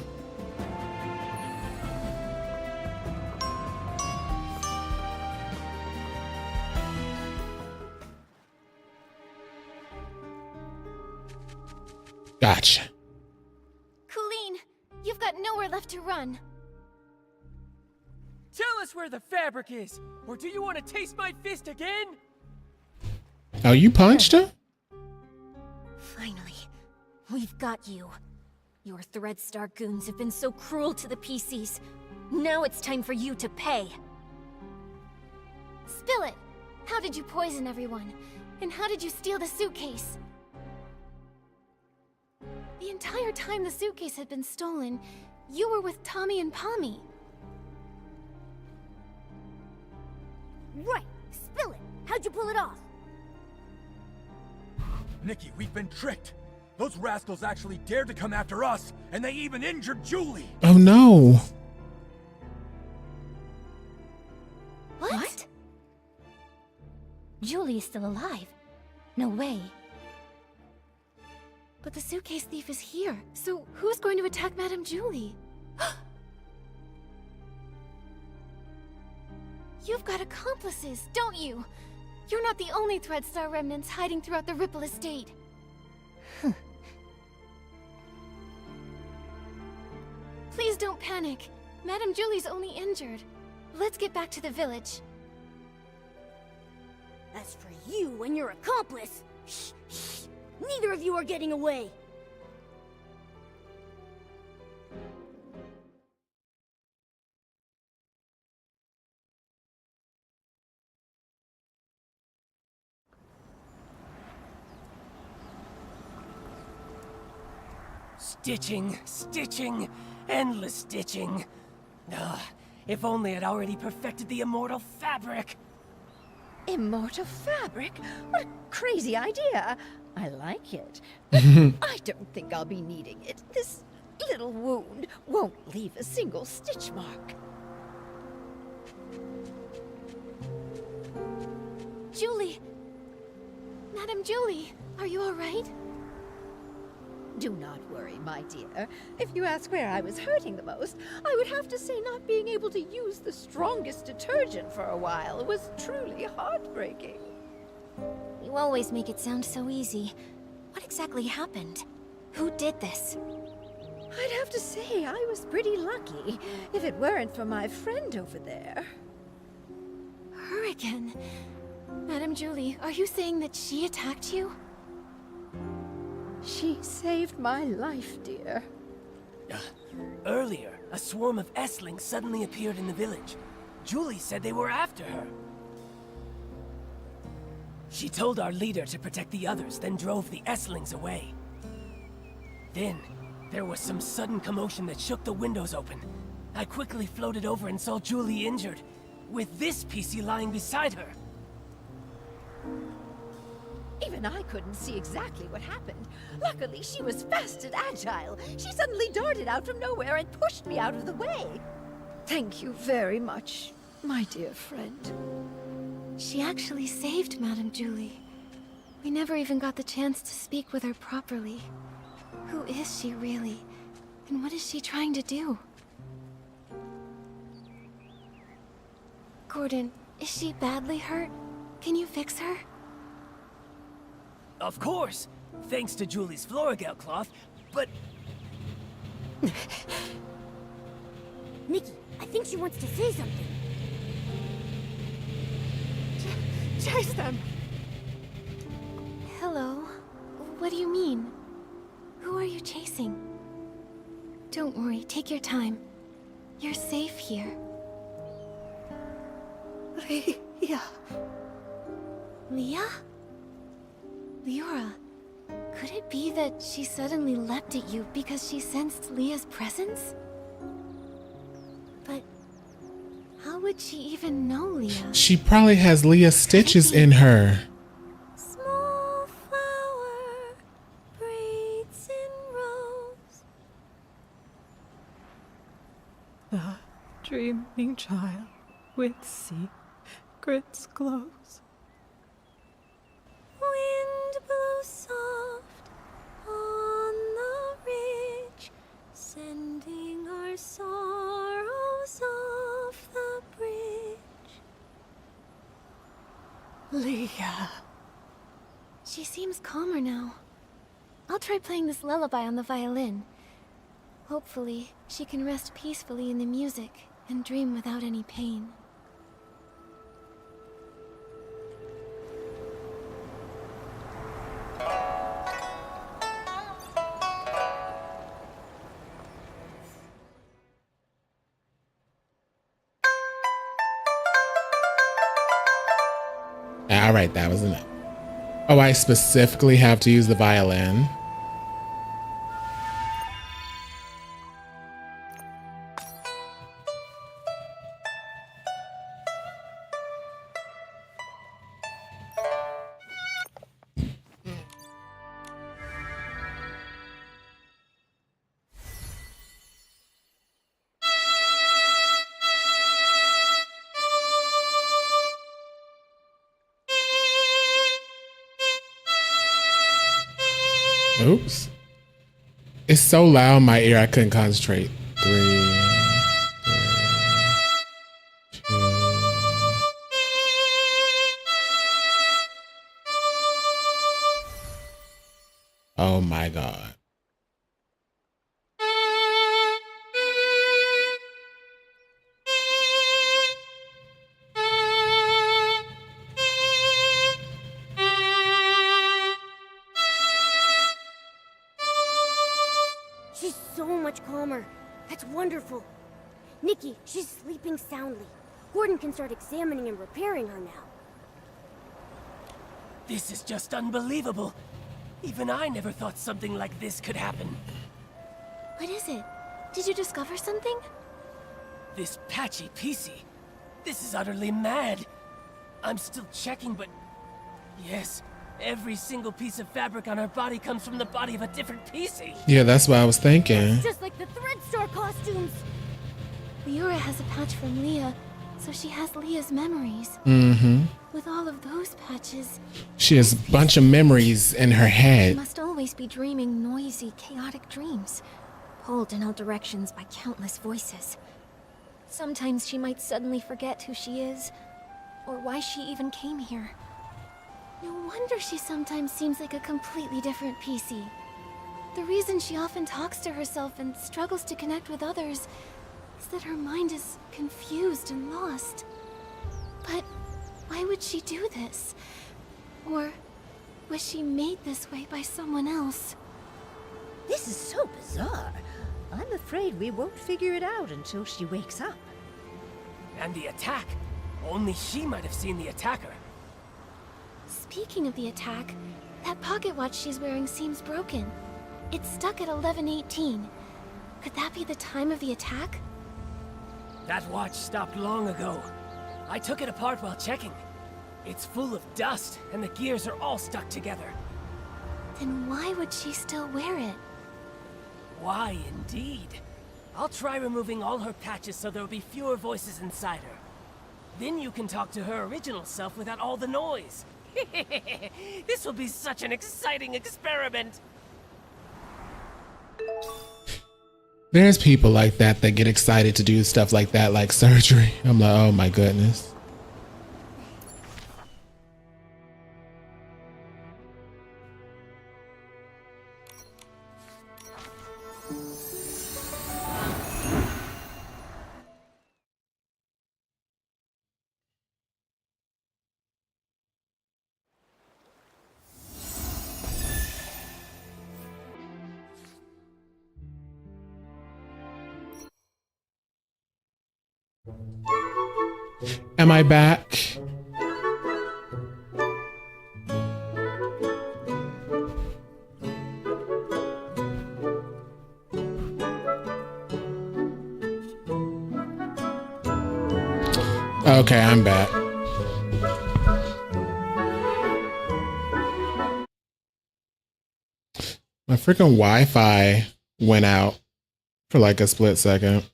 Gotcha. Colleen, you've got nowhere left to run. Tell us where the fabric is, or do you want to taste my fist again? Oh, you punched her? Finally, we've got you. Your Threadstar goons have been so cruel to the PCs. Now it's time for you to pay. Spill it! How did you poison everyone? And how did you steal the suitcase? The entire time the suitcase had been stolen, you were with Tommy and Pommy. Right! Spill it! How'd you pull it off? Nikki, we've been tricked. Those rascals actually dared to come after us, and they even injured Julie. Oh no. What? Julie is still alive. No way. But the suitcase thief is here, so who's going to attack Madame Julie? You've got accomplices, don't you? You're not the only Threadstar remnants hiding throughout the Ripple Estate. Please don't panic. Madame Julie's only injured. Let's get back to the village. As for you and your accomplice, shh, shh, neither of you are getting away. Stitching, stitching, endless stitching. Ugh, if only I'd already perfected the immortal fabric. Immortal fabric? What a crazy idea. I like it. But I don't think I'll be needing it. This little wound won't leave a single stitch mark. Julie! Madame Julie, are you all right? Do not worry, my dear. If you ask where I was hurting the most, I would have to say not being able to use the strongest detergent for a while was truly heartbreaking. You always make it sound so easy. What exactly happened? Who did this? I'd have to say I was pretty lucky, if it weren't for my friend over there. Her again? Madame Julie, are you saying that she attacked you? She saved my life, dear. Earlier, a swarm of Esslings suddenly appeared in the village. Julie said they were after her. She told our leader to protect the others, then drove the Esslings away. Then, there was some sudden commotion that shook the windows open. I quickly floated over and saw Julie injured, with this PC lying beside her. Even I couldn't see exactly what happened. Luckily, she was fast and agile. She suddenly darted out from nowhere and pushed me out of the way. Thank you very much, my dear friend. She actually saved Madame Julie. We never even got the chance to speak with her properly. Who is she really? And what is she trying to do? Gordon, is she badly hurt? Can you fix her? Of course, thanks to Julie's Florigel cloth, but... Nikki, I think she wants to say something. Chase them! Hello? What do you mean? Who are you chasing? Don't worry, take your time. You're safe here. Leah. Leah? Leora, could it be that she suddenly leapt at you because she sensed Leah's presence? But how would she even know Leah? She probably has Leah's stitches in her. Small flower breathes in rose. The dreaming child with secrets glows. Wind blows soft on the ridge, sending our sorrows off the bridge. Leah. She seems calmer now. I'll try playing this lullaby on the violin. Hopefully, she can rest peacefully in the music and dream without any pain. All right, that was enough. Oh, I specifically have to use the violin. Oops. It's so loud in my ear I couldn't concentrate. 3, 2. Oh my God. She's so much calmer. That's wonderful. Nikki, she's sleeping soundly. Gordon can start examining and repairing her now. This is just unbelievable. Even I never thought something like this could happen. What is it? Did you discover something? This patchy PC. This is utterly mad. I'm still checking, but... Yes, every single piece of fabric on her body comes from the body of a different PC. Yeah, that's what I was thinking. Just like the Thread Store costumes. Leora has a patch from Leah, so she has Leah's memories. Mm-hmm. With all of those patches, She has a bunch of memories in her she head. must always be dreaming noisy, chaotic dreams, pulled in all directions by countless voices. Sometimes she might suddenly forget who she is, or why she even came here. No wonder she sometimes seems like a completely different PC. The reason she often talks to herself and struggles to connect with others is that her mind is confused and lost. But why would she do this? Or was she made this way by someone else? This is so bizarre. I'm afraid we won't figure it out until she wakes up. And the attack. Only she might have seen the attacker. Speaking of the attack, that pocket watch she's wearing seems broken. It's stuck at 11:18. Could that be the time of the attack? That watch stopped long ago. I took it apart while checking. It's full of dust, and the gears are all stuck together. Then why would she still wear it? Why, indeed. I'll try removing all her patches so there'll be fewer voices inside her. Then you can talk to her original self without all the noise. This will be such an exciting experiment. There's people like that that get excited to do stuff like that, like surgery. I'm like, oh my goodness. Am I back? Okay, I'm back. My freaking Wi-Fi went out for like a split second.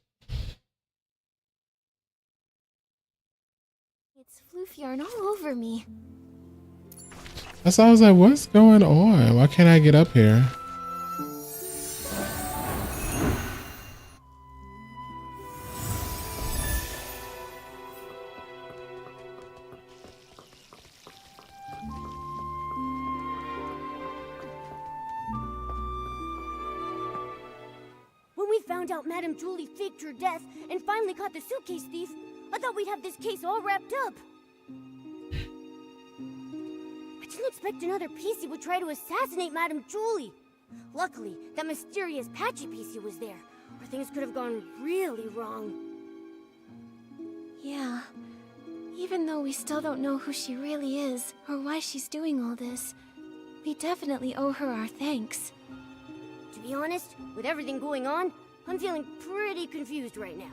It's floof yarn all over me. That's why I was like, what's going on? Why can't I get up here? When we found out Madame Julie faked her death and finally caught the suitcase thief, I thought we'd have this case all wrapped up. I didn't expect another PC would try to assassinate Madame Julie. Luckily, that mysterious Patchy PC was there, or things could have gone really wrong. Yeah. Even though we still don't know who she really is, or why she's doing all this, we definitely owe her our thanks. To be honest, with everything going on, I'm feeling pretty confused right now.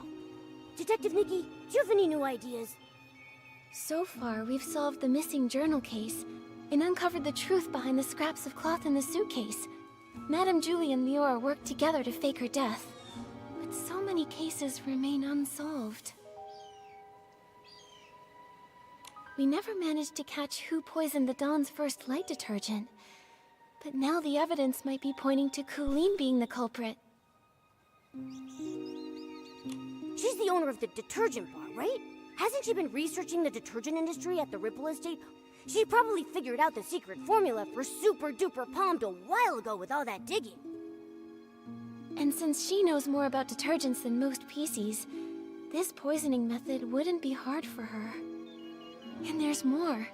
Detective Nikki, do you have any new ideas? So far, we've solved the missing journal case and uncovered the truth behind the scraps of cloth in the suitcase. Madame Julie and Leora worked together to fake her death, but so many cases remain unsolved. We never managed to catch who poisoned the Dawn's first light detergent, but now the evidence might be pointing to Colleen being the culprit. She's the owner of the detergent bar, right? Hasn't she been researching the detergent industry at the Ripple Estate? She probably figured out the secret formula for Super Duper Palmed a while ago with all that digging. And since she knows more about detergents than most PCs, this poisoning method wouldn't be hard for her. And there's more.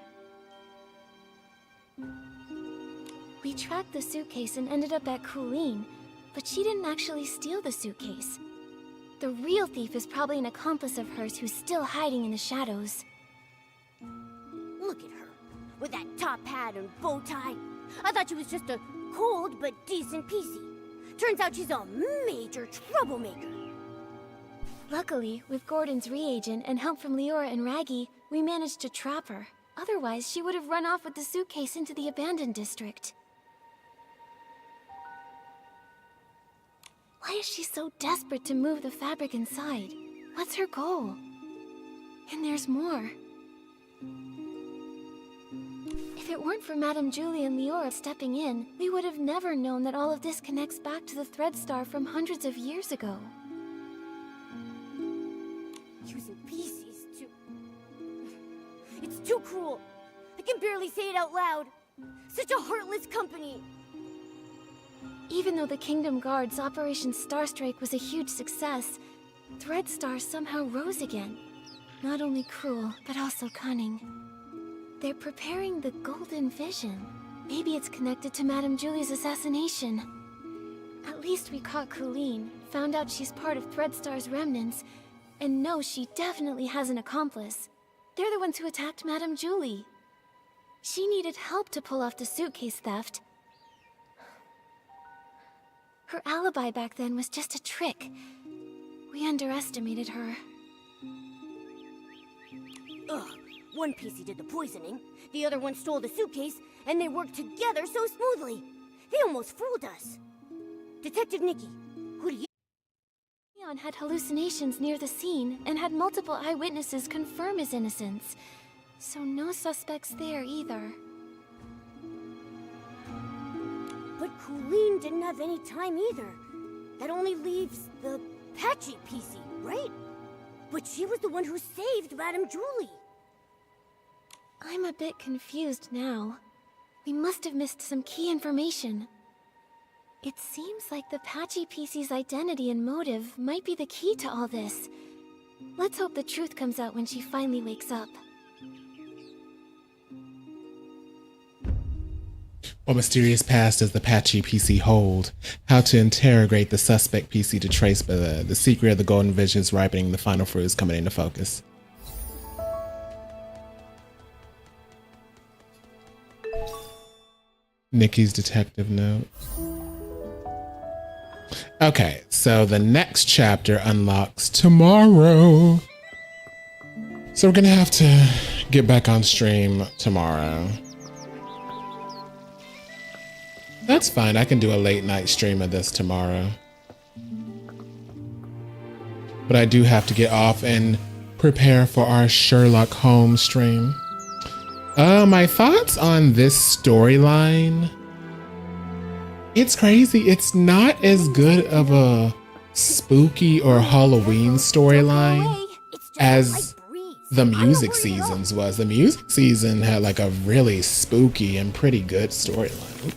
We tracked the suitcase and ended up at Colleen, but she didn't actually steal the suitcase. The real thief is probably an accomplice of hers who's still hiding in the shadows. Look at her, with that top hat and bow tie. I thought she was just a cold but decent PC. Turns out she's a major troublemaker. Luckily, with Gordon's reagent and help from Leora and Raggy, we managed to trap her. Otherwise, she would have run off with the suitcase into the abandoned district. Why is she so desperate to move the fabric inside? What's her goal? And there's more. If it weren't for Madame Julie and Leora stepping in, we would have never known that all of this connects back to the Thread Star from hundreds of years ago. Using PCs to... It's too cruel. I can barely say it out loud. Such a heartless company. Even though the Kingdom Guard's Operation Starstrike was a huge success, Thread Star somehow rose again. Not only cruel, but also cunning. They're preparing the Golden Vision. Maybe it's connected to Madame Julie's assassination. At least we caught Colleen, found out she's part of Thread Star's remnants, and know she definitely has an accomplice. They're the ones who attacked Madame Julie. She needed help to pull off the suitcase theft. Her alibi back then was just a trick. We underestimated her. Ugh, one PC did the poisoning, the other one stole the suitcase, and they worked together so smoothly. They almost fooled us. Detective Nikki, who do you... Leon had hallucinations near the scene and had multiple eyewitnesses confirm his innocence. So no suspects there either. But Colleen didn't have any time either. That only leaves the Patchy PC, right? But she was the one who saved Madame Julie. I'm a bit confused now. We must have missed some key information. It seems like the Patchy PC's identity and motive might be the key to all this. Let's hope the truth comes out when she finally wakes up. What mysterious past does the Patchy PC hold? How to interrogate the suspect PC to trace the secret of the Golden Vision's ripening, the final fruit is coming into focus. Nikki's detective note. Okay, so the next chapter unlocks tomorrow. So we're gonna have to get back on stream tomorrow. That's fine, I can do a late night stream of this tomorrow. But I do have to get off and prepare for our Sherlock Holmes stream. My thoughts on this storyline. It's crazy. It's not as good of a spooky or Halloween storyline as the music seasons was. The music season had like a really spooky and pretty good storyline.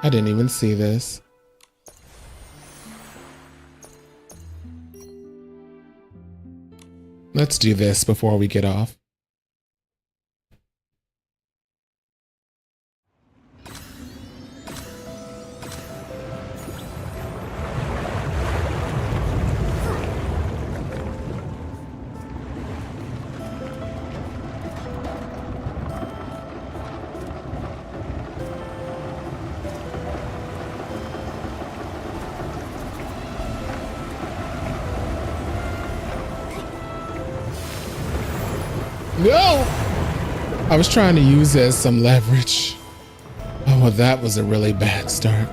I didn't even see this. Let's do this before we get off. No! I was trying to use it as some leverage. Oh, well, that was a really bad start.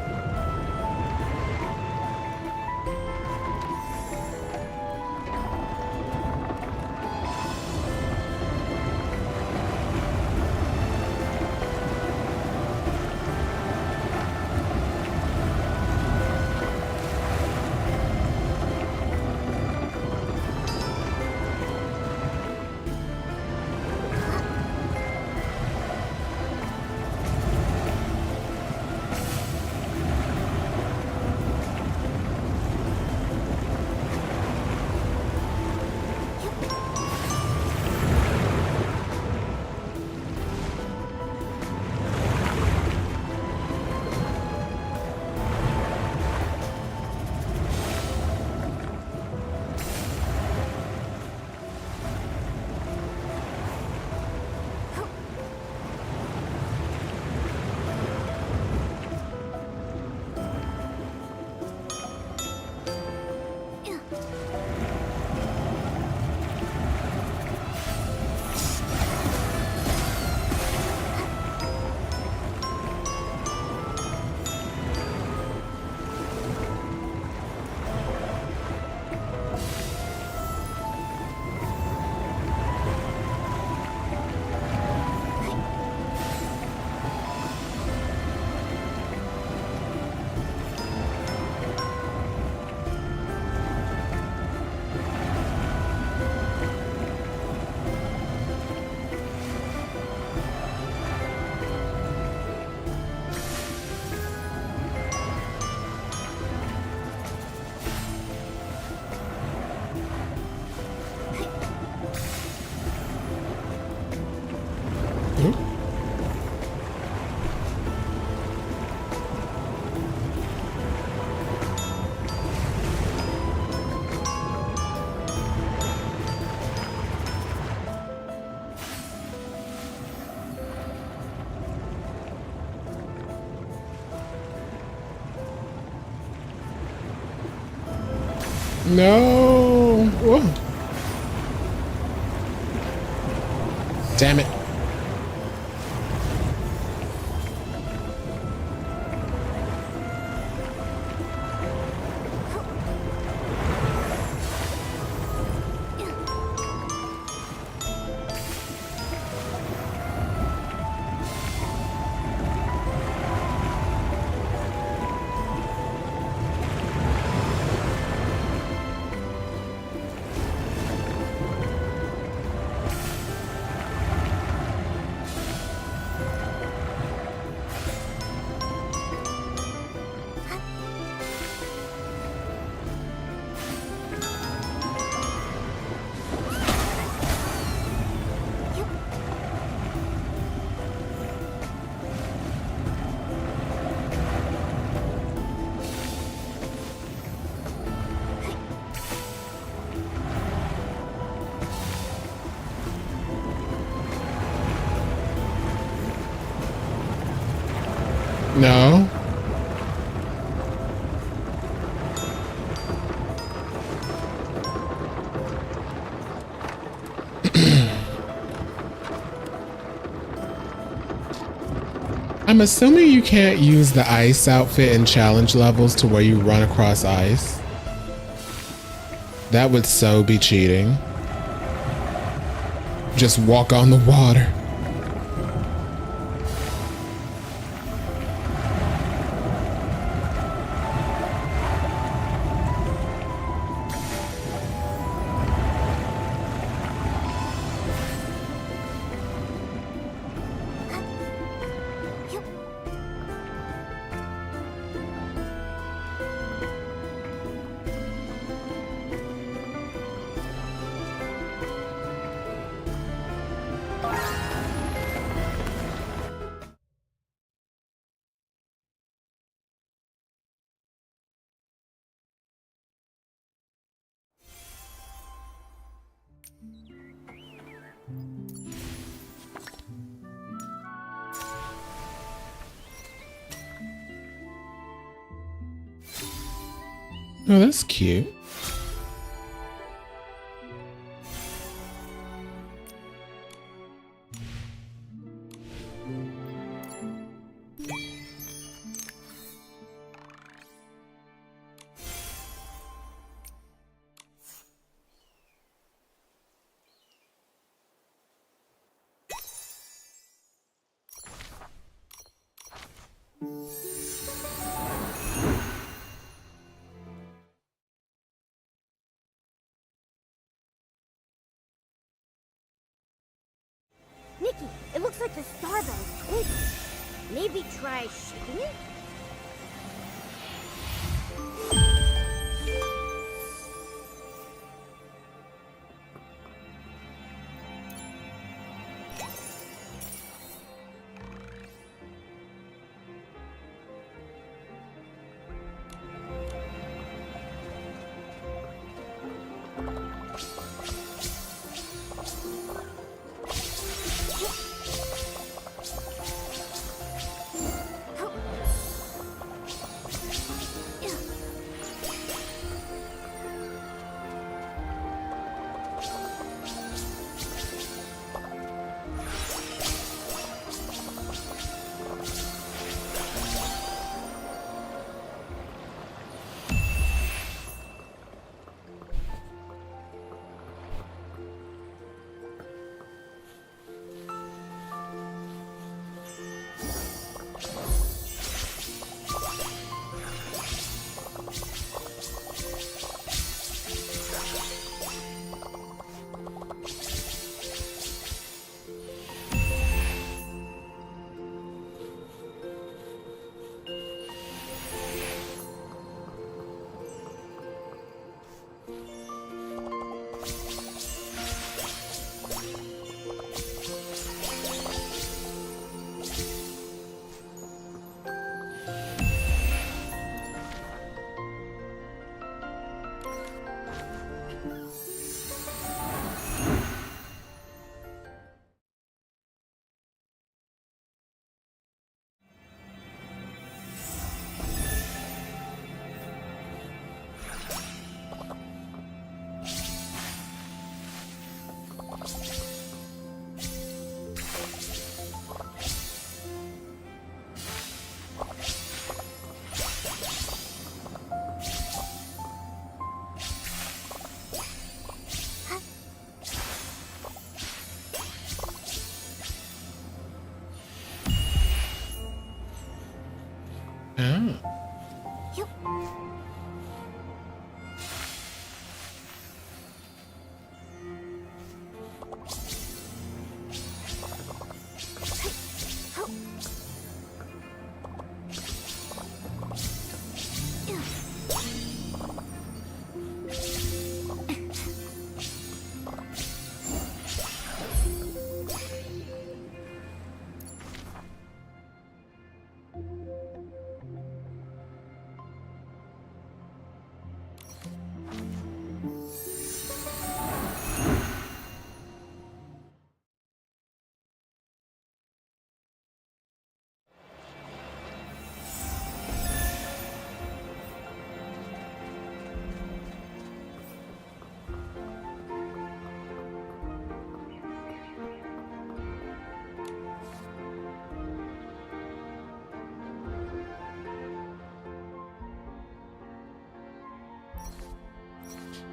No. Whoa. Damn it. No. I'm assuming you can't use the ice outfit in challenge levels to where you run across ice. That would so be cheating. Just walk on the water. Oh, that's cute. Nikki, it looks like the star bell's twinkling. Maybe try shaking it?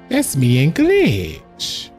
That's me and Glitch.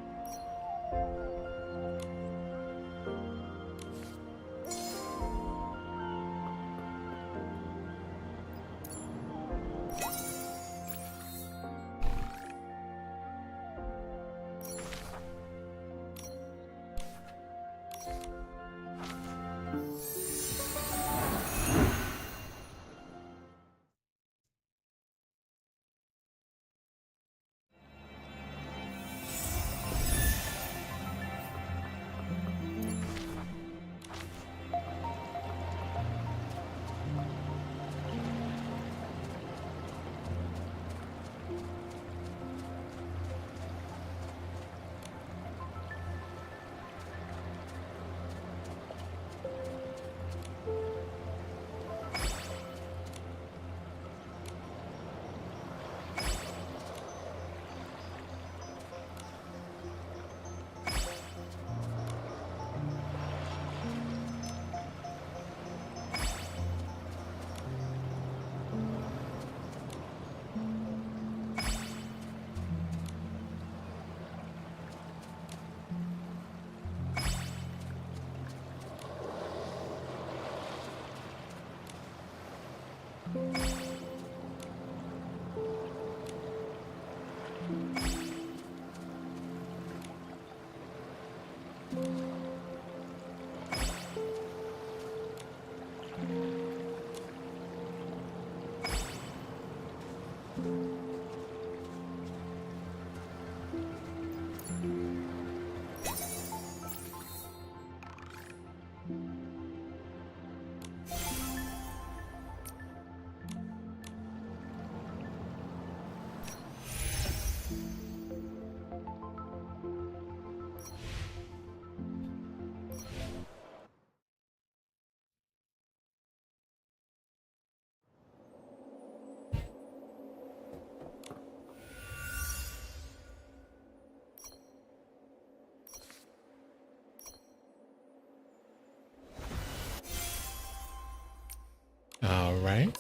All right.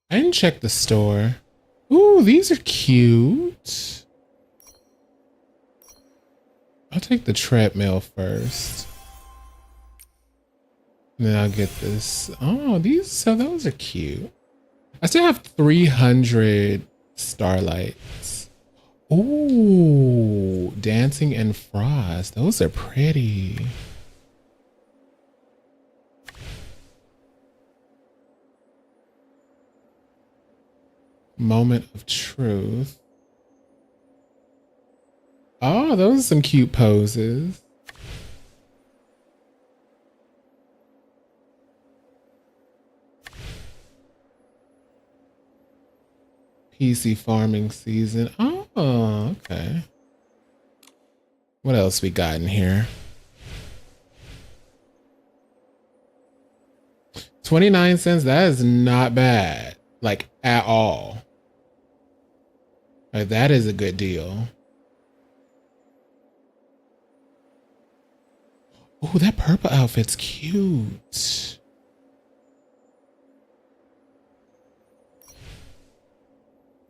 I didn't check the store. Ooh, these are cute. I'll take the treadmill first. And then I'll get this. Oh, those are cute. I still have 300 starlights. Ooh, dancing and frost. Those are pretty. Moment of truth. Oh, those are some cute poses. PC farming season. Oh, okay. What else we got in here? 29 cents. That is not bad. Like at all. Like, that is a good deal. Oh, that purple outfit's cute.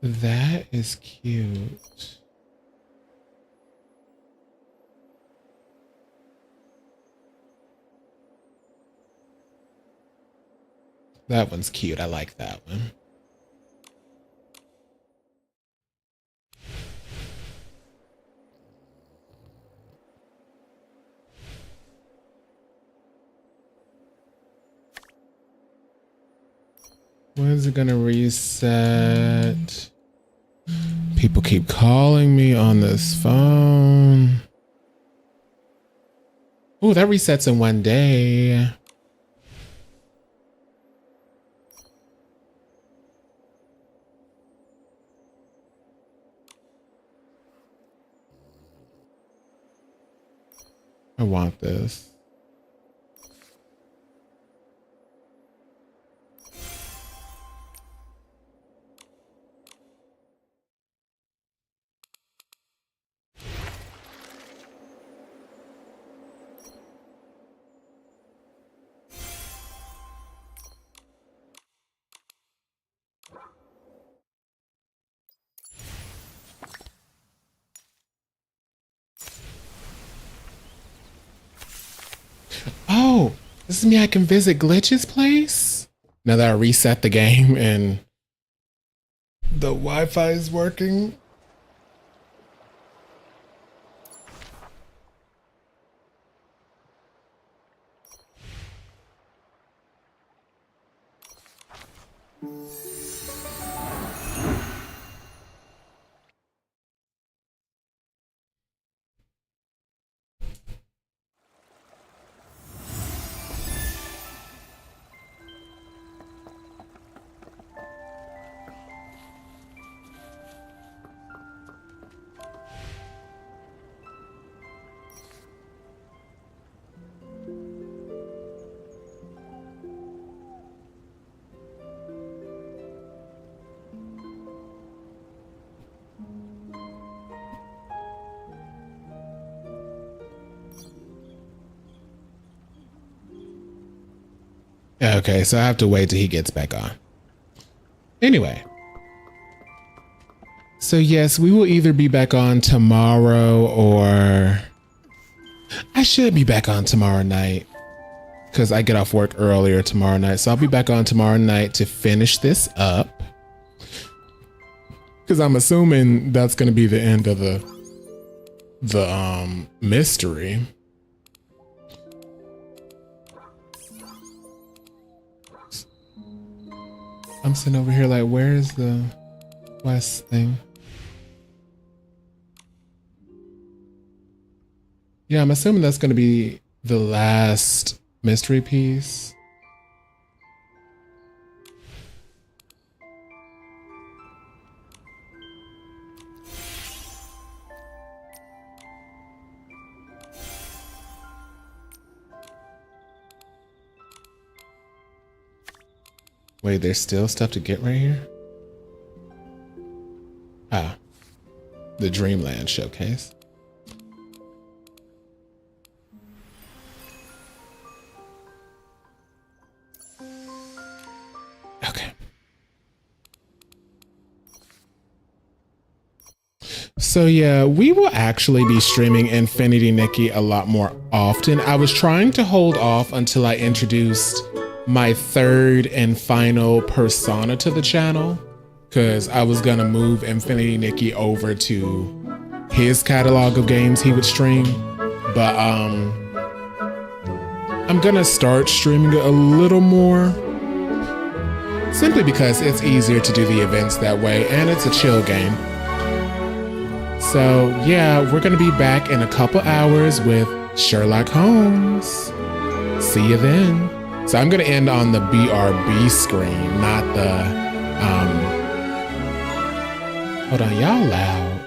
That is cute. That one's cute. I like that one. When is it gonna reset? People keep calling me on this phone. Oh, that resets in 1 day. I want this. Oh, this is me. I can visit Glitch's place. Now that I reset the game and the Wi-Fi is working. Okay, so I have to wait till he gets back on. Anyway. So yes, we will either be back on tomorrow or I should be back on tomorrow night because I get off work earlier tomorrow night. So I'll be back on tomorrow night to finish this up because I'm assuming that's going to be the end of the mystery. I'm sitting over here like, where is the quest thing? Yeah, I'm assuming that's going to be the last mystery piece. Wait, there's still stuff to get right here? Ah, the Dreamland Showcase. Okay. So yeah, we will actually be streaming Infinity Nikki a lot more often. I was trying to hold off until I introduced my third and final persona to the channel, because I was gonna move Infinity Nikki over to his catalog of games he would stream. But I'm gonna start streaming it a little more, simply because it's easier to do the events that way and it's a chill game. So yeah, we're gonna be back in a couple hours with Sherlock Holmes. See you then. So I'm gonna end on the BRB screen, not the, hold on, y'all loud.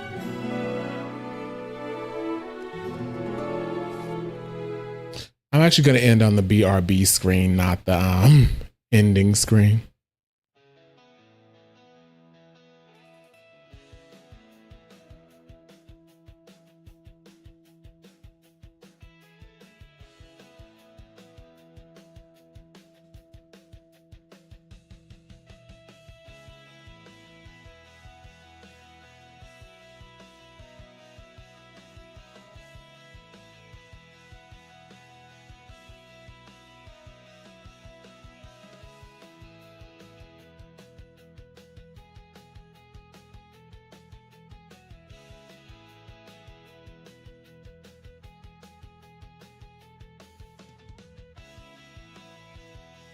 I'm actually gonna end on the BRB screen, not the ending screen.